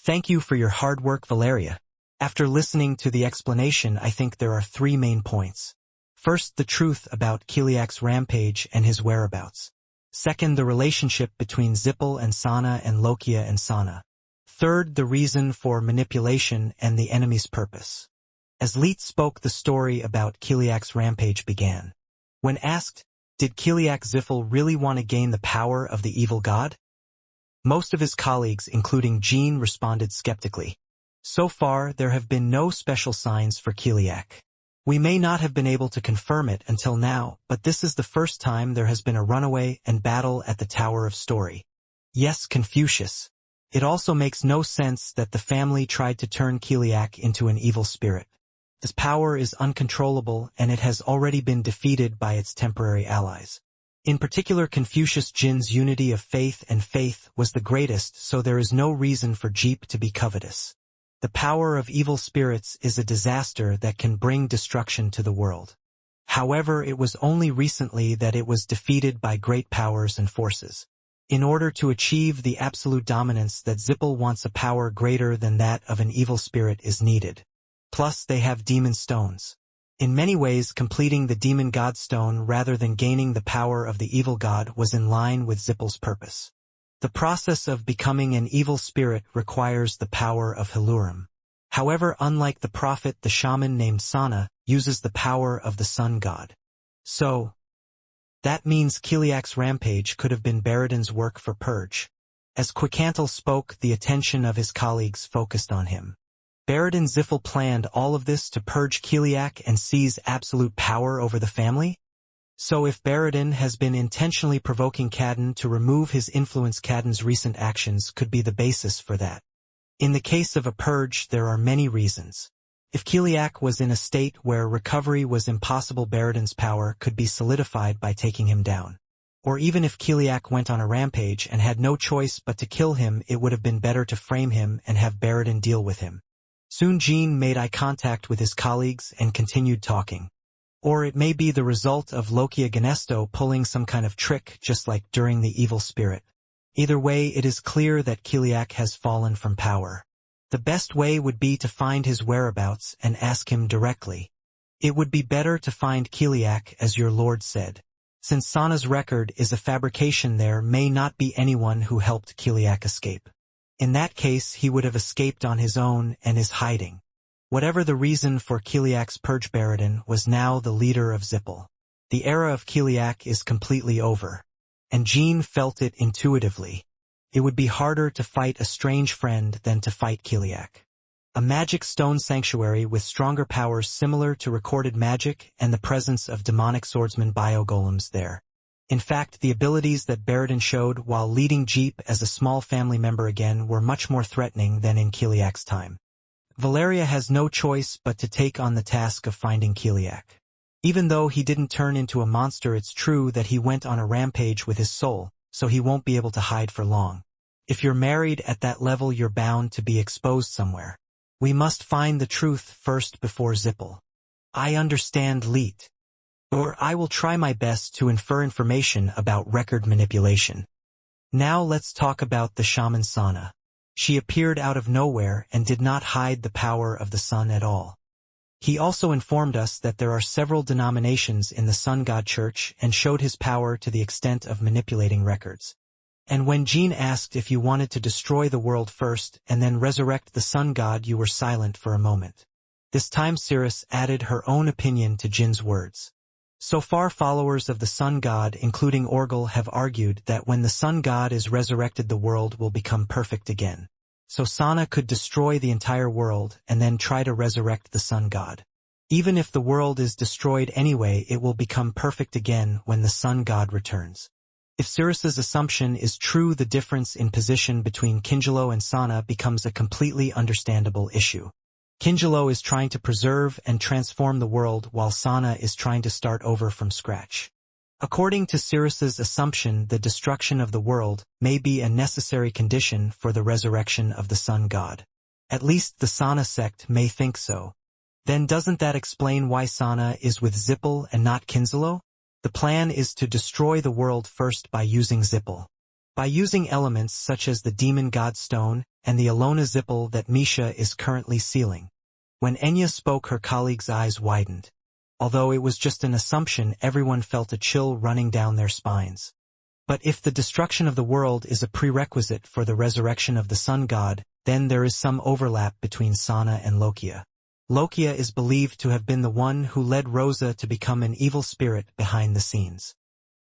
Thank you for your hard work, Valeria. After listening to the explanation, I think there are 3 main points. First, the truth about Kiliak's rampage and his whereabouts. Second, the relationship between Zippel and Sana and Lokia and Sana. Third, the reason for manipulation and the enemy's purpose. As Leet spoke, the story about Kiliak's rampage began. When asked, did Kiliak Ziffel really want to gain the power of the evil god? Most of his colleagues, including Jean, responded skeptically. So far, there have been no special signs for Kiliak. We may not have been able to confirm it until now, but this is the first time there has been a runaway and battle at the Tower of Story. Yes, Confucius. It also makes no sense that the family tried to turn Kiliak into an evil spirit. This power is uncontrollable, and it has already been defeated by its temporary allies. In particular, Confucius Jin's unity of faith and faith was the greatest, so there is no reason for Jeep to be covetous. The power of evil spirits is a disaster that can bring destruction to the world. However, it was only recently that it was defeated by great powers and forces. In order to achieve the absolute dominance that Zippel wants, a power greater than that of an evil spirit is needed. Plus, they have demon stones. In many ways, completing the demon god stone rather than gaining the power of the evil god was in line with Zippel's purpose. The process of becoming an evil spirit requires the power of Helurim. However, unlike the prophet, the shaman named Sana uses the power of the sun god. So, that means Kiliak's rampage could have been Baradin's work for purge. As Quicantel spoke, the attention of his colleagues focused on him. Baradin Ziffel planned all of this to purge Kiliak and seize absolute power over the family? So if Baradin has been intentionally provoking Cadden to remove his influence, Cadden's recent actions could be the basis for that. In the case of a purge, there are many reasons. If Kiliak was in a state where recovery was impossible, Baradin's power could be solidified by taking him down. Or even if Kiliak went on a rampage and had no choice but to kill him, it would have been better to frame him and have Baradin deal with him. Soon Jean made eye contact with his colleagues and continued talking. Or it may be the result of Lokia Genesto pulling some kind of trick, just like during the evil spirit. Either way, it is clear that Kiliak has fallen from power. The best way would be to find his whereabouts and ask him directly. It would be better to find Kiliak, as your lord said. Since Sana's record is a fabrication, there may not be anyone who helped Kiliak escape. In that case, he would have escaped on his own and is hiding. Whatever the reason for Kiliak's purge, Baradin was now the leader of Zippel. The era of Kiliak is completely over. And Jean felt it intuitively. It would be harder to fight a strange friend than to fight Kiliak. A magic stone sanctuary with stronger powers similar to recorded magic and the presence of demonic swordsman biogolems there. In fact, the abilities that Baradin showed while leading Jeep as a small family member again were much more threatening than in Kiliak's time. Valeria has no choice but to take on the task of finding Kiliak. Even though he didn't turn into a monster, it's true that he went on a rampage with his soul, so he won't be able to hide for long. If you're married at that level, you're bound to be exposed somewhere. We must find the truth first before Zippel. I understand Leet. Or I will try my best to infer information about record manipulation. Now let's talk about the shaman Sana. She appeared out of nowhere and did not hide the power of the sun at all. He also informed us that there are several denominations in the Sun God Church and showed his power to the extent of manipulating records. And when Jean asked if you wanted to destroy the world first and then resurrect the Sun God, you were silent for a moment. This time Cirrus added her own opinion to Jin's words. So far, followers of the Sun God, including Orgel, have argued that when the Sun God is resurrected, the world will become perfect again. So Sana could destroy the entire world and then try to resurrect the Sun God. Even if the world is destroyed anyway, it will become perfect again when the Sun God returns. If Cirrus's assumption is true, the difference in position between Kingelo and Sana becomes a completely understandable issue. Kingelo is trying to preserve and transform the world, while Sana is trying to start over from scratch. According to Cirrus's assumption, the destruction of the world may be a necessary condition for the resurrection of the Sun God. At least the Sana sect may think so. Then doesn't that explain why Sana is with Zippel and not Kingelo? The plan is to destroy the world first by using Zippel. By using elements such as the Demon God Stone and the Alona Zippel that Misha is currently sealing. When Enya spoke, her colleagues' eyes widened. Although it was just an assumption, everyone felt a chill running down their spines. But if the destruction of the world is a prerequisite for the resurrection of the Sun God, then there is some overlap between Sana and Lokia. Lokia is believed to have been the one who led Rosa to become an evil spirit behind the scenes.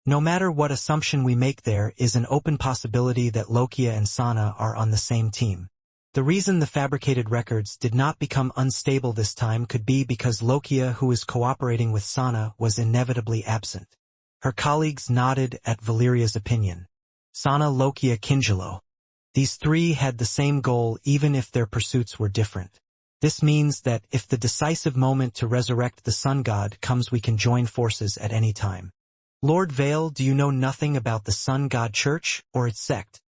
No matter what assumption we make, there is an open possibility that Lokia and Sana are on the same team. The reason the fabricated records did not become unstable this time could be because Lokia, who is cooperating with Sana, was inevitably absent. Her colleagues nodded at Valeria's opinion. Sana, Lokia, Kingelo. These three had the same goal even if their pursuits were different. This means that if the decisive moment to resurrect the Sun God comes, we can join forces at any time. Lord Vale, do you know nothing about the Sun God Church or its sect?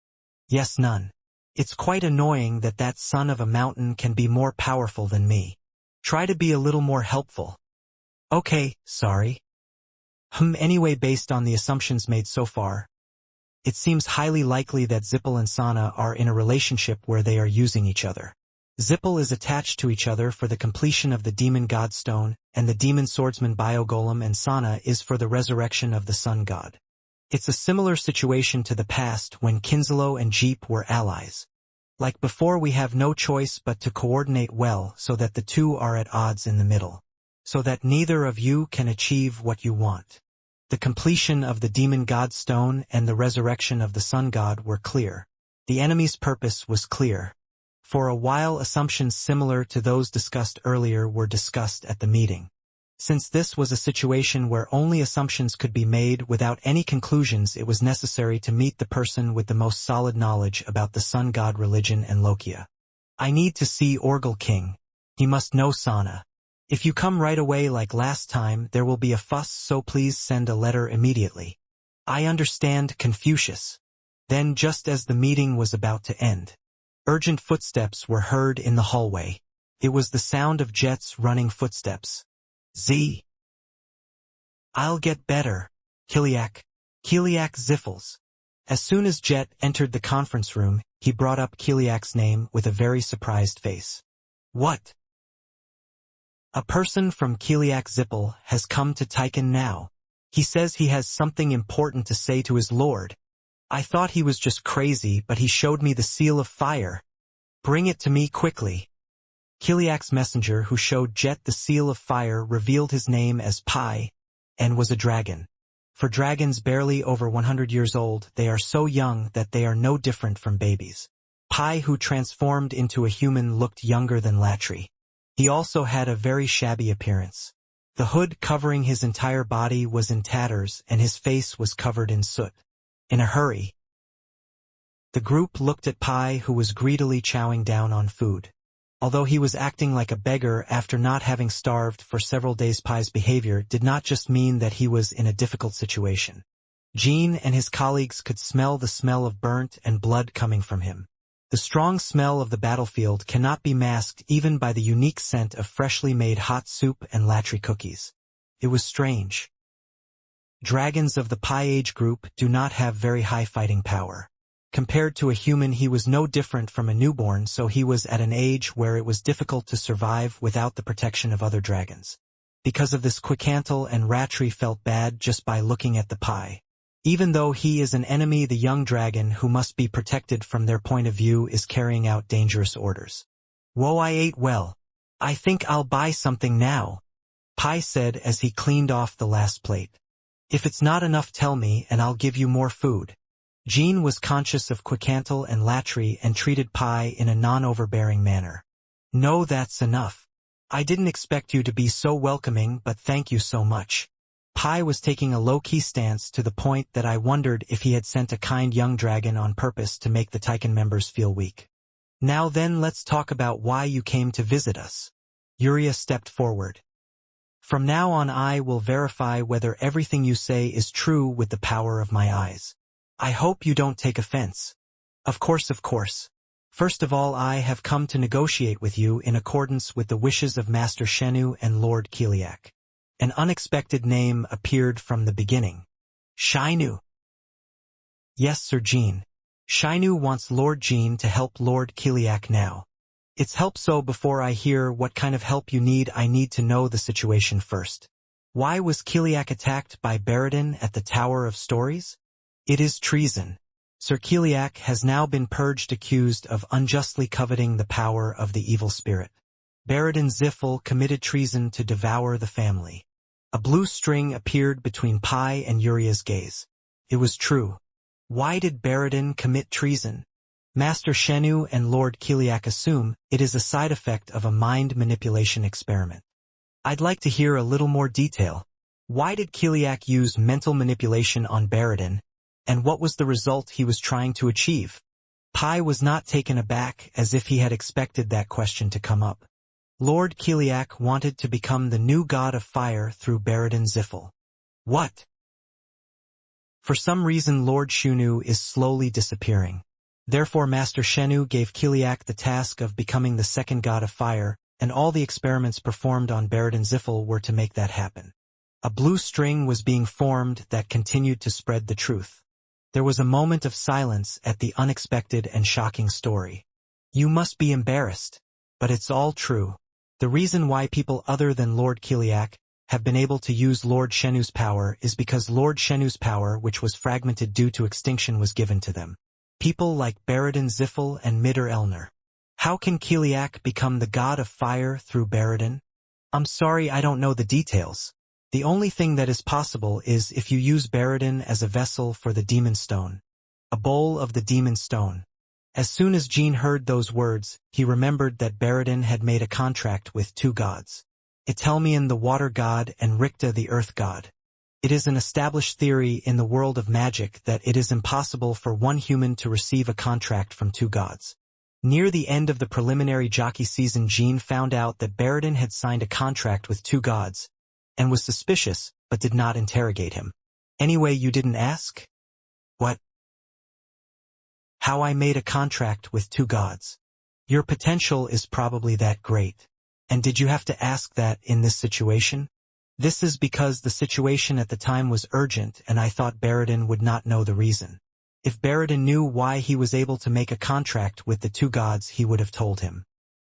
Yes, none. It's quite annoying that that son of a mountain can be more powerful than me. Try to be a little more helpful. Okay, sorry. Anyway, based on the assumptions made so far, it seems highly likely that Zippel and Sana are in a relationship where they are using each other. Zippel is attached to each other for the completion of the Demon God Stone and the Demon Swordsman Biogolem, and Sana is for the resurrection of the Sun God. It's a similar situation to the past when Kingelo and Jeep were allies. Like before, we have no choice but to coordinate well so that the two are at odds in the middle. So that neither of you can achieve what you want. The completion of the Demon God Stone and the resurrection of the Sun God were clear. The enemy's purpose was clear. For a while, assumptions similar to those discussed earlier were discussed at the meeting. Since this was a situation where only assumptions could be made without any conclusions, it was necessary to meet the person with the most solid knowledge about the Sun God religion and Lokia. I need to see Orgel King. He must know Sana. If you come right away like last time, there will be a fuss, so please send a letter immediately. I understand, Confucius. Then, just as the meeting was about to end, urgent footsteps were heard in the hallway. It was the sound of Jet's running footsteps. Z. I'll get better. Kiliak Ziffles. As soon as Jet entered the conference room, he brought up Kiliak's name with a very surprised face. What? A person from Kiliak Zippel has come to Tychon now. He says he has something important to say to his lord. I thought he was just crazy, but he showed me the seal of fire. Bring it to me quickly. Kiliak's messenger, who showed Jet the seal of fire, revealed his name as Pi, and was a dragon. For dragons barely over 100 years old, they are so young that they are no different from babies. Pi, who transformed into a human, looked younger than Latri. He also had a very shabby appearance. The hood covering his entire body was in tatters, and his face was covered in soot. In a hurry, the group looked at Pi, who was greedily chowing down on food. Although he was acting like a beggar after not having starved for several days, Pi's behavior did not just mean that he was in a difficult situation. Jean and his colleagues could smell the smell of burnt and blood coming from him. The strong smell of the battlefield cannot be masked even by the unique scent of freshly made hot soup and latry cookies. It was strange. Dragons of the Pi age group do not have very high fighting power. Compared to a human, he was no different from a newborn, so he was at an age where it was difficult to survive without the protection of other dragons. Because of this, Quicantle and Ratri felt bad just by looking at the Pi. Even though he is an enemy, the young dragon who must be protected from their point of view is carrying out dangerous orders. "Whoa, I ate well. I think I'll buy something now," Pi said as he cleaned off the last plate. "If it's not enough, tell me and I'll give you more food." Jean was conscious of Quicantle and Latry and treated Pi in a non-overbearing manner. "No, that's enough. I didn't expect you to be so welcoming, but thank you so much." Pi was taking a low-key stance to the point that I wondered if he had sent a kind young dragon on purpose to make the Tychon members feel weak. "Now then, let's talk about why you came to visit us." Yuria stepped forward. "From now on I will verify whether everything you say is true with the power of my eyes. I hope you don't take offense." Of course. First of all, I have come to negotiate with you in accordance with the wishes of Master Shenu and Lord Kiliak." An unexpected name appeared from the beginning. "Shinu." "Yes, Sir Jean. Shinu wants Lord Jean to help Lord Kiliak now." "It's help, so before I hear what kind of help you need, I need to know the situation first. Why was Kiliak attacked by Baradin at the Tower of Stories?" "It is treason. Sir Kiliak has now been purged, accused of unjustly coveting the power of the evil spirit. Baradin Ziffel committed treason to devour the family." A blue string appeared between Pi and Yuria's gaze. It was true. Why did Baradin commit treason? Master Shenu and Lord Kiliak assume it is a side effect of a mind manipulation experiment. "I'd like to hear a little more detail. Why did Kiliak use mental manipulation on Baradin, and what was the result he was trying to achieve?" Pi was not taken aback, as if he had expected that question to come up. "Lord Kiliak wanted to become the new god of fire through Baradin Ziffel." "What?" "For some reason Lord Shunu is slowly disappearing. Therefore Master Shenu gave Kiliak the task of becoming the second god of fire, and all the experiments performed on Baradin Ziffel were to make that happen." A blue string was being formed that continued to spread the truth. There was a moment of silence at the unexpected and shocking story. "You must be embarrassed. But it's all true. The reason why people other than Lord Kiliak have been able to use Lord Shenu's power is because Lord Shenu's power, which was fragmented due to extinction, was given to them. People like Baradin Ziffel and Midder Elner. How can Kiliak become the god of fire through Baradin?" "I'm sorry, I don't know the details. The only thing that is possible is if you use Baradin as a vessel for the demon stone. A bowl of the demon stone." As soon as Jean heard those words, he remembered that Baradin had made a contract with two gods. Itelmian the water god and Ricta the earth god. It is an established theory in the world of magic that it is impossible for one human to receive a contract from two gods. Near the end of the preliminary jockey season, Jean found out that Baradin had signed a contract with two gods, and was suspicious, but did not interrogate him. "Anyway, you didn't ask?" "What?" "How I made a contract with two gods. Your potential is probably that great. And did you have to ask that in this situation?" "This is because the situation at the time was urgent and I thought Baradin would not know the reason. If Baradin knew why he was able to make a contract with the two gods, he would have told him."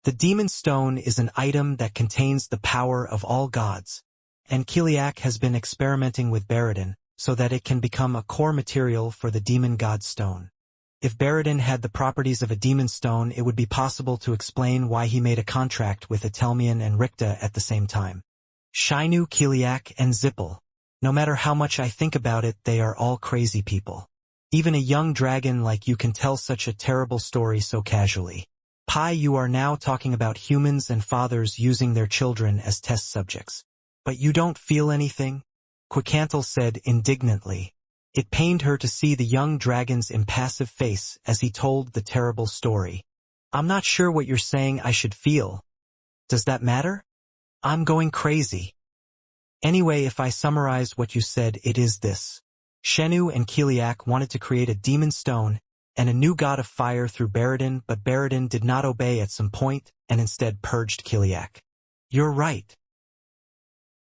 The demon stone is an item that contains the power of all gods, and Kiliak has been experimenting with Baradin so that it can become a core material for the demon god stone. If Baradin had the properties of a demon stone, it would be possible to explain why he made a contract with Itelmian and Ricta at the same time. Shinu, Kiliak, and Zippel. No matter how much I think about it, they are all crazy people. Even a young dragon like you can tell such a terrible story so casually. Pi, you are now talking about humans and fathers using their children as test subjects. But you don't feel anything? Quicantle said indignantly. It pained her to see the young dragon's impassive face as he told the terrible story. I'm not sure what you're saying I should feel. Does that matter? I'm going crazy. Anyway, if I summarize what you said, it is this. Shenu and Kiliak wanted to create a demon stone and a new god of fire through Baradin, but Baradin did not obey at some point and instead purged Kiliak. You're right.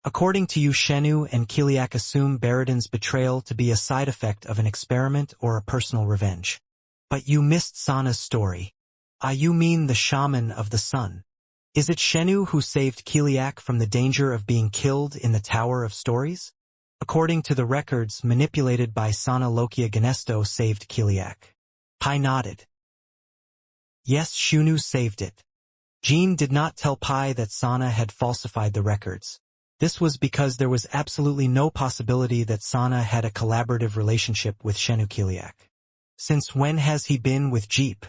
According to you, Shenu and Kiliak assume Baradin's betrayal to be a side effect of an experiment or a personal revenge. But you missed Sana's story. You mean the shaman of the sun. Is it Shenu who saved Kiliak from the danger of being killed in the Tower of Stories? According to the records manipulated by Sana Lokia Ganesto saved Kiliak. Pai nodded. Yes, Shunu saved it. Jean did not tell Pai that Sana had falsified the records. This was because there was absolutely no possibility that Sana had a collaborative relationship with Shenu Kiliak. Since when has he been with Jeep?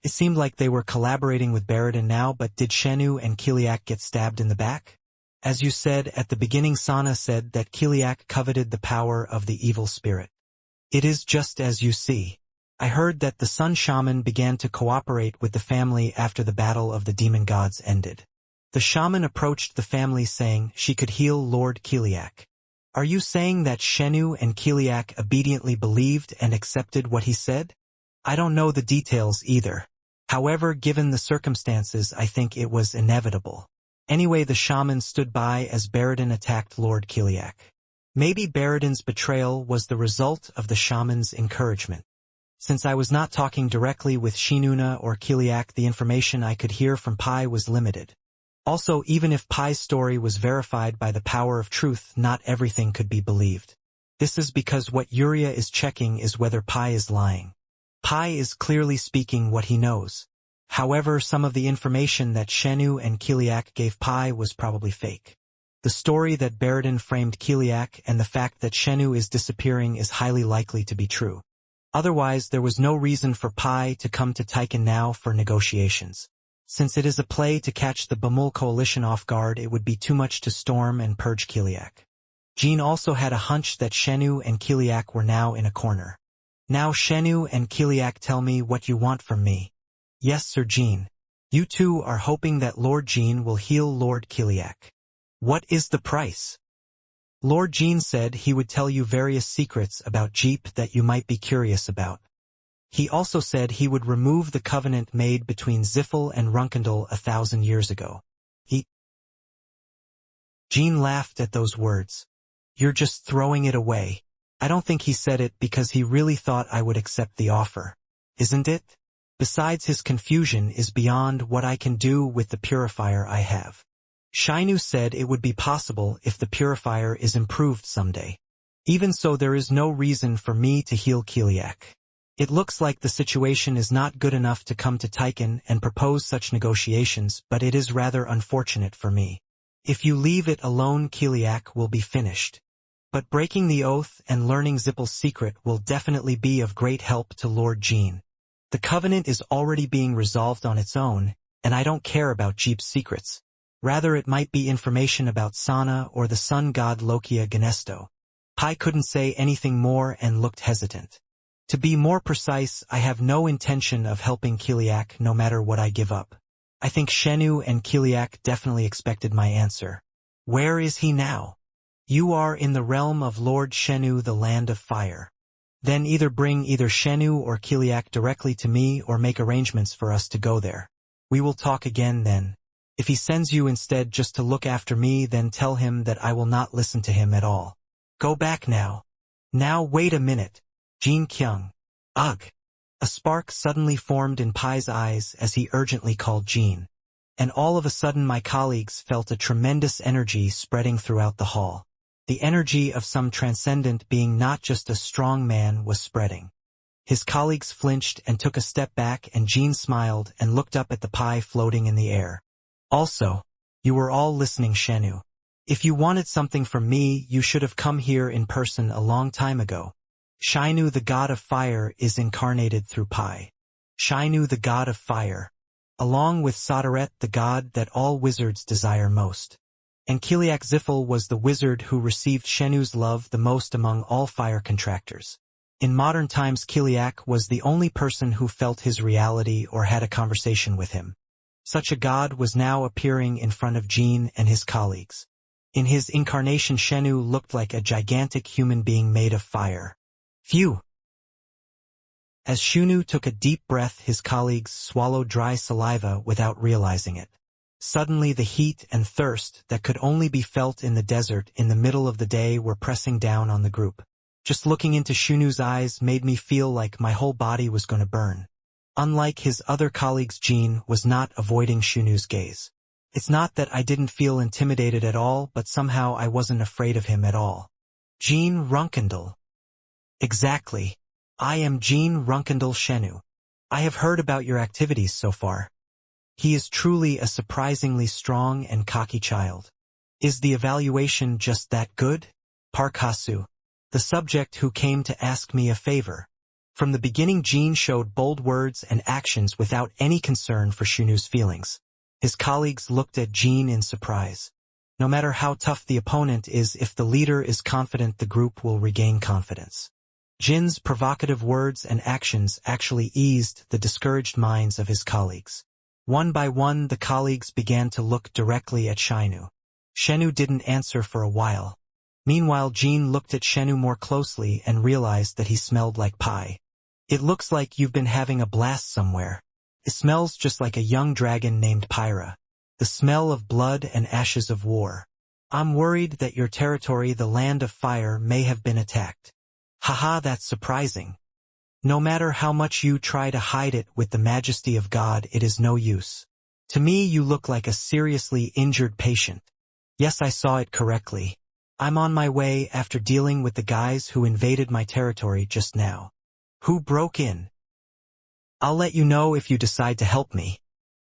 It seemed like they were collaborating with Baradin now, but did Shenu and Kiliak get stabbed in the back? As you said at the beginning, Sana said that Kiliak coveted the power of the evil spirit. It is just as you see. I heard that the Sun Shaman began to cooperate with the family after the battle of the demon gods ended. The shaman approached the family saying she could heal Lord Kiliak. Are you saying that Shenu and Kiliak obediently believed and accepted what he said? I don't know the details either. However, given the circumstances, I think it was inevitable. Anyway, the shaman stood by as Baradin attacked Lord Kiliak. Maybe Baradin's betrayal was the result of the shaman's encouragement. Since I was not talking directly with Shinuna or Kiliak, the information I could hear from Pai was limited. Also, even if Pai's story was verified by the power of truth, not everything could be believed. This is because what Yuria is checking is whether Pai is lying. Pai is clearly speaking what he knows. However, some of the information that Shenu and Kiliak gave Pai was probably fake. The story that Baradin framed Kiliak and the fact that Shenu is disappearing is highly likely to be true. Otherwise, there was no reason for Pai to come to Taiken now for negotiations. Since it is a play to catch the Bamul coalition off guard, it would be too much to storm and purge Kiliak. Jean also had a hunch that Shenu and Kiliak were now in a corner. Now Shenu and Kiliak, tell me what you want from me. Yes, Sir Jean. You two are hoping that Lord Jean will heal Lord Kiliak. What is the price? Lord Jean said he would tell you various secrets about Jeep that you might be curious about. He also said he would remove the covenant made between Ziffel and Runkendal 1,000 years ago. Jean laughed at those words. You're just throwing it away. I don't think he said it because he really thought I would accept the offer. Isn't it? Besides, his confusion is beyond what I can do with the purifier I have. Shinu said it would be possible if the purifier is improved someday. Even so, there is no reason for me to heal Kiliak. It looks like the situation is not good enough to come to Taiken and propose such negotiations, but it is rather unfortunate for me. If you leave it alone, Kiliak will be finished. But breaking the oath and learning Zippel's secret will definitely be of great help to Lord Jean. The covenant is already being resolved on its own, and I don't care about Jeep's secrets. Rather, it might be information about Sana or the sun god Lokia Ganesto. Pai couldn't say anything more and looked hesitant. To be more precise, I have no intention of helping Kiliak no matter what I give up. I think Shenu and Kiliak definitely expected my answer. Where is he now? You are in the realm of Lord Shenu, the land of fire. Then bring either Shenu or Kiliak directly to me or make arrangements for us to go there. We will talk again then. If he sends you instead just to look after me, then tell him that I will not listen to him at all. Go back now. Now wait a minute. Jean Kyung. Ugh. A spark suddenly formed in Pai's eyes as he urgently called Jean. And all of a sudden my colleagues felt a tremendous energy spreading throughout the hall. The energy of some transcendent being, not just a strong man, was spreading. His colleagues flinched and took a step back, and Jean smiled and looked up at the Pai floating in the air. Also, you were all listening, Shenu. If you wanted something from me, you should have come here in person a long time ago. Shinu, the god of fire, is incarnated through Pai. Shinu, the god of fire. Along with Sodaret, the god that all wizards desire most. And Kiliak Ziffel was the wizard who received Shenu's love the most among all fire contractors. In modern times, Kiliak was the only person who felt his reality or had a conversation with him. Such a god was now appearing in front of Jean and his colleagues. In his incarnation, Shenu looked like a gigantic human being made of fire. Phew! As Shenu took a deep breath, his colleagues swallowed dry saliva without realizing it. Suddenly the heat and thirst that could only be felt in the desert in the middle of the day were pressing down on the group. Just looking into Shunu's eyes made me feel like my whole body was going to burn. Unlike his other colleagues, Jean was not avoiding Shunu's gaze. It's not that I didn't feel intimidated at all, but somehow I wasn't afraid of him at all. Jean Runkendal. Exactly. I am Jean Runkendal Shenu. I have heard about your activities so far. He is truly a surprisingly strong and cocky child. Is the evaluation just that good? Parkasu, the subject who came to ask me a favor. From the beginning, Jean showed bold words and actions without any concern for Shunu's feelings. His colleagues looked at Jean in surprise. No matter how tough the opponent is, if the leader is confident, the group will regain confidence. Jin's provocative words and actions actually eased the discouraged minds of his colleagues. One by one, the colleagues began to look directly at Shenu. Shenu didn't answer for a while. Meanwhile, Jean looked at Shenu more closely and realized that he smelled like pie. It looks like you've been having a blast somewhere. It smells just like a young dragon named Pyra. The smell of blood and ashes of war. I'm worried that your territory, the land of fire, may have been attacked. Haha, that's surprising. No matter how much you try to hide it with the majesty of God, it is no use. To me, you look like a seriously injured patient. Yes, I saw it correctly. I'm on my way after dealing with the guys who invaded my territory just now. Who broke in? I'll let you know if you decide to help me.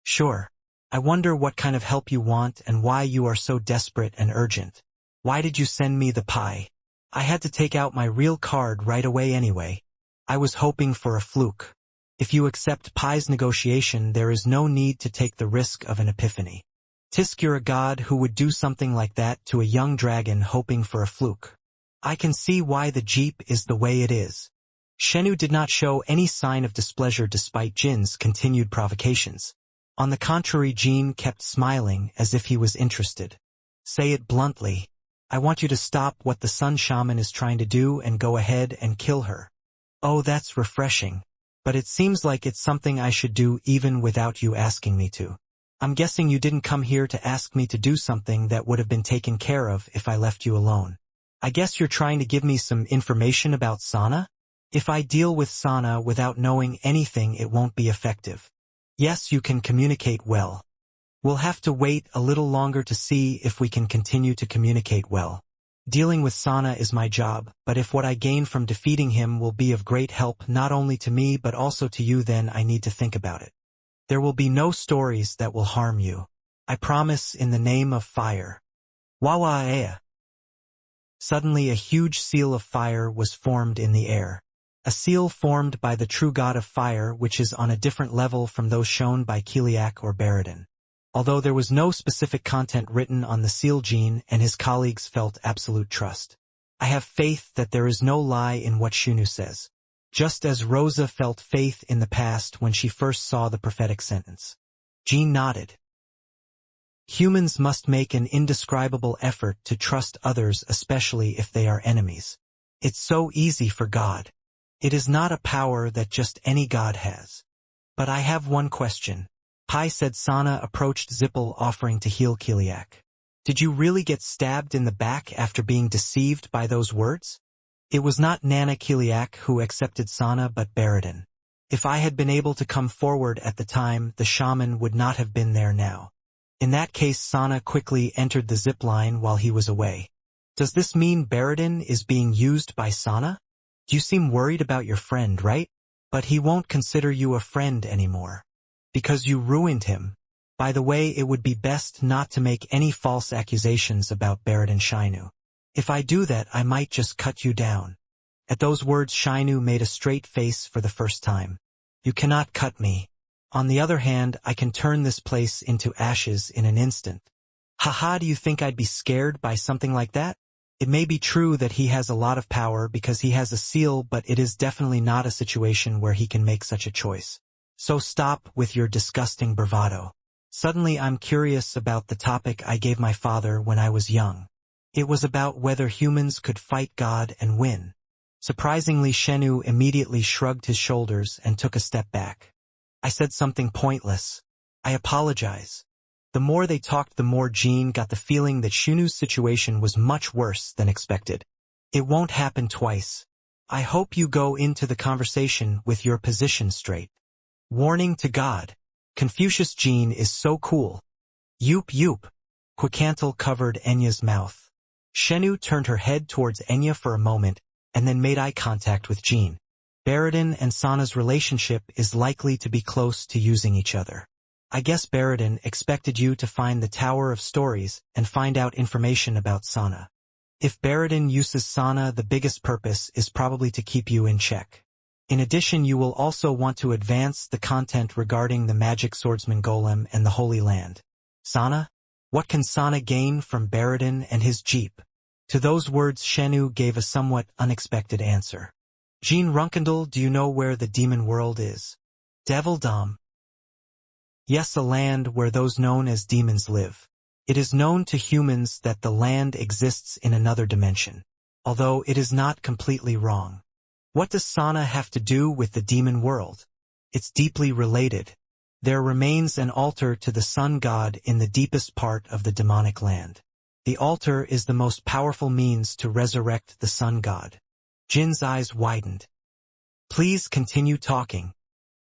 Sure. I wonder what kind of help you want and why you are so desperate and urgent. Why did you send me the pie? I had to take out my real card right away anyway. I was hoping for a fluke. If you accept Pie's negotiation, there is no need to take the risk of an epiphany. Tisk, you're a god who would do something like that to a young dragon hoping for a fluke. I can see why the Jeep is the way it is. Shenu did not show any sign of displeasure despite Jin's continued provocations. On the contrary, Jean kept smiling as if he was interested. Say it bluntly. I want you to stop what the Sun Shaman is trying to do and go ahead and kill her. Oh, that's refreshing. But it seems like it's something I should do even without you asking me to. I'm guessing you didn't come here to ask me to do something that would have been taken care of if I left you alone. I guess you're trying to give me some information about Sana? If I deal with Sana without knowing anything, it won't be effective. Yes, you can communicate well. We'll have to wait a little longer to see if we can continue to communicate well. Dealing with Sana is my job, but if what I gain from defeating him will be of great help not only to me but also to you, then I need to think about it. There will be no stories that will harm you. I promise in the name of fire. Wawaea. Suddenly a huge seal of fire was formed in the air. A seal formed by the true god of fire, which is on a different level from those shown by Kiliak or Baradin. Although there was no specific content written on the seal, Jean and his colleagues felt absolute trust. I have faith that there is no lie in what Shunu says. Just as Rosa felt faith in the past when she first saw the prophetic sentence. Jean nodded. Humans must make an indescribable effort to trust others, especially if they are enemies. It's so easy for God. It is not a power that just any god has. But I have one question. Pai said Sana approached Zippel offering to heal Kiliak. Did you really get stabbed in the back after being deceived by those words? It was not Nana Kiliak who accepted Sana but Baradin. If I had been able to come forward at the time, the shaman would not have been there now. In that case, Sana quickly entered the zip line while he was away. Does this mean Baradin is being used by Sana? You seem worried about your friend, right? But he won't consider you a friend anymore. Because you ruined him. By the way, it would be best not to make any false accusations about Baradin Shinu. If I do that, I might just cut you down. At those words, Shinu made a straight face for the first time. You cannot cut me. On the other hand, I can turn this place into ashes in an instant. Haha, do you think I'd be scared by something like that? It may be true that he has a lot of power because he has a seal, but it is definitely not a situation where he can make such a choice. So stop with your disgusting bravado. Suddenly I'm curious about the topic I gave my father when I was young. It was about whether humans could fight God and win. Surprisingly, Shenu immediately shrugged his shoulders and took a step back. I said something pointless. I apologize. The more they talked, the more Jean got the feeling that Shenu's situation was much worse than expected. It won't happen twice. I hope you go into the conversation with your position straight. Warning to God. Confucius Jean is so cool. Yoop yoop. Quicantle covered Enya's mouth. Shenu turned her head towards Enya for a moment, and then made eye contact with Jean. Baradin and Sana's relationship is likely to be close to using each other. I guess Baradin expected you to find the Tower of Stories and find out information about Sana. If Baradin uses Sana, the biggest purpose is probably to keep you in check. In addition, you will also want to advance the content regarding the magic swordsman golem and the Holy Land. Sana? What can Sana gain from Baradin and his jeep? To those words, Shenu gave a somewhat unexpected answer. Jean Runkendal, do you know where the demon world is? Devildom. Yes, a land where those known as demons live. It is known to humans that the land exists in another dimension, although it is not completely wrong. What does Sana have to do with the demon world? It's deeply related. There remains an altar to the sun god in the deepest part of the demonic land. The altar is the most powerful means to resurrect the sun god. Jin's eyes widened. Please continue talking.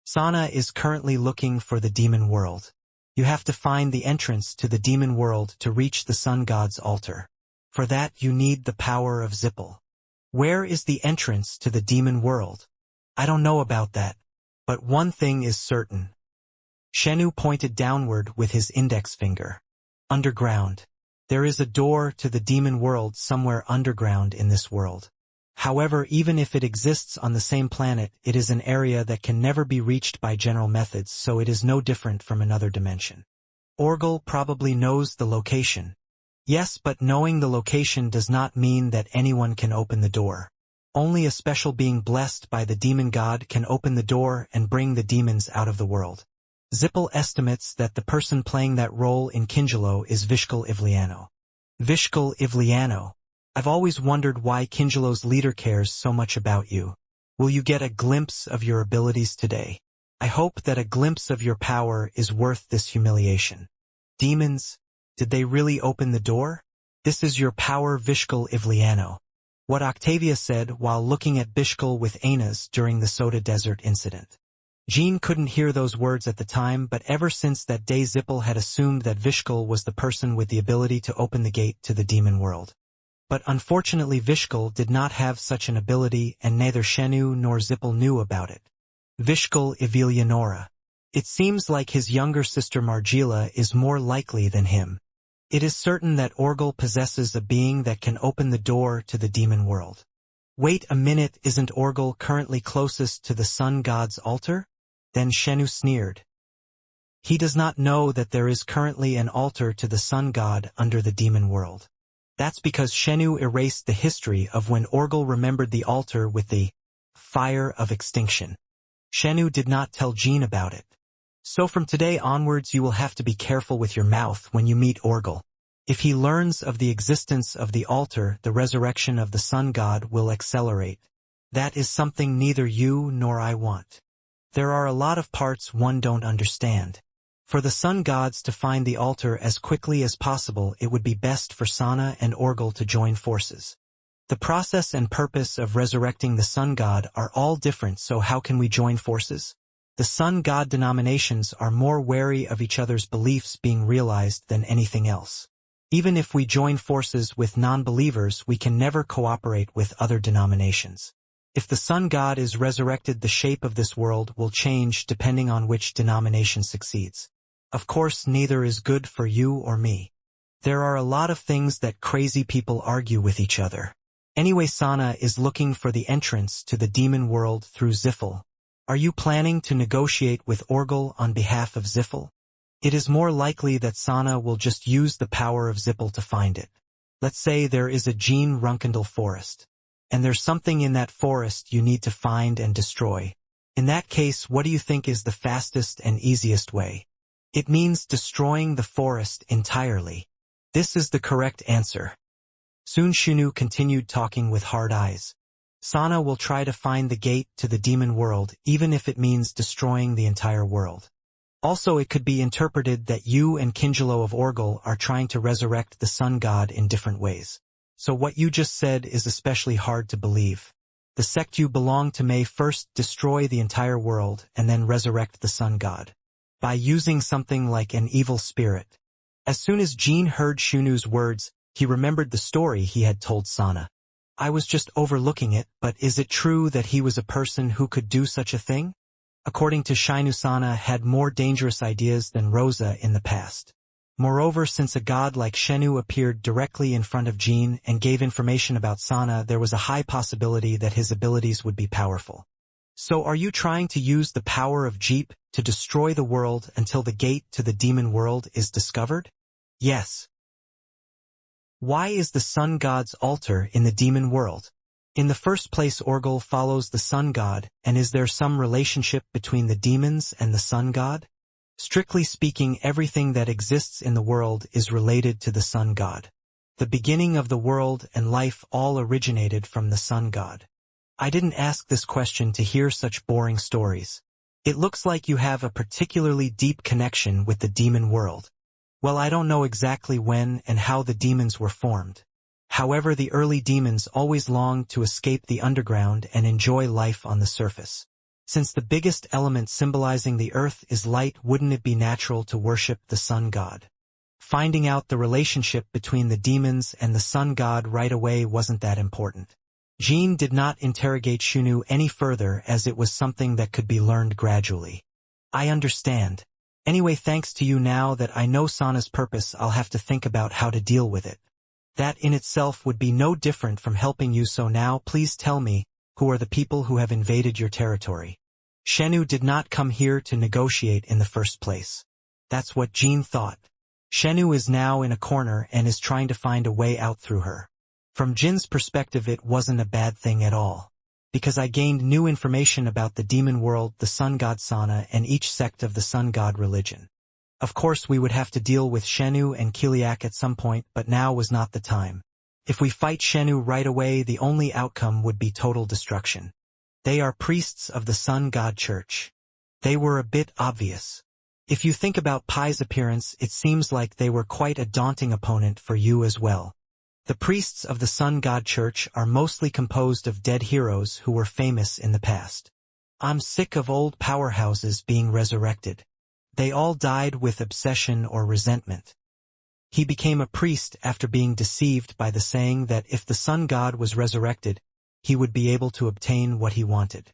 Sana is currently looking for the demon world. You have to find the entrance to the demon world to reach the sun god's altar. For that you need the power of Zippel. Where is the entrance to the demon world? I don't know about that. But one thing is certain. Shenu pointed downward with his index finger. Underground. There is a door to the demon world somewhere underground in this world. However, even if it exists on the same planet, it is an area that can never be reached by general methods, so it is no different from another dimension. Orgel probably knows the location. Yes, but knowing the location does not mean that anyone can open the door. Only a special being blessed by the demon god can open the door and bring the demons out of the world. Zippel estimates that the person playing that role in Kingelo is Vishkal Ivliano. Vishkal Ivliano. I've always wondered why Kingelo's leader cares so much about you. Will you get a glimpse of your abilities today? I hope that a glimpse of your power is worth this humiliation. Demons? Did they really open the door? This is your power, Vishkal Ivliano. What Octavia said while looking at Bishkal with Anas during the Soda Desert incident. Jean couldn't hear those words at the time, but ever since that day Zippel had assumed that Vishkal was the person with the ability to open the gate to the demon world. But unfortunately Vishkal did not have such an ability, and neither Shenu nor Zippel knew about it. Vishkal Ivilianora. It seems like his younger sister Margila is more likely than him. It is certain that Orgel possesses a being that can open the door to the demon world. Wait a minute, isn't Orgel currently closest to the sun god's altar? Then Shenu sneered. He does not know that there is currently an altar to the sun god under the demon world. That's because Shenu erased the history of when Orgel remembered the altar with the fire of extinction. Shenu did not tell Jean about it. So from today onwards you will have to be careful with your mouth when you meet Orgel. If he learns of the existence of the altar, the resurrection of the sun god will accelerate. That is something neither you nor I want. There are a lot of parts one don't understand. For the sun gods to find the altar as quickly as possible, it would be best for Sana and Orgel to join forces. The process and purpose of resurrecting the sun god are all different, so how can we join forces? The sun god denominations are more wary of each other's beliefs being realized than anything else. Even if we join forces with non-believers, we can never cooperate with other denominations. If the sun god is resurrected, the shape of this world will change depending on which denomination succeeds. Of course, neither is good for you or me. There are a lot of things that crazy people argue with each other. Anyway, Sana is looking for the entrance to the demon world through Ziffel. Are you planning to negotiate with Orgel on behalf of Ziffel? It is more likely that Sana will just use the power of Zippel to find it. Let's say there is a Jean Runkendal forest, and there's something in that forest you need to find and destroy. In that case, what do you think is the fastest and easiest way? It means destroying the forest entirely. This is the correct answer. Soon Shunu continued talking with hard eyes. Sana will try to find the gate to the demon world, even if it means destroying the entire world. Also, it could be interpreted that you and Kinjalo of Orgel are trying to resurrect the sun god in different ways. So what you just said is especially hard to believe. The sect you belong to may first destroy the entire world and then resurrect the sun god by using something like an evil spirit. As soon as Jean heard Shunu's words, he remembered the story he had told Sana. I was just overlooking it, but is it true that he was a person who could do such a thing? According to Shinu, Sana had more dangerous ideas than Rosa in the past. Moreover, since a god like Shenu appeared directly in front of Jean and gave information about Sana, there was a high possibility that his abilities would be powerful. So are you trying to use the power of Jeep to destroy the world until the gate to the demon world is discovered? Yes. Why is the sun god's altar in the demon world? In the first place, Orgel follows the sun god, and is there some relationship between the demons and the sun god? Strictly speaking, everything that exists in the world is related to the sun god. The beginning of the world and life all originated from the sun god. I didn't ask this question to hear such boring stories. It looks like you have a particularly deep connection with the demon world. Well, I don't know exactly when and how the demons were formed. However, the early demons always longed to escape the underground and enjoy life on the surface. Since the biggest element symbolizing the earth is light, wouldn't it be natural to worship the sun god? Finding out the relationship between the demons and the sun god right away wasn't that important. Jean did not interrogate Shunu any further, as it was something that could be learned gradually. I understand. Anyway, thanks to you, now that I know Sana's purpose, I'll have to think about how to deal with it. That in itself would be no different from helping you, so now please tell me, who are the people who have invaded your territory? Shenu did not come here to negotiate in the first place. That's what Jean thought. Shenu is now in a corner and is trying to find a way out through her. From Jin's perspective, it wasn't a bad thing at all. Because I gained new information about the demon world, the sun god Sana, and each sect of the sun god religion. Of course, we would have to deal with Shenu and Kiliak at some point, but now was not the time. If we fight Shenu right away, the only outcome would be total destruction. They are priests of the sun god church. They were a bit obvious. If you think about Pai's appearance, it seems like they were quite a daunting opponent for you as well. The priests of the sun god church are mostly composed of dead heroes who were famous in the past. I'm sick of old powerhouses being resurrected. They all died with obsession or resentment. He became a priest after being deceived by the saying that if the sun god was resurrected, he would be able to obtain what he wanted.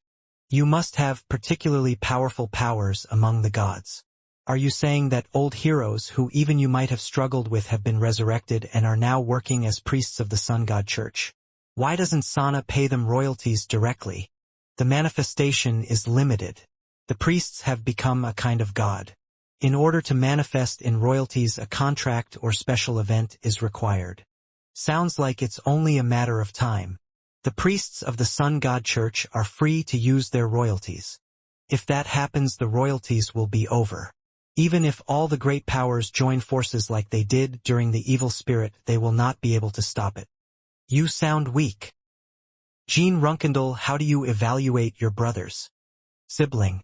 You must have particularly powerful powers among the gods. Are you saying that old heroes who even you might have struggled with have been resurrected and are now working as priests of the sun god church? Why doesn't Sana pay them royalties directly? The manifestation is limited. The priests have become a kind of god. In order to manifest in royalties, a contract or special event is required. Sounds like it's only a matter of time. The priests of the sun god church are free to use their royalties. If that happens, the royalties will be over. Even if all the great powers join forces like they did during the evil spirit, they will not be able to stop it. You sound weak. Jean Runkendal, how do you evaluate your brothers? Sibling.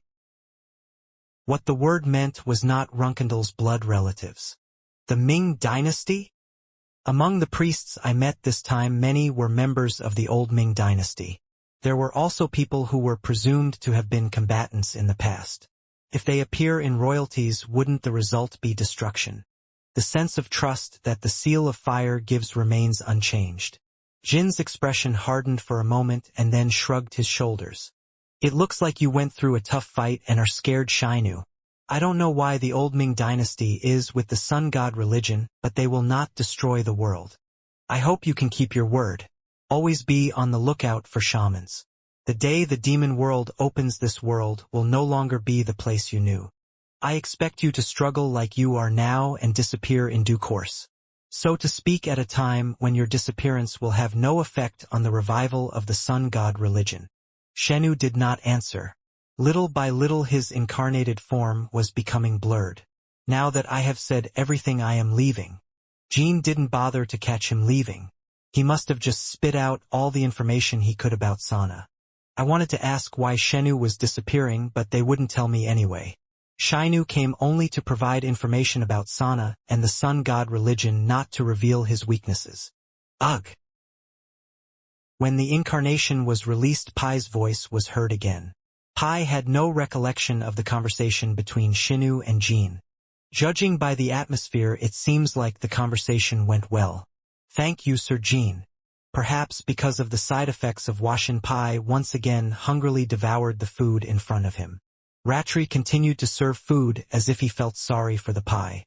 What the word meant was not Runkendal's blood relatives. The Ming dynasty? Among the priests I met this time, many were members of the old Ming dynasty. There were also people who were presumed to have been combatants in the past. If they appear in royalties, wouldn't the result be destruction? The sense of trust that the seal of fire gives remains unchanged. Jin's expression hardened for a moment and then shrugged his shoulders. It looks like you went through a tough fight and are scared, Shinu. I don't know why the old Ming dynasty is with the sun god religion, but they will not destroy the world. I hope you can keep your word. Always be on the lookout for shamans. The day the demon world opens, this world will no longer be the place you knew. I expect you to struggle like you are now and disappear in due course. So to speak, at a time when your disappearance will have no effect on the revival of the sun god religion. Shenu did not answer. Little by little his incarnated form was becoming blurred. Now that I have said everything, I am leaving. Jean didn't bother to catch him leaving. He must have just spit out all the information he could about Sana. I wanted to ask why Shenu was disappearing, but they wouldn't tell me anyway. Shenu came only to provide information about Sana and the sun god religion, not to reveal his weaknesses. Ugh. When the incarnation was released, Pai's voice was heard again. Pai had no recollection of the conversation between Shenu and Jean. Judging by the atmosphere, it seems like the conversation went well. Thank you, Sir Jean. Perhaps because of the side effects of Washin, Pai once again hungrily devoured the food in front of him. Ratri continued to serve food as if he felt sorry for the pie.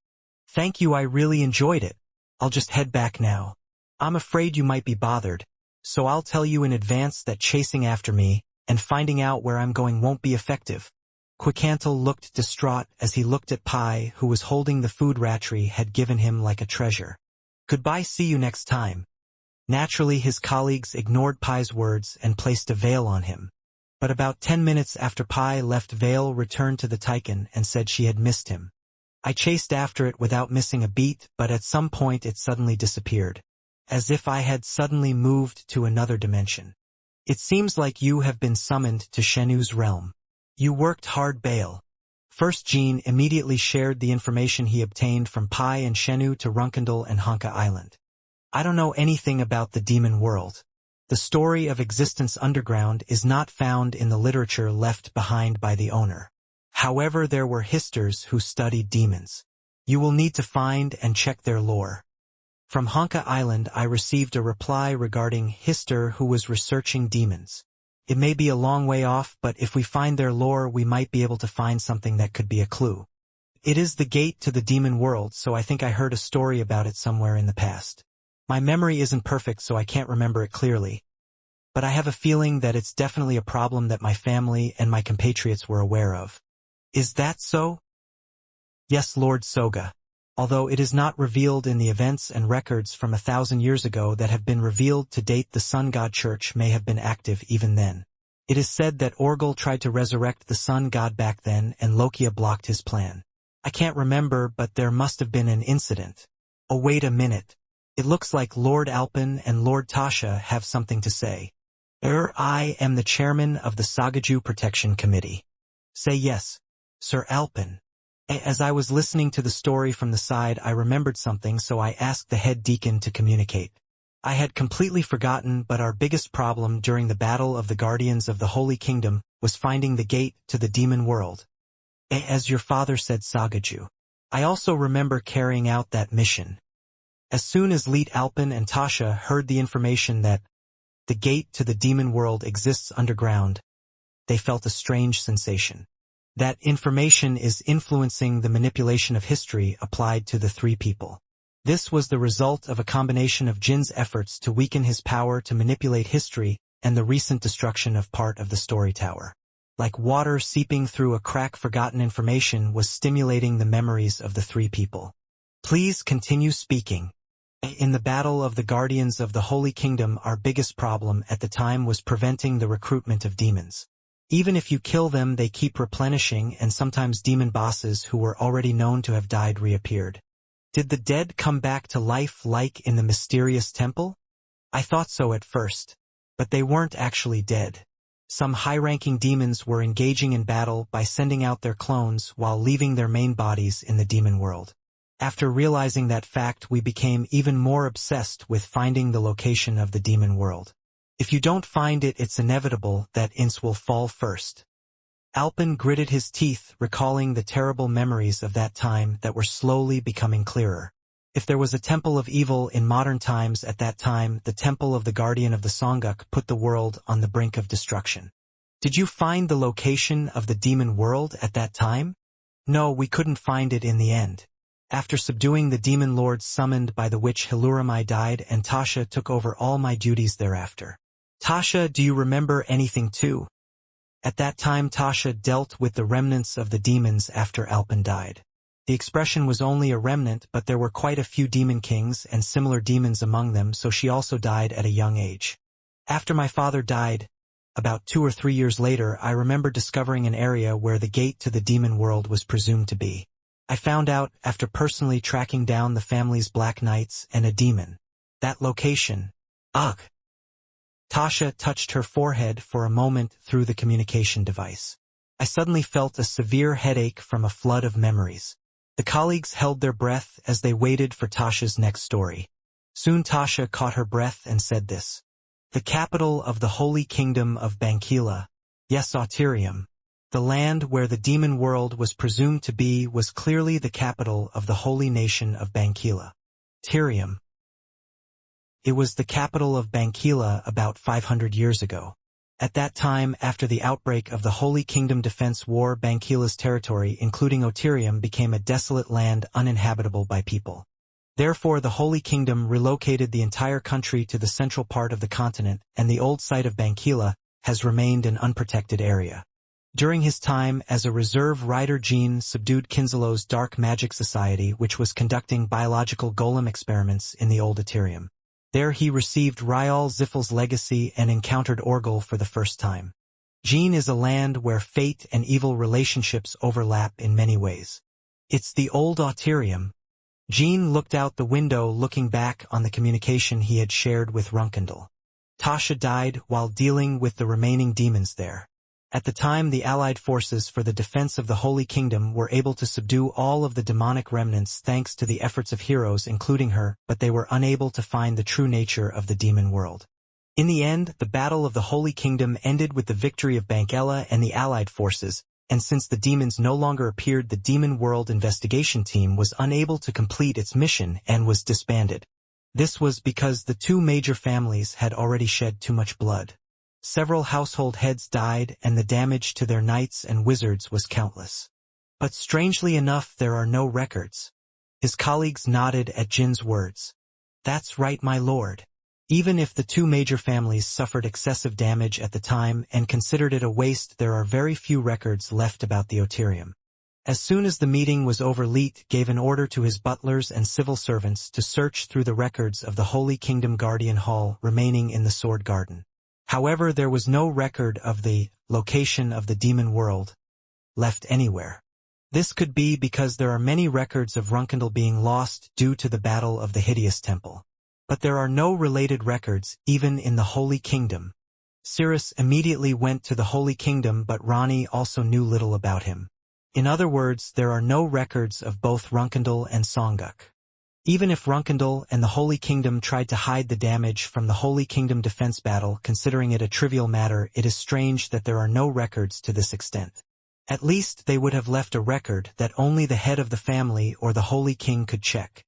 Thank you, I really enjoyed it. I'll just head back now. I'm afraid you might be bothered, so I'll tell you in advance that chasing after me and finding out where I'm going won't be effective. Quicantle looked distraught as he looked at Pai, who was holding the food Ratri had given him like a treasure. Goodbye, see you next time. Naturally, his colleagues ignored Pai's words and placed a veil on him. But about 10 minutes after Pai left, Veil returned to the Tycoon and said she had missed him. I chased after it without missing a beat, but at some point it suddenly disappeared. As if I had suddenly moved to another dimension. It seems like you have been summoned to Shenu's realm. You worked hard, Bail. First, Jean immediately shared the information he obtained from Pai and Shenu to Runkandal and Honka Island. I don't know anything about the demon world. The story of existence underground is not found in the literature left behind by the owner. However, there were histers who studied demons. You will need to find and check their lore. From Honka Island, I received a reply regarding hister who was researching demons. It may be a long way off, but if we find their lore, we might be able to find something that could be a clue. It is the gate to the demon world, so I think I heard a story about it somewhere in the past. My memory isn't perfect, so I can't remember it clearly. But I have a feeling that it's definitely a problem that my family and my compatriots were aware of. Is that so? Yes, Lord Soga. Although it is not revealed in the events and records from 1,000 years ago that have been revealed to date, the Sun God Church may have been active even then. It is said that Orgel tried to resurrect the Sun God back then and Lokia blocked his plan. I can't remember, but there must have been an incident. Oh, wait a minute. It looks like Lord Alpin and Lord Tasha have something to say. I am the chairman of the Sagaju Protection Committee. Say yes, Sir Alpin. As I was listening to the story from the side, I remembered something, so I asked the head deacon to communicate. I had completely forgotten, but our biggest problem during the Battle of the Guardians of the Holy Kingdom was finding the gate to the demon world. As your father said, Sagaju. I also remember carrying out that mission. As soon as Leet Alpin and Tasha heard the information that the gate to the demon world exists underground, they felt a strange sensation. That information is influencing the manipulation of history applied to the three people. This was the result of a combination of Jin's efforts to weaken his power to manipulate history and the recent destruction of part of the story tower. Like water seeping through a crack, forgotten information was stimulating the memories of the three people. Please continue speaking. In the Battle of the Guardians of the Holy Kingdom, our biggest problem at the time was preventing the recruitment of demons. Even if you kill them, they keep replenishing, and sometimes demon bosses who were already known to have died reappeared. Did the dead come back to life like in the mysterious temple? I thought so at first. But they weren't actually dead. Some high-ranking demons were engaging in battle by sending out their clones while leaving their main bodies in the demon world. After realizing that fact, we became even more obsessed with finding the location of the demon world. If you don't find it, it's inevitable that Ince will fall first. Alpin gritted his teeth, recalling the terrible memories of that time that were slowly becoming clearer. If there was a temple of evil in modern times at that time, the temple of the Guardian of the Songuk put the world on the brink of destruction. Did you find the location of the demon world at that time? No, we couldn't find it in the end. After subduing the demon lords summoned by the witch Hiluram, I died, and Tasha took over all my duties thereafter. Tasha, do you remember anything too? At that time, Tasha dealt with the remnants of the demons after Alpin died. The expression was only a remnant, but there were quite a few demon kings and similar demons among them, so she also died at a young age. After my father died, about 2 or 3 years later, I remember discovering an area where the gate to the demon world was presumed to be. I found out, after personally tracking down the family's black knights and a demon. That location. Ugh! Tasha touched her forehead for a moment through the communication device. I suddenly felt a severe headache from a flood of memories. The colleagues held their breath as they waited for Tasha's next story. Soon Tasha caught her breath and said this. The capital of the Holy Kingdom of Bankila. Yes, Autirium. The land where the demon world was presumed to be was clearly the capital of the holy nation of Bankila. Tyrium. It was the capital of Bankila about 500 years ago. At that time, after the outbreak of the Holy Kingdom Defense War, Bankila's territory, including Otyrium, became a desolate land uninhabitable by people. Therefore, the Holy Kingdom relocated the entire country to the central part of the continent, and the old site of Bankila has remained an unprotected area. During his time as a reserve rider, Jean subdued Kinzelo's dark magic society, which was conducting biological golem experiments in the old Otyrium. There he received Ryal Ziffel's legacy and encountered Orgel for the first time. Jean is a land where fate and evil relationships overlap in many ways. It's the old Otyrium. Jean looked out the window, looking back on the communication he had shared with Runkendal. Tasha died while dealing with the remaining demons there. At the time, the Allied forces for the defense of the Holy Kingdom were able to subdue all of the demonic remnants thanks to the efforts of heroes including her, but they were unable to find the true nature of the demon world. In the end, the Battle of the Holy Kingdom ended with the victory of Bankela and the Allied forces, and since the demons no longer appeared, the Demon World Investigation Team was unable to complete its mission and was disbanded. This was because the two major families had already shed too much blood. Several household heads died, and the damage to their knights and wizards was countless. But strangely enough, there are no records. His colleagues nodded at Jin's words. That's right, my lord. Even if the two major families suffered excessive damage at the time and considered it a waste, there are very few records left about the Otyrium. As soon as the meeting was over, Leet gave an order to his butlers and civil servants to search through the records of the Holy Kingdom Guardian Hall remaining in the Sword Garden. However, there was no record of the location of the demon world left anywhere. This could be because there are many records of Runkendal being lost due to the Battle of the Hideous Temple. But there are no related records, even in the Holy Kingdom. Cirrus immediately went to the Holy Kingdom, but Rani also knew little about him. In other words, there are no records of both Runkendal and Songuk. Even if Runkendal and the Holy Kingdom tried to hide the damage from the Holy Kingdom defense battle, considering it a trivial matter, it is strange that there are no records to this extent. At least they would have left a record that only the head of the family or the Holy King could check.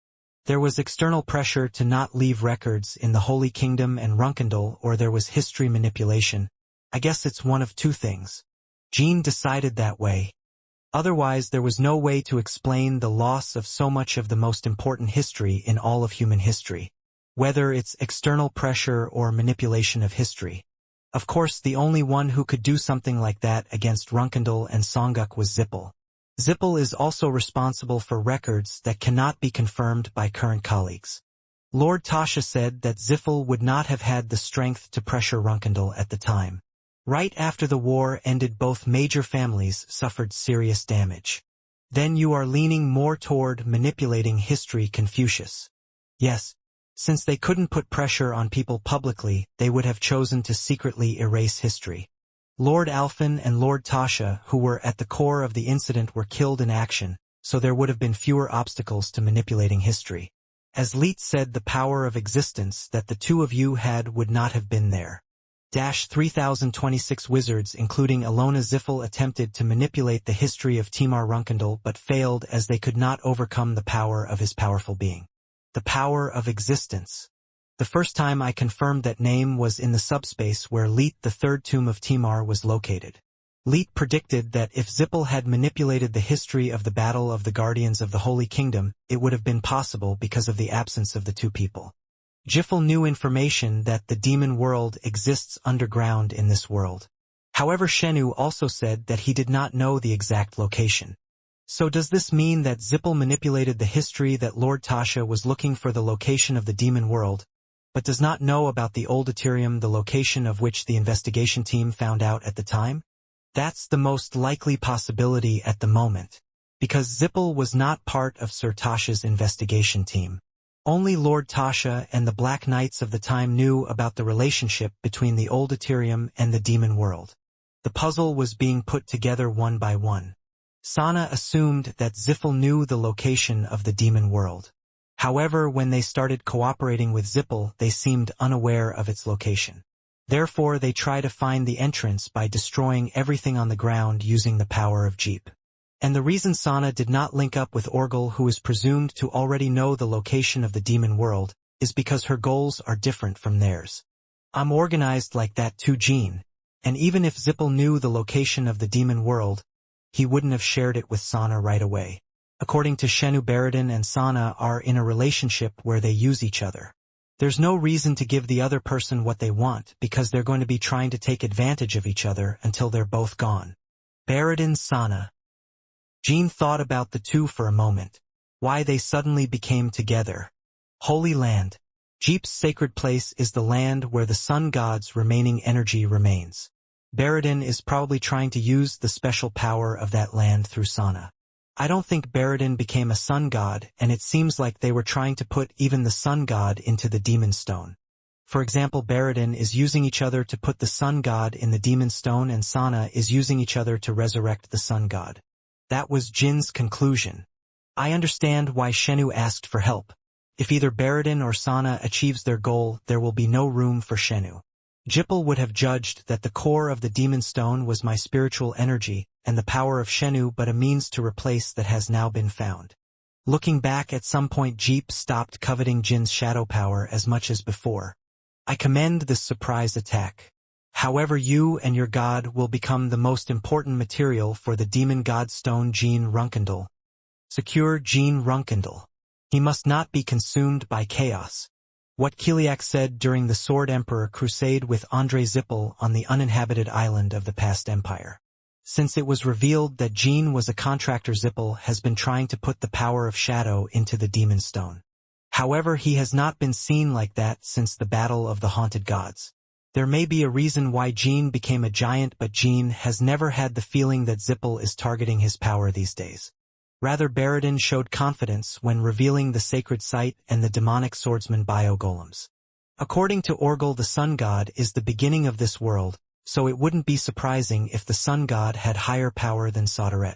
There was external pressure to not leave records in the Holy Kingdom and Runkendal, or there was history manipulation. I guess it's one of two things. Jean decided that way. Otherwise, there was no way to explain the loss of so much of the most important history in all of human history, whether it's external pressure or manipulation of history. Of course, the only one who could do something like that against Runkendal and Songuk was Zippel. Zippel is also responsible for records that cannot be confirmed by current colleagues. Lord Tasha said that Zippel would not have had the strength to pressure Runkendal at the time. Right after the war ended, both major families suffered serious damage. Then you are leaning more toward manipulating history, Confucius. Yes, since they couldn't put pressure on people publicly, they would have chosen to secretly erase history. Lord Alphen and Lord Tasha, who were at the core of the incident, were killed in action, so there would have been fewer obstacles to manipulating history. As Leet said, the power of existence that the two of you had would not have been there. 3026 wizards, including Ilona Ziffel, attempted to manipulate the history of Timar Runkendal but failed as they could not overcome the power of his powerful being. The power of existence. The first time I confirmed that name was in the subspace where Leet, the third tomb of Timar, was located. Leet predicted that if Zippel had manipulated the history of the Battle of the Guardians of the Holy Kingdom, it would have been possible because of the absence of the two people. Jiffel knew information that the demon world exists underground in this world. However, Shenu also said that he did not know the exact location. So does this mean that Zippel manipulated the history that Lord Tasha was looking for the location of the demon world, but does not know about the old Ethereum, the location of which the investigation team found out at the time? That's the most likely possibility at the moment, because Zippel was not part of Sir Tasha's investigation team. Only Lord Tasha and the Black Knights of the time knew about the relationship between the old Ethereum and the demon world. The puzzle was being put together one by one. Sana assumed that Zippel knew the location of the demon world. However, when they started cooperating with Zippel, they seemed unaware of its location. Therefore, they try to find the entrance by destroying everything on the ground using the power of Jeep. And the reason Sana did not link up with Orgel, who is presumed to already know the location of the demon world, is because her goals are different from theirs. I'm organized like that too, Jean. And even if Zippel knew the location of the demon world, he wouldn't have shared it with Sana right away. According to Shenu, Baradin and Sana are in a relationship where they use each other. There's no reason to give the other person what they want because they're going to be trying to take advantage of each other until they're both gone. Baradin, Sana. Jean thought about the two for a moment. Why they suddenly became together. Holy Land. Jeep's sacred place is the land where the sun god's remaining energy remains. Baradin is probably trying to use the special power of that land through Sana. I don't think Baradin became a sun god, and it seems like they were trying to put even the sun god into the demon stone. For example, Baradin is using each other to put the sun god in the demon stone, and Sana is using each other to resurrect the sun god. That was Jin's conclusion. I understand why Shenu asked for help. If either Baradin or Sana achieves their goal, there will be no room for Shenu. Jippel would have judged that the core of the demon stone was my spiritual energy, and the power of Shenu but a means to replace that has now been found. Looking back, at some point Jeep stopped coveting Jin's shadow power as much as before. I commend this surprise attack. However, you and your god will become the most important material for the demon god stone Jean Runkendal. Secure Jean Runkendal. He must not be consumed by chaos. What Kiliak said during the Sword Emperor crusade with Andrei Zippel on the uninhabited island of the past empire. Since it was revealed that Jean was a contractor, Zippel has been trying to put the power of shadow into the demon stone. However, he has not been seen like that since the Battle of the Haunted Gods. There may be a reason why Jean became a giant, but Jean has never had the feeling that Zippel is targeting his power these days. Rather, Baradin showed confidence when revealing the sacred site and the demonic swordsman bio-golems. According to Orgel, the sun god is the beginning of this world, so it wouldn't be surprising if the sun god had higher power than Sodaret.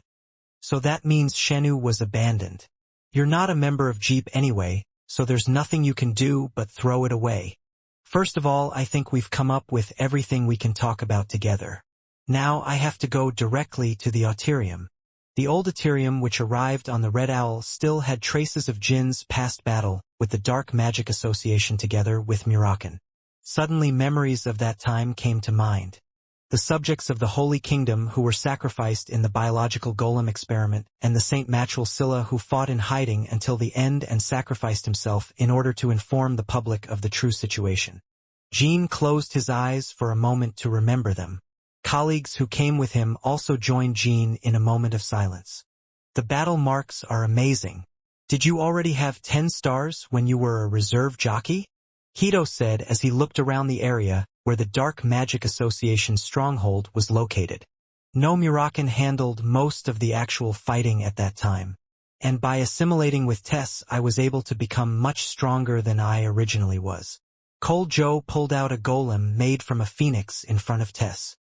So that means Shenu was abandoned. You're not a member of Jeep anyway, so there's nothing you can do but throw it away. First of all, I think we've come up with everything we can talk about together. Now I have to go directly to the Auterium. The old Ethereum, which arrived on the Red Owl, still had traces of Jin's past battle with the Dark Magic Association together with Murakan. Suddenly memories of that time came to mind. The subjects of the Holy Kingdom who were sacrificed in the biological golem experiment, and the Saint Matruel Scylla who fought in hiding until the end and sacrificed himself in order to inform the public of the true situation. Jean closed his eyes for a moment to remember them. Colleagues who came with him also joined Jean in a moment of silence. The battle marks are amazing. Did you already have 10 stars when you were a reserve jockey? Hito said as he looked around the area where the Dark Magic Association's stronghold was located. No, Murakan handled most of the actual fighting at that time. And by assimilating with Tess, I was able to become much stronger than I originally was. Cole Joe pulled out a golem made from a phoenix in front of Tess.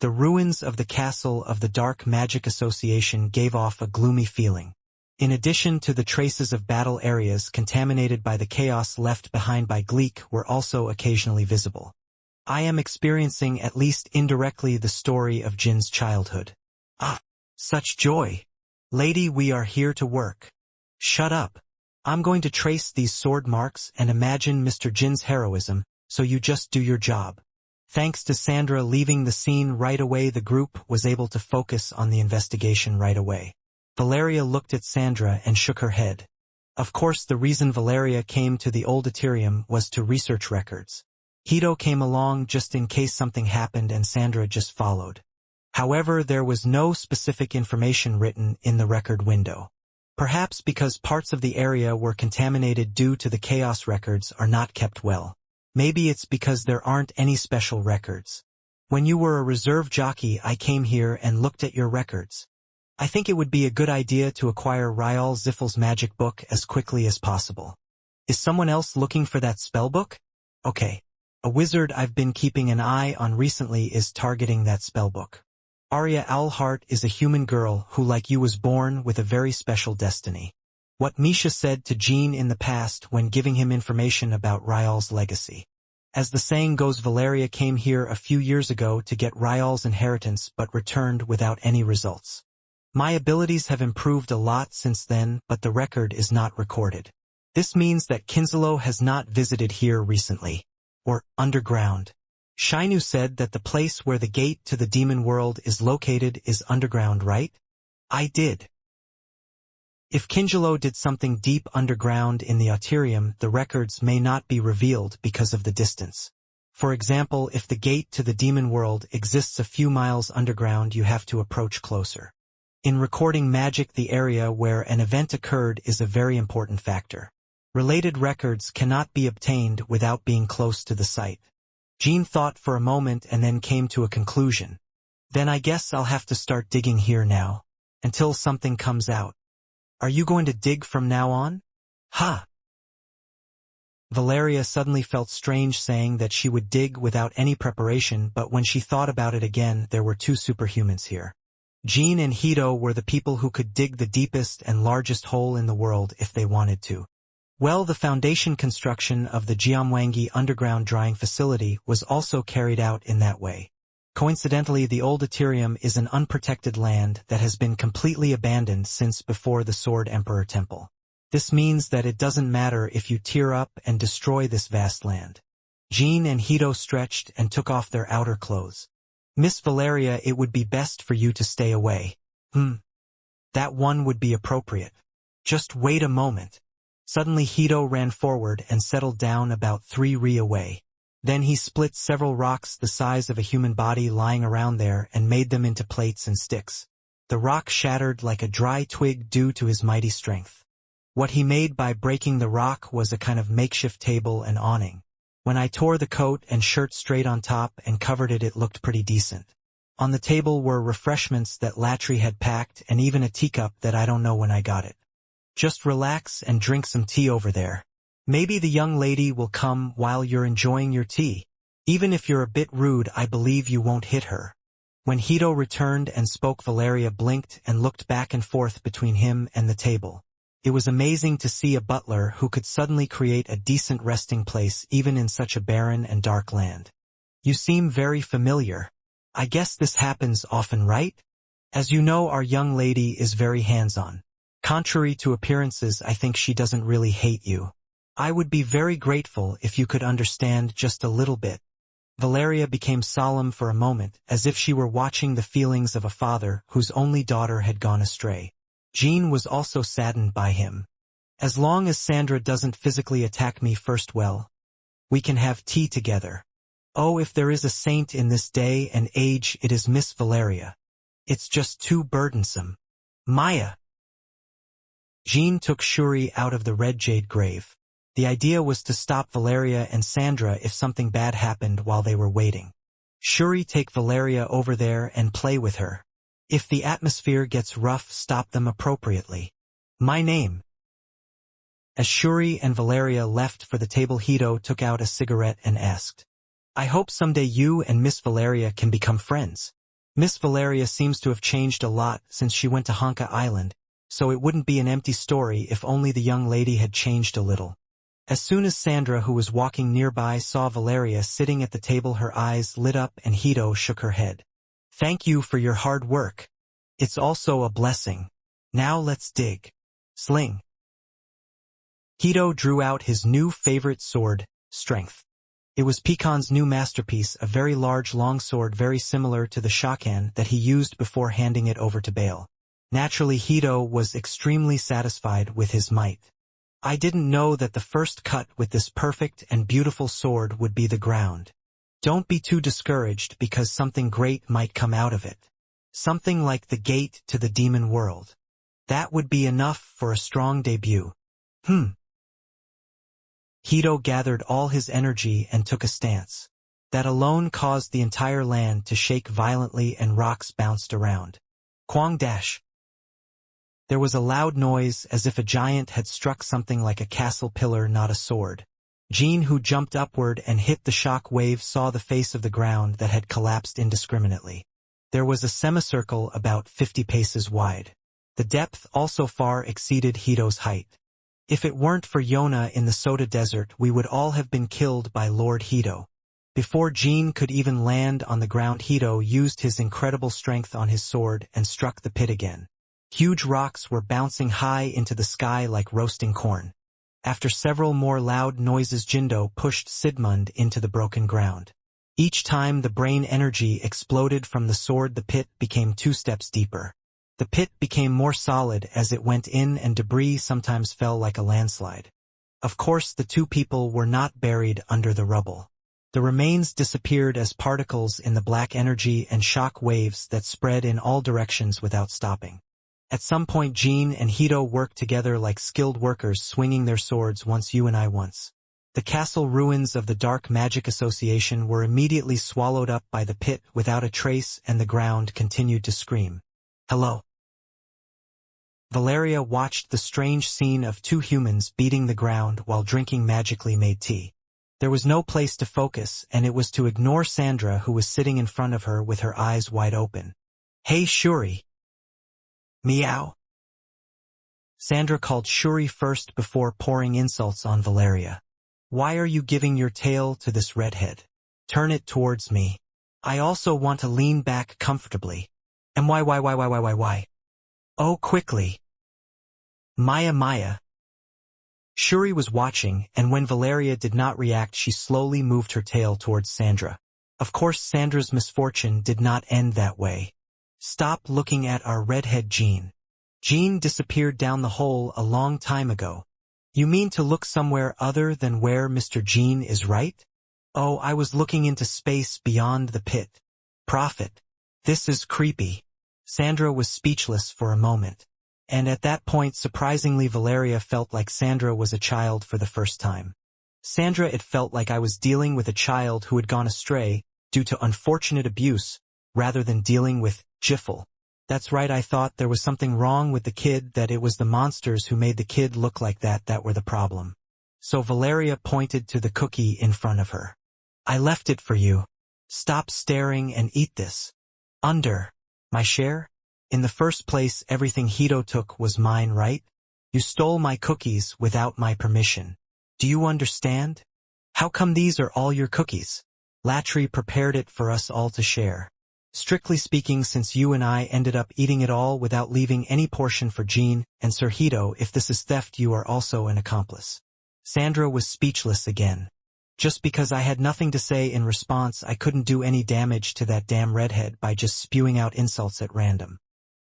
The ruins of the castle of the Dark Magic Association gave off a gloomy feeling. In addition to the traces of battle areas contaminated by the chaos left behind by Gleek were also occasionally visible. I am experiencing, at least indirectly, the story of Jin's childhood. Ah, such joy. Lady, we are here to work. Shut up. I'm going to trace these sword marks and imagine Mr. Jin's heroism, so you just do your job. Thanks to Sandra leaving the scene right away, the group was able to focus on the investigation right away. Valeria looked at Sandra and shook her head. Of course, the reason Valeria came to the old Ethereum was to research records. Hito came along just in case something happened, and Sandra just followed. However, there was no specific information written in the record window. Perhaps because parts of the area were contaminated due to the chaos records are not kept well. Maybe it's because there aren't any special records. When you were a reserve jockey, I came here and looked at your records. I think it would be a good idea to acquire Ryal Ziffel's magic book as quickly as possible. Is someone else looking for that spellbook? Okay. A wizard I've been keeping an eye on recently is targeting that spellbook. Arya Owlheart is a human girl who, like you, was born with a very special destiny. What Misha said to Jean in the past when giving him information about Ryal's legacy. As the saying goes, Valeria came here a few years ago to get Ryal's inheritance but returned without any results. My abilities have improved a lot since then, but the record is not recorded. This means that Kinselo has not visited here recently. Or underground. Shainu said that the place where the gate to the demon world is located is underground, right? I did. If Kinselo did something deep underground in the Auterium, the records may not be revealed because of the distance. For example, if the gate to the demon world exists a few miles underground, you have to approach closer. In recording magic, the area where an event occurred is a very important factor. Related records cannot be obtained without being close to the site. Jean thought for a moment and then came to a conclusion. Then I guess I'll have to start digging here now. Until something comes out. Are you going to dig from now on? Ha! Valeria suddenly felt strange saying that she would dig without any preparation, but when she thought about it again, there were two superhumans here. Jean and Hito were the people who could dig the deepest and largest hole in the world if they wanted to. Well, the foundation construction of the Jiamwangi underground drying facility was also carried out in that way. Coincidentally, the old Auterium is an unprotected land that has been completely abandoned since before the Sword Emperor Temple. This means that it doesn't matter if you tear up and destroy this vast land. Jean and Hito stretched and took off their outer clothes. Miss Valeria, it would be best for you to stay away. That one would be appropriate. Just wait a moment. Suddenly Hito ran forward and settled down about 3 ri away. Then he split several rocks the size of a human body lying around there and made them into plates and sticks. The rock shattered like a dry twig due to his mighty strength. What he made by breaking the rock was a kind of makeshift table and awning. When I tore the coat and shirt straight on top and covered it, it looked pretty decent. On the table were refreshments that Latry had packed and even a teacup that I don't know when I got it. Just relax and drink some tea over there. Maybe the young lady will come while you're enjoying your tea. Even if you're a bit rude, I believe you won't hit her. When Hito returned and spoke, Valeria blinked and looked back and forth between him and the table. It was amazing to see a butler who could suddenly create a decent resting place even in such a barren and dark land. You seem very familiar. I guess this happens often, right? As you know, our young lady is very hands-on. Contrary to appearances, I think she doesn't really hate you. I would be very grateful if you could understand just a little bit. Valeria became solemn for a moment, as if she were watching the feelings of a father whose only daughter had gone astray. Jean was also saddened by him. As long as Sandra doesn't physically attack me first, well, we can have tea together. Oh, if there is a saint in this day and age, it is Miss Valeria. It's just too burdensome. Maya. Jean took Shuri out of the red jade grave. The idea was to stop Valeria and Sandra if something bad happened while they were waiting. Shuri, take Valeria over there and play with her. If the atmosphere gets rough, stop them appropriately. My name. As Shuri and Valeria left for the table, Hito took out a cigarette and asked, I hope someday you and Miss Valeria can become friends. Miss Valeria seems to have changed a lot since she went to Honka Island, so it wouldn't be an empty story if only the young lady had changed a little. As soon as Sandra, who was walking nearby, saw Valeria sitting at the table, her eyes lit up and Hito shook her head. Thank you for your hard work. It's also a blessing. Now let's dig. Sling. Hito drew out his new favorite sword, Strength. It was Pekan's new masterpiece, a very large longsword very similar to the shakan that he used before handing it over to Bale. Naturally, Hito was extremely satisfied with his might. I didn't know that the first cut with this perfect and beautiful sword would be the ground. Don't be too discouraged because something great might come out of it. Something like the gate to the demon world. That would be enough for a strong debut. Hito gathered all his energy and took a stance. That alone caused the entire land to shake violently and rocks bounced around. Quang dash. There was a loud noise as if a giant had struck something like a castle pillar, not a sword. Jean, who jumped upward and hit the shock wave, saw the face of the ground that had collapsed indiscriminately. There was a semicircle about 50 paces wide. The depth also far exceeded Hito's height. If it weren't for Yona in the Soda Desert, we would all have been killed by Lord Hito. Before Jean could even land on the ground, Hito used his incredible strength on his sword and struck the pit again. Huge rocks were bouncing high into the sky like roasting corn. After several more loud noises, Jindo pushed Sigmund into the broken ground. Each time the brain energy exploded from the sword, the pit became 2 steps deeper. The pit became more solid as it went in, and debris sometimes fell like a landslide. Of course, the 2 people were not buried under the rubble. The remains disappeared as particles in the black energy and shock waves that spread in all directions without stopping. At some point, Jean and Hito worked together like skilled workers, swinging their swords, once you and I once. The castle ruins of the Dark Magic Association were immediately swallowed up by the pit without a trace, and the ground continued to scream. Hello. Valeria watched the strange scene of 2 humans beating the ground while drinking magically made tea. There was no place to focus, and it was to ignore Sandra, who was sitting in front of her with her eyes wide open. Hey, Shuri. Meow. Sandra called Shuri first before pouring insults on Valeria. Why are you giving your tail to this redhead? Turn it towards me. I also want to lean back comfortably. And why? Oh, quickly. Maya. Shuri was watching, and when Valeria did not react, she slowly moved her tail towards Sandra. Of course, Sandra's misfortune did not end that way. Stop looking at our redhead, Jean. Jean disappeared down the hole a long time ago. You mean to look somewhere other than where Mr. Jean is, right? Oh, I was looking into space beyond the pit. Prophet. This is creepy. Sandra was speechless for a moment. And at that point, surprisingly, Valeria felt like Sandra was a child for the first time. Sandra, it felt like I was dealing with a child who had gone astray due to unfortunate abuse, rather than dealing with Jiffle. That's right, I thought there was something wrong with the kid, that it was the monsters who made the kid look like that were the problem. So Valeria pointed to the cookie in front of her. I left it for you. Stop staring and eat this. Under. My share? In the first place, everything Hito took was mine, right? You stole my cookies without my permission. Do you understand? How come these are all your cookies? Latry prepared it for us all to share. Strictly speaking, since you and I ended up eating it all without leaving any portion for Jean and Sir Hito, if this is theft, you are also an accomplice. Sandra was speechless again. Just because I had nothing to say in response, I couldn't do any damage to that damn redhead by just spewing out insults at random.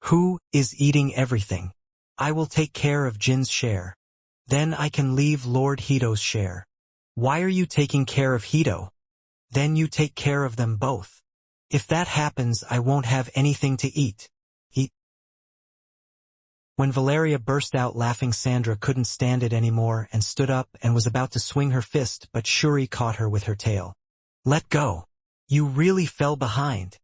Who is eating everything? I will take care of Jin's share. Then I can leave Lord Hito's share. Why are you taking care of Hito? Then you take care of them both. If that happens, I won't have anything to eat. Eat. When Valeria burst out laughing, Sandra couldn't stand it anymore and stood up and was about to swing her fist, but Shuri caught her with her tail. Let go. You really fell behind.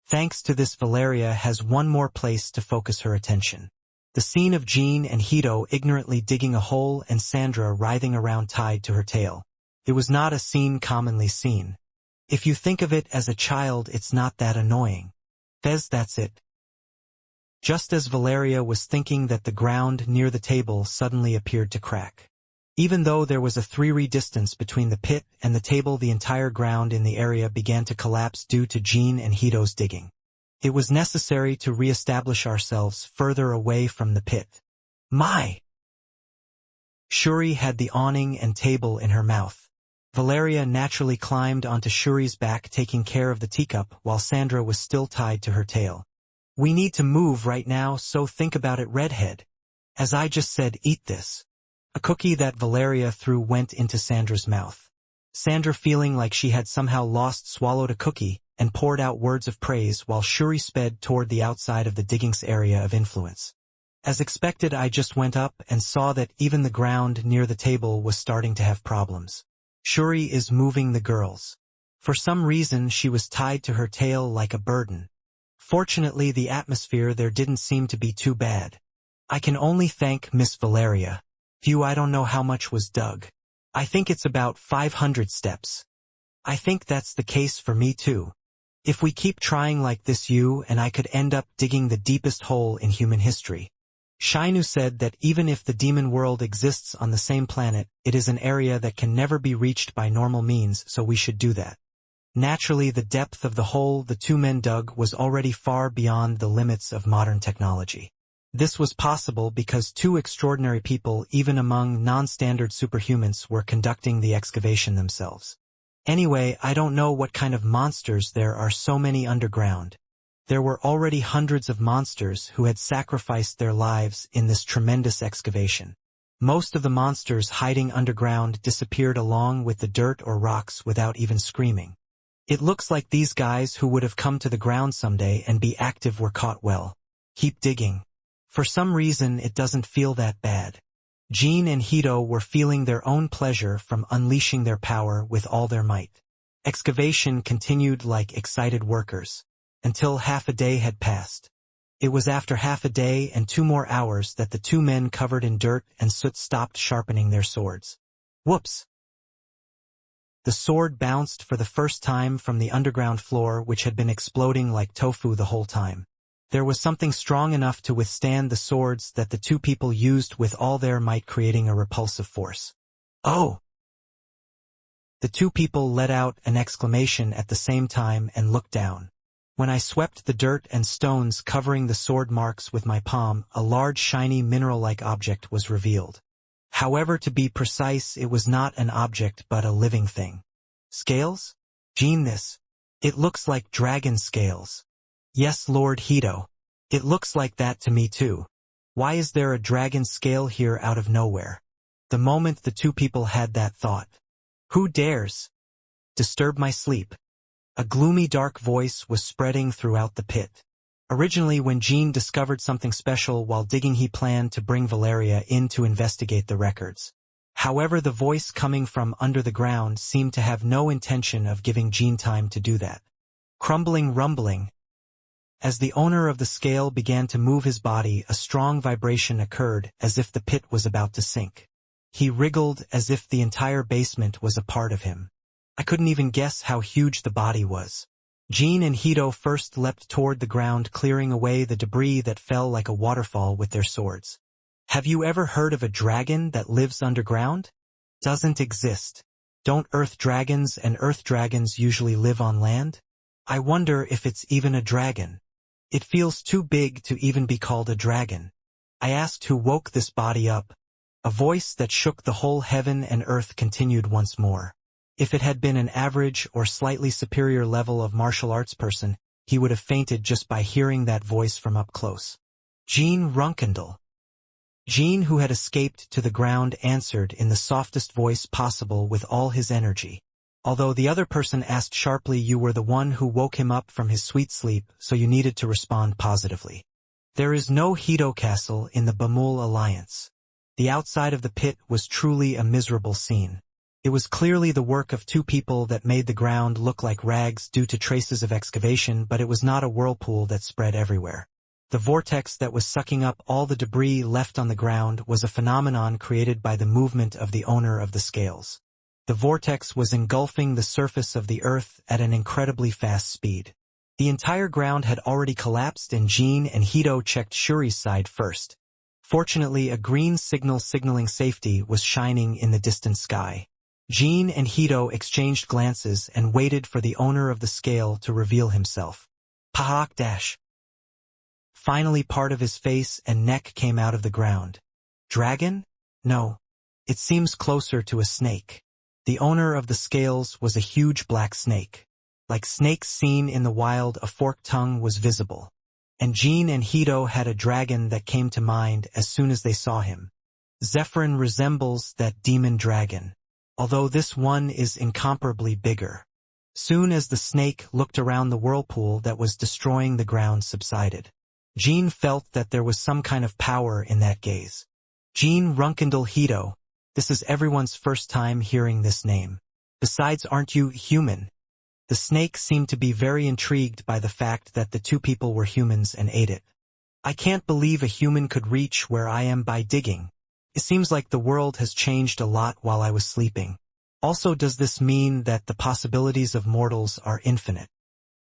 Thanks to this, Valeria has one more place to focus her attention. The scene of Jean and Hito ignorantly digging a hole and Sandra writhing around tied to her tail. It was not a scene commonly seen. If you think of it as a child, it's not that annoying. Fez, that's it. Just as Valeria was thinking that, the ground near the table suddenly appeared to crack. Even though there was a 3 distance between the pit and the table, the entire ground in the area began to collapse due to Jean and Hito's digging. It was necessary to re-establish ourselves further away from the pit. My! Shuri had the awning and table in her mouth. Valeria naturally climbed onto Shuri's back, taking care of the teacup, while Sandra was still tied to her tail. We need to move right now, so think about it, redhead. As I just said, eat this. A cookie that Valeria threw went into Sandra's mouth. Sandra, feeling like she had somehow lost, swallowed a cookie, and poured out words of praise while Shuri sped toward the outside of the digging's area of influence. As expected, I just went up and saw that even the ground near the table was starting to have problems. Shuri is moving the girls. For some reason, she was tied to her tail like a burden. Fortunately, the atmosphere there didn't seem to be too bad. I can only thank Miss Valeria. Phew, I don't know how much was dug. I think it's about 500 steps. I think that's the case for me too. If we keep trying like this, you and I could end up digging the deepest hole in human history. Shainu said that even if the demon world exists on the same planet, it is an area that can never be reached by normal means, so we should do that. Naturally, the depth of the hole the two men dug was already far beyond the limits of modern technology. This was possible because two extraordinary people, even among non-standard superhumans, were conducting the excavation themselves. Anyway, I don't know what kind of monsters there are so many underground. There were already hundreds of monsters who had sacrificed their lives in this tremendous excavation. Most of the monsters hiding underground disappeared along with the dirt or rocks without even screaming. It looks like these guys who would have come to the ground someday and be active were caught well. Keep digging. For some reason, it doesn't feel that bad. Jean and Hito were feeling their own pleasure from unleashing their power with all their might. Excavation continued like excited workers, until half a day had passed. It was after half a day and 2 more hours that the two men covered in dirt and soot stopped sharpening their swords. Whoops! The sword bounced for the first time from the underground floor, which had been exploding like tofu the whole time. There was something strong enough to withstand the swords that the two people used with all their might, creating a repulsive force. Oh! The two people let out an exclamation at the same time and looked down. When I swept the dirt and stones covering the sword marks with my palm, a large shiny mineral-like object was revealed. However, to be precise, it was not an object but a living thing. Scales? Jean, this. It looks like dragon scales. Yes, Lord Hito. It looks like that to me too. Why is there a dragon scale here out of nowhere? The moment the two people had that thought. Who dares disturb my sleep? A gloomy dark voice was spreading throughout the pit. Originally, when Jean discovered something special while digging, he planned to bring Valeria in to investigate the records. However, the voice coming from under the ground seemed to have no intention of giving Jean time to do that. Crumbling, rumbling. As the owner of the scale began to move his body, a strong vibration occurred, as if the pit was about to sink. He wriggled as if the entire basement was a part of him. I couldn't even guess how huge the body was. Jean and Hito first leapt toward the ground, clearing away the debris that fell like a waterfall with their swords. Have you ever heard of a dragon that lives underground? Doesn't exist. Don't earth dragons and earth dragons usually live on land? I wonder if it's even a dragon. It feels too big to even be called a dragon. I asked who woke this body up. A voice that shook the whole heaven and earth continued once more. If it had been an average or slightly superior level of martial arts person, he would have fainted just by hearing that voice from up close. Jean Runkendall. Jean, who had escaped to the ground, answered in the softest voice possible with all his energy. Although the other person asked sharply, you were the one who woke him up from his sweet sleep, so you needed to respond positively. There is no Hito Castle in the Bamul Alliance. The outside of the pit was truly a miserable scene. It was clearly the work of two people that made the ground look like rags due to traces of excavation, but it was not a whirlpool that spread everywhere. The vortex that was sucking up all the debris left on the ground was a phenomenon created by the movement of the owner of the scales. The vortex was engulfing the surface of the earth at an incredibly fast speed. The entire ground had already collapsed, and Jean and Hito checked Shuri's side first. Fortunately, a green signal signaling safety was shining in the distant sky. Jean and Hito exchanged glances and waited for the owner of the scale to reveal himself. Pahak dash. Finally, part of his face and neck came out of the ground. Dragon? No. It seems closer to a snake. The owner of the scales was a huge black snake. Like snakes seen in the wild, a forked tongue was visible. And Jean and Hito had a dragon that came to mind as soon as they saw him. Zephyrin resembles that demon dragon, although this one is incomparably bigger. Soon as the snake looked around the whirlpool that was destroying the ground subsided. Jean felt that there was some kind of power in that gaze. Jean Runkendal Hito. This is everyone's first time hearing this name. Besides, aren't you human? The snake seemed to be very intrigued by the fact that the two people were humans and ate it. I can't believe a human could reach where I am by digging. It seems like the world has changed a lot while I was sleeping. Also, does this mean that the possibilities of mortals are infinite?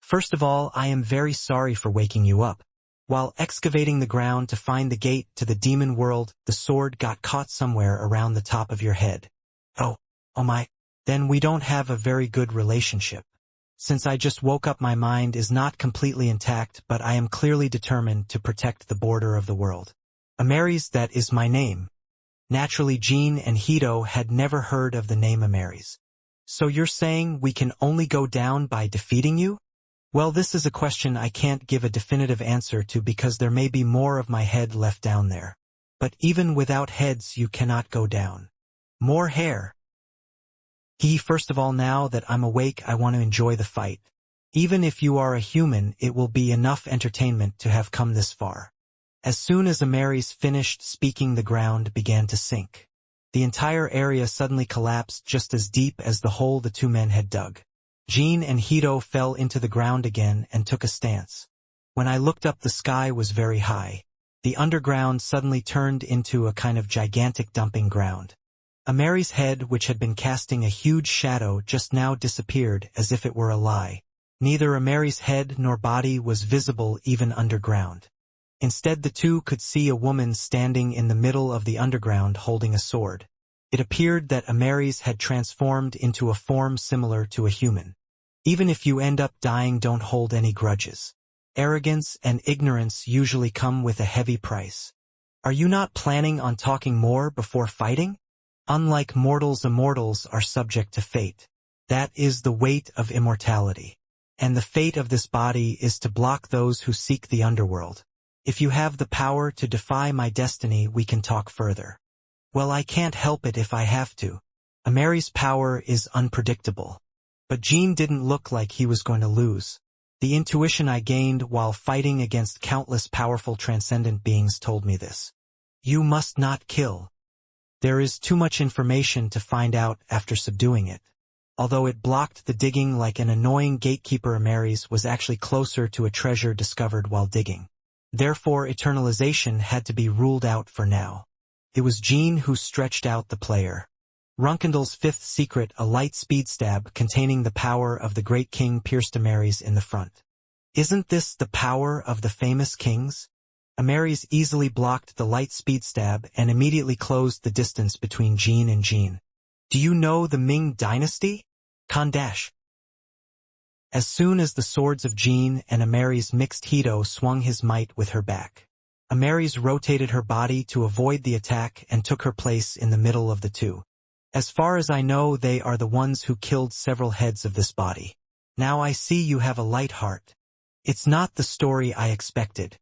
First of all, I am very sorry for waking you up. While excavating the ground to find the gate to the demon world, the sword got caught somewhere around the top of your head. Oh my. Then we don't have a very good relationship. Since I just woke up, my mind is not completely intact, but I am clearly determined to protect the border of the world. Amaris, that is my name. Naturally, Jean and Hito had never heard of the name Amaris. So you're saying we can only go down by defeating you? Well, this is a question I can't give a definitive answer to because there may be more of my head left down there. But even without heads you cannot go down. More hair. First of all, now that I'm awake, I want to enjoy the fight. Even if you are a human, it will be enough entertainment to have come this far. As soon as Amaris finished speaking, the ground began to sink. The entire area suddenly collapsed just as deep as the hole the two men had dug. Jean and Hito fell into the ground again and took a stance. When I looked up, the sky was very high. The underground suddenly turned into a kind of gigantic dumping ground. Amaris' head, which had been casting a huge shadow, just now disappeared as if it were a lie. Neither Amaris' head nor body was visible even underground. Instead, the two could see a woman standing in the middle of the underground holding a sword. It appeared that Amaris had transformed into a form similar to a human. Even if you end up dying, don't hold any grudges. Arrogance and ignorance usually come with a heavy price. Are you not planning on talking more before fighting? Unlike mortals, immortals are subject to fate. That is the weight of immortality. And the fate of this body is to block those who seek the underworld. If you have the power to defy my destiny, we can talk further. Well, I can't help it if I have to. Amaris' power is unpredictable. But Jean didn't look like he was going to lose. The intuition I gained while fighting against countless powerful transcendent beings told me this. You must not kill. There is too much information to find out after subduing it. Although it blocked the digging like an annoying gatekeeper, Amaris was actually closer to a treasure discovered while digging. Therefore, eternalization had to be ruled out for now. It was Jean who stretched out the player. Runkendal's fifth secret, a light speed stab containing the power of the great king, pierced Amaris in the front. Isn't this the power of the famous kings? Amaris easily blocked the light speed stab and immediately closed the distance between Jean and Jean. Do you know the Ming dynasty? Kandash. As soon as the swords of Jean and Amaris mixed, Hito swung his might with her back. Amaris rotated her body to avoid the attack and took her place in the middle of the two. As far as I know, they are the ones who killed several heads of this body. Now I see you have a light heart. It's not the story I expected.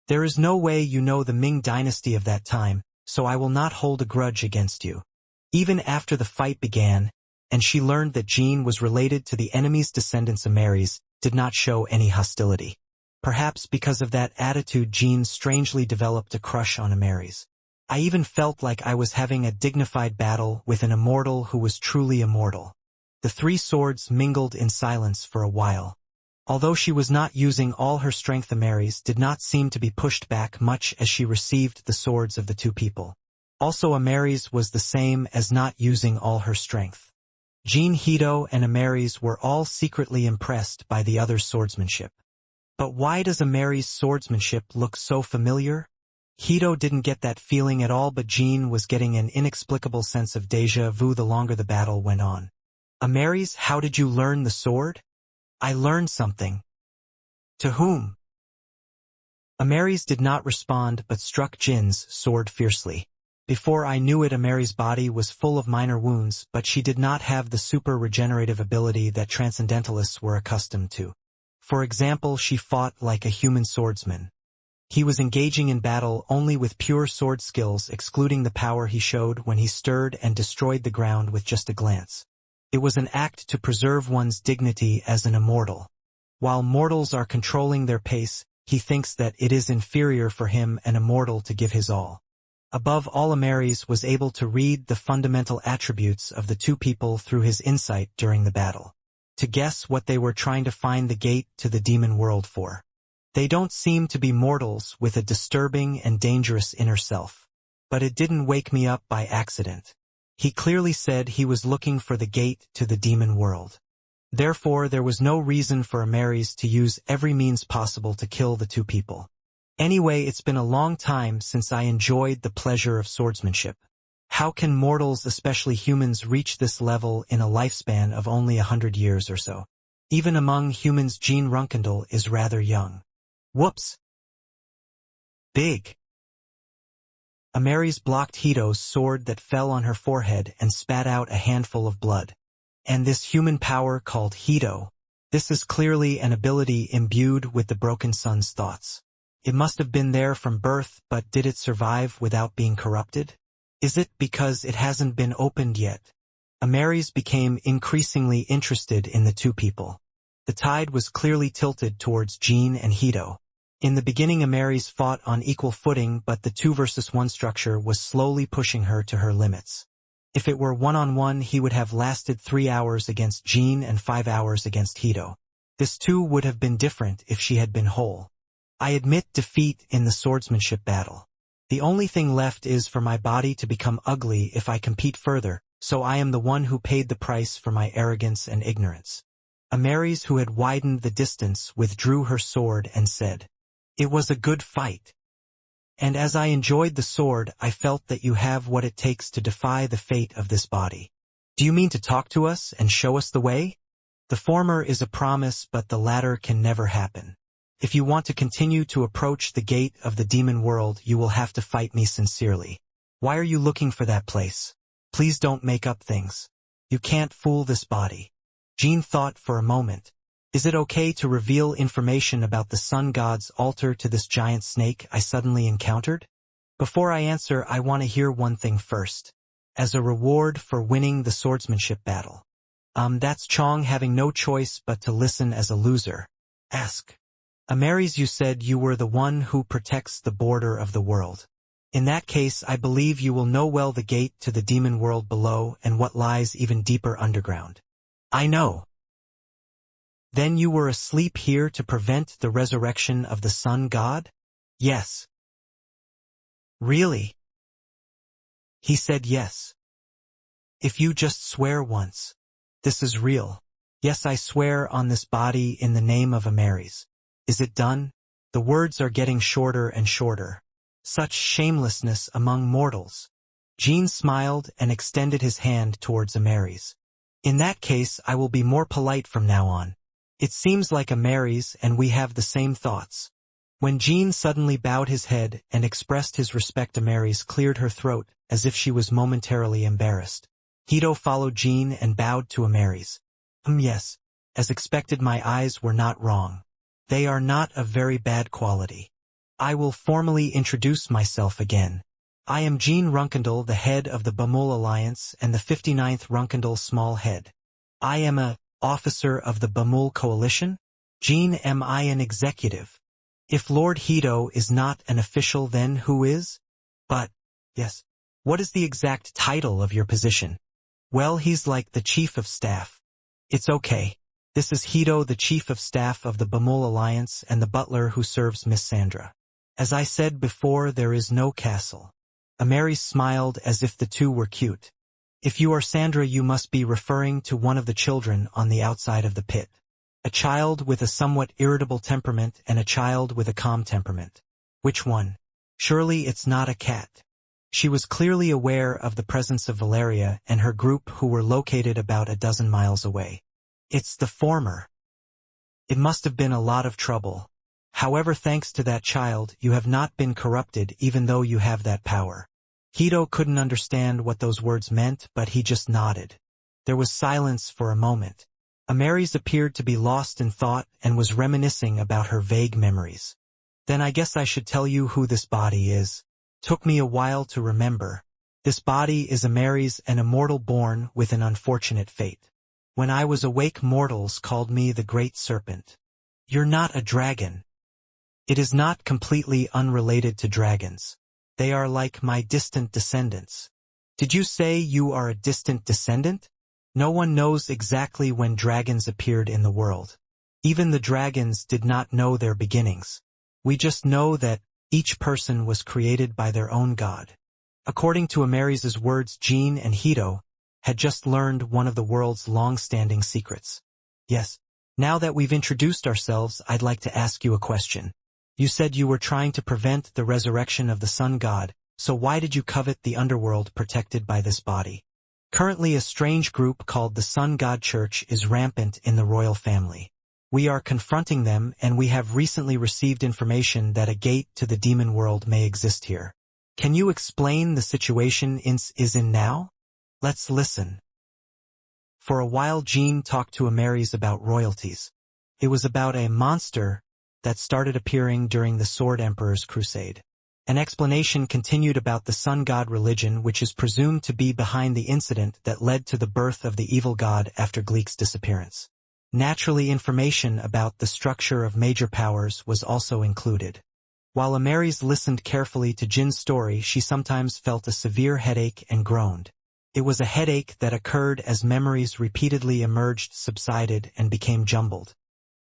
There is no way you know the Ming dynasty of that time, so I will not hold a grudge against you. Even after the fight began, and she learned that Jean was related to the enemy's descendants, Amaris did not show any hostility. Perhaps because of that attitude, Jean strangely developed a crush on Amaris. I even felt like I was having a dignified battle with an immortal who was truly immortal. The three swords mingled in silence for a while. Although she was not using all her strength, Amaris did not seem to be pushed back much as she received the swords of the two people. Also, Amaris was the same as not using all her strength. Jean, Hito, and Amaris were all secretly impressed by the other's swordsmanship. But why does Amaris' swordsmanship look so familiar? Hito didn't get that feeling at all, but Jean was getting an inexplicable sense of déjà vu the longer the battle went on. Amaris, how did you learn the sword? I learned something. To whom? Amaris did not respond but struck Jin's sword fiercely. Before I knew it, Amaris' body was full of minor wounds, but she did not have the super regenerative ability that transcendentalists were accustomed to. For example, she fought like a human swordsman. He was engaging in battle only with pure sword skills, excluding the power he showed when he stirred and destroyed the ground with just a glance. It was an act to preserve one's dignity as an immortal. While mortals are controlling their pace, he thinks that it is inferior for him, an immortal, to give his all. Above all, Amaris was able to read the fundamental attributes of the two people through his insight during the battle. To guess what they were trying to find the gate to the demon world for. They don't seem to be mortals with a disturbing and dangerous inner self. But it didn't wake me up by accident. He clearly said he was looking for the gate to the demon world. Therefore, there was no reason for Amaris to use every means possible to kill the two people. Anyway, it's been a long time since I enjoyed the pleasure of swordsmanship. How can mortals, especially humans, reach this level in a lifespan of only 100 years or so? Even among humans, Jean Runkendal is rather young. Whoops! Big! Amaris blocked Hito's sword that fell on her forehead and spat out a handful of blood. And this human power called Hito, this is clearly an ability imbued with the Broken Sun's thoughts. It must have been there from birth, but did it survive without being corrupted? Is it because it hasn't been opened yet? Amaris became increasingly interested in the two people. The tide was clearly tilted towards Jean and Hito. In the beginning, Amaris fought on equal footing, but the 2 versus 1 structure was slowly pushing her to her limits. If it were one-on-one, he would have lasted 3 hours against Jean and 5 hours against Hito. This too would have been different if she had been whole. I admit defeat in the swordsmanship battle. The only thing left is for my body to become ugly if I compete further, so I am the one who paid the price for my arrogance and ignorance. Amaris, who had widened the distance, withdrew her sword and said, "It was a good fight. And as I enjoyed the sword, I felt that you have what it takes to defy the fate of this body. Do you mean to talk to us and show us the way? The former is a promise, but the latter can never happen. If you want to continue to approach the gate of the demon world, you will have to fight me sincerely. Why are you looking for that place? Please don't make up things. You can't fool this body." Jean thought for a moment. Is it okay to reveal information about the sun god's altar to this giant snake I suddenly encountered? Before I answer, I want to hear one thing first. As a reward for winning the swordsmanship battle. That's Chong having no choice but to listen as a loser. Ask. Amaris, you said you were the one who protects the border of the world. In that case, I believe you will know well the gate to the demon world below and what lies even deeper underground. I know. Then you were asleep here to prevent the resurrection of the sun god? Yes. Really? He said yes. If you just swear once. This is real. Yes, I swear on this body in the name of Amaris. Is it done? The words are getting shorter and shorter. Such shamelessness among mortals. Jean smiled and extended his hand towards Amaris. In that case, I will be more polite from now on. It seems like Amaris and we have the same thoughts. When Jean suddenly bowed his head and expressed his respect, Amaris cleared her throat as if she was momentarily embarrassed. Hito followed Jean and bowed to Amaris. Yes. As expected, my eyes were not wrong. They are not of very bad quality. I will formally introduce myself again. I am Jean Runkendal, the head of the Bamul Alliance and the 59th Runkendal Small Head. I am a officer of the Bamul Coalition? Jean, am I an executive? If Lord Hito is not an official, then who is? But, yes. What is the exact title of your position? Well, he's like the chief of staff. It's okay. This is Hito, the chief of staff of the Bamul Alliance and the butler who serves Miss Sandra. As I said before, there is no castle. Amaris smiled as if the two were cute. If you are Sandra, you must be referring to one of the children on the outside of the pit. A child with a somewhat irritable temperament and a child with a calm temperament. Which one? Surely it's not a cat. She was clearly aware of the presence of Valeria and her group, who were located about a dozen miles away. It's the former. It must have been a lot of trouble. However, thanks to that child, you have not been corrupted even though you have that power. Hito couldn't understand what those words meant, but he just nodded. There was silence for a moment. Amaris appeared to be lost in thought and was reminiscing about her vague memories. Then I guess I should tell you who this body is. Took me a while to remember. This body is Amaris, an immortal born with an unfortunate fate. When I was awake, mortals called me the Great Serpent. You're not a dragon. It is not completely unrelated to dragons. They are like my distant descendants. Did you say you are a distant descendant? No one knows exactly when dragons appeared in the world. Even the dragons did not know their beginnings. We just know that each person was created by their own god. According to Ameris' words, Jean and Hito had just learned one of the world's long-standing secrets. Yes, now that we've introduced ourselves, I'd like to ask you a question. You said you were trying to prevent the resurrection of the sun god, so why did you covet the underworld protected by this body? Currently, a strange group called the Sun God Church is rampant in the royal family. We are confronting them, and we have recently received information that a gate to the demon world may exist here. Can you explain the situation is in now? Let's listen. For a while, Jean talked to Ameris about royalties. It was about a monster that started appearing during the Sword Emperor's crusade. An explanation continued about the sun god religion, which is presumed to be behind the incident that led to the birth of the evil god after Gleek's disappearance. Naturally, information about the structure of major powers was also included. While Ameris listened carefully to Jin's story, she sometimes felt a severe headache and groaned. It was a headache that occurred as memories repeatedly emerged, subsided, and became jumbled.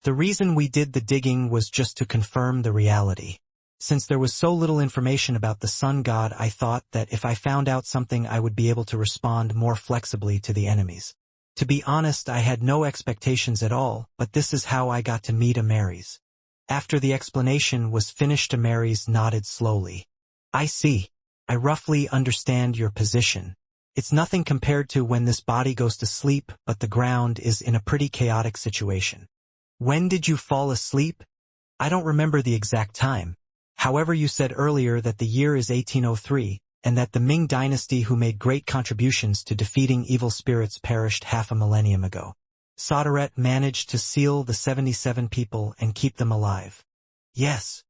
The reason we did the digging was just to confirm the reality. Since there was so little information about the sun god, I thought that if I found out something, I would be able to respond more flexibly to the enemies. To be honest, I had no expectations at all, but this is how I got to meet Ameris. After the explanation was finished, Ameris nodded slowly. I see. I roughly understand your position. It's nothing compared to when this body goes to sleep, but the ground is in a pretty chaotic situation. When did you fall asleep? I don't remember the exact time. However, you said earlier that the year is 1803, and that the Ming dynasty, who made great contributions to defeating evil spirits, perished half a millennium ago. Sodaret managed to seal the 77 people and keep them alive. Yes.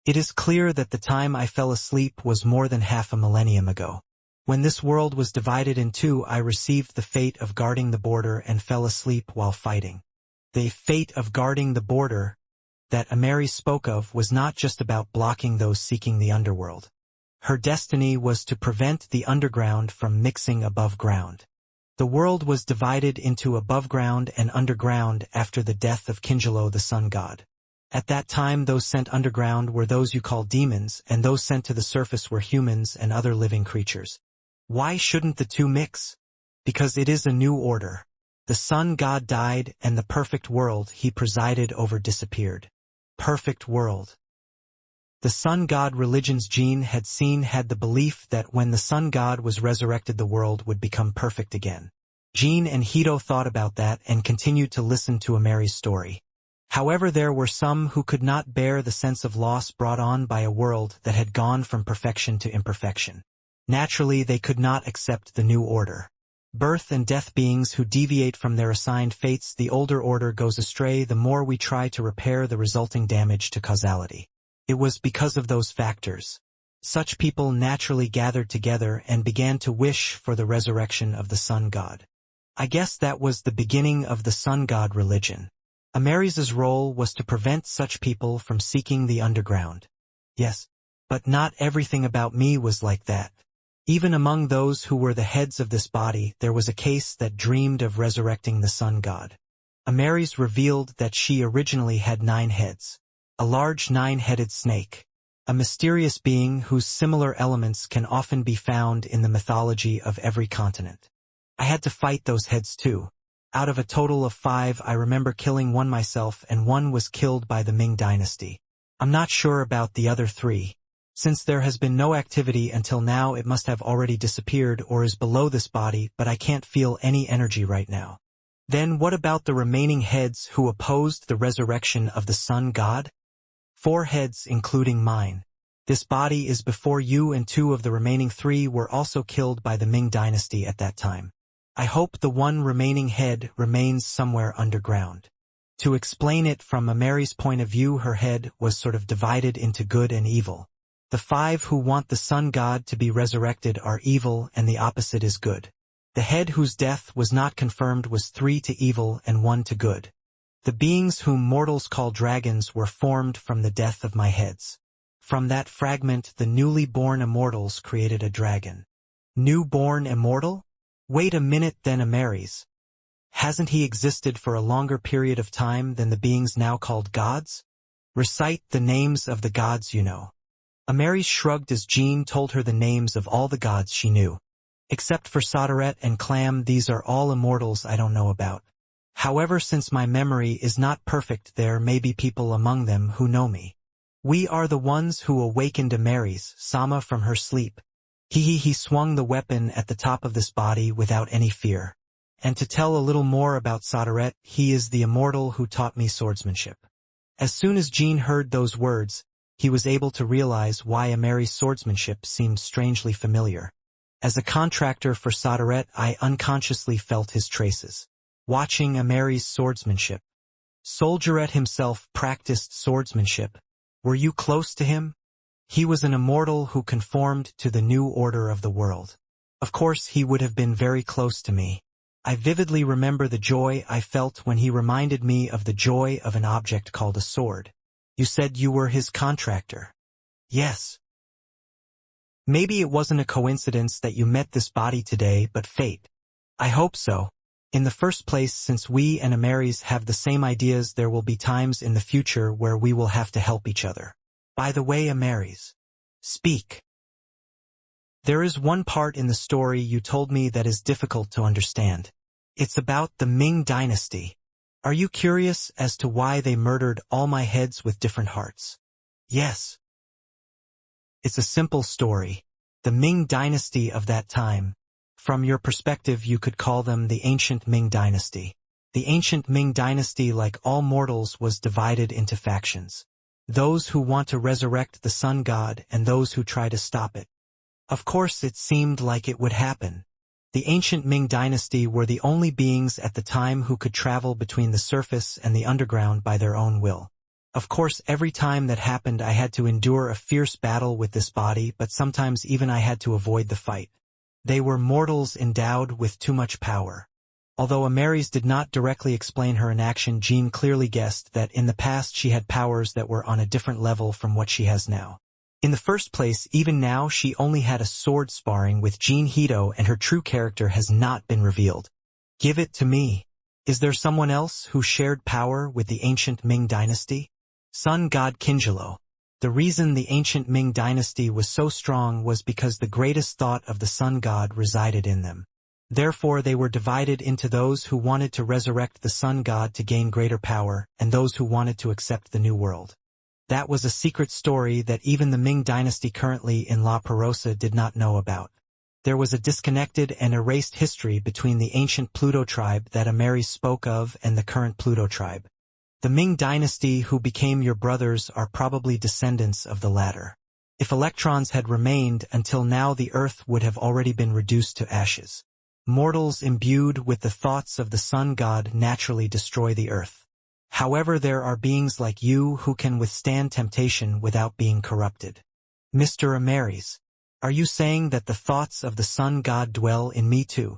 It is clear that the time I fell asleep was more than half a millennium ago. When this world was divided in two, I received the fate of guarding the border and fell asleep while fighting. The fate of guarding the border that Ameris spoke of was not just about blocking those seeking the underworld. Her destiny was to prevent the underground from mixing above ground. The world was divided into above ground and underground after the death of Kinjalo, the sun god. At that time, those sent underground were those you call demons, and those sent to the surface were humans and other living creatures. Why shouldn't the two mix? Because it is a new order. The sun god died, and the perfect world he presided over disappeared. Perfect world. The sun god religions Jean had seen had the belief that when the sun god was resurrected, the world would become perfect again. Jean and Hito thought about that and continued to listen to Ameris' story. However, there were some who could not bear the sense of loss brought on by a world that had gone from perfection to imperfection. Naturally, they could not accept the new order. Birth and death beings who deviate from their assigned fates, the older order goes astray the more we try to repair the resulting damage to causality. It was because of those factors. Such people naturally gathered together and began to wish for the resurrection of the sun god. I guess that was the beginning of the sun god religion. Ameris' role was to prevent such people from seeking the underground. Yes, but not everything about me was like that. Even among those who were the heads of this body, there was a case that dreamed of resurrecting the sun god. Ameris revealed that she originally had 9 heads. A large 9-headed snake. A mysterious being whose similar elements can often be found in the mythology of every continent. I had to fight those heads too. Out of a total of 5, I remember killing 1 myself, and 1 was killed by the Ming dynasty. I'm not sure about the other 3. Since there has been no activity until now, it must have already disappeared or is below this body, but I can't feel any energy right now. Then what about the remaining heads who opposed the resurrection of the sun god? 4 heads, including mine. This body is before you, and 2 of the remaining 3 were also killed by the Ming dynasty at that time. I hope the 1 remaining head remains somewhere underground. To explain it from Ameris' point of view, her head was sort of divided into good and evil. The 5 who want the sun god to be resurrected are evil, and the opposite is good. The head whose death was not confirmed was 3 to evil and 1 to good. The beings whom mortals call dragons were formed from the death of my heads. From that fragment the newly born immortals created a dragon. New-born immortal? Wait a minute then, Amaris. Hasn't he existed for a longer period of time than the beings now called gods? Recite the names of the gods you know. Amaris shrugged as Jean told her the names of all the gods she knew. Except for Sodaret and Clam, these are all immortals I don't know about. However, since my memory is not perfect, there may be people among them who know me. We are the ones who awakened Amaris, Sama, from her sleep. He swung the weapon at the top of this body without any fear. And to tell a little more about Sodaret, he is the immortal who taught me swordsmanship. As soon as Jean heard those words, he was able to realize why Amaris' swordsmanship seemed strangely familiar. As a contractor for Sodaret, I unconsciously felt his traces. Watching Amaris' swordsmanship. Soldierat himself practiced swordsmanship. Were you close to him? He was an immortal who conformed to the new order of the world. Of course he would have been very close to me. I vividly remember the joy I felt when he reminded me of the joy of an object called a sword. You said you were his contractor. Yes. Maybe it wasn't a coincidence that you met this body today, but fate. I hope so. In the first place, since we and Amaris have the same ideas, there will be times in the future where we will have to help each other. By the way, Amaris. Speak. There is one part in the story you told me that is difficult to understand. It's about the Ming dynasty. Are you curious as to why they murdered all my heads with different hearts? Yes. It's a simple story. The Ming dynasty of that time. From your perspective, you could call them the ancient Ming dynasty. The ancient Ming dynasty, like all mortals, was divided into factions. Those who want to resurrect the sun god and those who try to stop it. Of course, it seemed like it would happen. The ancient Ming dynasty were the only beings at the time who could travel between the surface and the underground by their own will. Of course, every time that happened I had to endure a fierce battle with this body, but sometimes even I had to avoid the fight. They were mortals endowed with too much power. Although Amaris did not directly explain her inaction, Jean clearly guessed that in the past she had powers that were on a different level from what she has now. In the first place, even now she only had a sword sparring with Jean Hito and her true character has not been revealed. Give it to me. Is there someone else who shared power with the ancient Ming dynasty? Sun god Kinjalo. The reason the ancient Ming dynasty was so strong was because the greatest thought of the sun god resided in them. Therefore they were divided into those who wanted to resurrect the sun god to gain greater power, and those who wanted to accept the new world. That was a secret story that even the Ming dynasty currently in La Perosa did not know about. There was a disconnected and erased history between the ancient Pluto tribe that Amaris spoke of and the current Pluto tribe. The Ming dynasty who became your brothers are probably descendants of the latter. If electrons had remained until now, the Earth would have already been reduced to ashes. Mortals imbued with the thoughts of the sun god naturally destroy the Earth. However, there are beings like you who can withstand temptation without being corrupted. Mr. Amaris, are you saying that the thoughts of the sun god dwell in me too?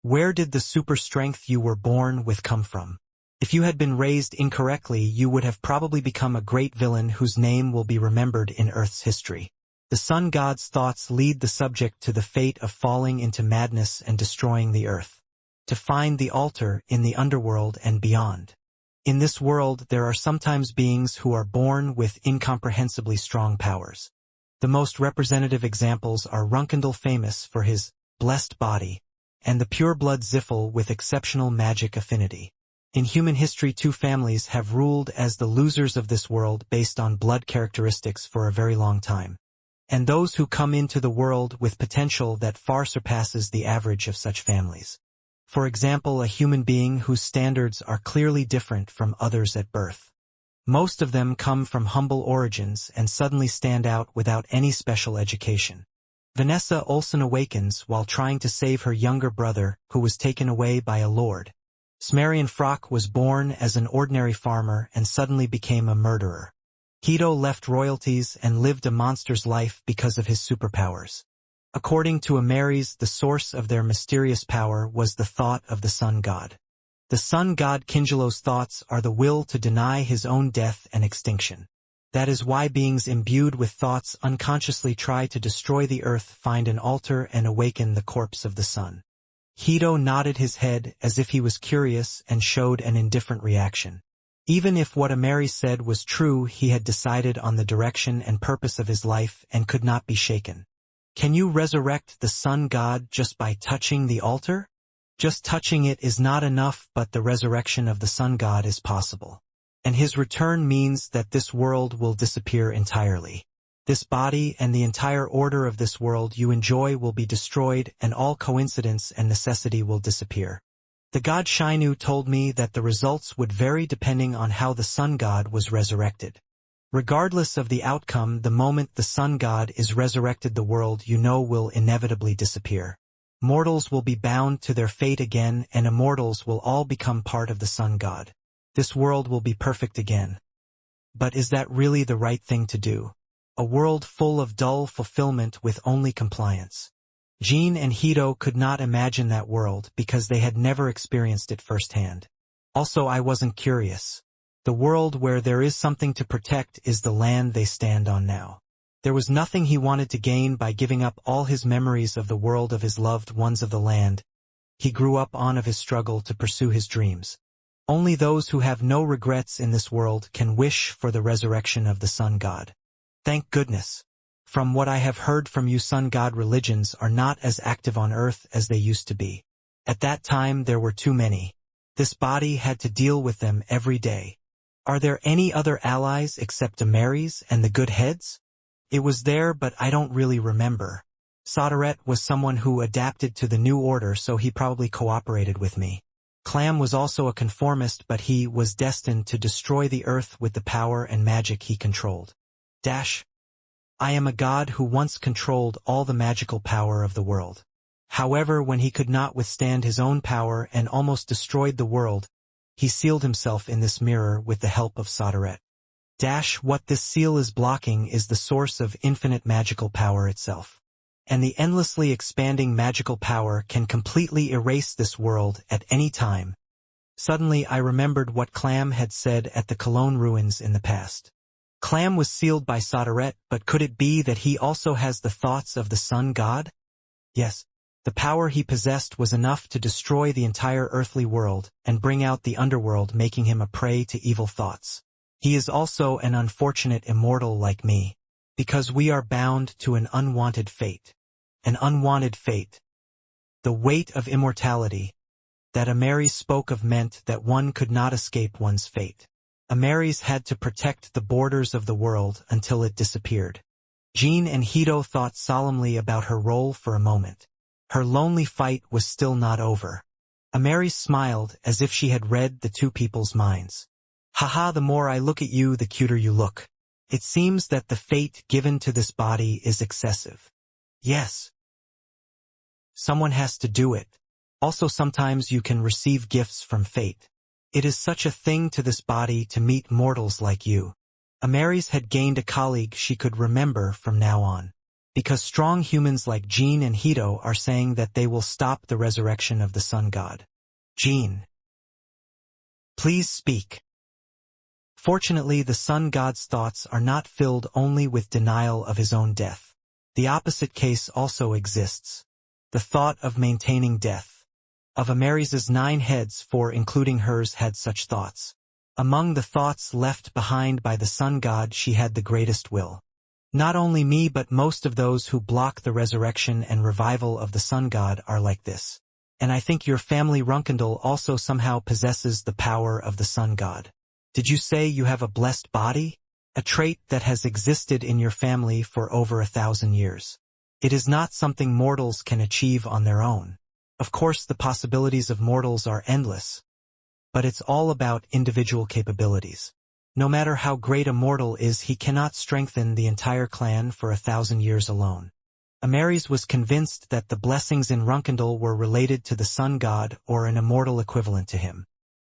Where did the super strength you were born with come from? If you had been raised incorrectly, you would have probably become a great villain whose name will be remembered in Earth's history. The sun god's thoughts lead the subject to the fate of falling into madness and destroying the Earth. To find the altar in the underworld and beyond. In this world, there are sometimes beings who are born with incomprehensibly strong powers. The most representative examples are Runkendal, famous for his blessed body, and the pureblood Ziffel with exceptional magic affinity. In human history, two families have ruled as the losers of this world based on blood characteristics for a very long time. And those who come into the world with potential that far surpasses the average of such families. For example, a human being whose standards are clearly different from others at birth. Most of them come from humble origins and suddenly stand out without any special education. Vanessa Olsen awakens while trying to save her younger brother, who was taken away by a lord. Smarian Frock was born as an ordinary farmer and suddenly became a murderer. Hito left royalties and lived a monster's life because of his superpowers. According to Ameris, the source of their mysterious power was the thought of the sun god. The sun god Kingelo's thoughts are the will to deny his own death and extinction. That is why beings imbued with thoughts unconsciously try to destroy the earth, find an altar, and awaken the corpse of the sun. Hito nodded his head as if he was curious and showed an indifferent reaction. Even if what Ameris said was true, he had decided on the direction and purpose of his life and could not be shaken. Can you resurrect the sun god just by touching the altar? Just touching it is not enough, but the resurrection of the sun god is possible. And his return means that this world will disappear entirely. This body and the entire order of this world you enjoy will be destroyed, and all coincidence and necessity will disappear. The god Shainu told me that the results would vary depending on how the sun god was resurrected. Regardless of the outcome, the moment the sun god is resurrected, the world you know will inevitably disappear. Mortals will be bound to their fate again, and immortals will all become part of the sun god. This world will be perfect again. But is that really the right thing to do? A world full of dull fulfillment with only compliance. Jean and Hito could not imagine that world because they had never experienced it firsthand. Also, I wasn't curious. The world where there is something to protect is the land they stand on now. There was nothing he wanted to gain by giving up all his memories of the world, of his loved ones, of the land he grew up on, of his struggle to pursue his dreams. Only those who have no regrets in this world can wish for the resurrection of the sun god. Thank goodness. From what I have heard from you, sun god religions are not as active on Earth as they used to be. At that time there were too many. This body had to deal with them every day. Are there any other allies except Ameris and the good heads? It was there, but I don't really remember. Sodaret was someone who adapted to the new order, so he probably cooperated with me. Clam was also a conformist, but he was destined to destroy the earth with the power and magic he controlled. I am a god who once controlled all the magical power of the world. However, when he could not withstand his own power and almost destroyed the world, he sealed himself in this mirror with the help of Sodaret. What this seal is blocking is the source of infinite magical power itself. And the endlessly expanding magical power can completely erase this world at any time. Suddenly I remembered what Clam had said at the Cologne ruins in the past. Clam was sealed by Sodaret, but could it be that he also has the thoughts of the sun god? Yes. The power he possessed was enough to destroy the entire earthly world and bring out the underworld, making him a prey to evil thoughts. He is also an unfortunate immortal like me, because we are bound to an unwanted fate. An unwanted fate. The weight of immortality that Ameris spoke of meant that one could not escape one's fate. Ameris had to protect the borders of the world until it disappeared. Jean and Hito thought solemnly about her role for a moment. Her lonely fight was still not over. Ameris smiled as if she had read the two people's minds. Haha, the more I look at you, the cuter you look. It seems that the fate given to this body is excessive. Yes. Someone has to do it. Also, sometimes you can receive gifts from fate. It is such a thing to this body to meet mortals like you. Ameris had gained a colleague she could remember from now on. Because strong humans like Jean and Hito are saying that they will stop the resurrection of the sun god. Jean. Please speak. Fortunately, the sun god's thoughts are not filled only with denial of his own death. The opposite case also exists. The thought of maintaining death. Of Ameris' 9 heads, 4 including hers had such thoughts. Among the thoughts left behind by the sun god, she had the greatest will. Not only me, but most of those who block the resurrection and revival of the sun god are like this. And I think your family Runkendal also somehow possesses the power of the sun god. Did you say you have a blessed body? A trait that has existed in your family for over 1,000 years. It is not something mortals can achieve on their own. Of course, the possibilities of mortals are endless. But it's all about individual capabilities. No matter how great a mortal is, he cannot strengthen the entire clan for 1,000 years alone. Ameris was convinced that the blessings in Runkendal were related to the sun god or an immortal equivalent to him.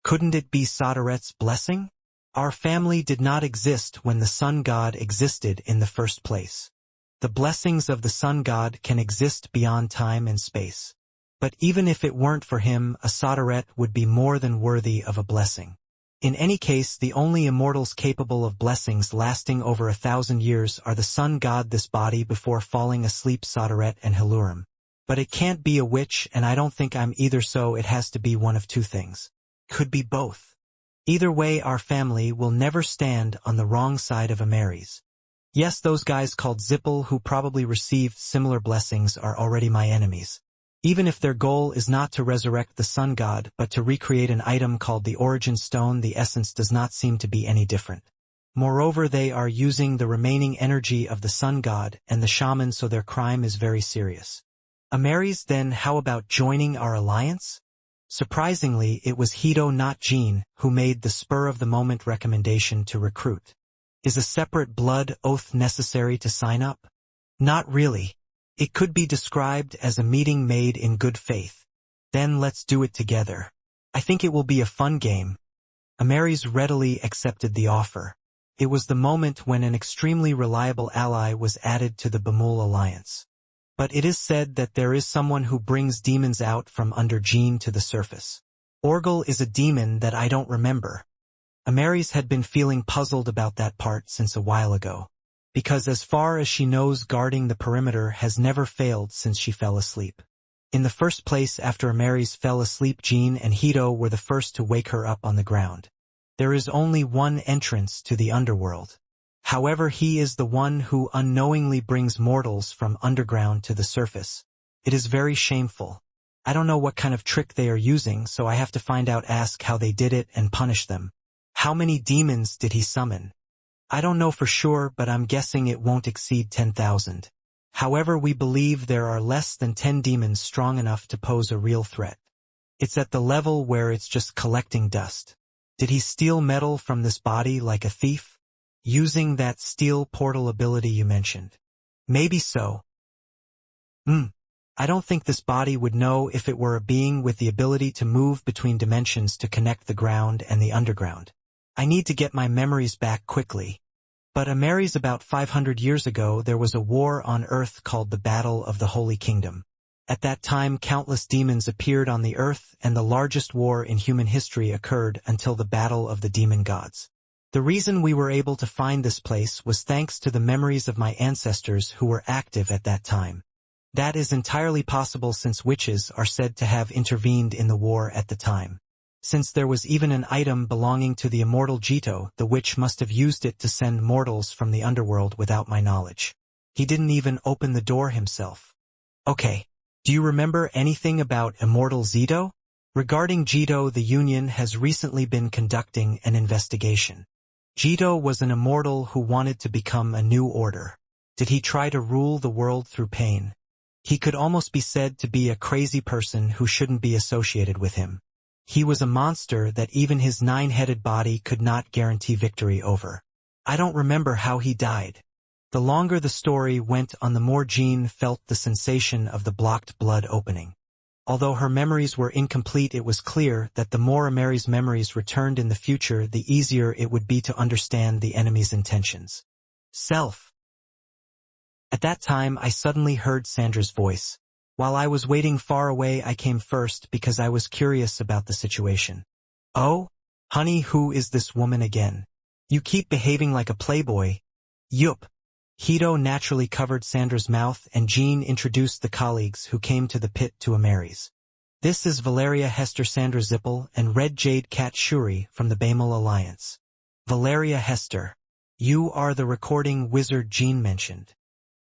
Couldn't it be Sodaret's blessing? Our family did not exist when the sun god existed in the first place. The blessings of the sun god can exist beyond time and space. But even if it weren't for him, a Solderet would be more than worthy of a blessing. In any case, the only immortals capable of blessings lasting over 1,000 years are the sun god, this body before falling asleep, Solderet and Halurim. But it can't be a witch, and I don't think I'm either, so it has to be one of two things. Could be both. Either way, our family will never stand on the wrong side of Amaris. Yes, those guys called Zippel who probably received similar blessings are already my enemies. Even if their goal is not to resurrect the sun god but to recreate an item called the Origin Stone, the essence does not seem to be any different. Moreover, they are using the remaining energy of the sun god and the shaman, so their crime is very serious. Amaris, then how about joining our alliance? Surprisingly, it was Hito, not Jean, who made the spur-of-the-moment recommendation to recruit. Is a separate blood oath necessary to sign up? Not really. It could be described as a meeting made in good faith. Then let's do it together. I think it will be a fun game. Amaris readily accepted the offer. It was the moment when an extremely reliable ally was added to the Bamul alliance. But it is said that there is someone who brings demons out from under Jean to the surface. Orgel is a demon that I don't remember. Amaris had been feeling puzzled about that part since a while ago, because as far as she knows, guarding the perimeter has never failed since she fell asleep. In the first place, after Amaris fell asleep, Jean and Hito were the first to wake her up on the ground. There is only one entrance to the underworld. However, he is the one who unknowingly brings mortals from underground to the surface. It is very shameful. I don't know what kind of trick they are using, so I have to find out, ask how they did it, and punish them. How many demons did he summon? I don't know for sure, but I'm guessing it won't exceed 10,000. However, we believe there are less than 10 demons strong enough to pose a real threat. It's at the level where it's just collecting dust. Did he steal metal from this body like a thief? Using that steel portal ability you mentioned? Maybe so. I don't think this body would know if it were a being with the ability to move between dimensions to connect the ground and the underground. I need to get my memories back quickly. But Amaris, about 500 years ago, there was a war on Earth called the Battle of the Holy Kingdom. At that time, countless demons appeared on the Earth, and the largest war in human history occurred until the Battle of the Demon Gods. The reason we were able to find this place was thanks to the memories of my ancestors who were active at that time. That is entirely possible since witches are said to have intervened in the war at the time. Since there was even an item belonging to the immortal Jito, the witch must have used it to send mortals from the underworld without my knowledge. He didn't even open the door himself. Okay. Do you remember anything about immortal Zito? Regarding Jito, the Union has recently been conducting an investigation. Jito was an immortal who wanted to become a new order. Did he try to rule the world through pain? He could almost be said to be a crazy person who shouldn't be associated with him. He was a monster that even his 9-headed body could not guarantee victory over. I don't remember how he died. The longer the story went on, the more Jean felt the sensation of the blocked blood opening. Although her memories were incomplete, it was clear that the more Amaris' memories returned in the future, the easier it would be to understand the enemy's intentions. Self. At that time, I suddenly heard Sandra's voice. While I was waiting far away, I came first because I was curious about the situation. Oh? Honey, who is this woman again? You keep behaving like a playboy. Yup. Hito naturally covered Sandra's mouth, and Jean introduced the colleagues who came to the pit to Amaris. This is Valeria Hester, Sandra Zippel, and Red Jade Cat Shuri from the Bamul Alliance. Valeria Hester. You are the recording wizard Jean mentioned.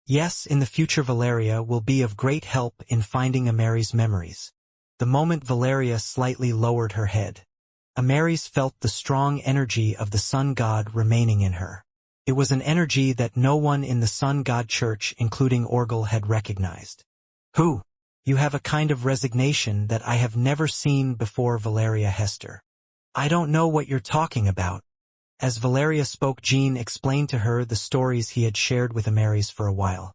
Yes, in the future Valeria will be of great help in finding Amaris' memories. The moment Valeria slightly lowered her head, Amaris felt the strong energy of the sun god remaining in her. It was an energy that no one in the Sun God Church, including Orgel, had recognized. Who? You have a kind of resignation that I have never seen before, Valeria Hester. I don't know what you're talking about. As Valeria spoke, Jean explained to her the stories he had shared with Amaris for a while.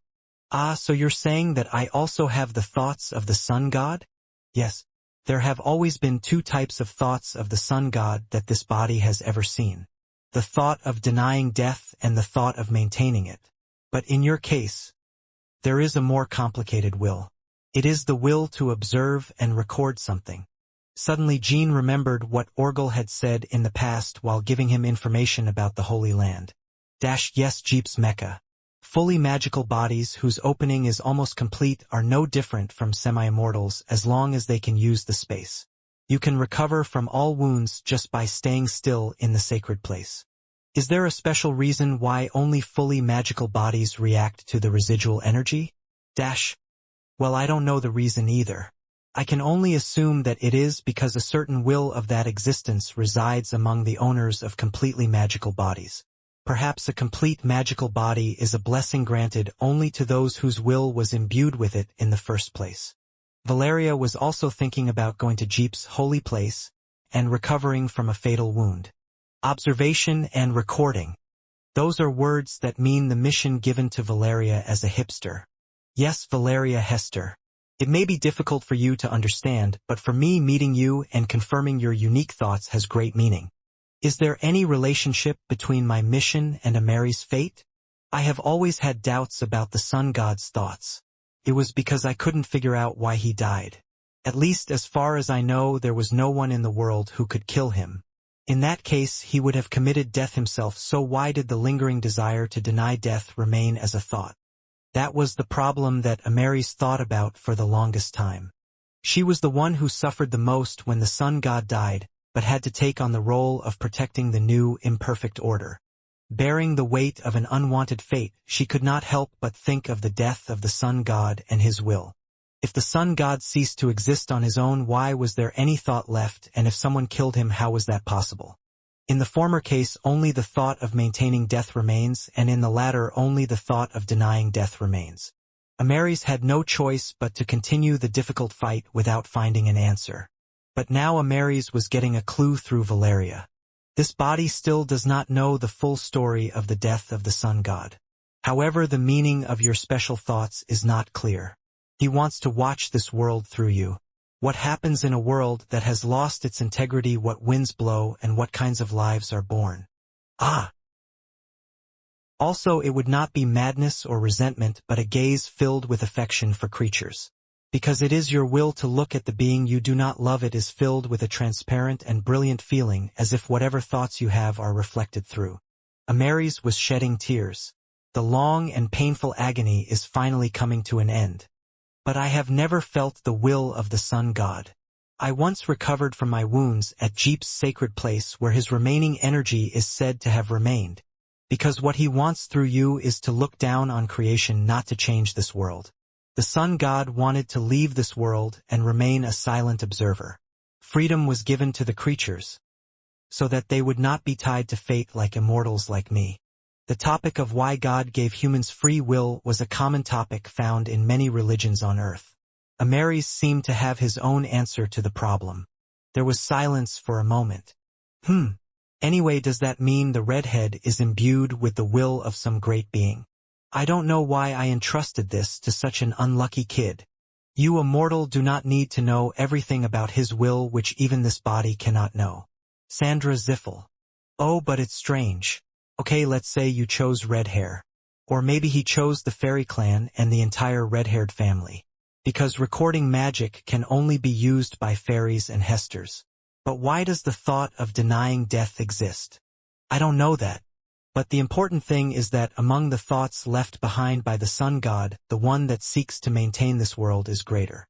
Ah, so you're saying that I also have the thoughts of the Sun God? Yes. There have always been two types of thoughts of the Sun God that this body has ever seen. The thought of denying death and the thought of maintaining it. But in your case, there is a more complicated will. It is the will to observe and record something. Suddenly Jean remembered what Orgel had said in the past while giving him information about the Holy Land. Yes, Jeep's Mecca. Fully magical bodies whose opening is almost complete are no different from semi-immortals as long as they can use the space. You can recover from all wounds just by staying still in the sacred place. Is there a special reason why only fully magical bodies react to the residual energy? Well, I don't know the reason either. I can only assume that it is because a certain will of that existence resides among the owners of completely magical bodies. Perhaps a complete magical body is a blessing granted only to those whose will was imbued with it in the first place. Valeria was also thinking about going to Jeep's holy place and recovering from a fatal wound. Observation and recording. Those are words that mean the mission given to Valeria as a hipster. Yes, Valeria Hester. It may be difficult for you to understand, but for me meeting you and confirming your unique thoughts has great meaning. Is there any relationship between my mission and Amari's fate? I have always had doubts about the sun god's thoughts. It was because I couldn't figure out why he died. At least as far as I know, there was no one in the world who could kill him. In that case, he would have committed death himself, so why did the lingering desire to deny death remain as a thought? That was the problem that Amari's thought about for the longest time. She was the one who suffered the most when the sun god died, but had to take on the role of protecting the new, imperfect order. Bearing the weight of an unwanted fate, she could not help but think of the death of the sun god and his will. If the sun god ceased to exist on his own, why was there any thought left, and if someone killed him, how was that possible? In the former case, only the thought of maintaining death remains, and in the latter, only the thought of denying death remains. Amari's had no choice but to continue the difficult fight without finding an answer. But now Amari's was getting a clue through Valeria. This body still does not know the full story of the death of the sun god. However, the meaning of your special thoughts is not clear. He wants to watch this world through you. What happens in a world that has lost its integrity, what winds blow, and what kinds of lives are born. Also, it would not be madness or resentment, but a gaze filled with affection for creatures. Because it is your will to look at the being you do not love, it is filled with a transparent and brilliant feeling, as if whatever thoughts you have are reflected through. Amari's was shedding tears. The long and painful agony is finally coming to an end. But I have never felt the will of the sun god. I once recovered from my wounds at Jeep's sacred place where his remaining energy is said to have remained. Because what he wants through you is to look down on creation, not to change this world. The sun god wanted to leave this world and remain a silent observer. Freedom was given to the creatures, so that they would not be tied to fate like immortals like me. The topic of why God gave humans free will was a common topic found in many religions on earth. Amari's seemed to have his own answer to the problem. There was silence for a moment. Anyway, does that mean the redhead is imbued with the will of some great being? I don't know why I entrusted this to such an unlucky kid. You, a mortal, do not need to know everything about his will, which even this body cannot know. Sandra Ziffel. Oh, but it's strange. Okay, let's say you chose red hair. Or maybe he chose the fairy clan and the entire red-haired family. Because recording magic can only be used by fairies and hesters. But why does the thought of denying death exist? I don't know that. But the important thing is that among the thoughts left behind by the sun god, the one that seeks to maintain this world is greater.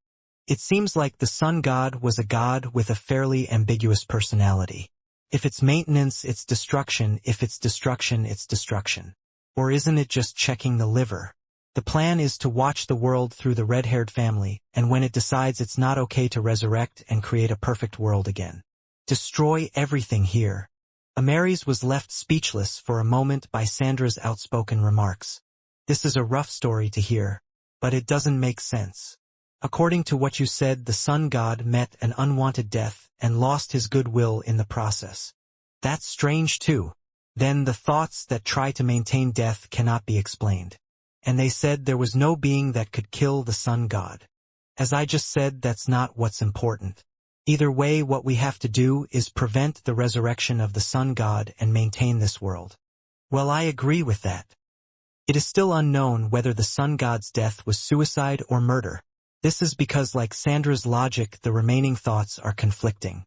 It seems like the sun god was a god with a fairly ambiguous personality. If it's maintenance, it's destruction. If it's destruction, it's destruction. Or isn't it just checking the liver? The plan is to watch the world through the red-haired family, and when it decides it's not okay to resurrect and create a perfect world again. Destroy everything here. Amari's was left speechless for a moment by Sandra's outspoken remarks. This is a rough story to hear, but it doesn't make sense. According to what you said, the sun god met an unwanted death and lost his goodwill in the process. That's strange too. Then the thoughts that try to maintain death cannot be explained. And they said there was no being that could kill the sun god. As I just said, that's not what's important. Either way, what we have to do is prevent the resurrection of the sun god and maintain this world. Well, I agree with that. It is still unknown whether the sun god's death was suicide or murder. This is because, like Sandra's logic, the remaining thoughts are conflicting.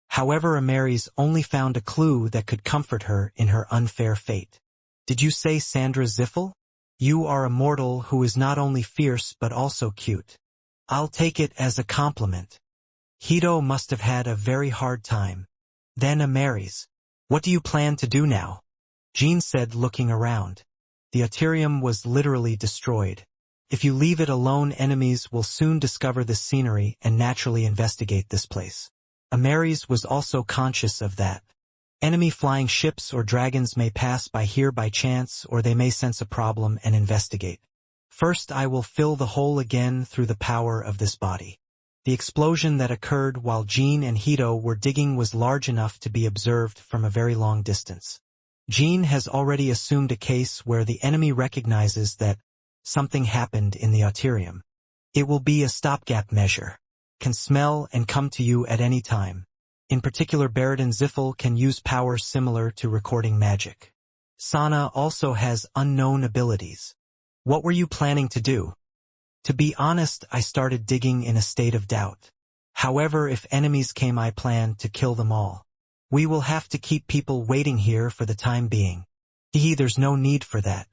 However, Amaris only found a clue that could comfort her in her unfair fate. Did you say Sandra Ziffel? You are a mortal who is not only fierce but also cute. I'll take it as a compliment. Hito must have had a very hard time. Then Amaris. What do you plan to do now? Jean said, looking around. The Aterium was literally destroyed. If you leave it alone, enemies will soon discover this scenery and naturally investigate this place. Amaris was also conscious of that. Enemy flying ships or dragons may pass by here by chance, or they may sense a problem and investigate. First, I will fill the hole again through the power of this body. The explosion that occurred while Jean and Hito were digging was large enough to be observed from a very long distance. Jean has already assumed a case where the enemy recognizes that something happened in the Aterium. It will be a stopgap measure. Can smell and come to you at any time. In particular, Baradin Ziffel can use powers similar to recording magic. Sana also has unknown abilities. What were you planning to do? To be honest, I started digging in a state of doubt. However, if enemies came, I planned to kill them all. We will have to keep people waiting here for the time being. There's no need for that.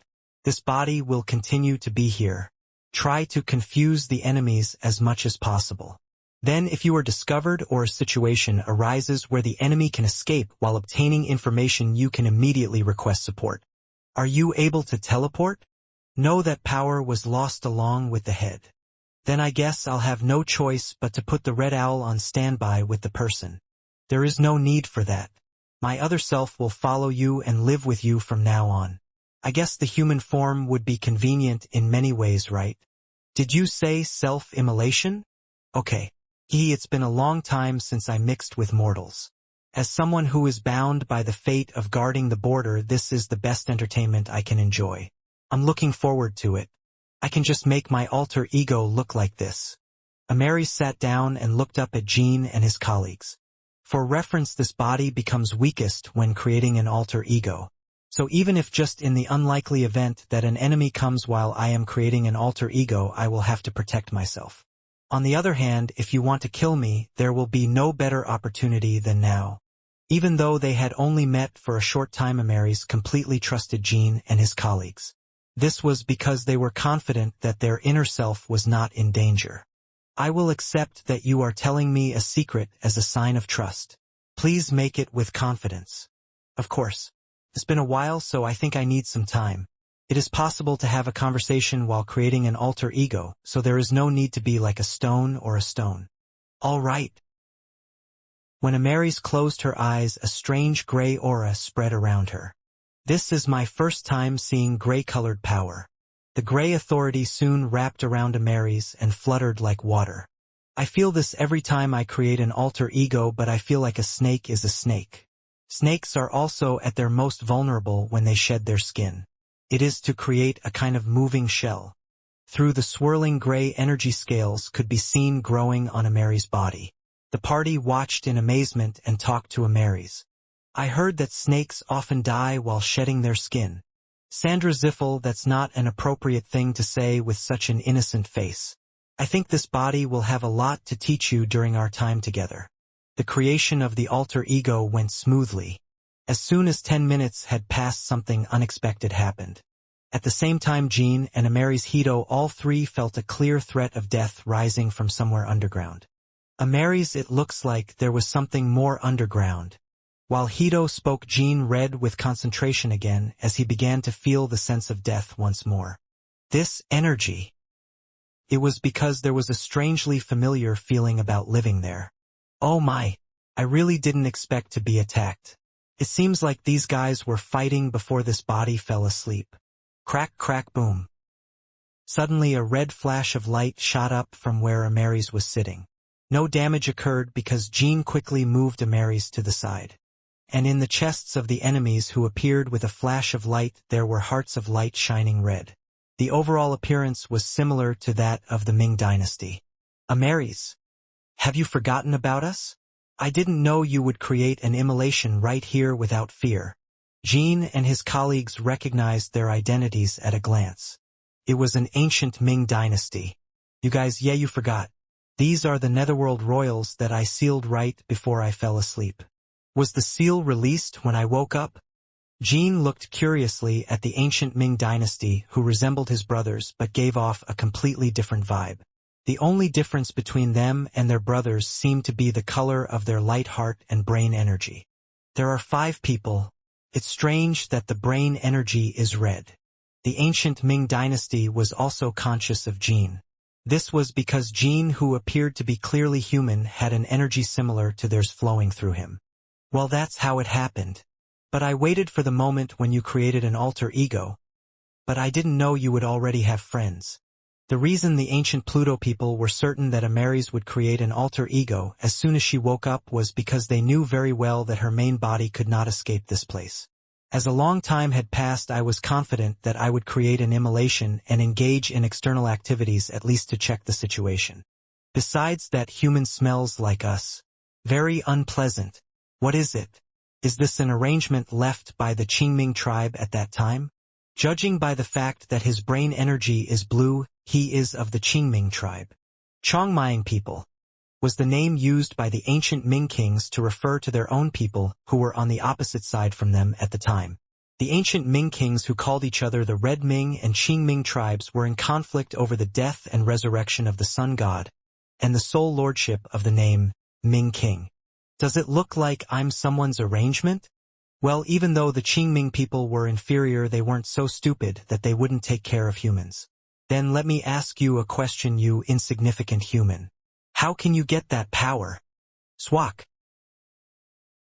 This body will continue to be here. Try to confuse the enemies as much as possible. Then, if you are discovered or a situation arises where the enemy can escape while obtaining information, you can immediately request support. Are you able to teleport? Know that power was lost along with the head. Then I guess I'll have no choice but to put the red owl on standby with the person. There is no need for that. My other self will follow you and live with you from now on. I guess the human form would be convenient in many ways, right? Did you say self-immolation? Okay. It's been a long time since I mixed with mortals. As someone who is bound by the fate of guarding the border, this is the best entertainment I can enjoy. I'm looking forward to it. I can just make my alter ego look like this. Amaris sat down and looked up at Jean and his colleagues. For reference, this body becomes weakest when creating an alter ego. So even if just in the unlikely event that an enemy comes while I am creating an alter ego, I will have to protect myself. On the other hand, if you want to kill me, there will be no better opportunity than now. Even though they had only met for a short time, Amaris completely trusted Jean and his colleagues. This was because they were confident that their inner self was not in danger. I will accept that you are telling me a secret as a sign of trust. Please make it with confidence. Of course. It's been a while, so I think I need some time. It is possible to have a conversation while creating an alter ego, so there is no need to be like a stone or a stone. All right. When Amaris closed her eyes, a strange gray aura spread around her. This is my first time seeing gray-colored power. The gray authority soon wrapped around Amaris and fluttered like water. I feel this every time I create an alter ego, but I feel like a snake is a snake. Snakes are also at their most vulnerable when they shed their skin. It is to create a kind of moving shell. Through the swirling gray energy scales could be seen growing on Amaris' body. The party watched in amazement and talked to Amaris. I heard that snakes often die while shedding their skin. Sandra Ziffel, that's not an appropriate thing to say with such an innocent face. I think this body will have a lot to teach you during our time together. The creation of the alter ego went smoothly. As soon as 10 minutes had passed, something unexpected happened. At the same time, Jean and Amaris Hito, all three felt a clear threat of death rising from somewhere underground. Amaris, it looks like there was something more underground. While Hito spoke, Jean read with concentration again as he began to feel the sense of death once more. This energy. It was because there was a strangely familiar feeling about living there. Oh my, I really didn't expect to be attacked. It seems like these guys were fighting before this body fell asleep. Crack, crack, boom. Suddenly a red flash of light shot up from where Amaris was sitting. No damage occurred because Jean quickly moved Amaris to the side. And in the chests of the enemies who appeared with a flash of light, there were hearts of light shining red. The overall appearance was similar to that of the Ming dynasty. Amaris, have you forgotten about us? I didn't know you would create an immolation right here without fear. Jin and his colleagues recognized their identities at a glance. It was an ancient Ming dynasty. You guys, yeah, you forgot. These are the Netherworld royals that I sealed right before I fell asleep. Was the seal released when I woke up? Jin looked curiously at the ancient Ming dynasty who resembled his brothers but gave off a completely different vibe. The only difference between them and their brothers seemed to be the color of their light heart and brain energy. There are 5 people. It's strange that the brain energy is red. The ancient Ming dynasty was also conscious of Jin. This was because Jin, who appeared to be clearly human, had an energy similar to theirs flowing through him. Well, that's how it happened. But I waited for the moment when you created an alter ego. But I didn't know you would already have friends. The reason the ancient Pluto people were certain that Amaris would create an alter ego as soon as she woke up was because they knew very well that her main body could not escape this place. As a long time had passed, I was confident that I would create an immolation and engage in external activities at least to check the situation. Besides that, human smells like us. Very unpleasant. What is it? Is this an arrangement left by the Qingming tribe at that time? Judging by the fact that his brain energy is blue, he is of the Qingming tribe. Chongmying people was the name used by the ancient Ming kings to refer to their own people who were on the opposite side from them at the time. The ancient Ming kings who called each other the Red Ming and Qingming tribes were in conflict over the death and resurrection of the sun god, and the sole lordship of the name Ming King. Does it look like I'm someone's arrangement? Well, even though the Qingming people were inferior, they weren't so stupid that they wouldn't take care of humans. Then let me ask you a question, you insignificant human. How can you get that power? Swak.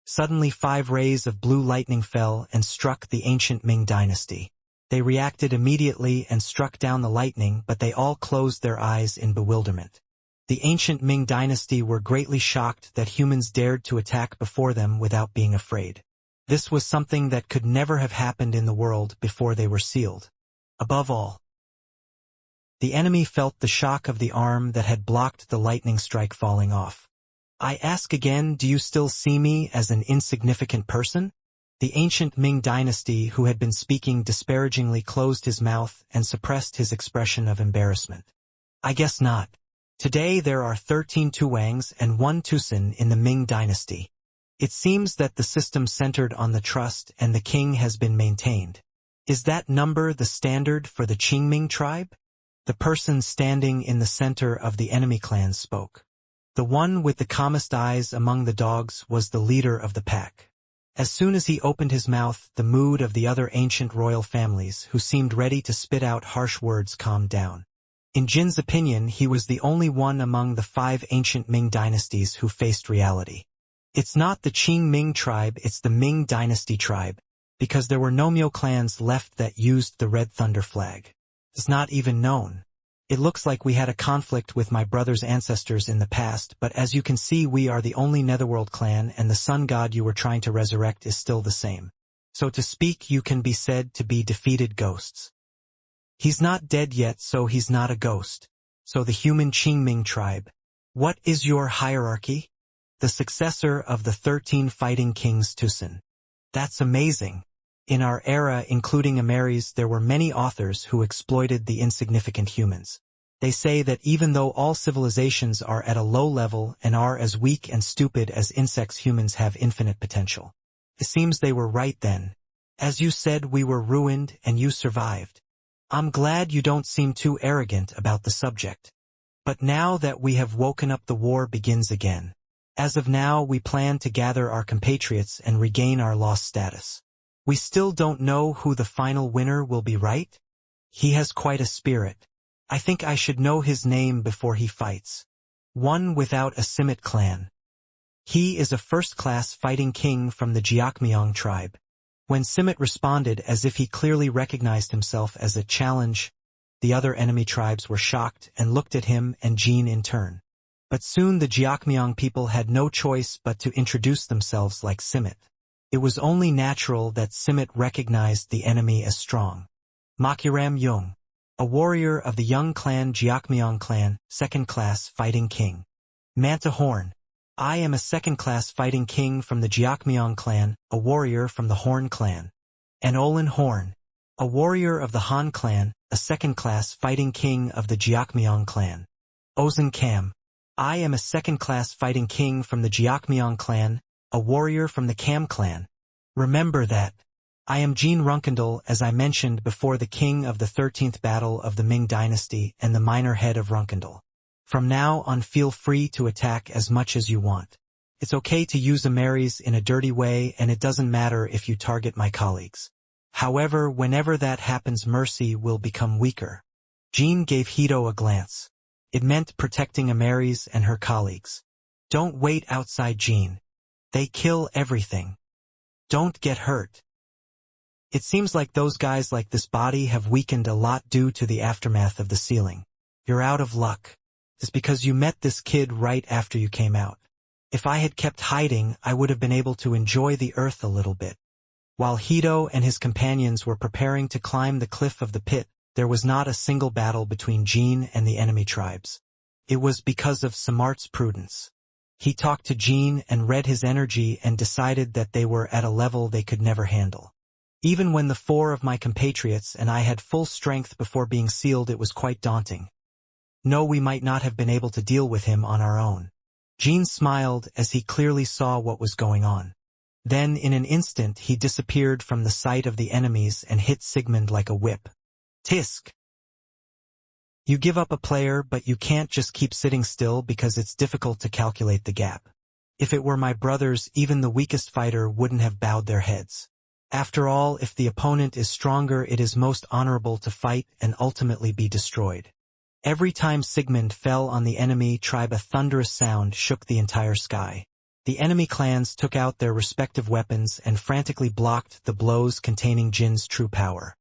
Suddenly 5 rays of blue lightning fell and struck the ancient Ming dynasty. They reacted immediately and struck down the lightning, but they all closed their eyes in bewilderment. The ancient Ming dynasty were greatly shocked that humans dared to attack before them without being afraid. This was something that could never have happened in the world before they were sealed. Above all, the enemy felt the shock of the arm that had blocked the lightning strike falling off. I ask again, do you still see me as an insignificant person? The ancient Ming dynasty, who had been speaking disparagingly, closed his mouth and suppressed his expression of embarrassment. I guess not. Today there are 13 Tuangs and 1 Tucson in the Ming dynasty. It seems that the system centered on the trust and the king has been maintained. Is that number the standard for the Qingming tribe? The person standing in the center of the enemy clans spoke. The one with the calmest eyes among the dogs was the leader of the pack. As soon as he opened his mouth, the mood of the other ancient royal families, who seemed ready to spit out harsh words, calmed down. In Jin's opinion, he was the only one among the 5 ancient Ming dynasties who faced reality. It's not the Qingming tribe, it's the Ming dynasty tribe, because there were no Miao clans left that used the Red Thunder flag. It's not even known. It looks like we had a conflict with my brother's ancestors in the past, but as you can see, we are the only Netherworld clan, and the sun god you were trying to resurrect is still the same. So to speak, you can be said to be defeated ghosts. He's not dead yet, so he's not a ghost. So the human Qingming tribe. What is your hierarchy? The successor of the 13 fighting kings Tucson. That's amazing. In our era, including Amaris, there were many authors who exploited the insignificant humans. They say that even though all civilizations are at a low level and are as weak and stupid as insects, humans have infinite potential. It seems they were right then. As you said, we were ruined and you survived. I'm glad you don't seem too arrogant about the subject. But now that we have woken up, the war begins again. As of now, we plan to gather our compatriots and regain our lost status. We still don't know who the final winner will be, right? He has quite a spirit. I think I should know his name before he fights. One without a Simit clan. He is a first-class fighting king from the Jiakmyong tribe. When Simit responded as if he clearly recognized himself as a challenge, the other enemy tribes were shocked and looked at him and Jin in turn. But soon the Jiakmyong people had no choice but to introduce themselves like Simit. It was only natural that Simit recognized the enemy as strong. Makuram Yung, a warrior of the Young clan, Jiakmyong clan, second-class fighting king. Manta Horn. I am a second-class fighting king from the Jiakmyong clan, a warrior from the Horn clan. and Olin Horn, a warrior of the Han clan, a second-class fighting king of the Jiakmyong clan. Ozan Kam, I am a second-class fighting king from the Jiakmyong clan, a warrior from the Kam clan. Remember that. I am Jean Runkendal, as I mentioned before, the king of the 13th battle of the Ming dynasty and the minor head of Runkendal. From now on, feel free to attack as much as you want. It's okay to use Amaris in a dirty way, and it doesn't matter if you target my colleagues. However, whenever that happens, mercy will become weaker. Jean gave Hito a glance. It meant protecting Amaris and her colleagues. Don't wait outside, Jean. They kill everything. Don't get hurt. It seems like those guys like this body have weakened a lot due to the aftermath of the sealing. You're out of luck. It's because you met this kid right after you came out. If I had kept hiding, I would have been able to enjoy the earth a little bit. While Hito and his companions were preparing to climb the cliff of the pit, there was not a single battle between Jean and the enemy tribes. It was because of Samart's prudence. He talked to Jean and read his energy and decided that they were at a level they could never handle. Even when the 4 of my compatriots and I had full strength before being sealed, it was quite daunting. No, we might not have been able to deal with him on our own. Jean smiled as he clearly saw what was going on. Then, in an instant, he disappeared from the sight of the enemies and hit Sigmund like a whip. Tisk! You give up a player, but you can't just keep sitting still because it's difficult to calculate the gap. If it were my brothers, even the weakest fighter wouldn't have bowed their heads. After all, if the opponent is stronger, it is most honorable to fight and ultimately be destroyed. Every time Sigmund fell on the enemy tribe, a thunderous sound shook the entire sky. The enemy clans took out their respective weapons and frantically blocked the blows containing Jin's true power.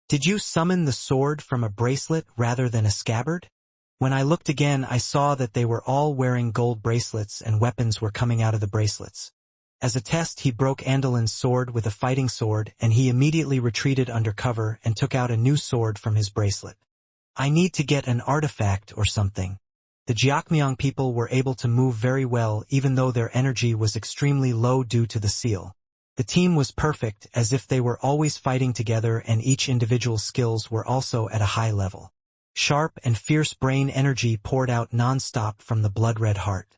Did you summon the sword from a bracelet rather than a scabbard? When I looked again, I saw that they were all wearing gold bracelets and weapons were coming out of the bracelets. As a test, he broke Andolin's sword with a fighting sword, and he immediately retreated under cover and took out a new sword from his bracelet. I need to get an artifact or something. The Jiakmyong people were able to move very well even though their energy was extremely low due to the seal. The team was perfect, as if they were always fighting together, and each individual skills were also at a high level. Sharp and fierce brain energy poured out non-stop from the blood-red heart.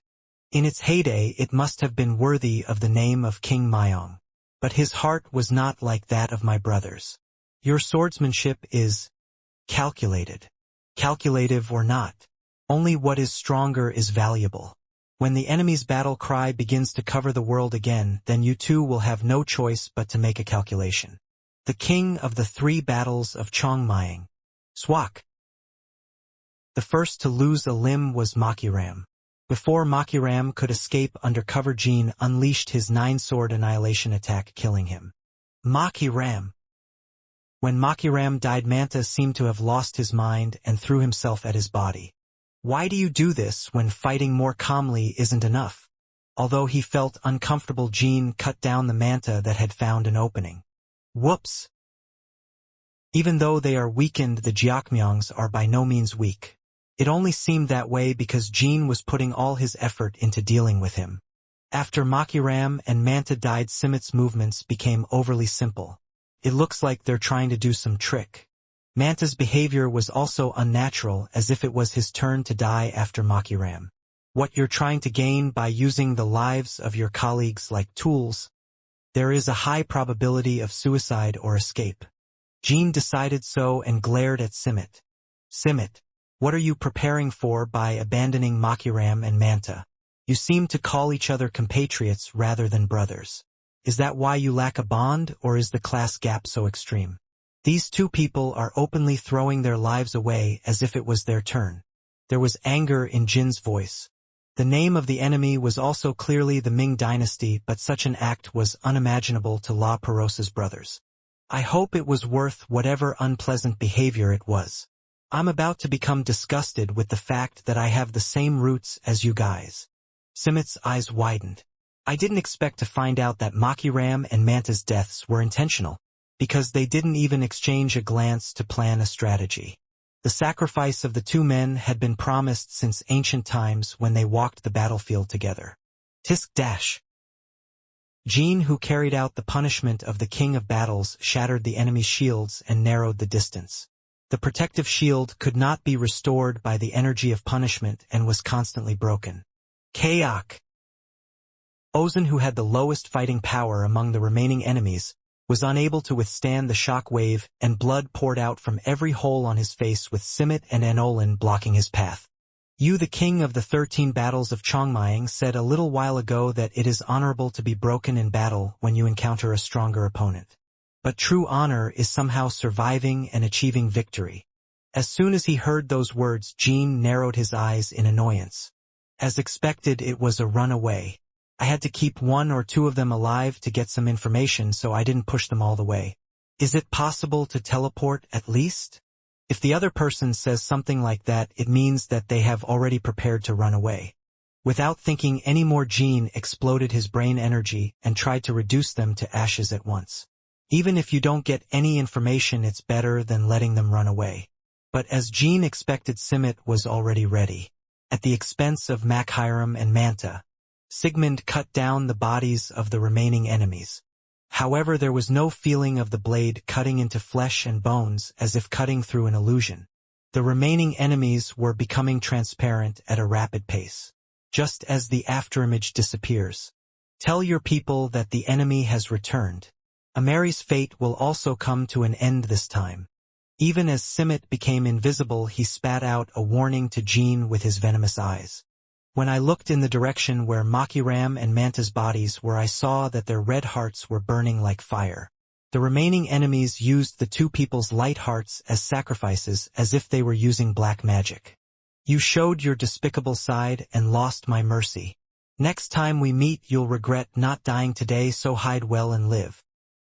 In its heyday, it must have been worthy of the name of King Myong. But his heart was not like that of my brothers. Your swordsmanship is calculated. Calculative or not. Only what is stronger is valuable. When the enemy's battle cry begins to cover the world again, then you too will have no choice but to make a calculation. The king of the 3 battles of Chongmying. Swak. The first to lose a limb was Makiram. Before Makiram could escape undercover, Jean unleashed his 9-sword annihilation attack, killing him. Makiram. When Makiram died, Manta seemed to have lost his mind and threw himself at his body. Why do you do this when fighting more calmly isn't enough? Although he felt uncomfortable, Jean cut down the manta that had found an opening. Whoops! Even though they are weakened, the Jiakmyongs are by no means weak. It only seemed that way because Jean was putting all his effort into dealing with him. After Makiram and Manta died, Simit's movements became overly simple. It looks like they're trying to do some trick. Manta's behavior was also unnatural, as if it was his turn to die after Makiram. What you're trying to gain by using the lives of your colleagues like tools, there is a high probability of suicide or escape. Jean decided so and glared at Simit. Simit, what are you preparing for by abandoning Makiram and Manta? You seem to call each other compatriots rather than brothers. Is that why you lack a bond, or is the class gap so extreme? These 2 people are openly throwing their lives away as if it was their turn. There was anger in Jin's voice. The name of the enemy was also clearly the Ming dynasty, but such an act was unimaginable to La Perosa's brothers. I hope it was worth whatever unpleasant behavior it was. I'm about to become disgusted with the fact that I have the same roots as you guys. Simit's eyes widened. I didn't expect to find out that Makiram and Manta's deaths were intentional, because they didn't even exchange a glance to plan a strategy. The sacrifice of the 2 men had been promised since ancient times when they walked the battlefield together. Tisk dash. Jean, who carried out the punishment of the King of Battles, shattered the enemy's shields and narrowed the distance. The protective shield could not be restored by the energy of punishment and was constantly broken. Kayak. Ozan, who had the lowest fighting power among the remaining enemies, was unable to withstand the shock wave, and blood poured out from every hole on his face, with Simet and Anolan blocking his path. You, the king of the 13 battles of Chongmying, said a little while ago that it is honorable to be broken in battle when you encounter a stronger opponent. But true honor is somehow surviving and achieving victory. As soon as he heard those words, Jean narrowed his eyes in annoyance. As expected, it was a runaway. I had to keep 1 or 2 of them alive to get some information, so I didn't push them all the way. Is it possible to teleport at least? If the other person says something like that, it means that they have already prepared to run away. Without thinking any more, Jean exploded his brain energy and tried to reduce them to ashes at once. Even if you don't get any information, it's better than letting them run away. But as Jean expected, Simet was already ready. At the expense of Makhiram and Manta, Sigmund cut down the bodies of the remaining enemies. However, there was no feeling of the blade cutting into flesh and bones, as if cutting through an illusion. The remaining enemies were becoming transparent at a rapid pace. Just as the afterimage disappears. Tell your people that the enemy has returned. Amari's fate will also come to an end this time. Even as Simet became invisible, he spat out a warning to Jean with his venomous eyes. When I looked in the direction where Makhiram and Manta's bodies were, I saw that their red hearts were burning like fire. The remaining enemies used the 2 people's light hearts as sacrifices, as if they were using black magic. You showed your despicable side and lost my mercy. Next time we meet, you'll regret not dying today, so hide well and live.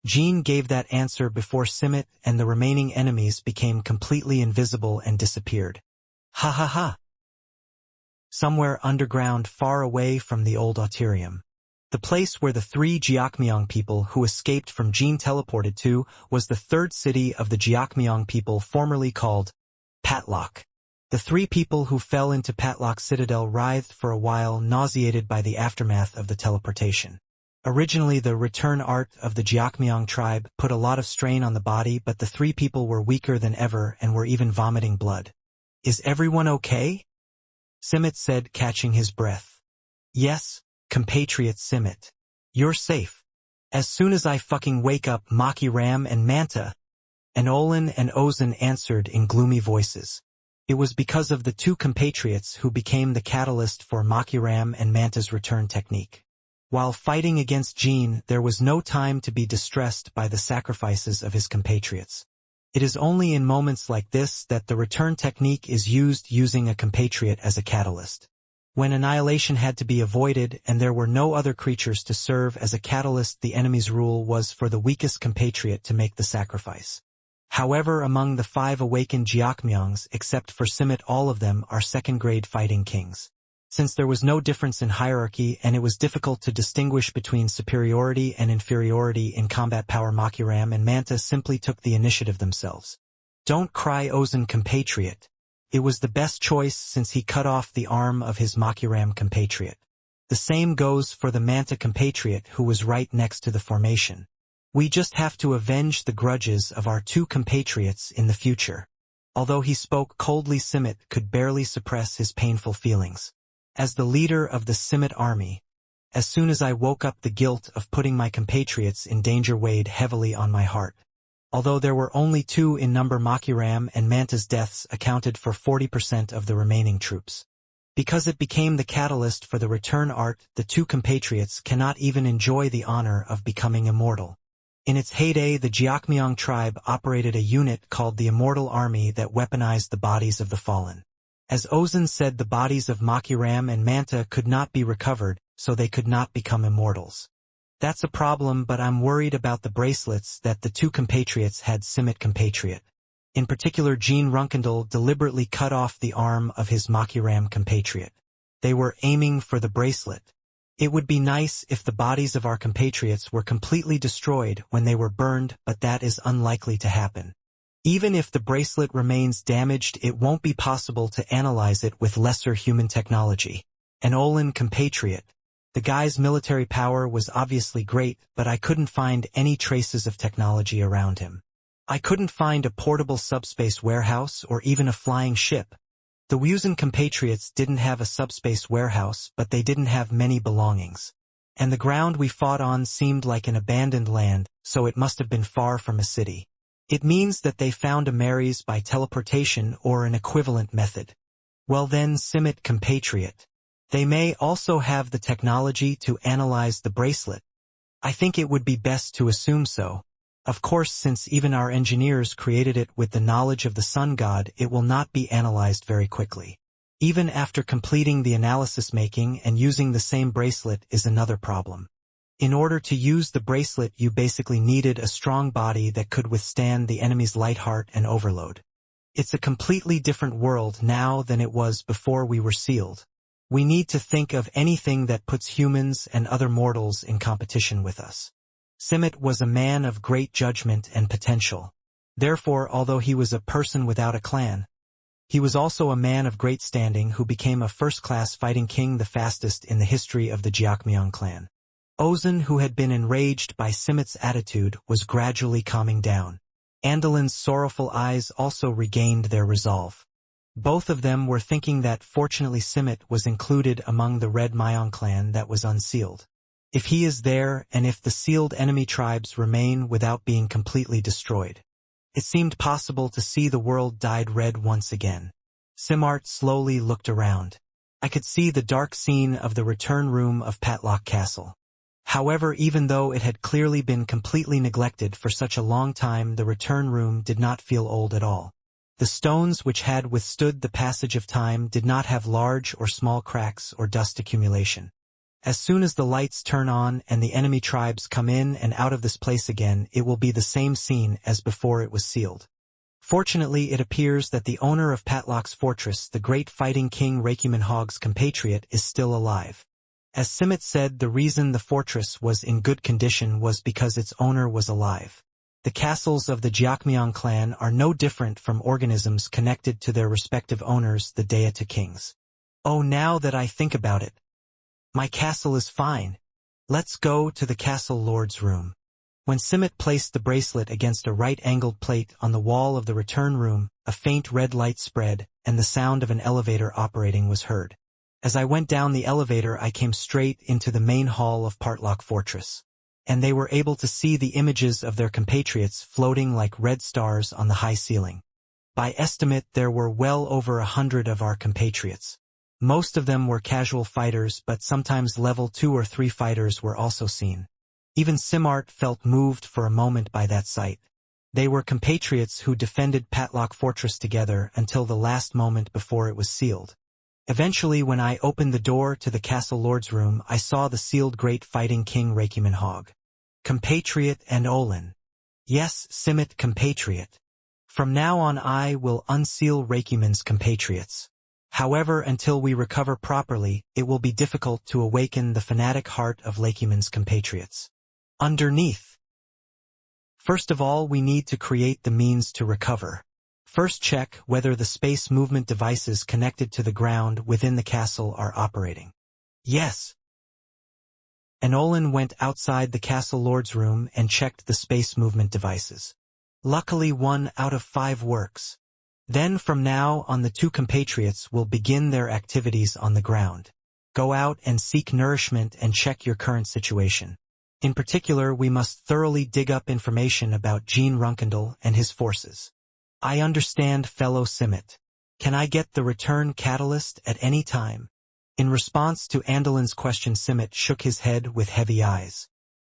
Jean gave that answer before Simet and the remaining enemies became completely invisible and disappeared. Ha ha ha. Somewhere underground, far away from the old Auterium. The place where the 3 Jiakmyong people who escaped from Jean teleported to was the 3rd city of the Jiakmyong people, formerly called Patlock. The 3 people who fell into Patlock Citadel writhed for a while, nauseated by the aftermath of the teleportation. Originally, the return art of the Jiakmyong tribe put a lot of strain on the body, but the 3 people were weaker than ever and were even vomiting blood. Is everyone okay? Simet said, catching his breath. Yes, compatriot Simet. You're safe. As soon as I fucking wake up, Makhiram and Manta. Anolan and Ozan answered in gloomy voices. It was because of the 2 compatriots who became the catalyst for Makhiram and Manta's return technique. While fighting against Jean, there was no time to be distressed by the sacrifices of his compatriots. It is only in moments like this that the return technique is used, using a compatriot as a catalyst. When annihilation had to be avoided and there were no other creatures to serve as a catalyst, the enemy's rule was for the weakest compatriot to make the sacrifice. However, among the 5 awakened Jiakmyongs, except for Simet, all of them are 2nd-grade fighting kings. Since there was no difference in hierarchy and it was difficult to distinguish between superiority and inferiority in combat power, Makhiram and Manta simply took the initiative themselves. Don't cry, Ozan compatriot. It was the best choice since he cut off the arm of his Makhiram compatriot. The same goes for the Manta compatriot who was right next to the formation. We just have to avenge the grudges of our 2 compatriots in the future. Although he spoke coldly, Simet could barely suppress his painful feelings. As the leader of the Simet army, as soon as I woke up, the guilt of putting my compatriots in danger weighed heavily on my heart. Although there were only 2 in number, Makhiram and Manta's deaths accounted for 40% of the remaining troops. Because it became the catalyst for the return art, the 2 compatriots cannot even enjoy the honor of becoming immortal. In its heyday, the Jiakmyong tribe operated a unit called the Immortal Army that weaponized the bodies of the fallen. As Ozan said, the bodies of Makhiram and Manta could not be recovered, so they could not become immortals. That's a problem, but I'm worried about the bracelets that the 2 compatriots had. Simet compatriot. In particular, Jean Runkendal deliberately cut off the arm of his Makhiram compatriot. They were aiming for the bracelet. It would be nice if the bodies of our compatriots were completely destroyed when they were burned, but that is unlikely to happen. Even if the bracelet remains damaged, it won't be possible to analyze it with lesser human technology. An Olin compatriot. The The guy's military power was obviously great, but I couldn't find any traces of technology around him. I couldn't find a portable subspace warehouse or even a flying ship. The Wusan compatriots didn't have a subspace warehouse, but they didn't have many belongings. And the ground we fought on seemed like an abandoned land, so it must have been far from a city. It means that they found a Marys by teleportation or an equivalent method. Well then, Simit compatriot. They may also have the technology to analyze the bracelet. I think it would be best to assume so. Of course, since even our engineers created it with the knowledge of the sun god, it will not be analyzed very quickly. Even after completing the analysis, making and using the same bracelet is another problem. In order to use the bracelet, you basically needed a strong body that could withstand the enemy's light heart and overload. It's a completely different world now than it was before we were sealed. We need to think of anything that puts humans and other mortals in competition with us. Simit was a man of great judgment and potential. Therefore, although he was a person without a clan, he was also a man of great standing who became a first-class fighting king, the fastest in the history of the Jiakmyeong clan. Ozan, who had been enraged by Simit's attitude, was gradually calming down. Andolin's sorrowful eyes also regained their resolve. Both of them were thinking that fortunately Simit was included among the Red Myeong clan that was unsealed. If he is there, and if the sealed enemy tribes remain without being completely destroyed, it seemed possible to see the world dyed red once again. Simart slowly looked around. I could see the dark scene of the return room of Patlock Castle. However, even though it had clearly been completely neglected for such a long time, the return room did not feel old at all. The stones which had withstood the passage of time did not have large or small cracks or dust accumulation. As soon as the lights turn on and the enemy tribes come in and out of this place again, it will be the same scene as before it was sealed. Fortunately, it appears that the owner of Patlock's fortress, the great fighting king Reincarnation's compatriot, is still alive. As Simit said, the reason the fortress was in good condition was because its owner was alive. The castles of the Jiakmyeong clan are no different from organisms connected to their respective owners, the Deity kings. Oh, now that I think about it, my castle is fine. Let's go to the castle lord's room. When Simit placed the bracelet against a right-angled plate on the wall of the return room, a faint red light spread, and the sound of an elevator operating was heard. As I went down the elevator, I came straight into the main hall of Patlock Fortress, and they were able to see the images of their compatriots floating like red stars on the high ceiling. By estimate, there were well over 100 of our compatriots. Most of them were casual fighters, but sometimes level 2 or 3 fighters were also seen. Even Simart felt moved for a moment by that sight. They were compatriots who defended Patlock Fortress together until the last moment before it was sealed. Eventually, when I opened the door to the castle lord's room, I saw the sealed great fighting king Reincarnation. Compatriot and Olin. Yes, Simit compatriot. From now on I will unseal Reincarnation's compatriots. However, until we recover properly, it will be difficult to awaken the fanatic heart of Reincarnation's compatriots. Underneath. First of all, we need to create the means to recover. First, check whether the space movement devices connected to the ground within the castle are operating. Yes. Olin went outside the castle lord's room and checked the space movement devices. Luckily, 1 out of 5 works. Then from now on, the 2 compatriots will begin their activities on the ground. Go out and seek nourishment and check your current situation. In particular, we must thoroughly dig up information about Jean Runkendal and his forces. I understand, fellow Simit. Can I get the return catalyst at any time? In response to Andolin's question, Simit shook his head with heavy eyes.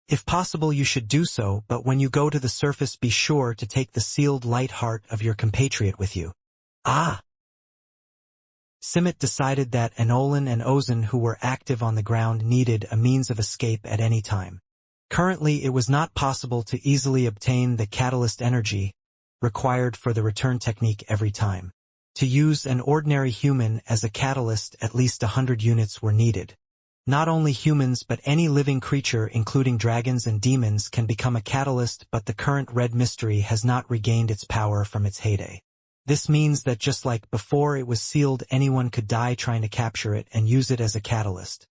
If possible, you should do so, but when you go to the surface, be sure to take the sealed light heart of your compatriot with you. Ah! Simit decided that Olin and Ozan, who were active on the ground, needed a means of escape at any time. Currently, it was not possible to easily obtain the catalyst energy required for the return technique every time. To use an ordinary human as a catalyst, at least 100 units were needed. Not only humans but any living creature, including dragons and demons, can become a catalyst, but the current red mystery has not regained its power from its heyday. This means that just like before it was sealed, anyone could die trying to capture it and use it as a catalyst.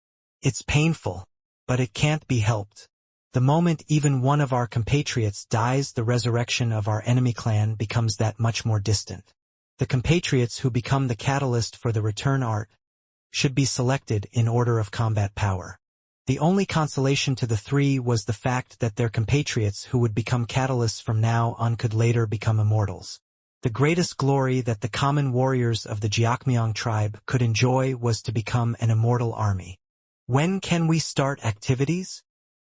It's painful, but it can't be helped. The moment even one of our compatriots dies, the resurrection of our enemy clan becomes that much more distant. The compatriots who become the catalyst for the return art should be selected in order of combat power. The only consolation to the three was the fact that their compatriots who would become catalysts from now on could later become immortals. The greatest glory that the common warriors of the Jiakmyong tribe could enjoy was to become an immortal army. When can we start activities?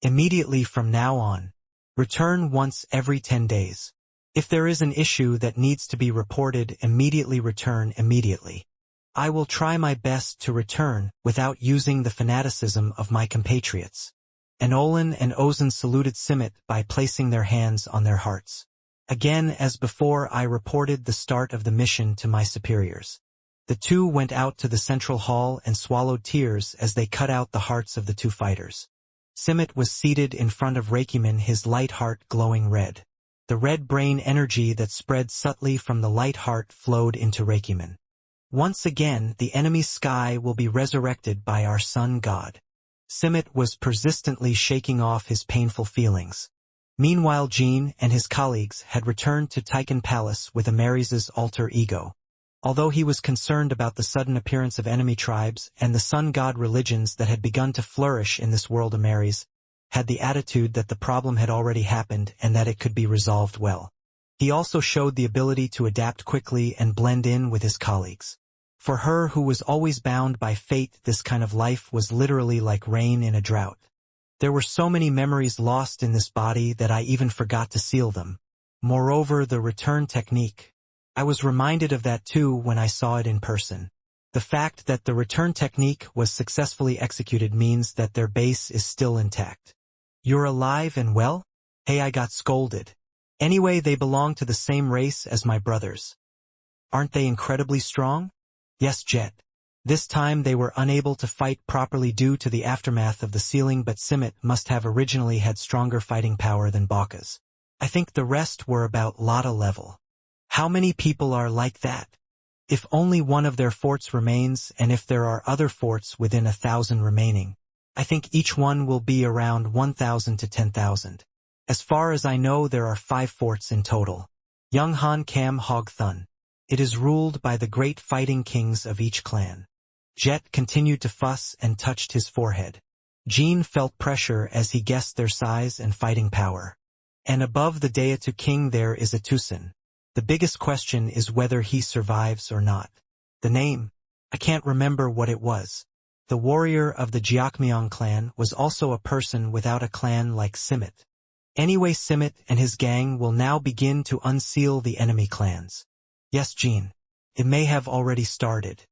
Immediately from now on. Return once every 10 days. If there is an issue that needs to be reported, immediately return immediately. I will try my best to return without using the fanaticism of my compatriots. Enolan and Ozan saluted Simit by placing their hands on their hearts. Again, as before, I reported the start of the mission to my superiors. The two went out to the central hall and swallowed tears as they cut out the hearts of the two fighters. Simit was seated in front of Reikiman, his light heart glowing red. The red brain energy that spread subtly from the light heart flowed into Reikiman. Once again, the enemy's sky will be resurrected by our sun god. Simit was persistently shaking off his painful feelings. Meanwhile, Jean and his colleagues had returned to Taikan Palace with Amaris's alter ego. Although he was concerned about the sudden appearance of enemy tribes and the sun god religions that had begun to flourish in this world, Amaris had the attitude that the problem had already happened and that it could be resolved well. He also showed the ability to adapt quickly and blend in with his colleagues. For her, who was always bound by fate, this kind of life was literally like rain in a drought. There were so many memories lost in this body that I even forgot to seal them. Moreover, the return technique. I was reminded of that too when I saw it in person. The fact that the return technique was successfully executed means that their base is still intact. You're alive and well? Hey, I got scolded. Anyway, they belong to the same race as my brothers. Aren't they incredibly strong? Yes, Jet. This time they were unable to fight properly due to the aftermath of the sealing, but Simit must have originally had stronger fighting power than Baka's. I think the rest were about Lada level. How many people are like that? If only one of their forts remains, and if there are other forts within 1,000 remaining, I think each one will be around 1,000 to 10,000. As far as I know, there are 5 forts in total. Young Han Kam Hog Thun. It is ruled by the great fighting kings of each clan. Jet continued to fuss and touched his forehead. Jean felt pressure as he guessed their size and fighting power. And above the Daetu king there is a Tucson. The biggest question is whether he survives or not. The name? I can't remember what it was. The warrior of the Jiakmyong clan was also a person without a clan like Simit. Anyway, Simit and his gang will now begin to unseal the enemy clans. Yes, Jean. It may have already started.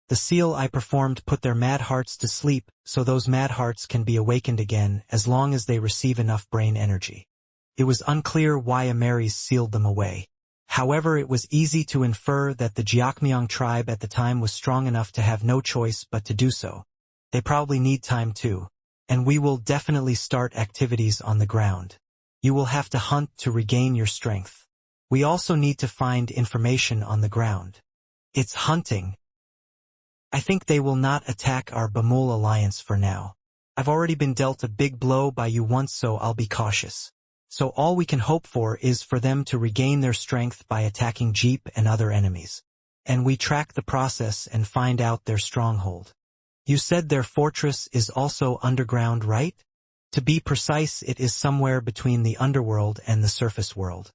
The seal I performed put their mad hearts to sleep, so those mad hearts can be awakened again as long as they receive enough brain energy. It was unclear why Amaris sealed them away. However, it was easy to infer that the Jiakmyong tribe at the time was strong enough to have no choice but to do so. They probably need time too. And we will definitely start activities on the ground. You will have to hunt to regain your strength. We also need to find information on the ground. It's hunting. I think they will not attack our Bamul alliance for now. I've already been dealt a big blow by you once, so I'll be cautious. So all we can hope for is for them to regain their strength by attacking Jeep and other enemies. And we track the process and find out their stronghold. You said their fortress is also underground, right? To be precise, it is somewhere between the underworld and the surface world.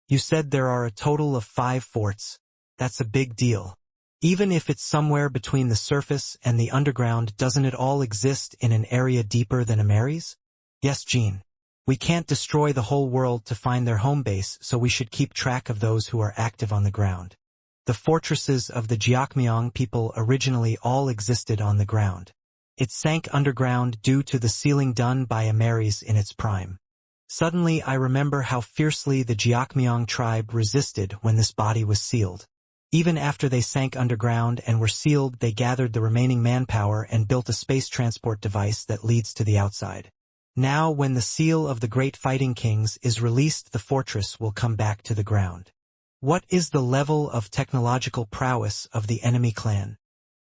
You said there are a total of 5 forts. That's a big deal. Even if it's somewhere between the surface and the underground, doesn't it all exist in an area deeper than Amaris? Yes, Jean. We can't destroy the whole world to find their home base, so we should keep track of those who are active on the ground. The fortresses of the Jiakmyong people originally all existed on the ground. It sank underground due to the sealing done by Amaris in its prime. Suddenly I remember how fiercely the Jiakmyong tribe resisted when this body was sealed. Even after they sank underground and were sealed, they gathered the remaining manpower and built a space transport device that leads to the outside. Now, when the seal of the great fighting kings is released, the fortress will come back to the ground. What is the level of technological prowess of the enemy clan?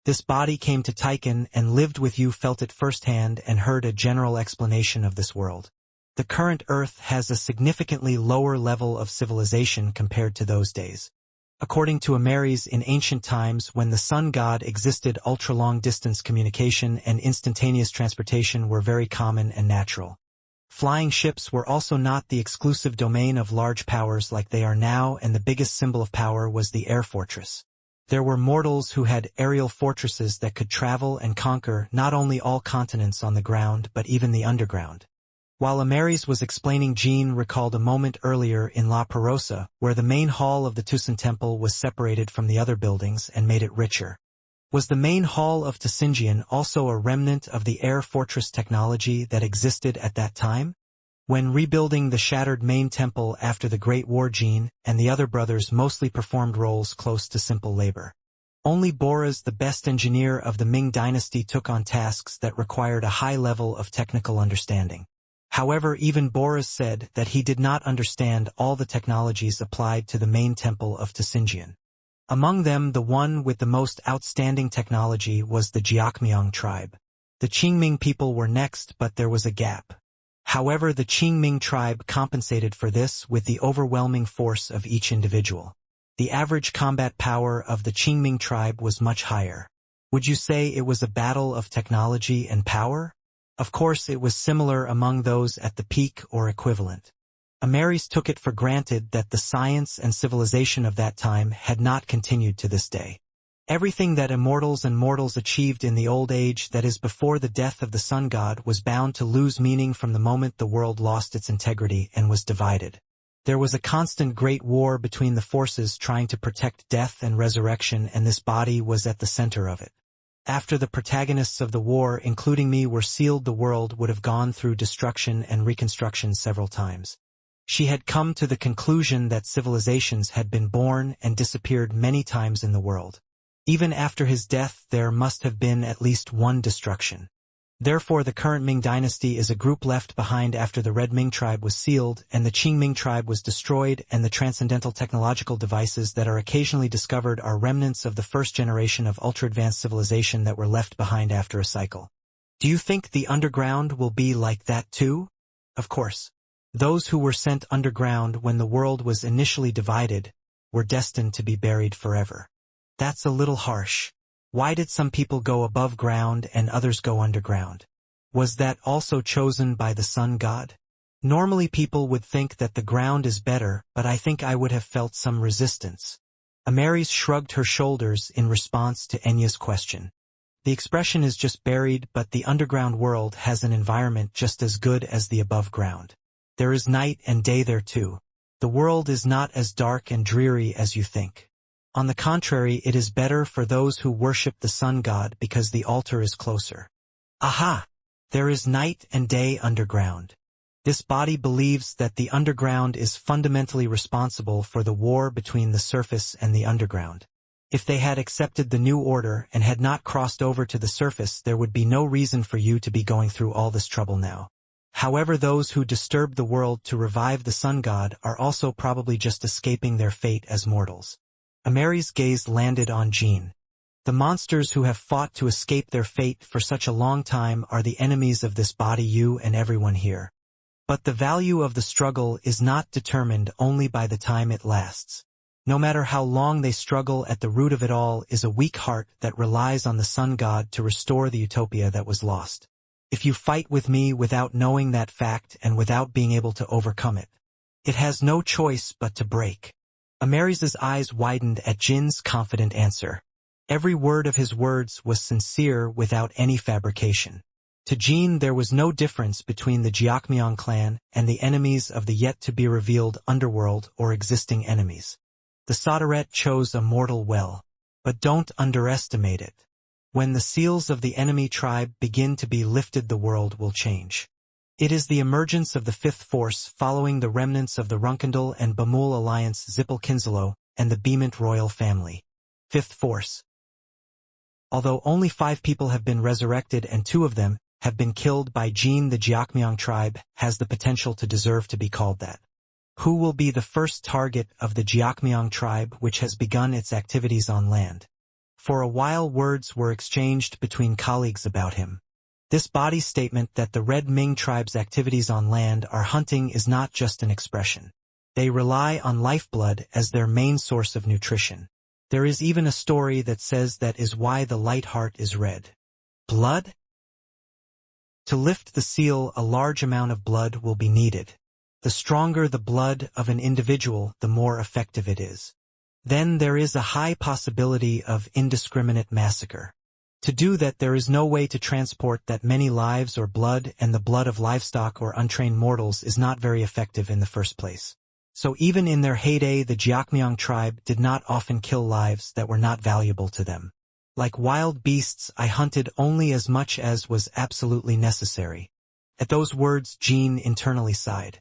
This body came to Tychon and lived with you, felt it firsthand, and heard a general explanation of this world. The current Earth has a significantly lower level of civilization compared to those days. According to Amaris, in ancient times when the sun god existed, ultra-long-distance communication and instantaneous transportation were very common and natural. Flying ships were also not the exclusive domain of large powers like they are now, and the biggest symbol of power was the air fortress. There were mortals who had aerial fortresses that could travel and conquer not only all continents on the ground but even the underground. While Amaris was explaining, Jean recalled a moment earlier in La Perosa, where the main hall of the Tucson temple was separated from the other buildings and made it richer. Was the main hall of Tucson also a remnant of the air fortress technology that existed at that time? When rebuilding the shattered main temple after the Great War, Jean and the other brothers mostly performed roles close to simple labor. Only Boris, the best engineer of the Ming dynasty, took on tasks that required a high level of technical understanding. However, even Boris said that he did not understand all the technologies applied to the main temple of Tucson. Among them, the one with the most outstanding technology was the Jiakmiang tribe. The Qingming people were next, but there was a gap. However, the Qingming tribe compensated for this with the overwhelming force of each individual. The average combat power of the Qingming tribe was much higher. Would you say it was a battle of technology and power? Of course, it was similar among those at the peak or equivalent. Amaris took it for granted that the science and civilization of that time had not continued to this day. Everything that immortals and mortals achieved in the old age, that is before the death of the sun god, was bound to lose meaning from the moment the world lost its integrity and was divided. There was a constant great war between the forces trying to protect death and resurrection, and this body was at the center of it. After the protagonists of the war, including me, were sealed, the world would have gone through destruction and reconstruction several times. She had come to the conclusion that civilizations had been born and disappeared many times in the world. Even after his death, there must have been at least one destruction. Therefore, the current Ming dynasty is a group left behind after the Red Ming tribe was sealed and the Qingming tribe was destroyed, and the transcendental technological devices that are occasionally discovered are remnants of the first generation of ultra-advanced civilization that were left behind after a cycle. Do you think the underground will be like that too? Of course. Those who were sent underground when the world was initially divided were destined to be buried forever. That's a little harsh. Why did some people go above ground and others go underground? Was that also chosen by the sun god? Normally people would think that the ground is better, but I think I would have felt some resistance. Amaris shrugged her shoulders in response to Enya's question. The expression is just buried, but the underground world has an environment just as good as the above ground. There is night and day there too. The world is not as dark and dreary as you think. On the contrary, it is better for those who worship the sun god because the altar is closer. Aha! There is night and day underground. This body believes that the underground is fundamentally responsible for the war between the surface and the underground. If they had accepted the new order and had not crossed over to the surface, there would be no reason for you to be going through all this trouble now. However, those who disturb the world to revive the sun god are also probably just escaping their fate as mortals. Amaris' gaze landed on Jean. The monsters who have fought to escape their fate for such a long time are the enemies of this body, you and everyone here. But the value of the struggle is not determined only by the time it lasts. No matter how long they struggle, at the root of it all is a weak heart that relies on the sun god to restore the utopia that was lost. If you fight with me without knowing that fact and without being able to overcome it, it has no choice but to break. Amaris' eyes widened at Jin's confident answer. Every word of his words was sincere without any fabrication. To Jean, there was no difference between the Jiakmiang clan and the enemies of the yet-to-be-revealed underworld or existing enemies. The Soderette chose a mortal well. But don't underestimate it. When the seals of the enemy tribe begin to be lifted, the world will change. It is the emergence of the fifth force following the remnants of the Runkendal and Bamul alliance, Zippel-Kinselo, and the Beemont royal family. Fifth force. Although only 5 people have been resurrected and 2 of them have been killed by Jean, the Jiakmiang tribe has the potential to deserve to be called that. Who will be the first target of the Jiakmiang tribe, which has begun its activities on land? For a while words were exchanged between colleagues about him. This body statement that the Red Ming tribe's activities on land are hunting is not just an expression. They rely on lifeblood as their main source of nutrition. There is even a story that says that is why the light heart is red. Blood? To lift the seal, a large amount of blood will be needed. The stronger the blood of an individual, the more effective it is. Then there is a high possibility of indiscriminate massacre. To do that, there is no way to transport that many lives or blood, and the blood of livestock or untrained mortals is not very effective in the first place. So even in their heyday, the Jiakmiang tribe did not often kill lives that were not valuable to them. Like wild beasts, I hunted only as much as was absolutely necessary. At those words, Jean internally sighed.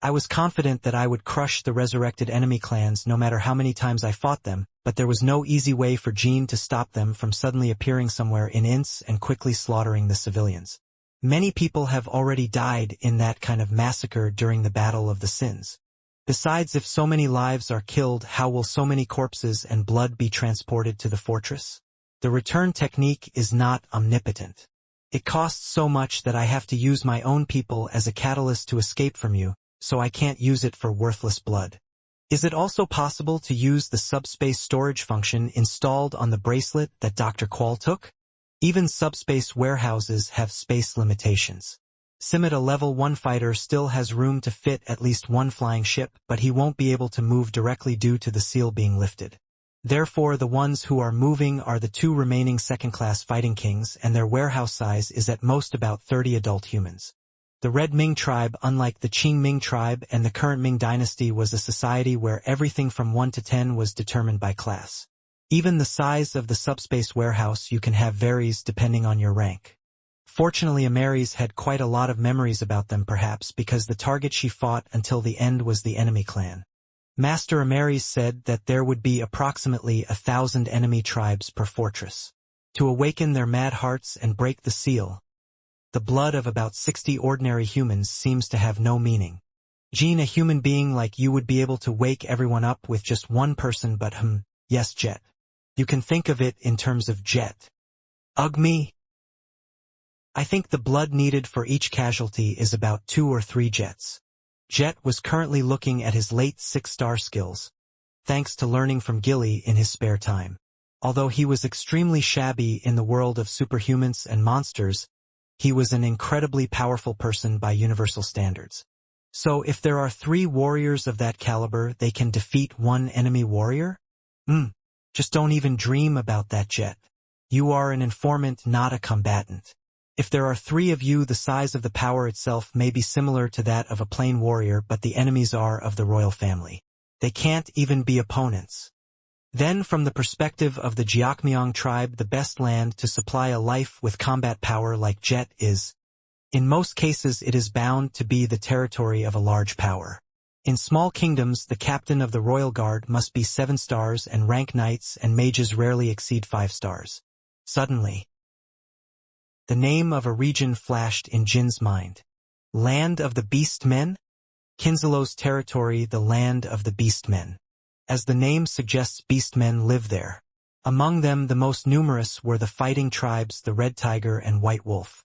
I was confident that I would crush the resurrected enemy clans no matter how many times I fought them, but there was no easy way for Jean to stop them from suddenly appearing somewhere in Ince and quickly slaughtering the civilians. Many people have already died in that kind of massacre during the Battle of the Sins. Besides, if so many lives are killed, how will so many corpses and blood be transported to the fortress? The return technique is not omnipotent. It costs so much that I have to use my own people as a catalyst to escape from you, so I can't use it for worthless blood. Is it also possible to use the subspace storage function installed on the bracelet that Dr. Quall took? Even subspace warehouses have space limitations. Simit, a level 1 fighter, still has room to fit at least one flying ship, but he won't be able to move directly due to the seal being lifted. Therefore, the ones who are moving are the 2 remaining second-class fighting kings, and their warehouse size is at most about 30 adult humans. The Red Ming tribe, unlike the Qing Ming tribe and the current Ming dynasty, was a society where everything from 1 to 10 was determined by class. Even the size of the subspace warehouse you can have varies depending on your rank. Fortunately, Amaris had quite a lot of memories about them, perhaps because the target she fought until the end was the enemy clan. Master Amaris said that there would be approximately 1,000 enemy tribes per fortress. To awaken their mad hearts and break the seal, the blood of about 60 ordinary humans seems to have no meaning. Jean, a human being like you, would be able to wake everyone up with just one person, but yes, Jet. You can think of it in terms of Jet. Ugh me. I think the blood needed for each casualty is about 2 or 3 Jets. Jet was currently looking at his late 6-star skills, thanks to learning from Gilly in his spare time. Although he was extremely shabby in the world of superhumans and monsters, he was an incredibly powerful person by universal standards. So if there are 3 warriors of that caliber, they can defeat 1 enemy warrior? Just don't even dream about that, Jet. You are an informant, not a combatant. If there are 3 of you, the size of the power itself may be similar to that of a plain warrior, but the enemies are of the royal family. They can't even be opponents. Then, from the perspective of the Jiakmiang tribe, the best land to supply a life with combat power like Jet is, in most cases, it is bound to be the territory of a large power. In small kingdoms, the captain of the royal guard must be 7 stars, and rank knights and mages rarely exceed 5 stars. Suddenly, the name of a region flashed in Jin's mind. Land of the Beast Men? Kinzalo's territory, the Land of the Beast Men. As the name suggests, beast men live there. Among them, the most numerous were the fighting tribes, the Red Tiger and White Wolf.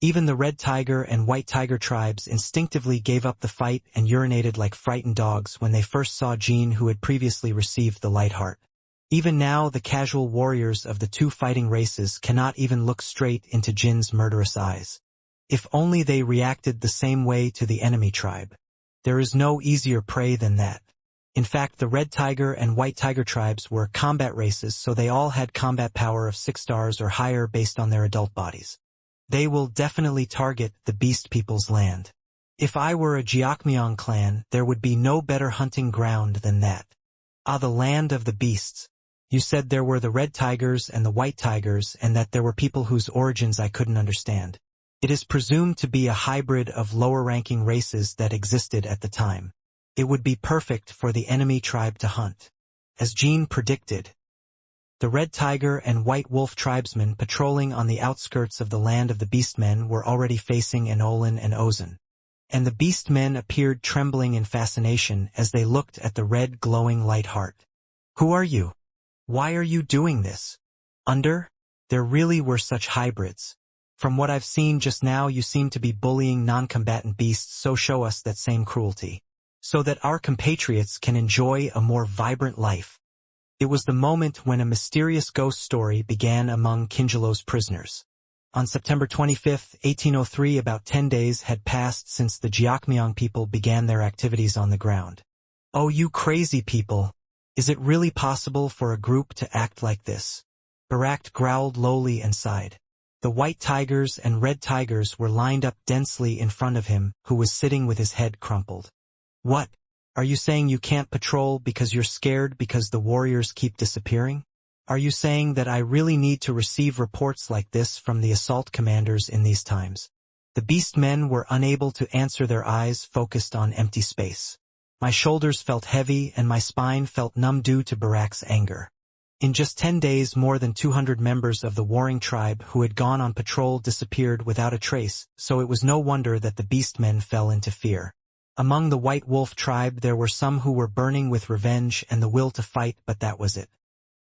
Even the Red Tiger and White Tiger tribes instinctively gave up the fight and urinated like frightened dogs when they first saw Jin, who had previously received the Light Heart. Even now, the casual warriors of the 2 fighting races cannot even look straight into Jin's murderous eyes. If only they reacted the same way to the enemy tribe. There is no easier prey than that. In fact, the Red Tiger and White Tiger tribes were combat races, so they all had combat power of 6 stars or higher based on their adult bodies. They will definitely target the Beast People's land. If I were a Jiakmiang clan, there would be no better hunting ground than that. Ah, the land of the beasts. You said there were the Red Tigers and the White Tigers, and that there were people whose origins I couldn't understand. It is presumed to be a hybrid of lower-ranking races that existed at the time. It would be perfect for the enemy tribe to hunt. As Jean predicted, the Red Tiger and White Wolf tribesmen patrolling on the outskirts of the land of the Beastmen were already facing Enolan and Ozan. And the Beastmen appeared trembling in fascination as they looked at the red glowing light heart. Who are you? Why are you doing this? Under? There really were such hybrids. From what I've seen just now, you seem to be bullying non-combatant beasts, so show us that same cruelty, so that our compatriots can enjoy a more vibrant life. It was the moment when a mysterious ghost story began among Kingelo's prisoners. On September 25, 1803, about 10 days had passed since the Jiakmyong people began their activities on the ground. Oh, you crazy people! Is it really possible for a group to act like this? Barak growled lowly and sighed. The white tigers and red tigers were lined up densely in front of him, who was sitting with his head crumpled. What? Are you saying you can't patrol because you're scared because the warriors keep disappearing? Are you saying that I really need to receive reports like this from the assault commanders in these times? The beast men were unable to answer, their eyes focused on empty space. My shoulders felt heavy and my spine felt numb due to Barak's anger. In just 10 days, more than 200 members of the warring tribe who had gone on patrol disappeared without a trace, so it was no wonder that the beastmen fell into fear. Among the White Wolf tribe there were some who were burning with revenge and the will to fight, but that was it.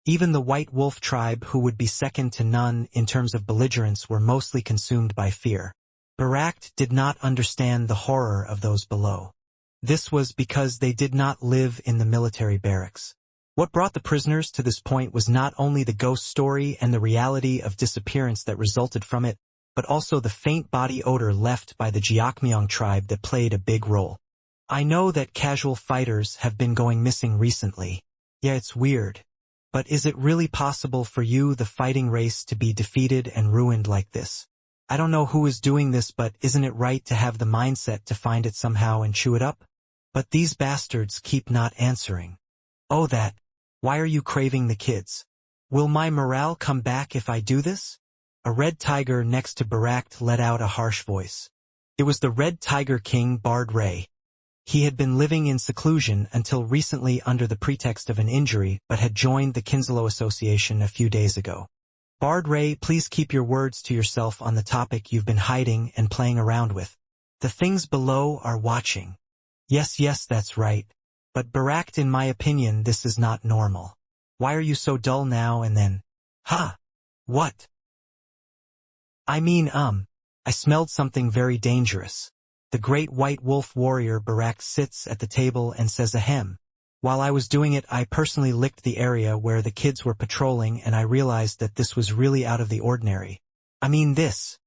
Even the White Wolf tribe, who would be second to none in terms of belligerence, were mostly consumed by fear. Barak did not understand the horror of those below. This was because they did not live in the military barracks. What brought the prisoners to this point was not only the ghost story and the reality of disappearance that resulted from it, but also the faint body odor left by the Jiakmyong tribe that played a big role. I know that casual fighters have been going missing recently. Yeah, it's weird. But is it really possible for you, the fighting race, to be defeated and ruined like this? I don't know who is doing this, but isn't it right to have the mindset to find it somehow and chew it up? But these bastards keep not answering. Oh, that. Why are you craving the kids? Will my morale come back if I do this? A red tiger next to Barak let out a harsh voice. It was the Red Tiger King, Bard Ray. He had been living in seclusion until recently under the pretext of an injury, but had joined the Kinzalo Association a few days ago. Bard Ray, please keep your words to yourself on the topic you've been hiding and playing around with. The things below are watching. Yes, that's right. But Barak, in my opinion, this is not normal. Why are you so dull now and then? What? I mean, I smelled something very dangerous. The great white wolf warrior Barak sits at the table and says ahem. While I was doing it, I personally licked the area where the kids were patrolling, and I realized that this was really out of the ordinary. I mean this.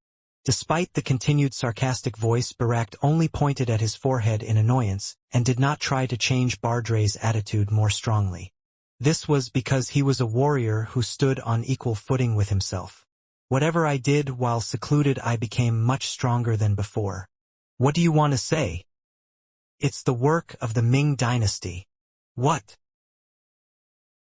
Despite the continued sarcastic voice, Barak only pointed at his forehead in annoyance, and did not try to change Bardre's attitude more strongly. This was because he was a warrior who stood on equal footing with himself. Whatever I did while secluded, I became much stronger than before. What do you want to say? It's the work of the Ming dynasty. What?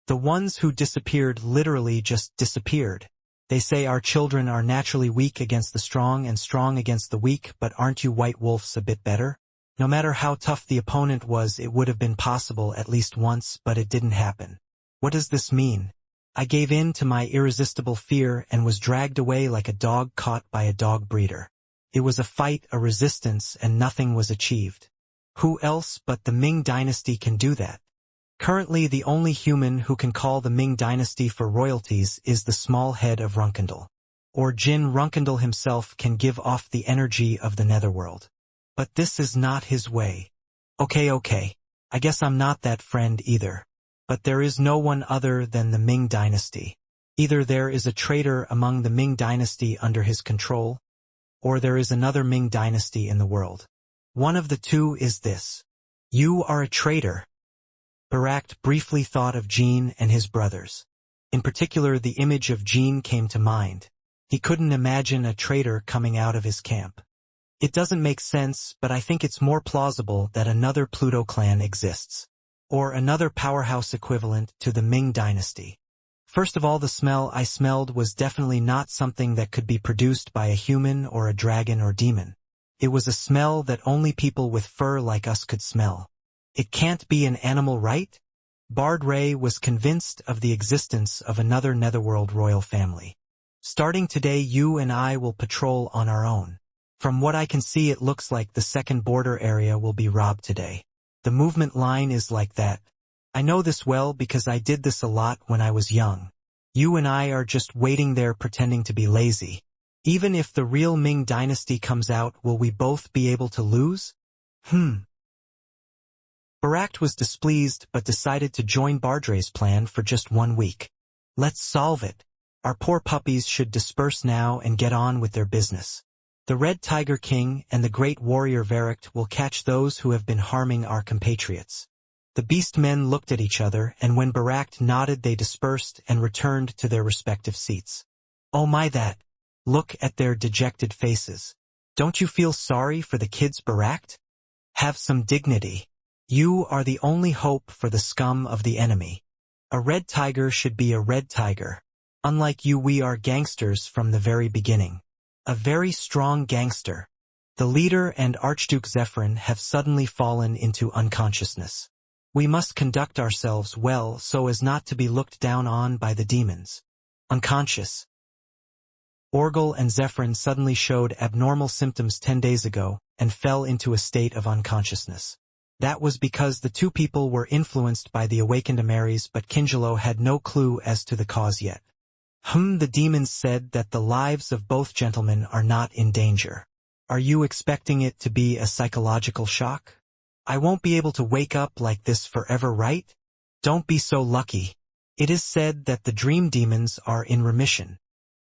The ones who disappeared literally just disappeared. They say our children are naturally weak against the strong and strong against the weak, but aren't you white wolves a bit better? No matter how tough the opponent was, it would have been possible at least once, but it didn't happen. What does this mean? I gave in to my irresistible fear and was dragged away like a dog caught by a dog breeder. It was a fight, a resistance, and nothing was achieved. Who else but the Ming dynasty can do that? Currently, the only human who can call the Ming dynasty for royalties is the small head of Runkendal. Or Jin Runkendal himself can give off the energy of the netherworld. But this is not his way. Okay. I guess I'm not that friend either. But there is no one other than the Ming dynasty. Either there is a traitor among the Ming dynasty under his control, or there is another Ming dynasty in the world. One of the two is this. You are a traitor. Barak briefly thought of Jean and his brothers. In particular, the image of Jean came to mind. He couldn't imagine a traitor coming out of his camp. It doesn't make sense, but I think it's more plausible that another Pluto clan exists. Or another powerhouse equivalent to the Ming dynasty. First of all, the smell I smelled was definitely not something that could be produced by a human or a dragon or demon. It was a smell that only people with fur like us could smell. It can't be an animal, right? Bard Ray was convinced of the existence of another netherworld royal family. Starting today, you and I will patrol on our own. From what I can see, it looks like the second border area will be robbed today. The movement line is like that. I know this well because I did this a lot when I was young. You and I are just waiting there pretending to be lazy. Even if the real Ming dynasty comes out, will we both be able to lose? Pact was displeased but decided to join Bardre's plan for just 1 week. Let's solve it. Our poor puppies should disperse now and get on with their business. The Red Tiger King and the great warrior Varict will catch those who have been harming our compatriots. The beast men looked at each other, and when Pact nodded they dispersed and returned to their respective seats. Oh my that! Look at their dejected faces. Don't you feel sorry for the kids, Pact? Have some dignity. You are the only hope for the scum of the enemy. A red tiger should be a red tiger. Unlike you, we are gangsters from the very beginning. A very strong gangster. The leader and Archduke Zephyrin have suddenly fallen into unconsciousness. We must conduct ourselves well so as not to be looked down on by the demons. Unconscious. Orgel and Zephyrin suddenly showed abnormal symptoms 10 days ago and fell into a state of unconsciousness. That was because the two people were influenced by the awakened Amaris, but Kingelo had no clue as to the cause yet. The demons said that the lives of both gentlemen are not in danger. Are you expecting it to be a psychological shock? I won't be able to wake up like this forever, right? Don't be so lucky. It is said that the dream demons are in remission.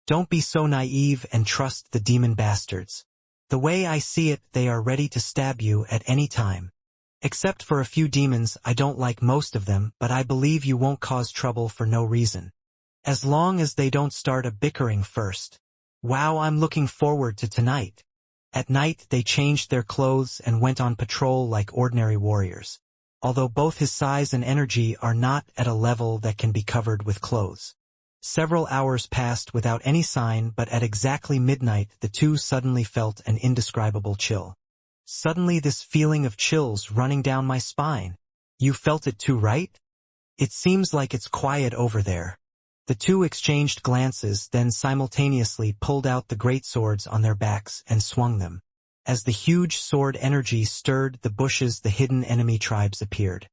Don't be so naive and trust the demon bastards. The way I see it, they are ready to stab you at any time. Except for a few demons, I don't like most of them, but I believe you won't cause trouble for no reason. As long as they don't start a bickering first. Wow, I'm looking forward to tonight. At night they changed their clothes and went on patrol like ordinary warriors. Although both his size and energy are not at a level that can be covered with clothes. Several hours passed without any sign, but at exactly midnight the two suddenly felt an indescribable chill. Suddenly this feeling of chills running down my spine. You felt it too, right? It seems like it's quiet over there. The two exchanged glances, then simultaneously pulled out the great swords on their backs and swung them. As the huge sword energy stirred the bushes, the hidden enemy tribes appeared.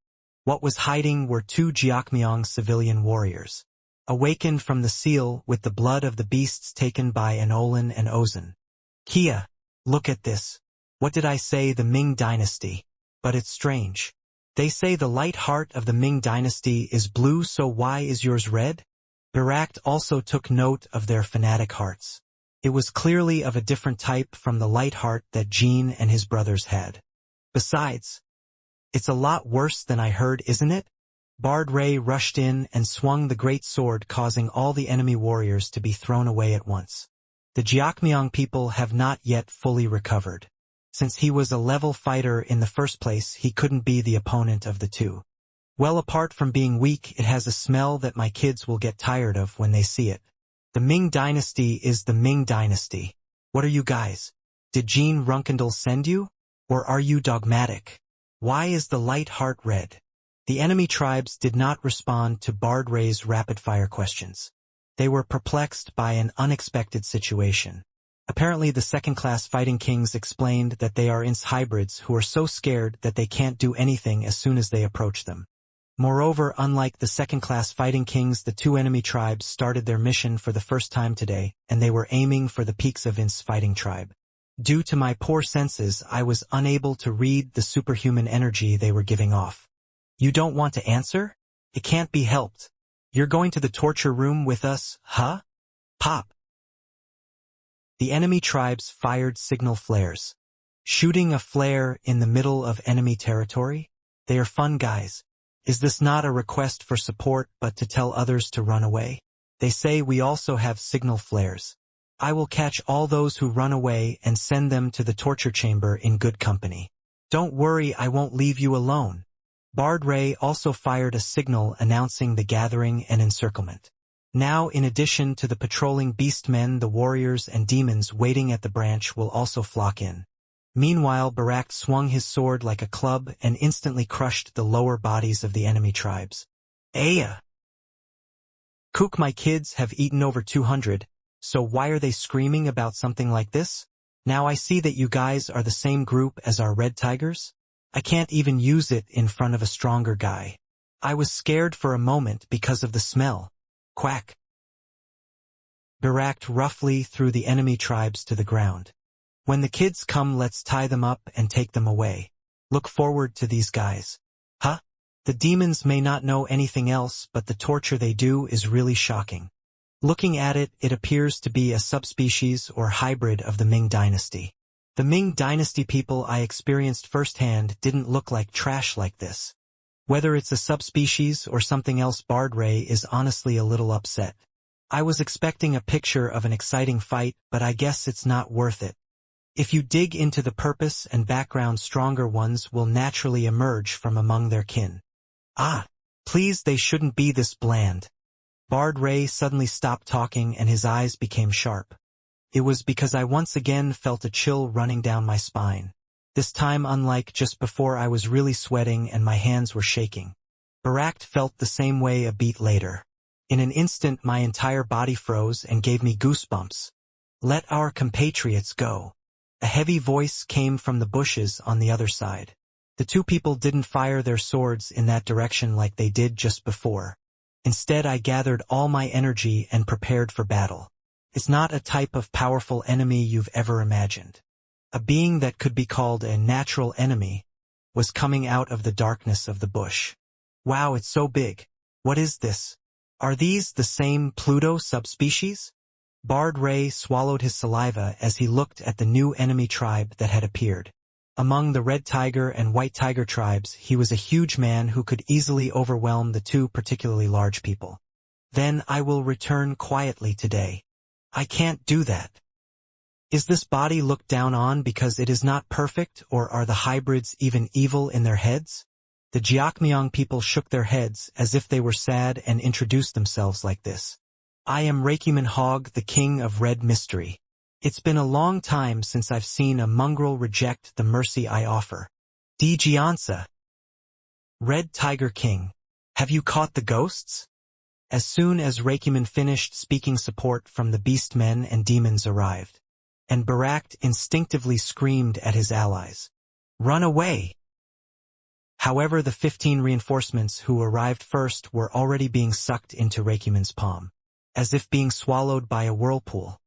What was hiding were two Jiakmyong civilian warriors. Awakened from the seal with the blood of the beasts taken by an Olin and Ozan. Kia, look at this. What did I say, the Ming dynasty? But it's strange. They say the light heart of the Ming dynasty is blue, so why is yours red? Pact also took note of their fanatic hearts. It was clearly of a different type from the light heart that Jean and his brothers had. Besides, it's a lot worse than I heard, isn't it? Bardre rushed in and swung the great sword, causing all the enemy warriors to be thrown away at once. The Jiakmyong people have not yet fully recovered. Since he was a level fighter in the first place, he couldn't be the opponent of the two. Well, apart from being weak, it has a smell that my kids will get tired of when they see it. The Ming dynasty is the Ming dynasty. What are you guys? Did Jean Runkendal send you? Or are you dogmatic? Why is the light heart red? The enemy tribes did not respond to Bardre's rapid-fire questions. They were perplexed by an unexpected situation. Apparently the second-class fighting kings explained that they are INS hybrids who are so scared that they can't do anything as soon as they approach them. Moreover, unlike the second-class fighting kings, the two enemy tribes started their mission for the first time today, and they were aiming for the peaks of INS fighting tribe. Due to my poor senses, I was unable to read the superhuman energy they were giving off. You don't want to answer? It can't be helped. You're going to the torture room with us, huh? Pop. The enemy tribes fired signal flares. Shooting a flare in the middle of enemy territory? They are fun guys. Is this not a request for support but to tell others to run away? They say we also have signal flares. I will catch all those who run away and send them to the torture chamber in good company. Don't worry, I won't leave you alone. Bardre also fired a signal announcing the gathering and encirclement. Now, in addition to the patrolling beastmen, the warriors and demons waiting at the branch will also flock in. Meanwhile, Pact swung his sword like a club and instantly crushed the lower bodies of the enemy tribes. Aya! Kook, my kids have eaten over 200, so why are they screaming about something like this? Now I see that you guys are the same group as our red tigers. I can't even use it in front of a stronger guy. I was scared for a moment because of the smell. Quack. Barak roughly threw the enemy tribes to the ground. When the kids come, let's tie them up and take them away. Look forward to these guys. Huh? The demons may not know anything else, but the torture they do is really shocking. Looking at it, it appears to be a subspecies or hybrid of the Ming dynasty. The Ming dynasty people I experienced firsthand didn't look like trash like this. Whether it's a subspecies or something else, Ray is honestly a little upset. I was expecting a picture of an exciting fight, but I guess it's not worth it. If you dig into the purpose and background, stronger ones will naturally emerge from among their kin. Ah, please, they shouldn't be this bland. Ray suddenly stopped talking and his eyes became sharp. It was because I once again felt a chill running down my spine. This time, unlike just before, I was really sweating and my hands were shaking. Barak felt the same way a beat later. In an instant, my entire body froze and gave me goosebumps. Let our compatriots go. A heavy voice came from the bushes on the other side. The two people didn't fire their swords in that direction like they did just before. Instead, I gathered all my energy and prepared for battle. It's not a type of powerful enemy you've ever imagined. A being that could be called a natural enemy was coming out of the darkness of the bush. Wow, it's so big. What is this? Are these the same Pluto subspecies? Ray swallowed his saliva as he looked at the new enemy tribe that had appeared. Among the red tiger and white tiger tribes, he was a huge man who could easily overwhelm the two particularly large people. Then I will return quietly today. I can't do that. Is this body looked down on because it is not perfect, or are the hybrids even evil in their heads? The Jiakmyong people shook their heads as if they were sad and introduced themselves like this. I am Reikuman Hog, the king of red mystery. It's been a long time since I've seen a mongrel reject the mercy I offer. Di Jiansa. Red Tiger King. Have you caught the ghosts? As soon as Reikuman finished speaking, support from the beast men and demons arrived. And Barak instinctively screamed at his allies. Run away! However, the 15 reinforcements who arrived first were already being sucked into Reikuman's palm, as if being swallowed by a whirlpool.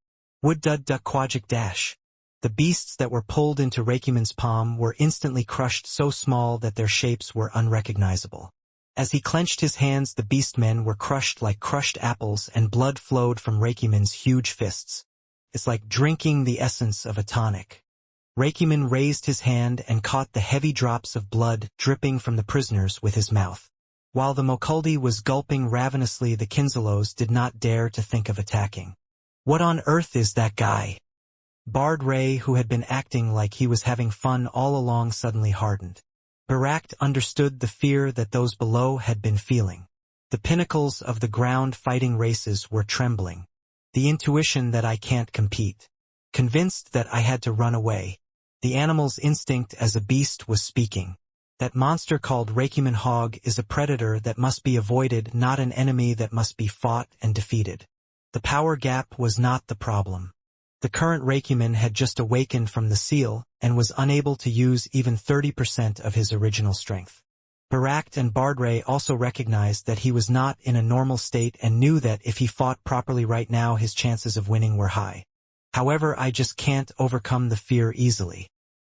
Wood dud duck quagic dash. The beasts that were pulled into Reikuman's palm were instantly crushed, so small that their shapes were unrecognizable. As he clenched his hands, the beastmen were crushed like crushed apples and blood flowed from Reikuman's huge fists. It's like drinking the essence of a tonic. Reikuman raised his hand and caught the heavy drops of blood dripping from the prisoners with his mouth. While the Mokuldi was gulping ravenously, the Kinzalos did not dare to think of attacking. What on earth is that guy? Ray, who had been acting like he was having fun all along, suddenly hardened. Barak understood the fear that those below had been feeling. The pinnacles of the ground fighting races were trembling. The intuition that I can't compete. Convinced that I had to run away. The animal's instinct as a beast was speaking. That monster called Reikuman Hog is a predator that must be avoided, not an enemy that must be fought and defeated. The power gap was not the problem. The current Reikuman had just awakened from the seal and was unable to use even 30% of his original strength. Barak and Ray also recognized that he was not in a normal state and knew that if he fought properly right now, his chances of winning were high. However, I just can't overcome the fear easily.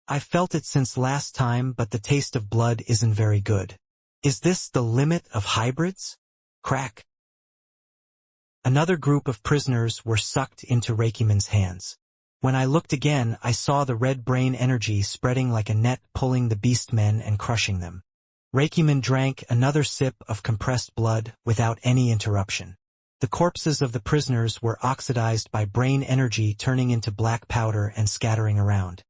I've felt it since last time, but the taste of blood isn't very good. Is this the limit of hybrids? Crack. Another group of prisoners were sucked into Reikuman's hands. When I looked again, I saw the red brain energy spreading like a net, pulling the beastmen and crushing them. Reikuman drank another sip of compressed blood without any interruption. The corpses of the prisoners were oxidized by brain energy, turning into black powder and scattering around.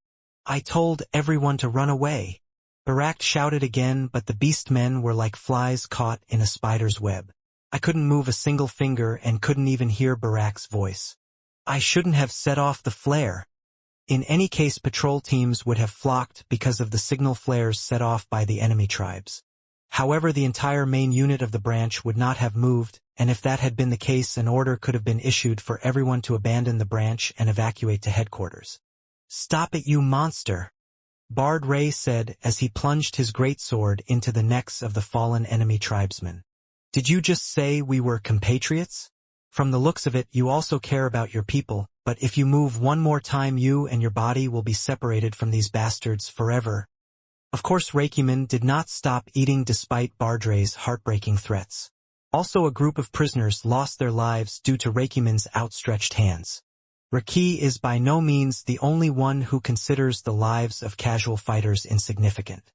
I told everyone to run away. Barak shouted again, but the beastmen were like flies caught in a spider's web. I couldn't move a single finger and couldn't even hear Barak's voice. I shouldn't have set off the flare. In any case, patrol teams would have flocked because of the signal flares set off by the enemy tribes. However, the entire main unit of the branch would not have moved, and if that had been the case, an order could have been issued for everyone to abandon the branch and evacuate to headquarters. Stop it, you monster! Ray said as he plunged his greatsword into the necks of the fallen enemy tribesmen. Did you just say we were compatriots? From the looks of it, you also care about your people, but if you move one more time, you and your body will be separated from these bastards forever. Of course, Reikiman did not stop eating despite Bardre's heartbreaking threats. Also, a group of prisoners lost their lives due to Reikiman's outstretched hands. Riki is by no means the only one who considers the lives of casual fighters insignificant.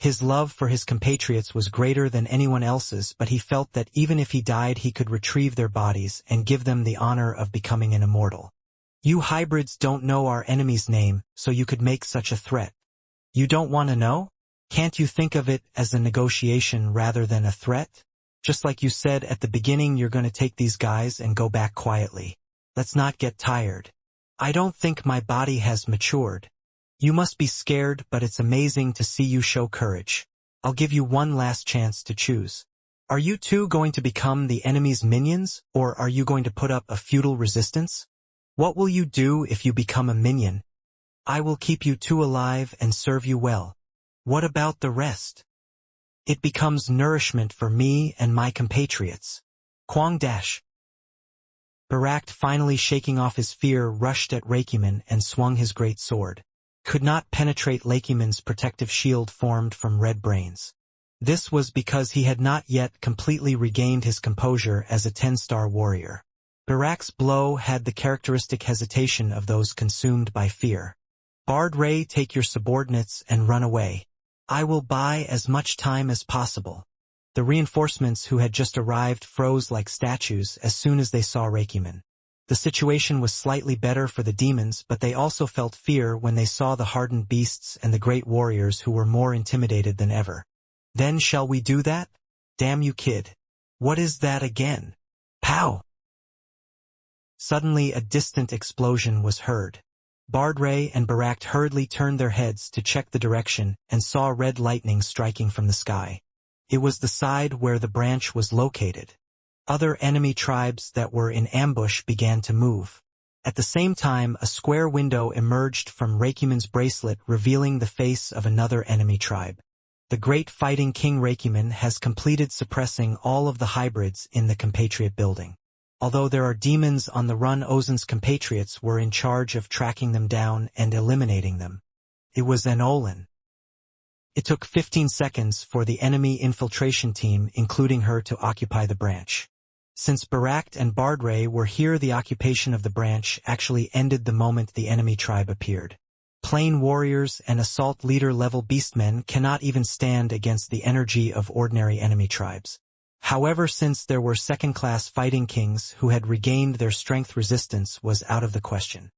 His love for his compatriots was greater than anyone else's, but he felt that even if he died, he could retrieve their bodies and give them the honor of becoming an immortal. You hybrids don't know our enemy's name, so you could make such a threat. You don't want to know? Can't you think of it as a negotiation rather than a threat? Just like you said at the beginning, you're going to take these guys and go back quietly. Let's not get tired. I don't think my body has matured. You must be scared, but it's amazing to see you show courage. I'll give you one last chance to choose. Are you two going to become the enemy's minions, or are you going to put up a futile resistance? What will you do if you become a minion? I will keep you two alive and serve you well. What about the rest? It becomes nourishment for me and my compatriots. Kwang dash. Barak, finally shaking off his fear, rushed at Reikiman and swung his great sword. Could not penetrate Reikiman's protective shield formed from red brains. This was because he had not yet completely regained his composure as a 10-star warrior. Barak's blow had the characteristic hesitation of those consumed by fear. Bardre, take your subordinates and run away. I will buy as much time as possible. The reinforcements who had just arrived froze like statues as soon as they saw Reikiman. The situation was slightly better for the demons, but they also felt fear when they saw the hardened beasts and the great warriors who were more intimidated than ever. Then shall we do that? Damn you, kid. What is that again? Pow! Suddenly a distant explosion was heard. Bardre and Barak hurriedly turned their heads to check the direction and saw red lightning striking from the sky. It was the side where the branch was located. Other enemy tribes that were in ambush began to move. At the same time, a square window emerged from Reikiman's bracelet, revealing the face of another enemy tribe. The great fighting King Reikiman has completed suppressing all of the hybrids in the compatriot building. Although there are demons on the run, Ozen's compatriots were in charge of tracking them down and eliminating them. It was an Olin. It took 15 seconds for the enemy infiltration team, including her, to occupy the branch. Since Barak and Bardre were here, the occupation of the branch actually ended the moment the enemy tribe appeared. Plain warriors and assault leader-level beastmen cannot even stand against the energy of ordinary enemy tribes. However, since there were second-class fighting kings who had regained their strength, resistance was out of the question.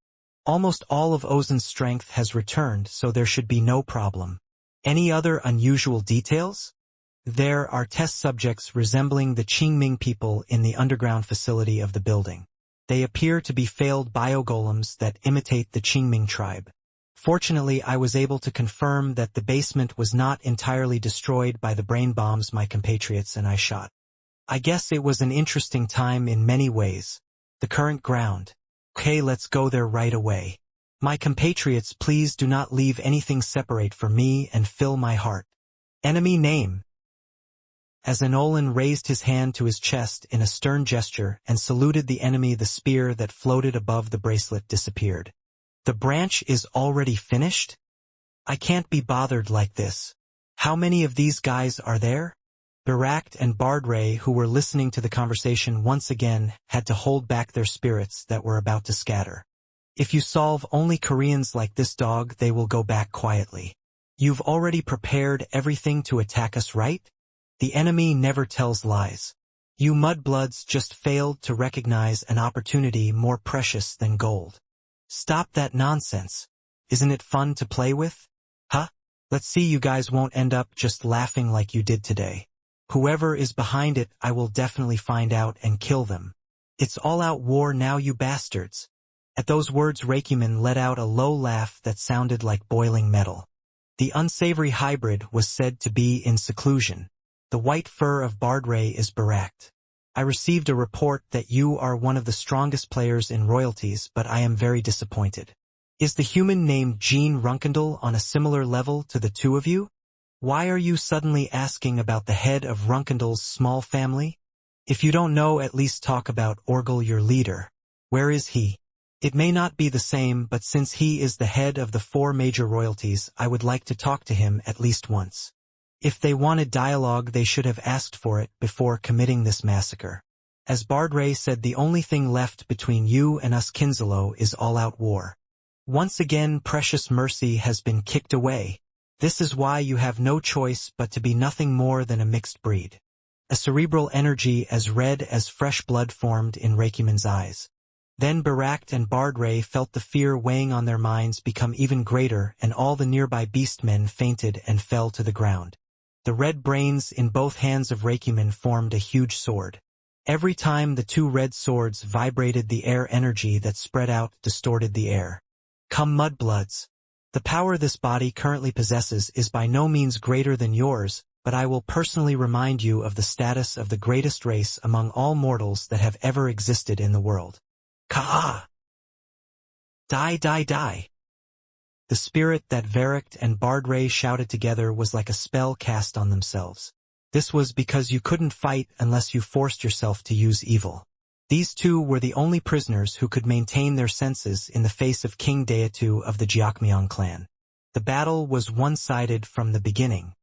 Almost all of Ozen's strength has returned, so there should be no problem. Any other unusual details? There are test subjects resembling the Qingming people in the underground facility of the building. They appear to be failed biogolems that imitate the Qingming tribe. Fortunately, I was able to confirm that the basement was not entirely destroyed by the brain bombs my compatriots and I shot. I guess it was an interesting time in many ways. The current ground. Okay, let's go there right away. My compatriots, please do not leave anything separate for me and fill my heart. Enemy name. As Enolan raised his hand to his chest in a stern gesture and saluted the enemy, the spear that floated above the bracelet disappeared. The branch is already finished? I can't be bothered like this. How many of these guys are there? Barak and Bardre, who were listening to the conversation once again, had to hold back their spirits that were about to scatter. If you solve only Koreans like this dog, they will go back quietly. You've already prepared everything to attack us, right? The enemy never tells lies. You mudbloods just failed to recognize an opportunity more precious than gold. Stop that nonsense. Isn't it fun to play with? Huh? Let's see, you guys won't end up just laughing like you did today. Whoever is behind it, I will definitely find out and kill them. It's all-out war now, you bastards. At those words, Reikiman let out a low laugh that sounded like boiling metal. The unsavory hybrid was said to be in seclusion. The white fur of Bardre is Barak. I received a report that you are one of the strongest players in royalties, but I am very disappointed. Is the human named Jean Runkendal on a similar level to the two of you? Why are you suddenly asking about the head of Runkendal's small family? If you don't know, at least talk about Orgel, your leader. Where is he? It may not be the same, but since he is the head of the 4 major royalties, I would like to talk to him at least once. If they wanted dialogue, they should have asked for it before committing this massacre. As Bardray said, the only thing left between you and us Kinsalo is all-out war. Once again, precious mercy has been kicked away. This is why you have no choice but to be nothing more than a mixed breed. A cerebral energy as red as fresh blood formed in Reikiman's eyes. Then Barak and Bardray felt the fear weighing on their minds become even greater, and all the nearby beastmen fainted and fell to the ground. The red brains in both hands of Reikiman formed a huge sword. Every time the 2 red swords vibrated, the air energy that spread out distorted the air. Come, mudbloods. The power this body currently possesses is by no means greater than yours, but I will personally remind you of the status of the greatest race among all mortals that have ever existed in the world. Ka! Die, die, die! The spirit that Varric and Bardray shouted together was like a spell cast on themselves. This was because you couldn't fight unless you forced yourself to use evil. These 2 were the only prisoners who could maintain their senses in the face of King Deatu of the Jiakmyeong clan. The battle was one-sided from the beginning.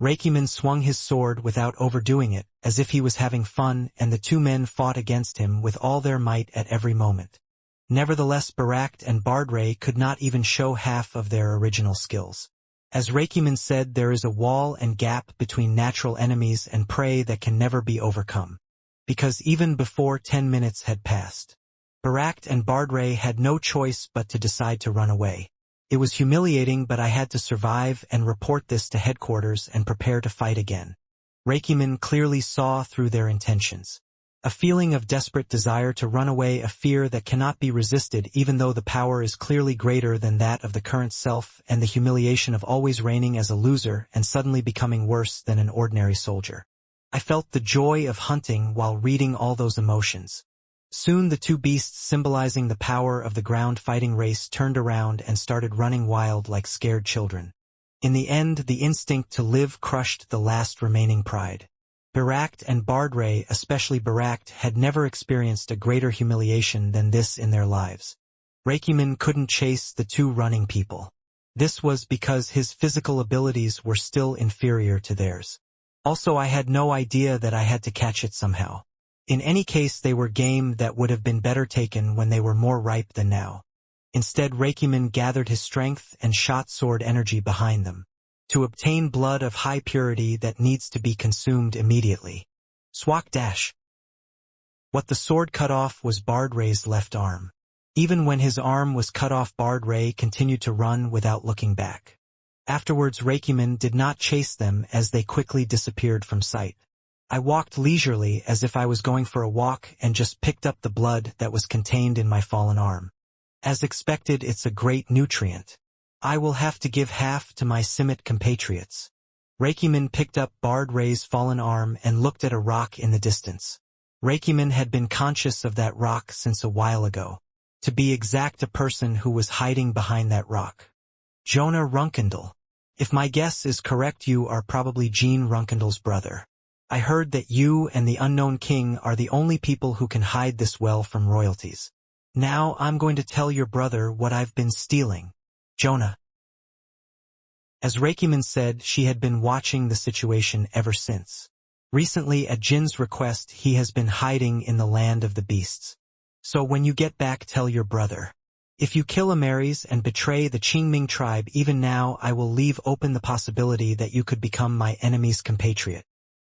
Reikiman swung his sword without overdoing it, as if he was having fun, and the 2 men fought against him with all their might at every moment. Nevertheless, Barak and Bardray could not even show half of their original skills. As Reikiman said, there is a wall and gap between natural enemies and prey that can never be overcome. Because even before 10 minutes had passed, Barak and Bardray had no choice but to decide to run away. It was humiliating, but I had to survive and report this to headquarters and prepare to fight again. Reikiman clearly saw through their intentions. A feeling of desperate desire to run away, a fear that cannot be resisted even though the power is clearly greater than that of the current self, and the humiliation of always reigning as a loser and suddenly becoming worse than an ordinary soldier. I felt the joy of hunting while reading all those emotions. Soon the 2 beasts symbolizing the power of the ground-fighting race turned around and started running wild like scared children. In the end, the instinct to live crushed the last remaining pride. Barak and Bardray, especially Barak, had never experienced a greater humiliation than this in their lives. Reikiman couldn't chase the 2 running people. This was because his physical abilities were still inferior to theirs. Also, I had no idea that I had to catch it somehow. In any case, they were game that would have been better taken when they were more ripe than now. Instead, Reikiman gathered his strength and shot sword energy behind them. To obtain blood of high purity that needs to be consumed immediately. Swak dash. What the sword cut off was Bardray's left arm. Even when his arm was cut off, Bardray continued to run without looking back. Afterwards, Reikiman did not chase them as they quickly disappeared from sight. I walked leisurely as if I was going for a walk and just picked up the blood that was contained in my fallen arm. As expected, it's a great nutrient. I will have to give half to my Simit compatriots. Reikiman picked up Bardray's fallen arm and looked at a rock in the distance. Reikiman had been conscious of that rock since a while ago. To be exact, a person who was hiding behind that rock. Jonah Runkendal. If my guess is correct, you are probably Jean Runkendal's brother. I heard that you and the unknown king are the only people who can hide this well from royalties. Now I'm going to tell your brother what I've been stealing. Jonah. As Reikiman said, she had been watching the situation ever since. Recently, at Jin's request, he has been hiding in the land of the beasts. So when you get back, tell your brother. If you kill Amaris and betray the Qingming tribe, even now I will leave open the possibility that you could become my enemy's compatriot.